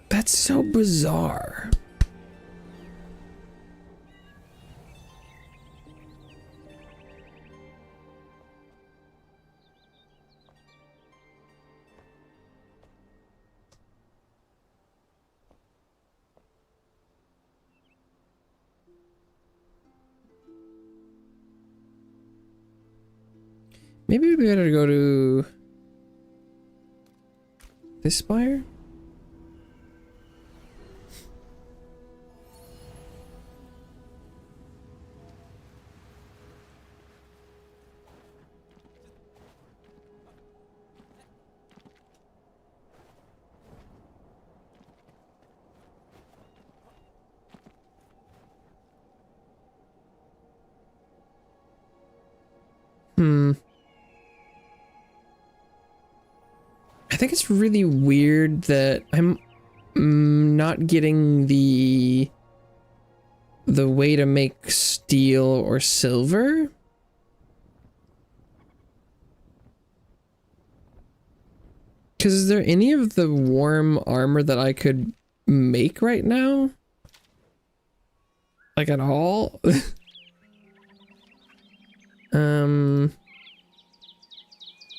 That's so bizarre. Maybe it'd be better to go to this spire? I think it's really weird that I'm not getting the way to make steel or silver. Because is there any of the warm armor that I could make right now? Like at all?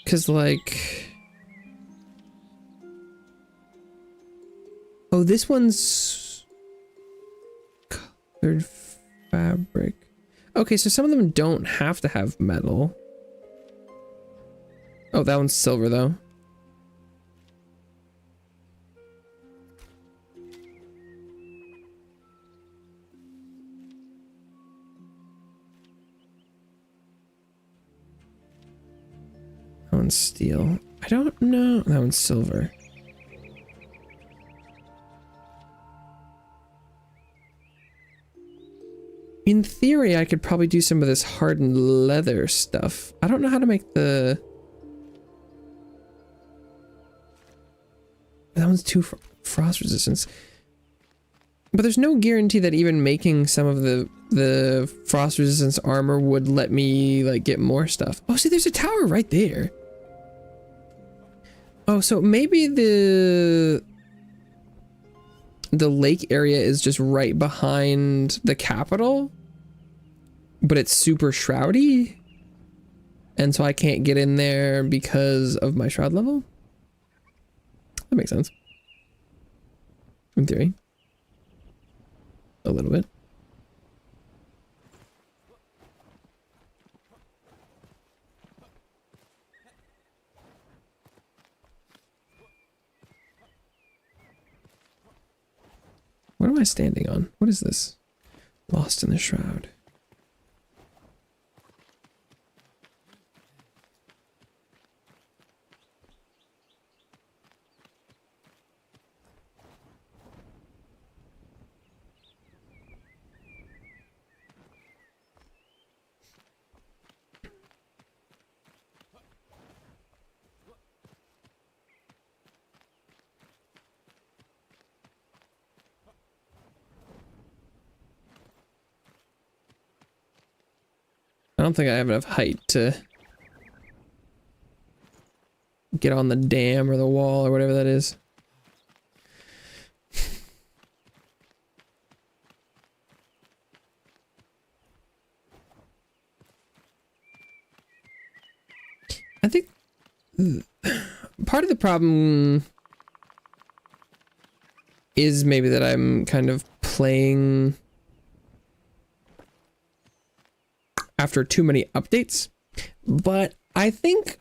Because like... oh, this one's colored fabric. Okay, so some of them don't have to have metal. Oh, that one's silver though. That one's steel. I don't know. That one's silver. In theory, I could probably do some of this hardened leather stuff. I don't know how to make the... that one's too frost resistance. But there's no guarantee that even making some of the frost resistance armor would let me like get more stuff. Oh, see, there's a tower right there. Oh, so maybe the lake area is just right behind the capital, but it's super shroudy, and so I can't get in there because of my shroud level. That makes sense. In theory. A little bit. am I standing on? What is this? Lost in the Shroud. I don't think I have enough height to get on the dam or the wall or whatever that is. I think part of the problem is maybe that I'm kind of playing after too many updates, but I think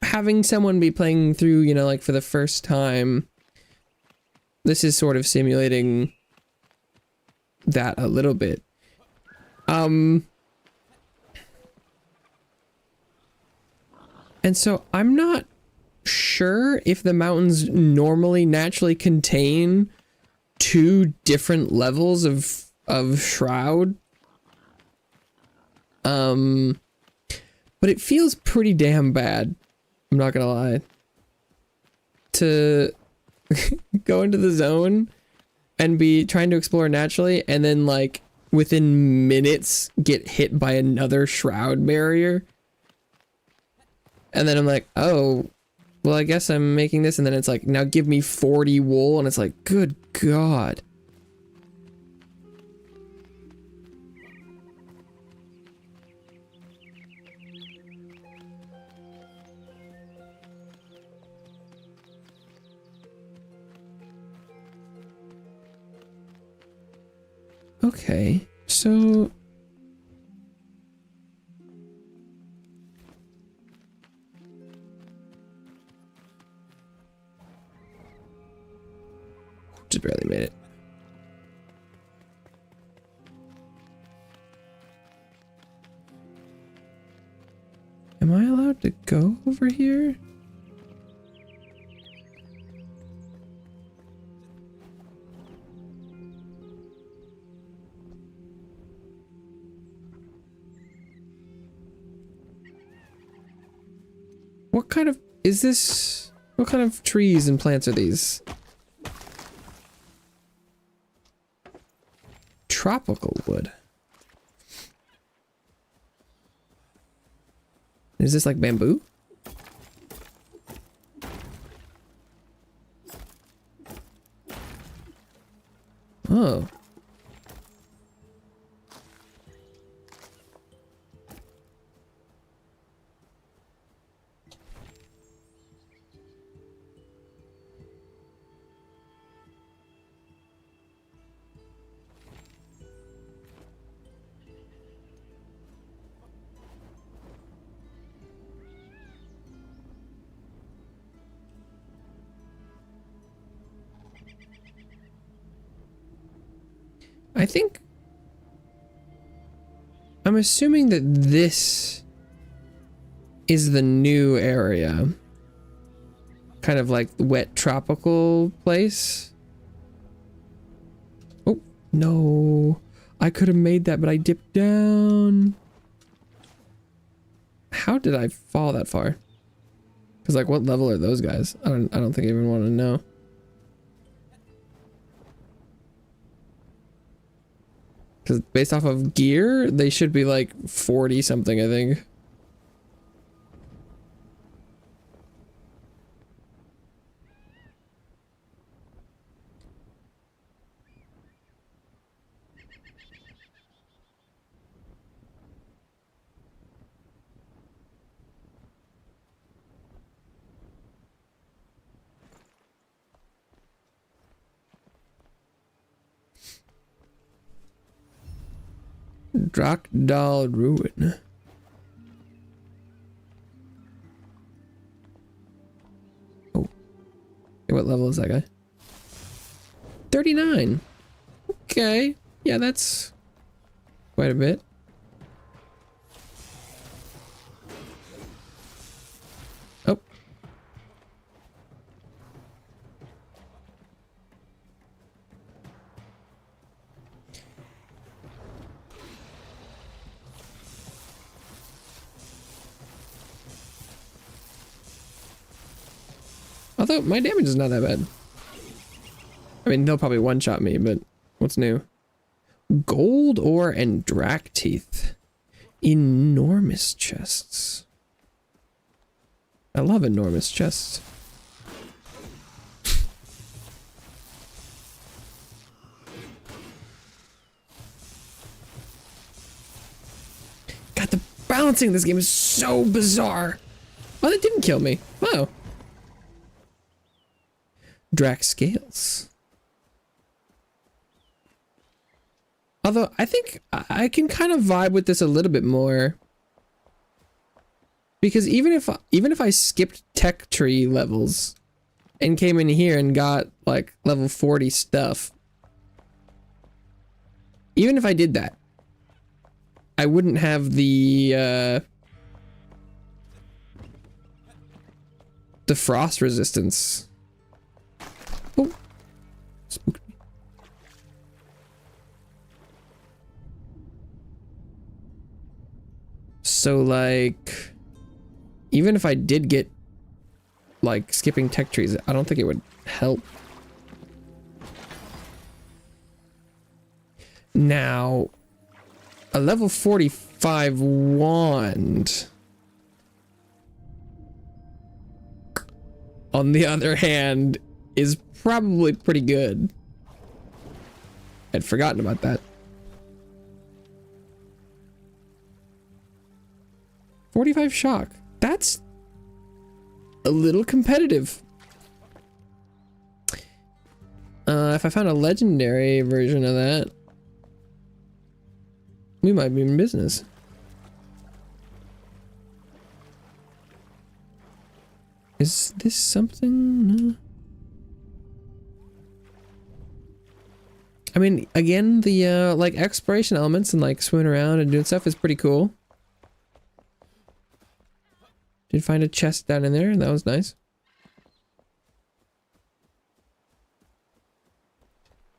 having someone be playing through, you know, like for the first time, this is sort of simulating that a little bit. And so I'm not sure if the mountains normally naturally contain two different levels of shroud. But it feels pretty damn bad. I'm not gonna lie. To go into the zone and be trying to explore naturally and then like within minutes get hit by another shroud barrier. And then I'm like, oh, well, I guess I'm making this. And then it's like, now give me 40 wool. And it's like, good God. Okay, so just barely made it. Am I allowed to go over here? What kind of is this? What kind of trees and plants are these? Tropical wood. Is this like bamboo? Oh. I think I'm assuming that this is the new area. Kind of like wet tropical place. Oh, no. I could have made that, but I dipped down. How did I fall that far? Because like what level are those guys? I don't think I even want to know. Because based off of gear, they should be like 40 something, I think. Drakdal Ruin. Oh. Okay, what level is that guy? 39. Okay. Yeah, that's quite a bit. Oh. Although my damage is not that bad. I mean, they'll probably one-shot me, but what's new? Gold ore and drac teeth. Enormous chests. I love enormous chests. God, the balancing in this game is so bizarre. Oh, that didn't kill me. Wow. Drac scales. Although I think I can kind of vibe with this a little bit more, because even if I skipped tech tree levels and came in here and got like level 40 stuff, even if I did that, I wouldn't have the frost resistance. Oh, spooked me. So like, even if I did get like skipping tech trees, I don't think it would help. Now, a level 45 wand, on the other hand, is probably pretty good. I'd forgotten about that. 45 shock. That's a little competitive. If I found a legendary version of that, we might be in business. Is this something? No. I mean, again, the like exploration elements and like swimming around and doing stuff is pretty cool. Did find a chest down in there, and that was nice.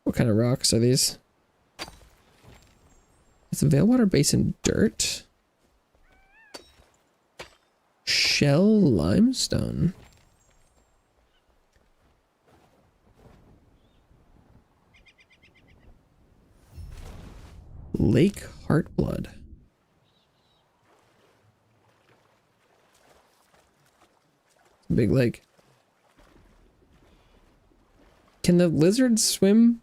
What kind of rocks are these? It's a Veilwater Basin dirt. Shell limestone. Lake Heartblood. Big lake. Can the lizards swim?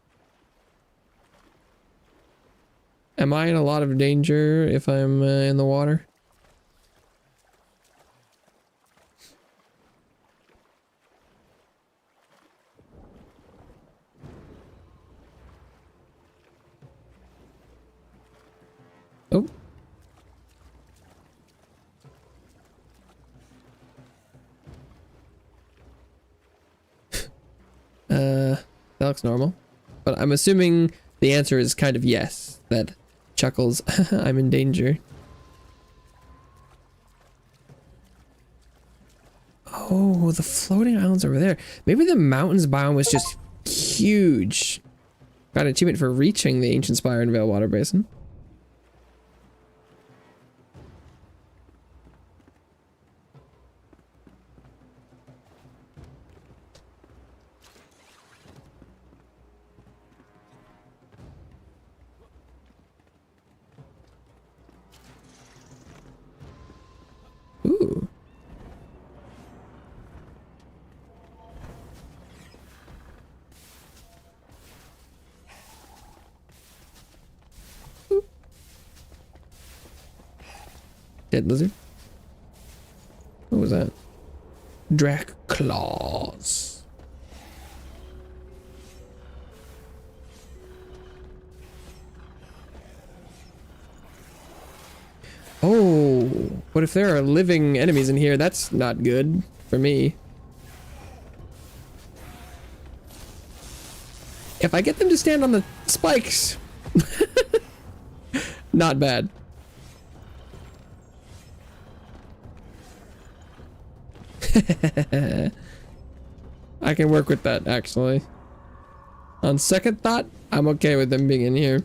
Am I in a lot of danger if I'm in the water? Oh. That looks normal. But I'm assuming the answer is kind of yes, that chuckles, I'm in danger. Oh, the floating islands over there. Maybe the mountains biome was just huge. Got an achievement for reaching the ancient spire in Veilwater Basin. Ooh. Ooh. Dead lizard. What was that? Drac claws. Oh, what if there are living enemies in here? That's not good for me. If I get them to stand on the spikes, not bad. I can work with that, actually. On second thought, I'm okay with them being in here.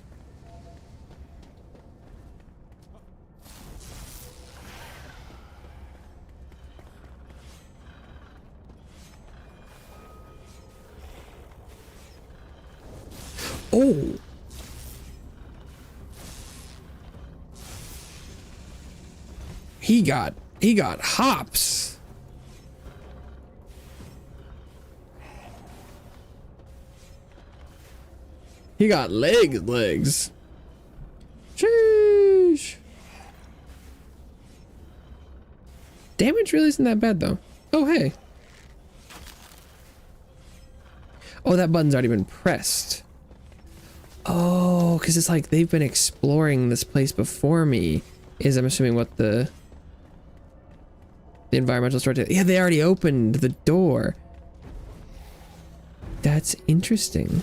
Oh. He got hops. He got legs. Sheesh. Damage really isn't that bad though. Oh, hey. Oh, that button's already been pressed. Oh, because it's like they've been exploring this place before me, is I'm assuming what the environmental store did. Yeah, they already opened the door. That's interesting.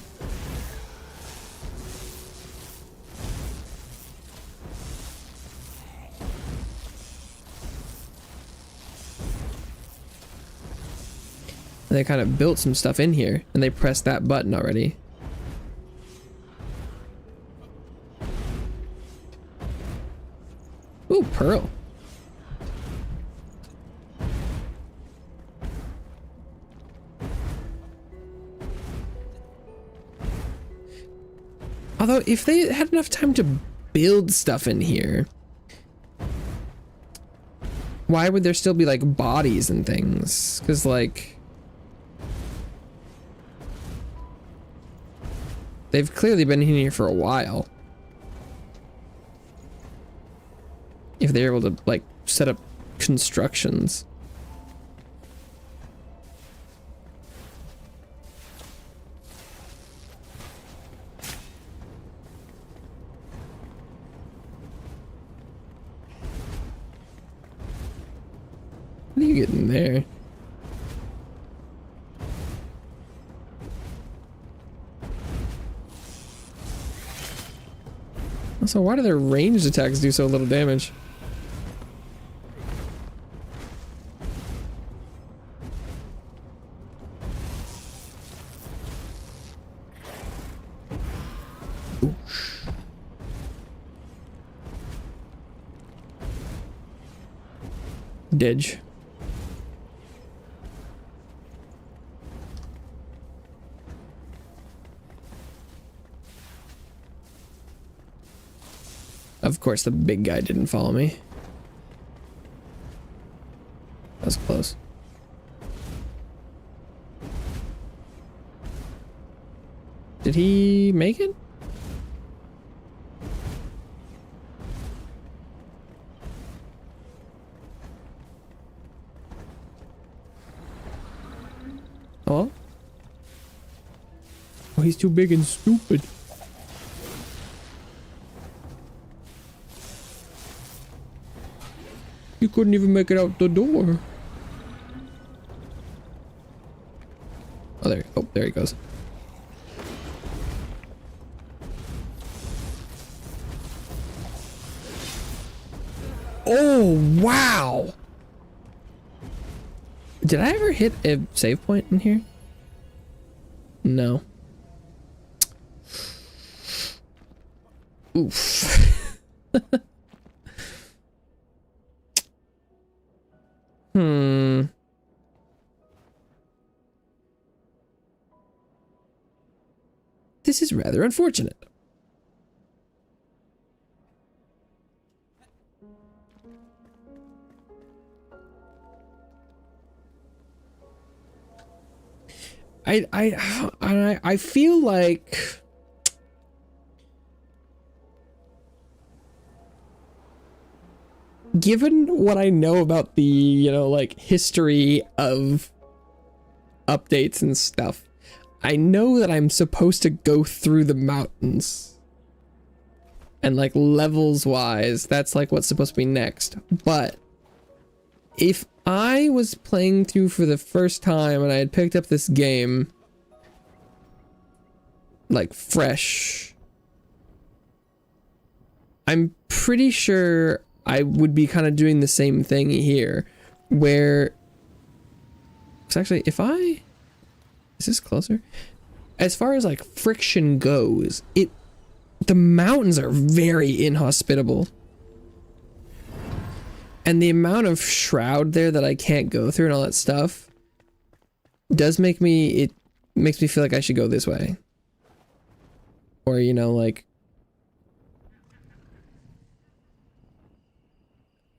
And they kind of built some stuff in here, and they pressed that button already. Ooh, pearl. Although, if they had enough time to build stuff in here, why would there still be, like, bodies and things? Because, like, they've clearly been in here for a while. If they're able to, like, set up constructions. How do you get in there? Also, why do their ranged attacks do so little damage? Didge. Of course, the big guy didn't follow me. That was close. Did he make it? Oh? Oh, he's too big and stupid. You couldn't even make it out the door. Oh, there he goes. Oh, wow. Did I ever hit a save point in here? No. Oof. This is rather unfortunate. I feel like given what I know about the, you know, like history of updates and stuff, I know that I'm supposed to go through the mountains. And like levels wise, that's like what's supposed to be next. But if I was playing through for the first time and I had picked up this game, like fresh. I'm pretty sure I would be kind of doing the same thing here, where it's actually, if I, is this closer? As far as like friction goes, the mountains are very inhospitable. And the amount of shroud there that I can't go through and all that stuff does make me, it makes me feel like I should go this way. Or, you know, like,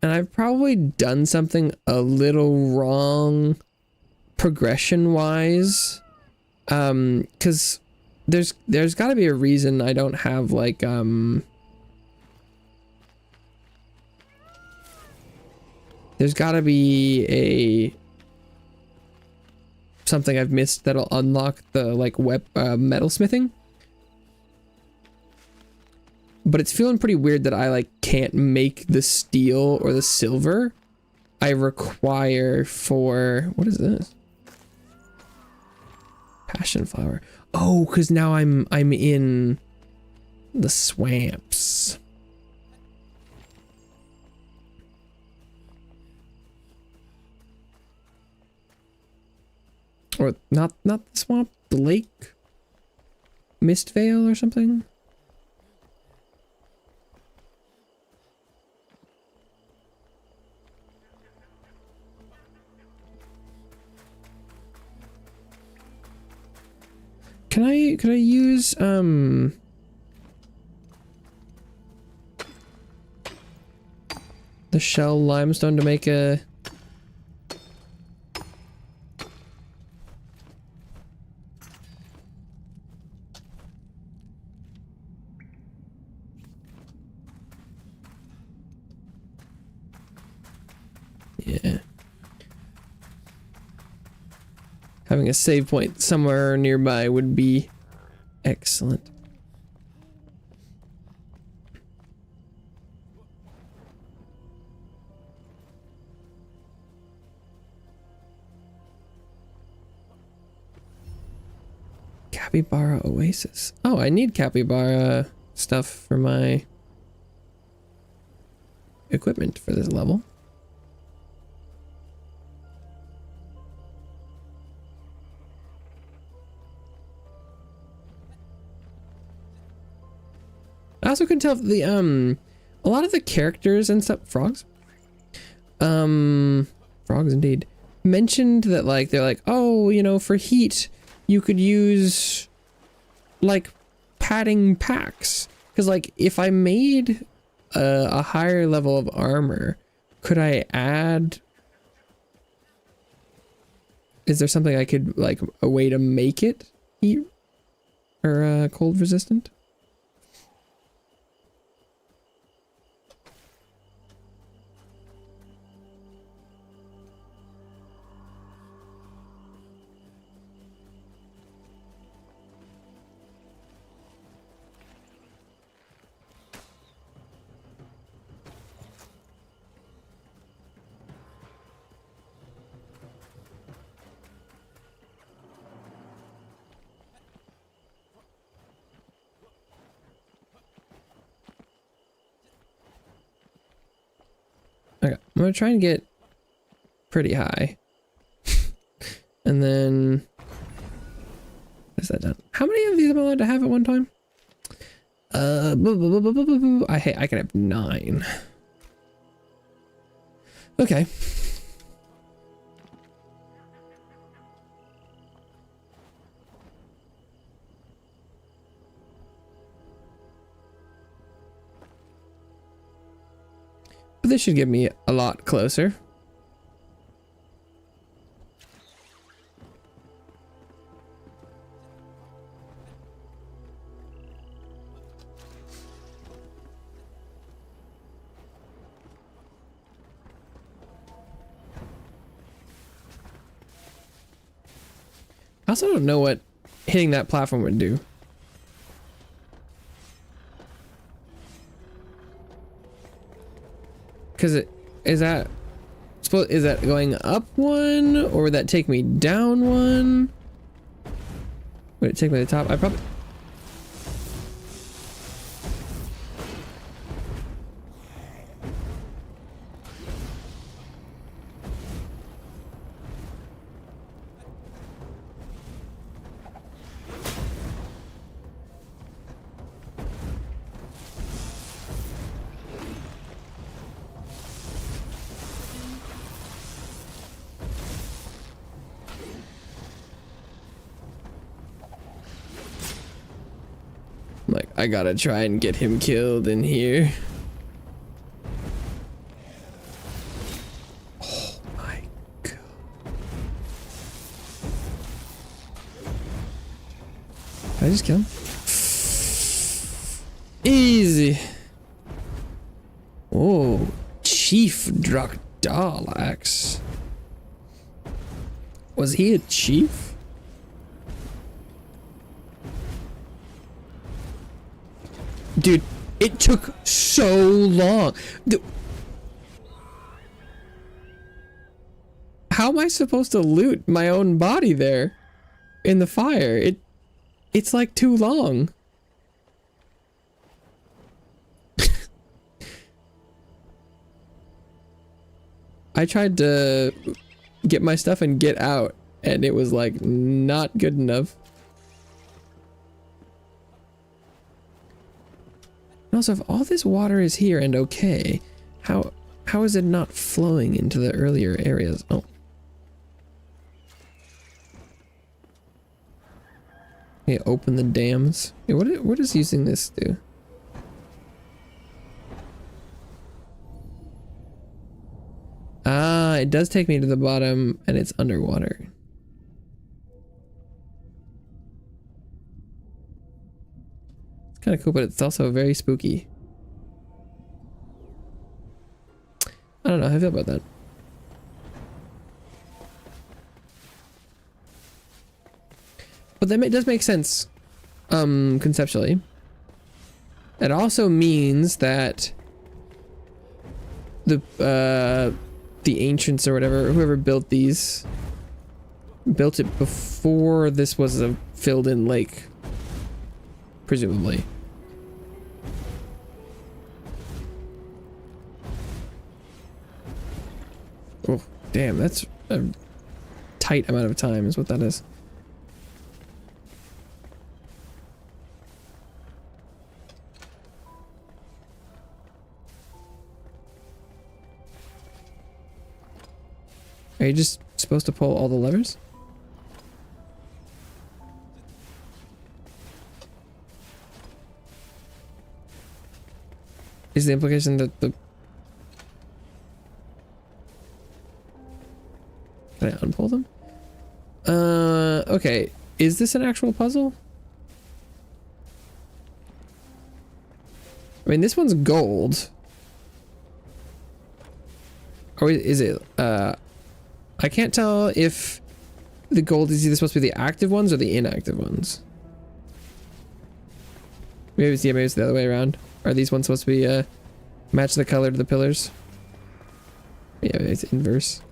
and I've probably done something a little wrong progression wise. Cause there's gotta be a reason I don't have like, there's gotta be something I've missed that'll unlock the like metal smithing. But it's feeling pretty weird that I like can't make the steel or the silver I require for, what is this? Passion flower. Oh, cuz now I'm in the swamps. Or not the swamp, the lake? Mistvale or something? Could I use the shell limestone to make a yeah. Having a save point somewhere nearby would be excellent. Capybara Oasis. Oh, I need capybara stuff for my equipment for this level. I also couldn't tell if the a lot of the characters and stuff, frogs indeed, mentioned that like they're like, oh, you know, for heat you could use like padding packs, because like if I made a higher level of armor, could I add, is there something I could, like a way to make it heat or cold resistant? Okay, I'm gonna try and get pretty high. And then is that done? How many of these am I allowed to have at one time? I can have 9. Okay. But this should get me a lot closer. I also don't know what hitting that platform would do. Because is that going up 1, or would that take me down 1? Would it take me to the top? I probably, like, I gotta try and get him killed in here. Oh my god. Did I just kill him? Easy. Oh, Chief Drakdalax. Was he a chief? Dude, it took so long. How am I supposed to loot my own body there in the fire? It's like too long. I tried to get my stuff and get out, and it was like not good enough. Also, if all this water is here and okay, how is it not flowing into the earlier areas? Oh. Yeah, open the dams. Yeah, what does using this do? Ah, it does take me to the bottom and it's underwater. It's kind of cool, but it's also very spooky. I don't know how I feel about that. But that does make sense, conceptually. It also means that the ancients or whatever, whoever built these, built it before this was a filled-in lake, presumably. Oh, damn, that's a tight amount of time is what that is. Are you just supposed to pull all the levers? Is the implication that the... Can I unpull them? Okay. Is this an actual puzzle? I mean, this one's gold. Or is it, I can't tell if the gold is either supposed to be the active ones or the inactive ones. Maybe it's, yeah, maybe it's the other way around. Are these ones supposed to be, match the color to the pillars? Yeah, it's inverse.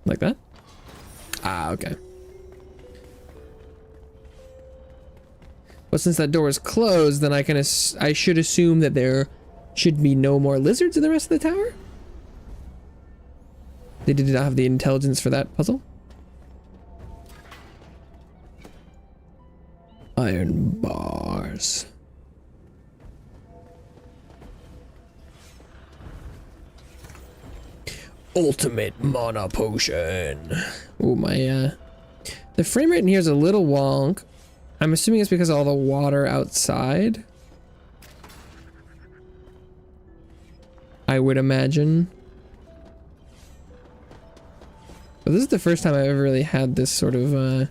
Like that? Ah, okay. But since that door is closed, then I should assume that there should be no more lizards in the rest of the tower? They did not have the intelligence for that puzzle? Iron bars. Ultimate mana potion. Oh my, the frame rate in here is a little wonk. I'm assuming it's because of all the water outside. I would imagine. But this is the first time I've ever really had this sort of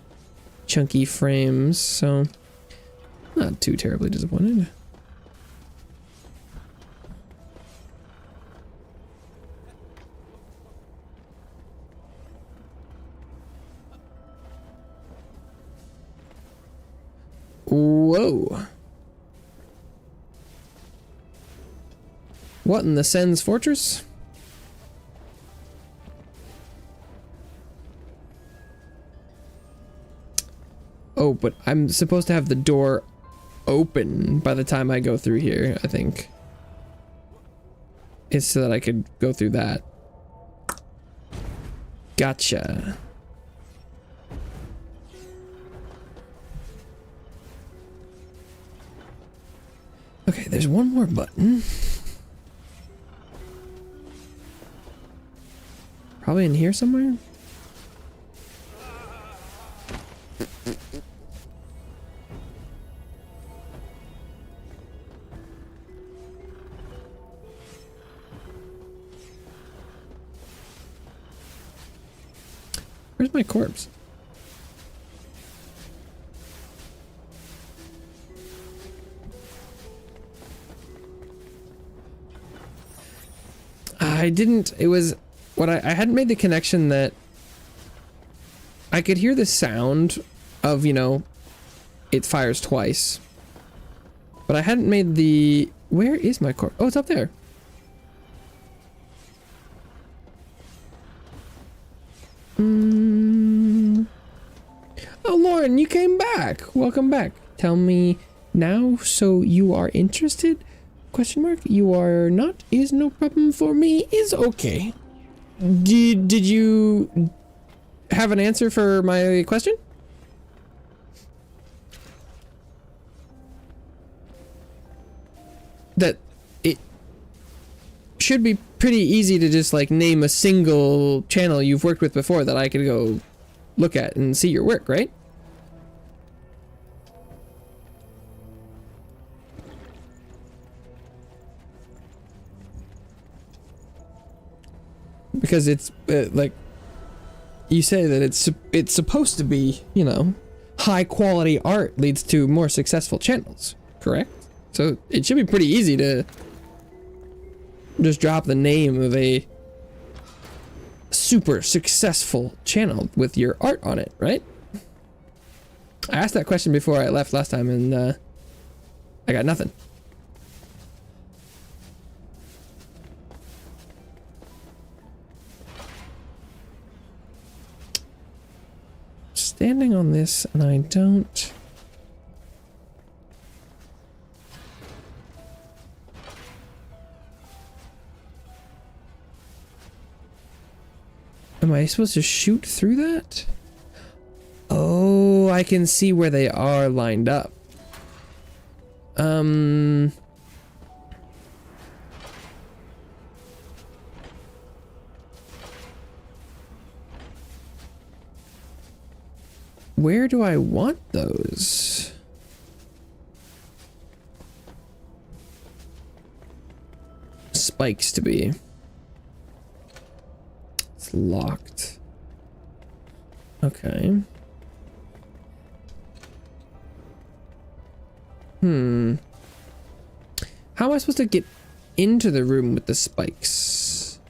chunky frames, so not too terribly disappointed. Whoa. What in the Sen's Fortress? Oh, but I'm supposed to have the door open by the time I go through here, I think. It's so that I could go through that. Gotcha. Okay, there's one more button. Probably in here somewhere. Where's my corpse? I didn't, it was what I hadn't made the connection that I could hear the sound of, you know, it fires twice. But I hadn't made the, where is my corpse? Oh, it's up there. Oh, Lauren, you came back. Welcome back. Tell me now, so you are interested? Question mark. You are not. Is no problem for me. Is okay. Did you have an answer for my question? That it should be pretty easy to just like name a single channel you've worked with before that I could go look at and see your work, right? Because it's like you say that it's supposed to be, you know, high quality art leads to more successful channels, correct? So it should be pretty easy to just drop the name of a super successful channel with your art on it, right? I asked that question before I left last time and I got nothing. Standing on this and I don't... Am I supposed to shoot through that? Oh, I can see where they are lined up. Where do I want those? Spikes to be. It's locked. Okay. How am I supposed to get into the room with the spikes?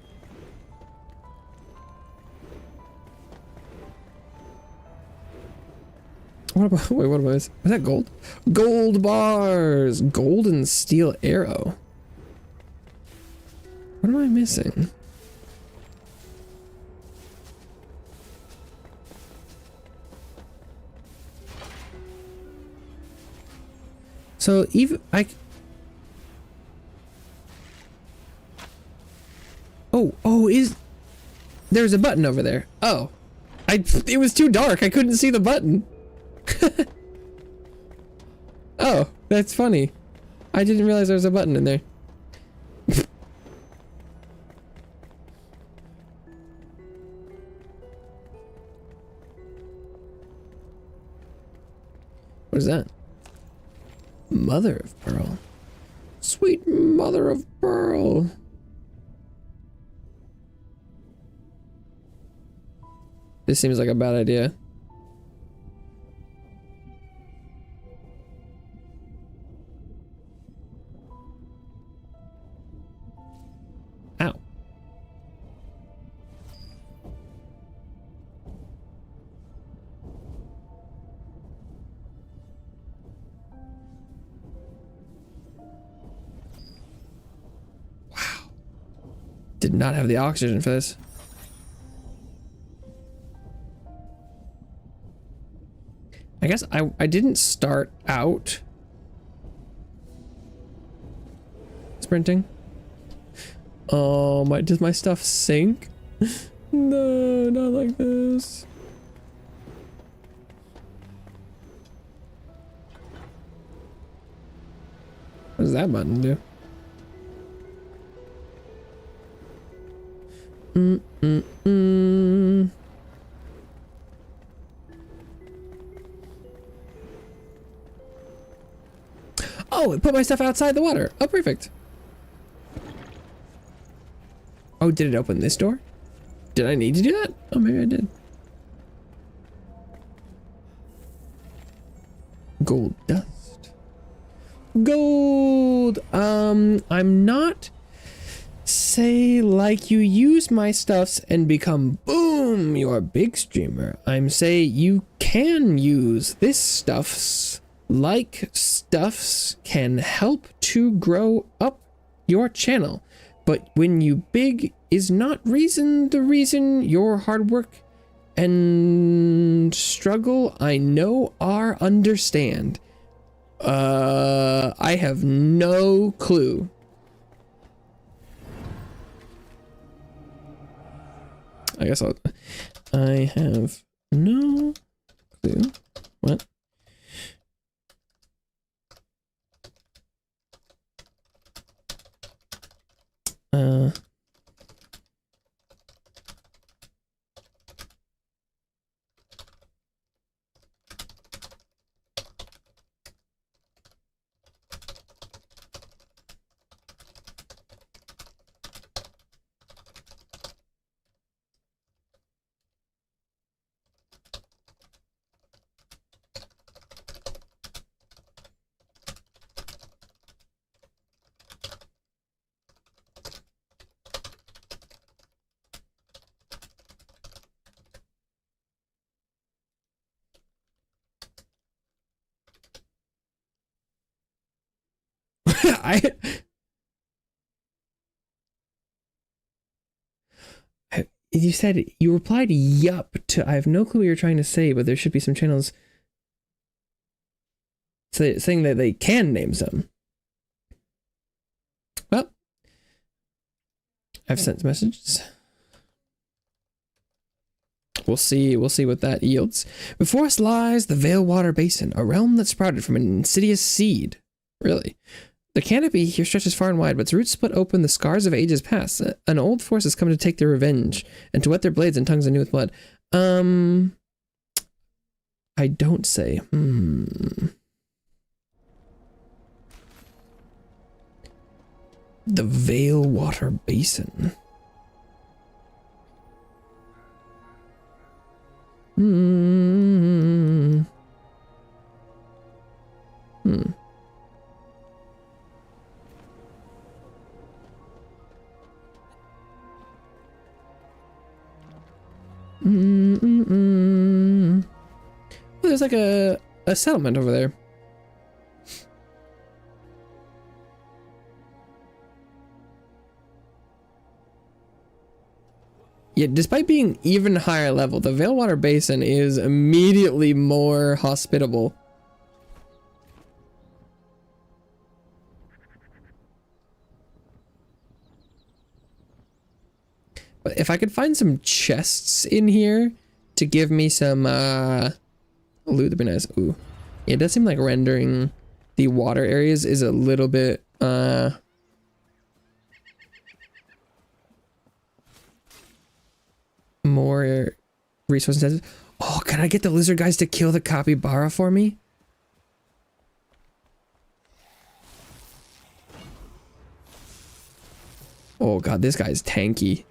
What about, wait, what about this? Was that gold? Gold bars! Gold and steel arrow. What am I missing? So even oh, there's a button over there. Oh, it was too dark. I couldn't see the button. Oh, that's funny. I didn't realize there was a button in there. What is that? Mother of pearl. Sweet mother of pearl. This seems like a bad idea. Ow. Wow. Did not have the oxygen for this. I guess I didn't start out sprinting. Oh, does my stuff sink? No, not like this. What does that button do? Oh, it put my stuff outside the water. Oh, perfect. Oh, did it open this door? Did I need to do that? Oh, maybe I did. Gold dust. Gold! I'm not... Say, like you use my stuffs and become, boom, you're a big streamer. I'm say you can use this stuffs, like stuffs can help to grow up your channel. But when you big is not the reason your hard work and struggle, I know are understand. I have no clue. I guess I have no clue. What? You said you replied yup to I have no clue what you're trying to say, but there should be some channels saying that they can name some. Well, I've sent messages. We'll see what that yields. Before us lies the Veil Water Basin, a realm that sprouted from an insidious seed. Really? The canopy here stretches far and wide, but its roots split open the scars of ages past. An old force has come to take their revenge, and to wet their blades and tongues anew with blood. I don't say. The Veil Water Basin. Well, there's like a settlement over there. Yeah, despite being even higher level, the Veilwater Basin is immediately more hospitable. But if I could find some chests in here to give me some loot, that'd be nice. Ooh. Yeah, it does seem like rendering the water areas is a little bit more resource intensive. Oh, can I get the lizard guys to kill the capybara for me? Oh god, this guy's tanky.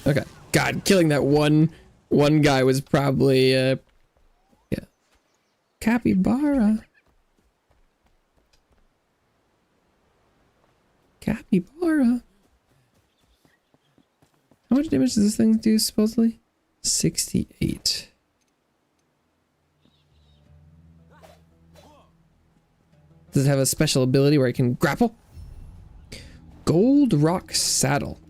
Okay. God, killing that one guy was probably yeah. Capybara. Capybara. How much damage does this thing do supposedly? 68. Does it have a special ability where it can grapple? Gold rock saddle.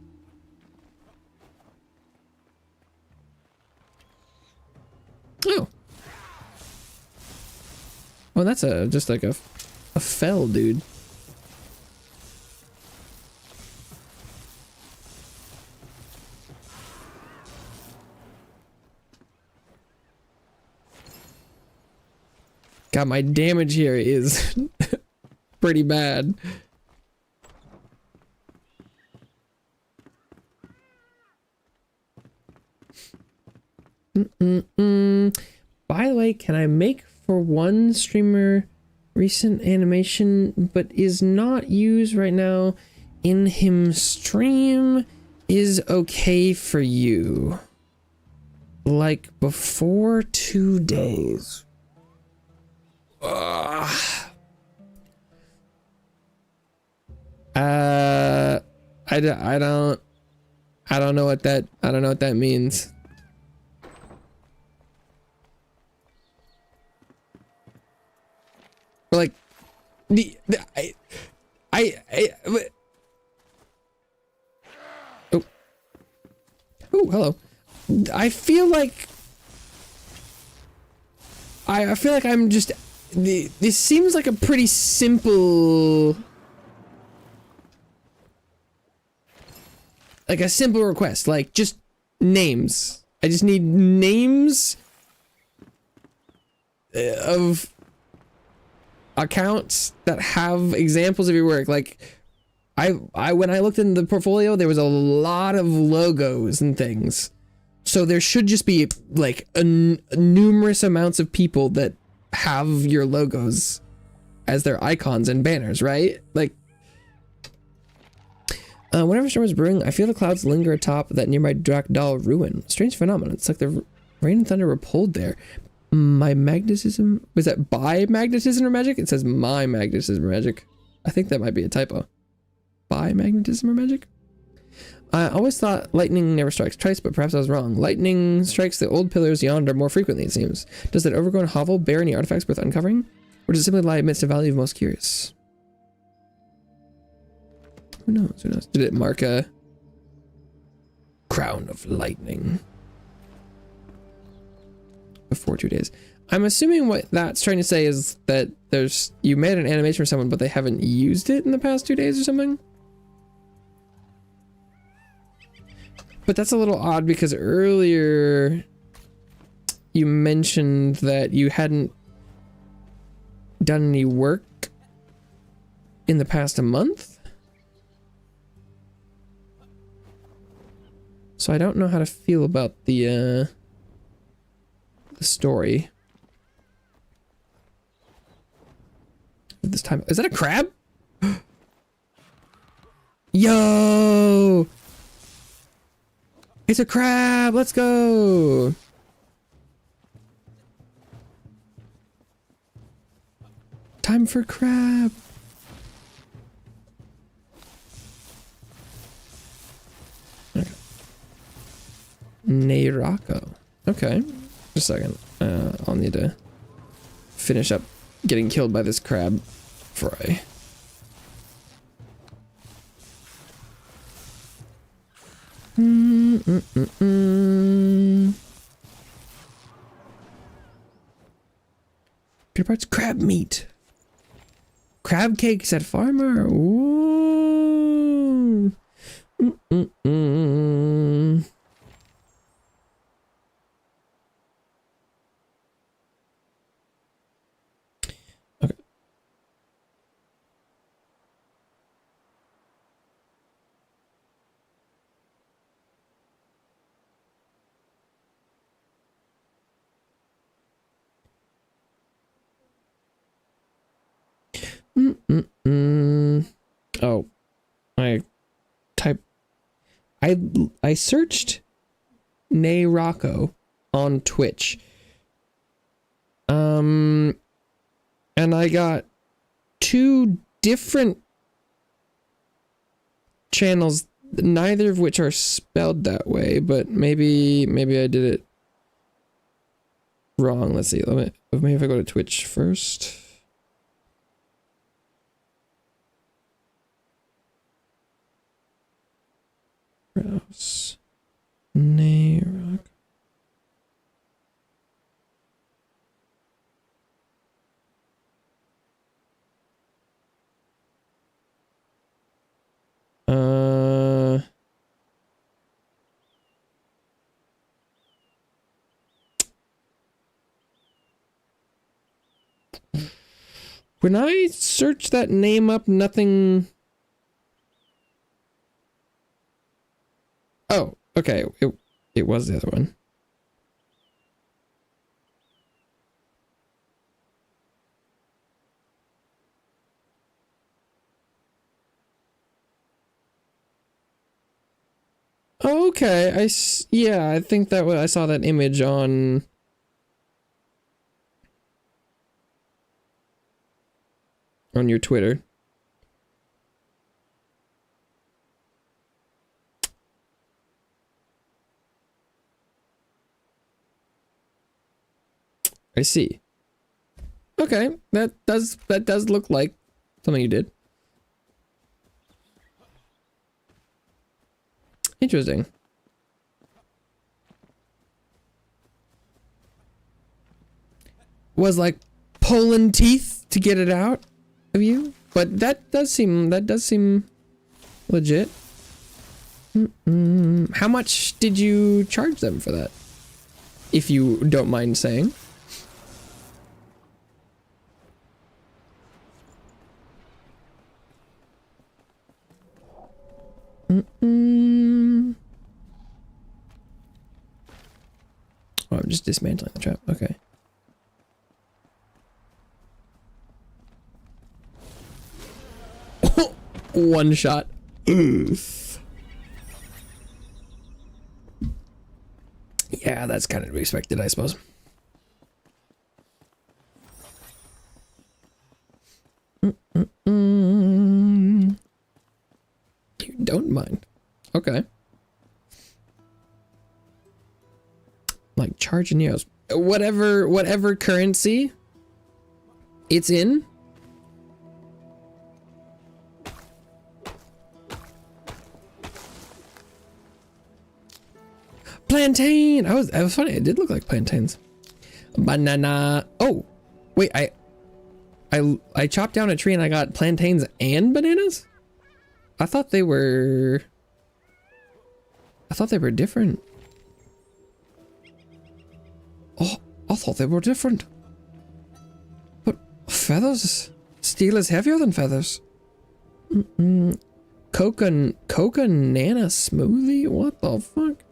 Oh. Oh, that's just like a fell dude. God, my damage here is pretty bad. By the way, can I make for one streamer recent animation but is not used right now in him stream is okay for you? Like before 2 days. I don't know what that means. But like oh, hello. I feel like I'm just this seems like a pretty simple, like a simple request, like just names. I just need names of accounts that have examples of your work. Like when I looked in the portfolio, there was a lot of logos and things. So there should just be like numerous amounts of people that have your logos as their icons and banners, right? Like, whenever storm is brewing, I feel the clouds linger atop that nearby Drakdal ruin. Strange phenomenon. It's like the rain and thunder were pulled there. My magnetism, was that by magnetism or magic? It says my magnetism or magic. I think that might be a typo. By magnetism or magic? I always thought lightning never strikes twice, but perhaps I was wrong. Lightning strikes the old pillars yonder more frequently, it seems. Does that overgrown hovel bear any artifacts worth uncovering? Or does it simply lie amidst a valley of most curious? Who knows? Who knows? Did it mark a crown of lightning? Before 2 days. I'm assuming what that's trying to say is that you made an animation for someone, but they haven't used it in the past 2 days or something? But that's a little odd because earlier you mentioned that you hadn't done any work in the past month. So I don't know how to feel about the story. This time, is that a crab? Yo! It's a crab! Let's go! Time for crab! Okay. Neyrako. Okay. Just a second. I'll need to finish up getting killed by this crab before I... Good parts crab meat. Crab cakes at farmer. Ooh. Okay. Oh, I searched Neyrako on Twitch. And I got 2 different channels, neither of which are spelled that way, but maybe I did it wrong. Let's see. Maybe if I go to Twitch first. Browse. Neyrako. When I searched that name up, nothing... Oh, okay. It was the other one. Okay, yeah, I think that I saw that image on your Twitter. I see. Okay, that does look like something you did. Interesting. Was like pulling teeth to get it out of you, but that does seem legit. How much did you charge them for that? If you don't mind saying. Oh, I'm just dismantling the trap. Okay. One shot. Oof. Yeah, that's kind of expected, I suppose. You don't mind. Okay. Like charging euros. Whatever currency it's in. Plantain! That was funny. It did look like plantains. Banana. Oh, wait, I chopped down a tree and I got plantains and bananas? I thought they were different. Oh, I thought they were different. But feathers? Steel is heavier than feathers. Coca nana smoothie? What the fuck?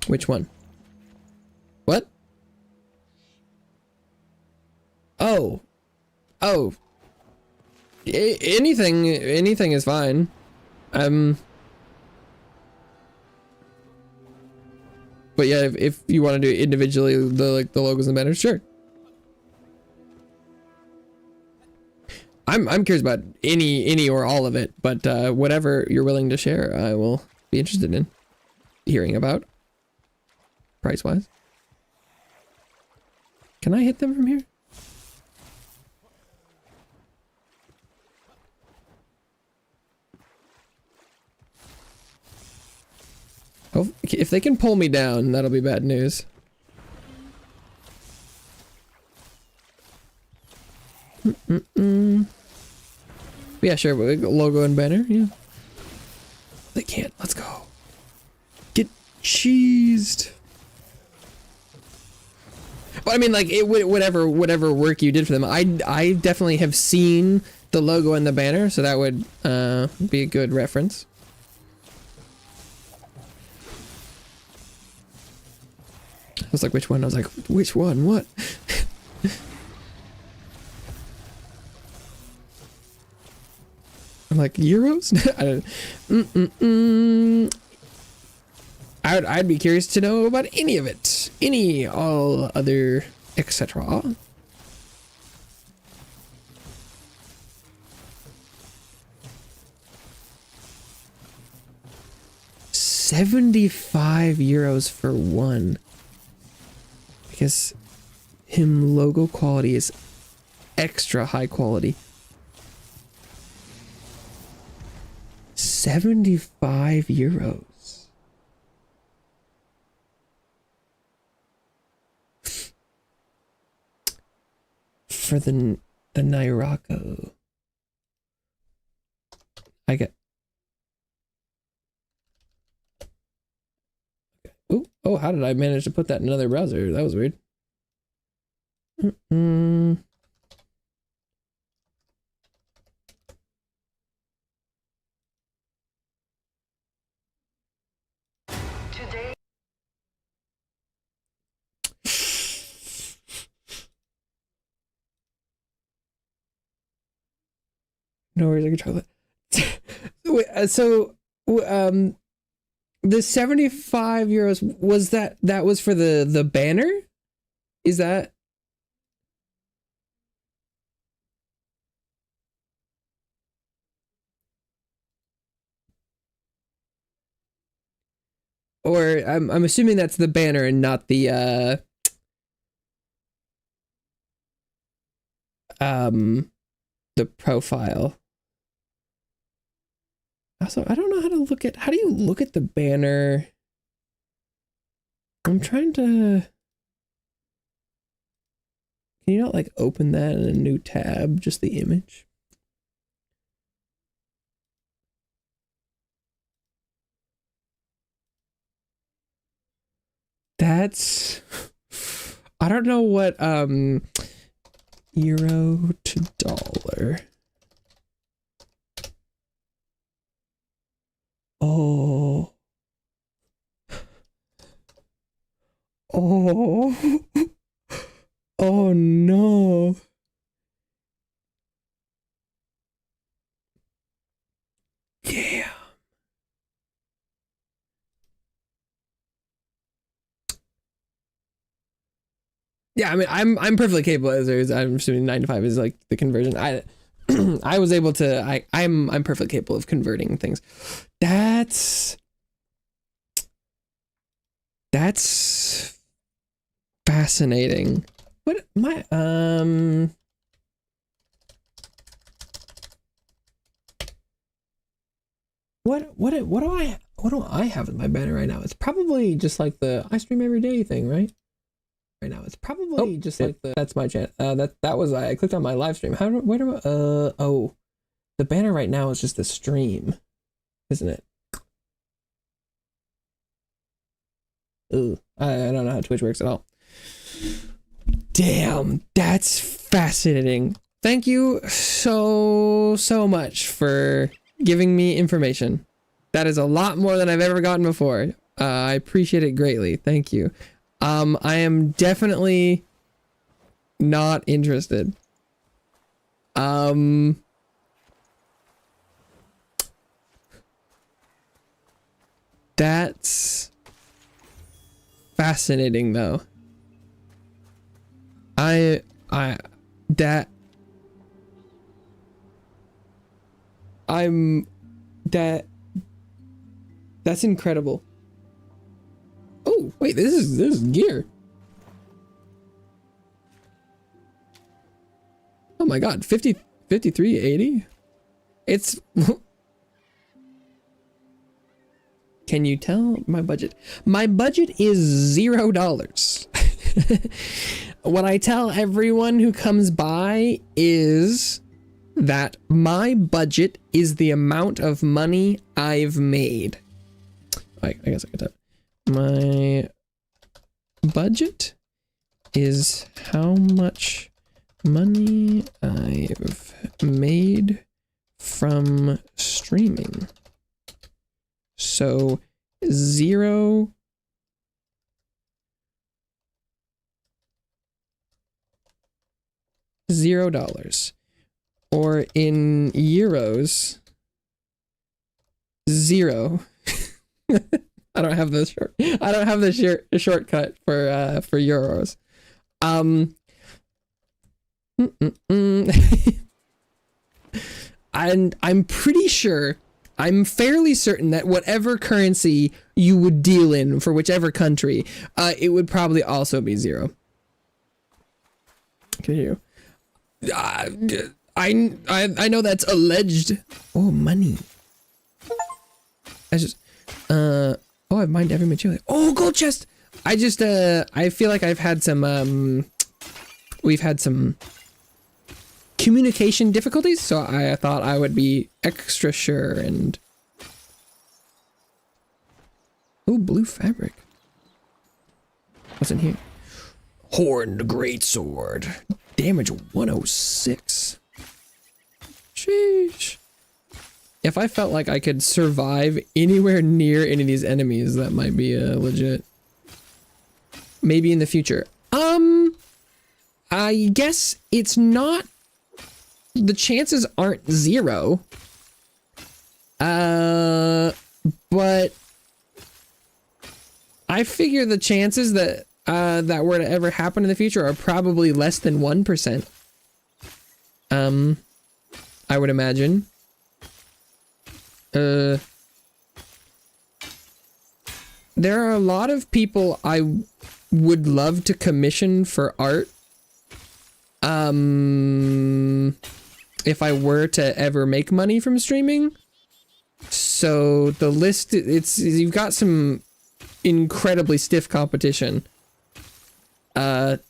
Which one? What? Oh. Oh. Anything is fine. But yeah, if you want to do it individually, the logos and banners, sure. I'm curious about any or all of it, but whatever you're willing to share, I will be interested in hearing about. Price wise. Can I hit them from here? Oh, if they can pull me down, that'll be bad news. Yeah, sure. Logo and banner. Yeah. They can't. Let's go. Get cheesed. But I mean, like, whatever work you did for them, I definitely have seen the logo and the banner, so that would be a good reference. I was like, which one? I was like, which one? What? I'm like, euros? I don't. I'd be curious to know about any of it. All other, etc. €75 for one. Because him logo quality is extra high quality. €75. For the Nairako. I get Oh, how did I manage to put that in another browser? That was weird. No worries, I control it. Wait, the 75 euros, was that was for the banner? Is that? Or I'm assuming that's the banner and not the profile. Also, I don't know how to look at, how do you look at the banner? I'm trying to, can you not like open that in a new tab, just the image? That's, I don't know what, euro to dollar. Oh. Oh. Oh no. Yeah. Yeah, I mean, I'm perfectly capable as there is. I'm assuming 9 to 5 is like the conversion. I was able to. I'm perfectly capable of converting things. That's fascinating. What my what do I have in my banner right now? It's probably just like the I stream every day thing, right? Right now it's probably just like the, that's my channel. That was, I clicked on my live stream. Where do oh, the banner right now is just the stream, isn't it? Ooh, I don't know how Twitch works at all. Damn, that's fascinating. Thank you so much for giving me information. That is a lot more than I've ever gotten before. I appreciate it greatly. Thank you. I am definitely not interested. That's fascinating though. That's incredible. Oh, wait, this is gear. Oh my god, 5380? It's Can you tell my budget? My budget is $0. What I tell everyone who comes by is that my budget is the amount of money I've made. I guess I can type. My budget is how much money I've made from streaming. So $0 or in euros 0. I don't have the shortcut for euros. And I'm pretty sure, I'm fairly certain that whatever currency you would deal in for whichever country, it would probably also be 0. Can you? I know that's alleged. Oh, money. I just oh, I've mined every material. Oh, gold chest. I feel like I've had some we've had some communication difficulties, so I thought I would be extra sure. And oh, blue fabric. What's in here? Horned Greatsword. Damage 106. Sheesh. If I felt like I could survive anywhere near any of these enemies, that might be legit. Maybe in the future. I guess it's not... The chances aren't 0. But... I figure the chances that that were to ever happen in the future are probably less than 1%. I would imagine. There are a lot of people I would love to commission for art. If I were to ever make money from streaming. So the list, you've got some incredibly stiff competition. I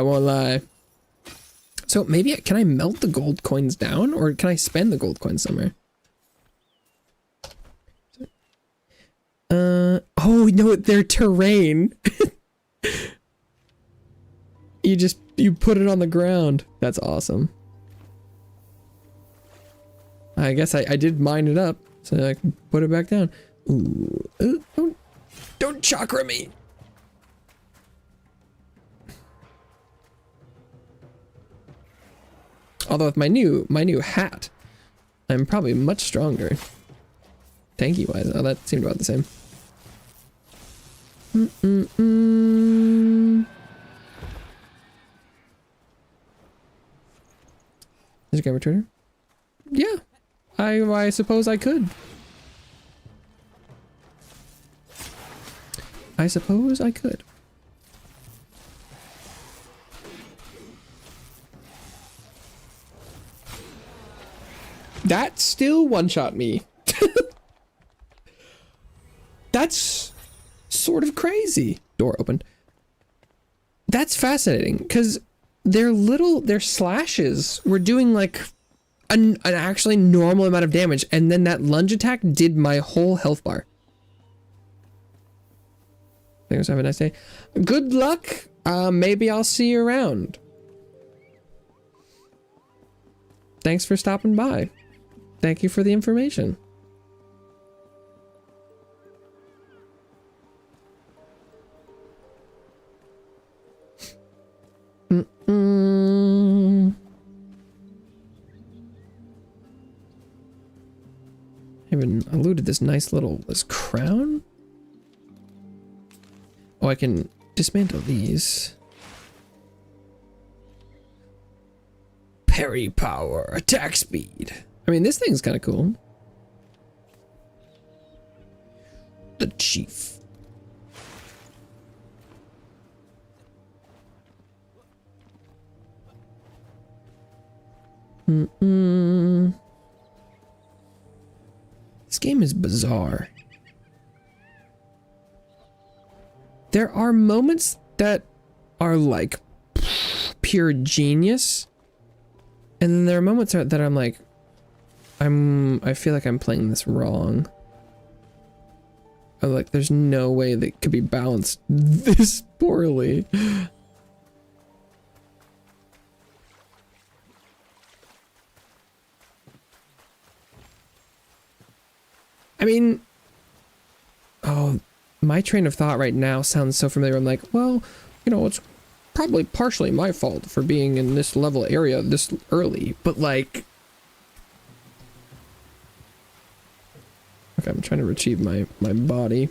won't lie. So maybe, can I melt the gold coins down, or can I spend the gold coins somewhere? Oh no, they're terrain. You put it on the ground. That's awesome. I guess I did mine it up, so I can put it back down. Ooh, don't chakra me. Although with my new hat, I'm probably much stronger. Tanky wise, oh, that seemed about the same. Is it game returner? Yeah, I suppose I could. I suppose I could. That still one-shot me. That's sort of crazy. Door opened. That's fascinating, because their slashes were doing like an actually normal amount of damage, and then that lunge attack did my whole health bar. Thanks, have a nice day. Good luck. Maybe I'll see you around. Thanks for stopping by. Thank you for the information. I haven't eluded this nice little, this crown? Oh, I can dismantle these. Parry power, attack speed. I mean, this thing's kind of cool. The chief. This game is bizarre. There are moments that are like pure genius, and then there are moments that I'm like, I feel like I'm playing this wrong. I'm like, there's no way that could be balanced this poorly. I mean, oh, my train of thought right now sounds so familiar. I'm like, well, you know, it's probably partially my fault for being in this level area this early, but like, okay, I'm trying to retrieve my body.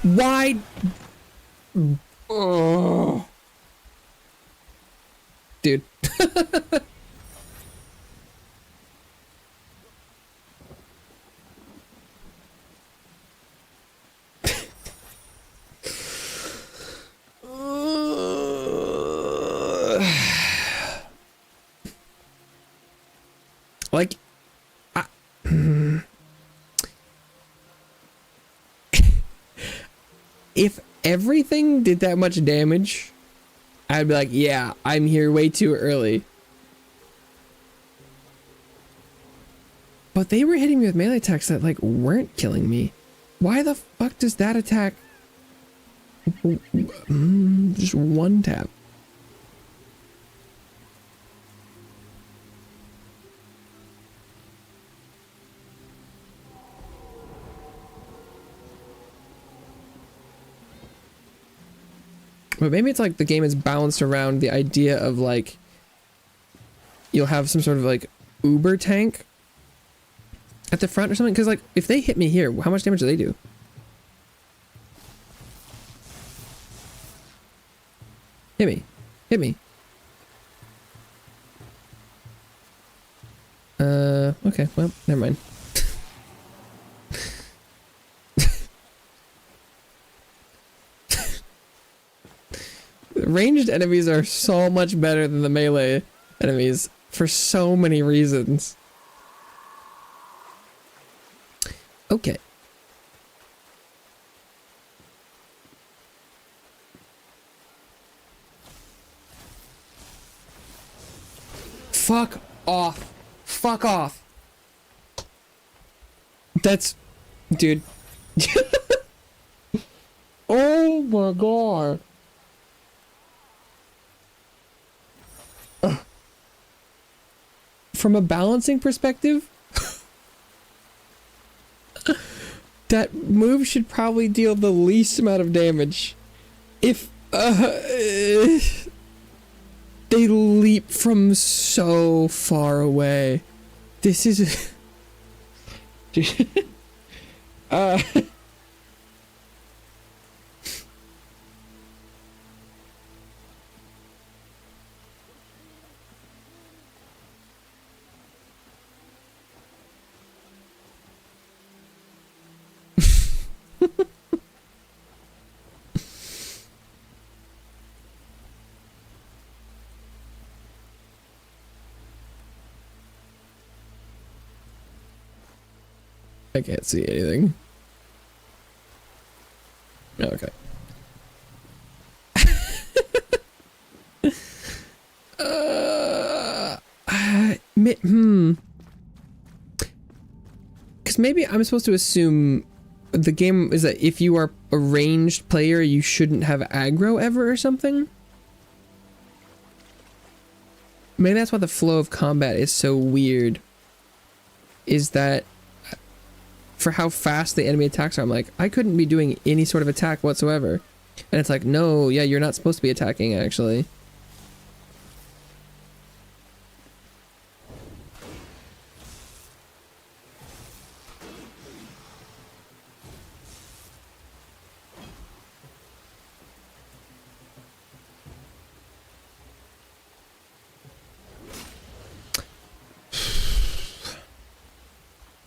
Why? Oh. Dude. Like, if everything did that much damage, I'd be like, yeah, I'm here way too early. But they were hitting me with melee attacks that like weren't killing me. Why the fuck does that attack just one tap? But maybe it's like the game is balanced around the idea of like you'll have some sort of like uber tank at the front or something. Because like if they hit me here, how much damage do they do? Hit me. Hit me. Okay, well, never mind. Ranged enemies are so much better than the melee enemies for so many reasons. Okay. Fuck off. Fuck off. That's... Dude. Oh my god. From a balancing perspective, that move should probably deal the least amount of damage. If they leap from so far away. This is I can't see anything. Okay. Because maybe I'm supposed to assume the game is that if you are a ranged player, you shouldn't have aggro ever or something. Maybe that's why the flow of combat is so weird. Is that for how fast the enemy attacks are, I'm like, I couldn't be doing any sort of attack whatsoever. And it's like, no, yeah, you're not supposed to be attacking, actually.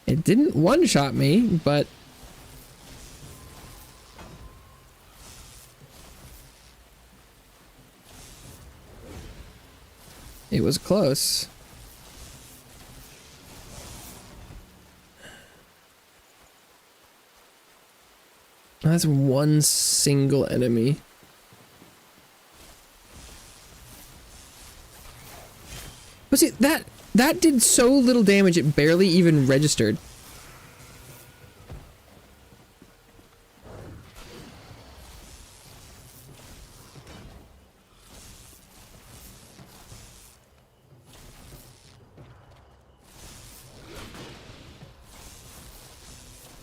It didn't one-shot me, but... it was close. That's one single enemy. But see, that did so little damage it barely even registered.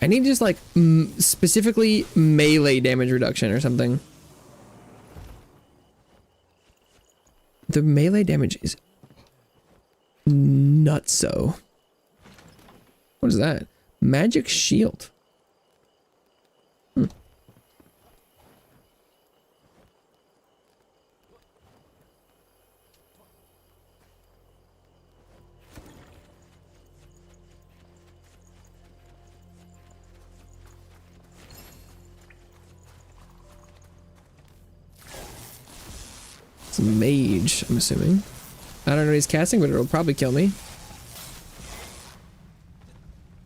I need just like specifically melee damage reduction or something. The melee damage is nutso. What is that? Magic shield. It's a mage, I'm assuming. I don't know what he's casting, but it'll probably kill me.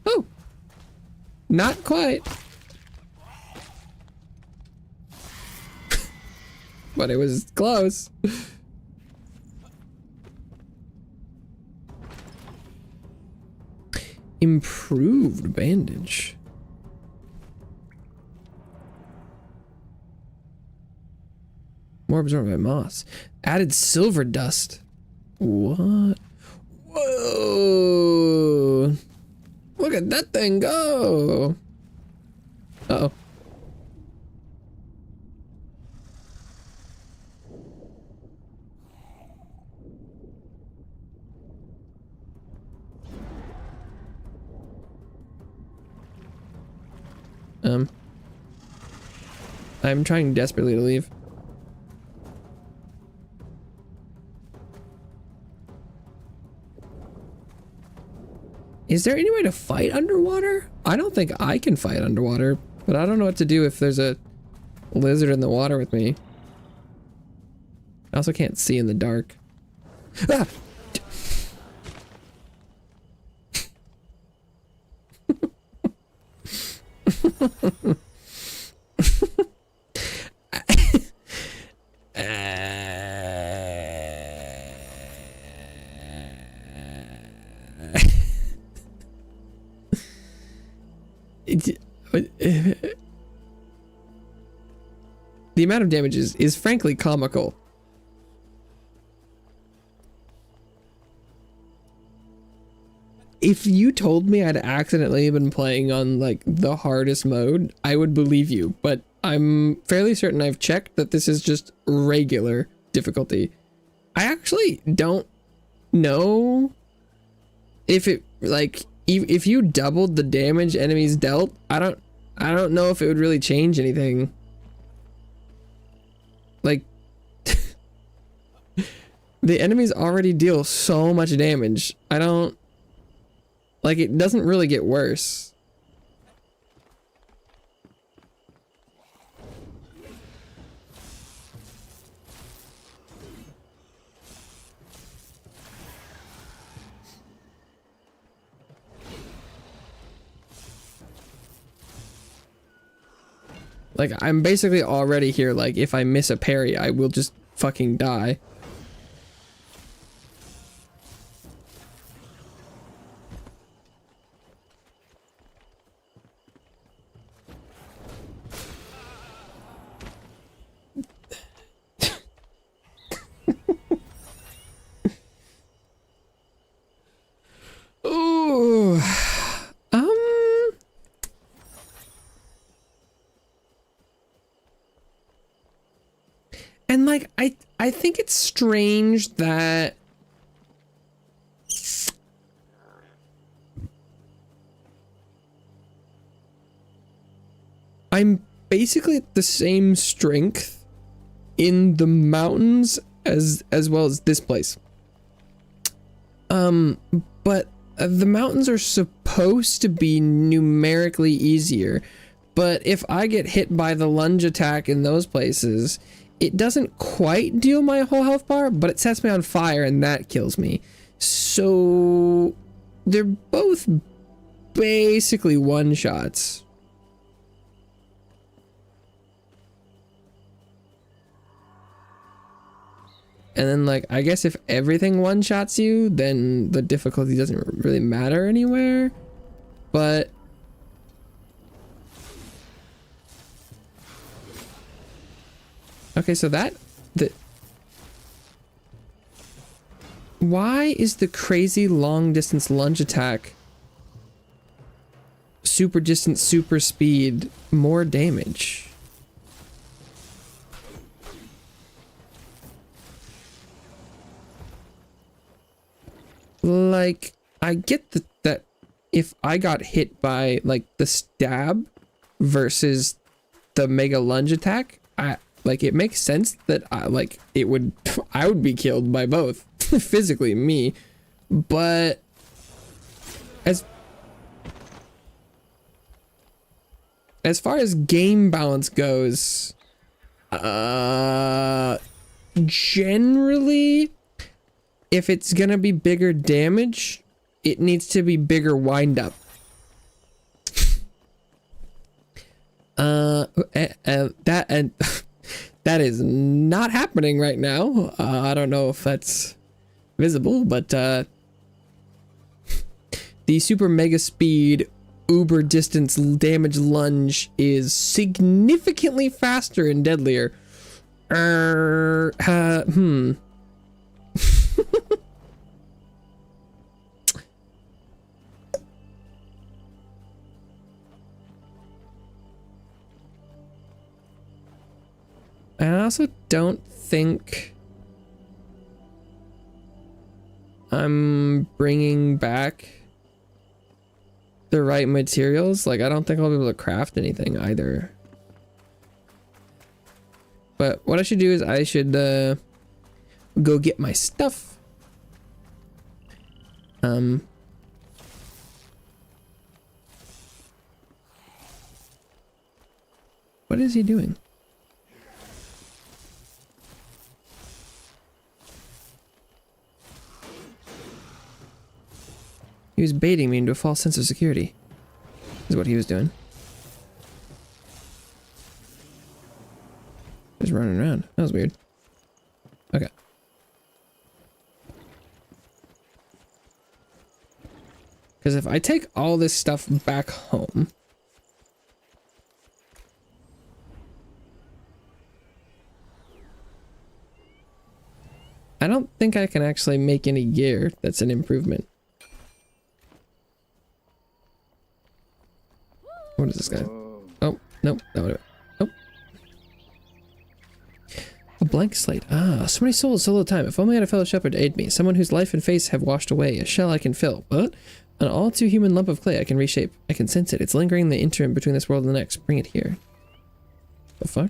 Oh! Not quite. But it was close. Improved bandage. More absorbed by moss. Added silver dust. What? Whoa! Look at that thing go! Uh-oh. I'm trying desperately to leave. Is there any way to fight underwater? I don't think I can fight underwater, but I don't know what to do if there's a lizard in the water with me. I also can't see in the dark. Ah! The amount of damage is frankly comical. If you told me I'd accidentally been playing on like the hardest mode, I would believe you, but I'm fairly certain I've checked that this is just regular difficulty. I actually don't know if it like if you doubled the damage enemies dealt, I don't know if it would really change anything. Like the enemies already deal so much damage. I don't like it doesn't really get worse. Like, I'm basically already here, like, if I miss a parry, I will just fucking die. Ooh. And like I think it's strange that I'm basically at the same strength in the mountains as well as this place. But the mountains are supposed to be numerically easier, but if I get hit by the lunge attack in those places, it doesn't quite deal my whole health bar, but it sets me on fire and that kills me. So they're both basically one-shots. And then, like, I guess if everything one-shots you, then the difficulty doesn't really matter anywhere. But okay, so why is the crazy long distance lunge attack super distance, super speed, more damage? Like, I get that if I got hit by like the stab versus the mega lunge attack, like it makes sense that I would be killed by both physically, me, but as far as game balance goes, generally if it's gonna be bigger damage, it needs to be bigger wind up. That is not happening right now. I don't know if that's visible, but the super mega speed uber distance damage lunge is significantly faster and deadlier. I also don't think I'm bringing back the right materials. Like, I don't think I'll be able to craft anything either. But what I should do is I should go get my stuff. What is he doing? He was baiting me into a false sense of security, is what he was doing. Just running around. That was weird. Okay. Because if I take all this stuff back home, I don't think I can actually make any gear that's an improvement. What is this guy? Oh, nope. That would. Oh. A blank slate. Ah, so many souls, so little time. If only I had a fellow shepherd to aid me. Someone whose life and face have washed away. A shell I can fill. What? An all too human lump of clay I can reshape. I can sense it. It's lingering in the interim between this world and the next. Bring it here. The fuck?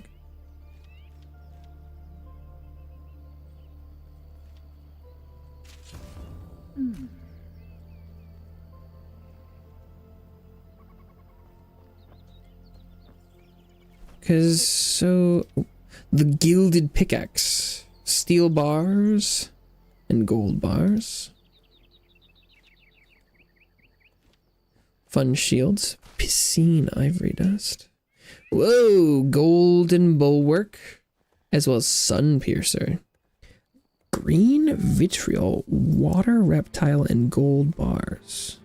Cause so the gilded pickaxe, steel bars, and gold bars. Fun shields, piscine ivory dust. Whoa, golden bulwark, as well as sun piercer. Green vitriol, water reptile, and gold bars.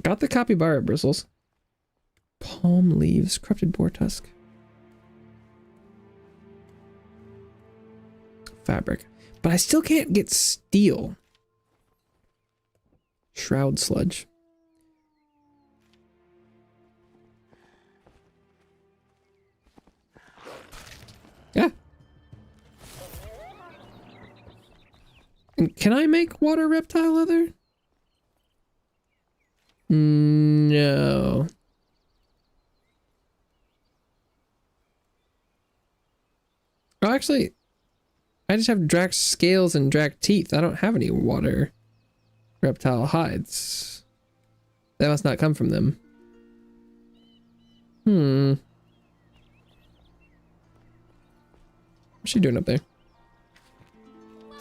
Got the capybara bristles. Palm leaves, corrupted boar tusk. Fabric. But I still can't get steel. Shroud sludge. Yeah. And can I make water reptile leather? No. Oh, actually, I just have Drax scales and Drac teeth. I don't have any water reptile hides. That must not come from them. What's she doing up there?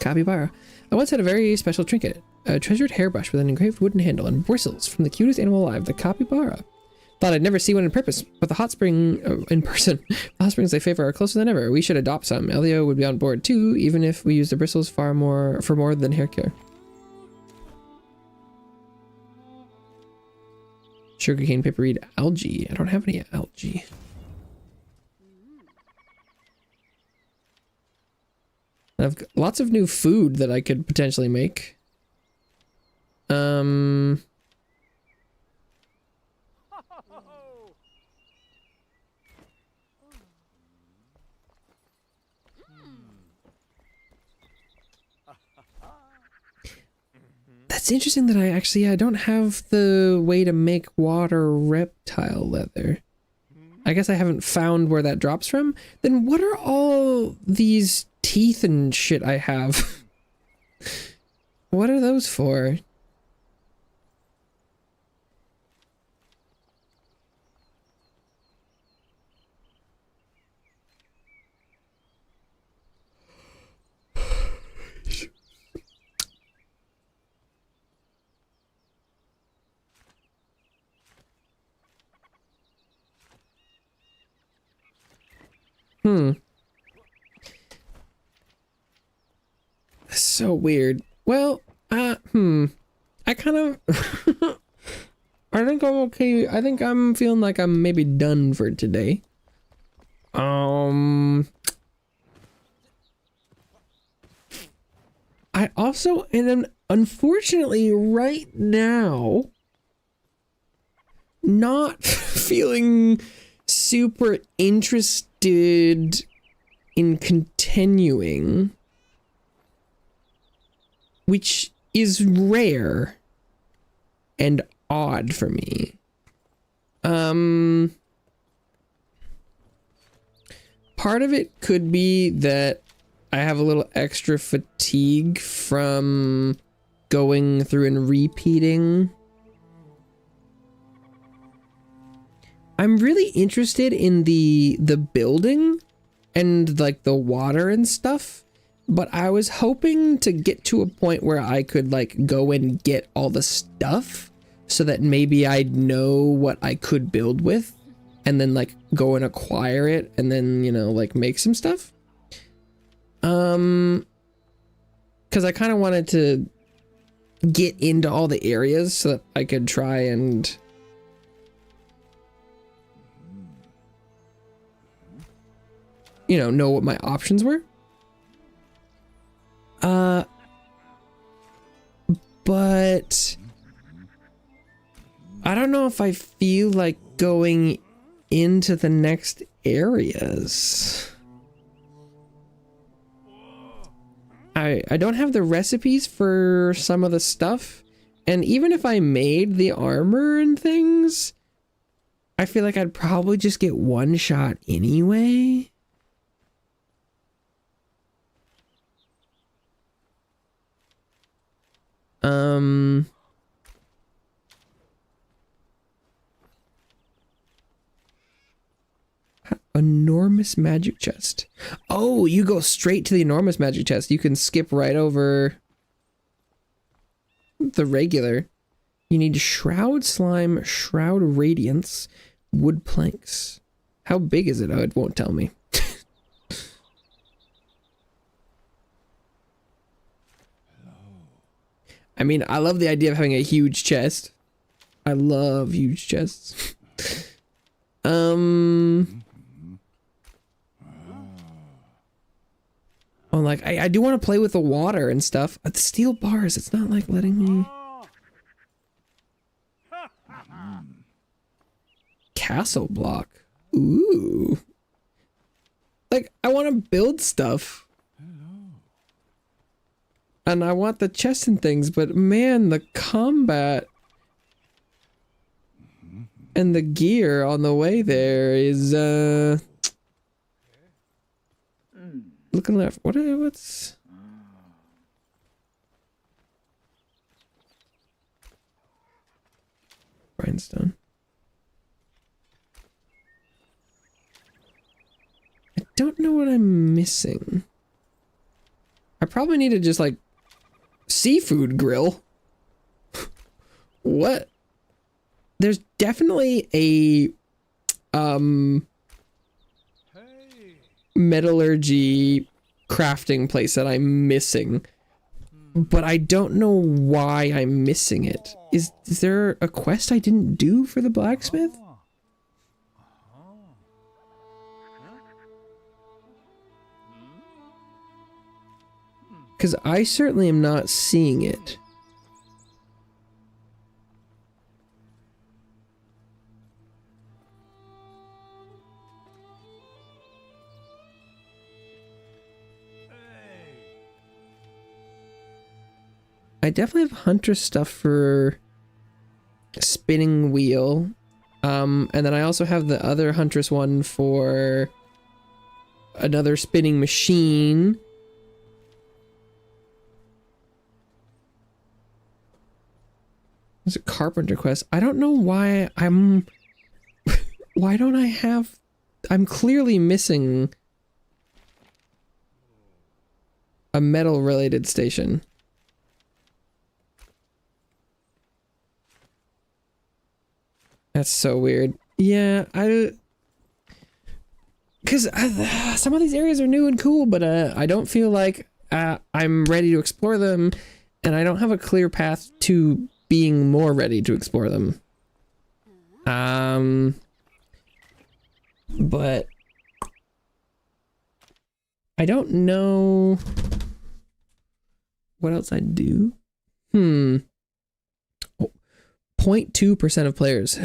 Capybara. I once had a very special trinket. A treasured hairbrush with an engraved wooden handle and bristles from the cutest animal alive, the capybara. Thought I'd never see one in purpose, but the hot spring in person. The hot springs they favor are closer than ever. We should adopt some. Elio would be on board too, even if we use the bristles for more than hair care. Sugarcane, paperweed, algae. I don't have any algae. I've got lots of new food that I could potentially make. That's interesting that I don't have the way to make water reptile leather. I guess I haven't found where that drops from. Then what are all these teeth and shit I have? What are those for? So weird. Well, I kind of I think I'm okay. I think I'm feeling like I'm maybe done for today. I also, and then unfortunately right now, not feeling super interested in continuing, which is rare and odd for me. Part of it could be that I have a little extra fatigue from going through and repeating. I'm really interested in the building and like the water and stuff, but I was hoping to get to a point where I could like go and get all the stuff so that maybe I'd know what I could build with and then like go and acquire it and then, you know, like make some stuff. Because I kind of wanted to get into all the areas so that I could try and know what my options were. But I don't know if I feel like going into the next areas. I don't have the recipes for some of the stuff, and even if I made the armor and things, I feel like I'd probably just get one shot anyway. Enormous magic chest. Oh, you go straight to the enormous magic chest. You can skip right over the regular. You need shroud slime, shroud radiance, wood planks. How big is it? Oh, it won't tell me. I mean, I love the idea of having a huge chest. I love huge chests. Oh, like, I do want to play with the water and stuff. The steel bars, it's not like letting me... Castle block. Ooh. Like, I want to build stuff. And I want the chests and things, but man, the combat and the gear on the way there is, looking left. What's... Rhinestone. I don't know what I'm missing. I probably need to just like seafood grill. What? There's definitely a metallurgy crafting place that I'm missing, but I don't know why I'm missing it. Is there a quest I didn't do for the blacksmith? Because I certainly am not seeing it. I definitely have hunter stuff for spinning wheel. And then I also have the other huntress one for another spinning machine. There's a carpenter quest. I don't know why I'm... Why don't I have... I'm clearly missing a metal related station. That's so weird. Yeah, because some of these areas are new and cool, but I don't feel like I'm ready to explore them, and I don't have a clear path to being more ready to explore them. But I don't know what else I'd do. 0.2% of players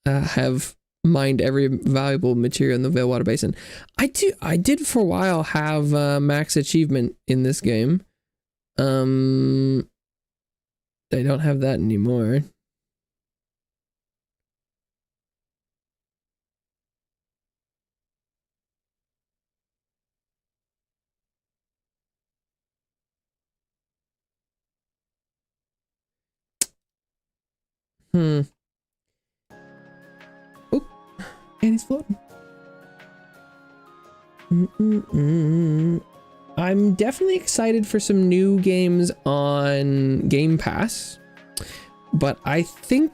have mined every valuable material in the Veilwater Basin. I did for a while have max achievement in this game. They don't have that anymore. Oh, and he's floating. I'm definitely excited for some new games on Game Pass, but I think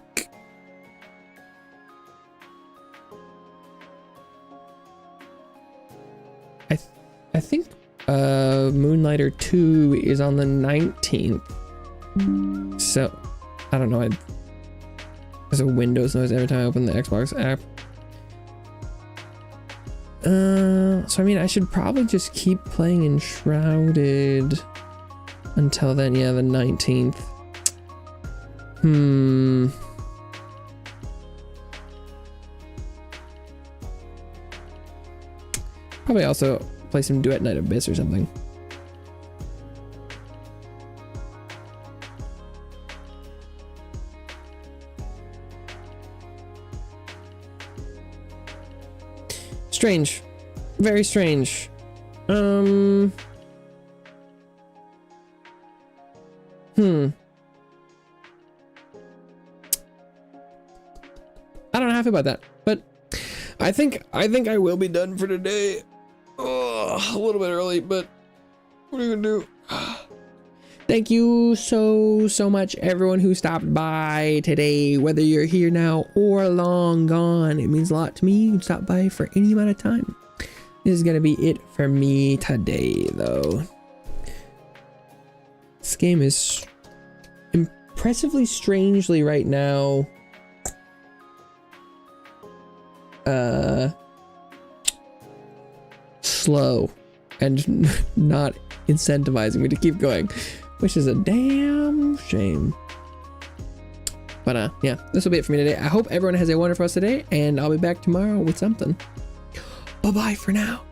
I think Moonlighter 2 is on the 19th. So I don't know. There's a Windows noise every time I open the Xbox app. So I mean, I should probably just keep playing Enshrouded until then. Yeah, the 19th. Probably also play some Duet Night Abyss or something. Strange. Very strange. I don't know how I feel about that, but I think I will be done for today. Oh, a little bit early, but what are you gonna do? Thank you so much, everyone who stopped by today, whether you're here now or long gone. It means a lot to me. You can stop by for any amount of time. This is gonna be it for me today, though. This game is impressively strangely right now slow and not incentivizing me to keep going, which is a damn shame. But yeah, this will be it for me today. I hope everyone has a wonderful rest of the day, and I'll be back tomorrow with something. Bye bye for now.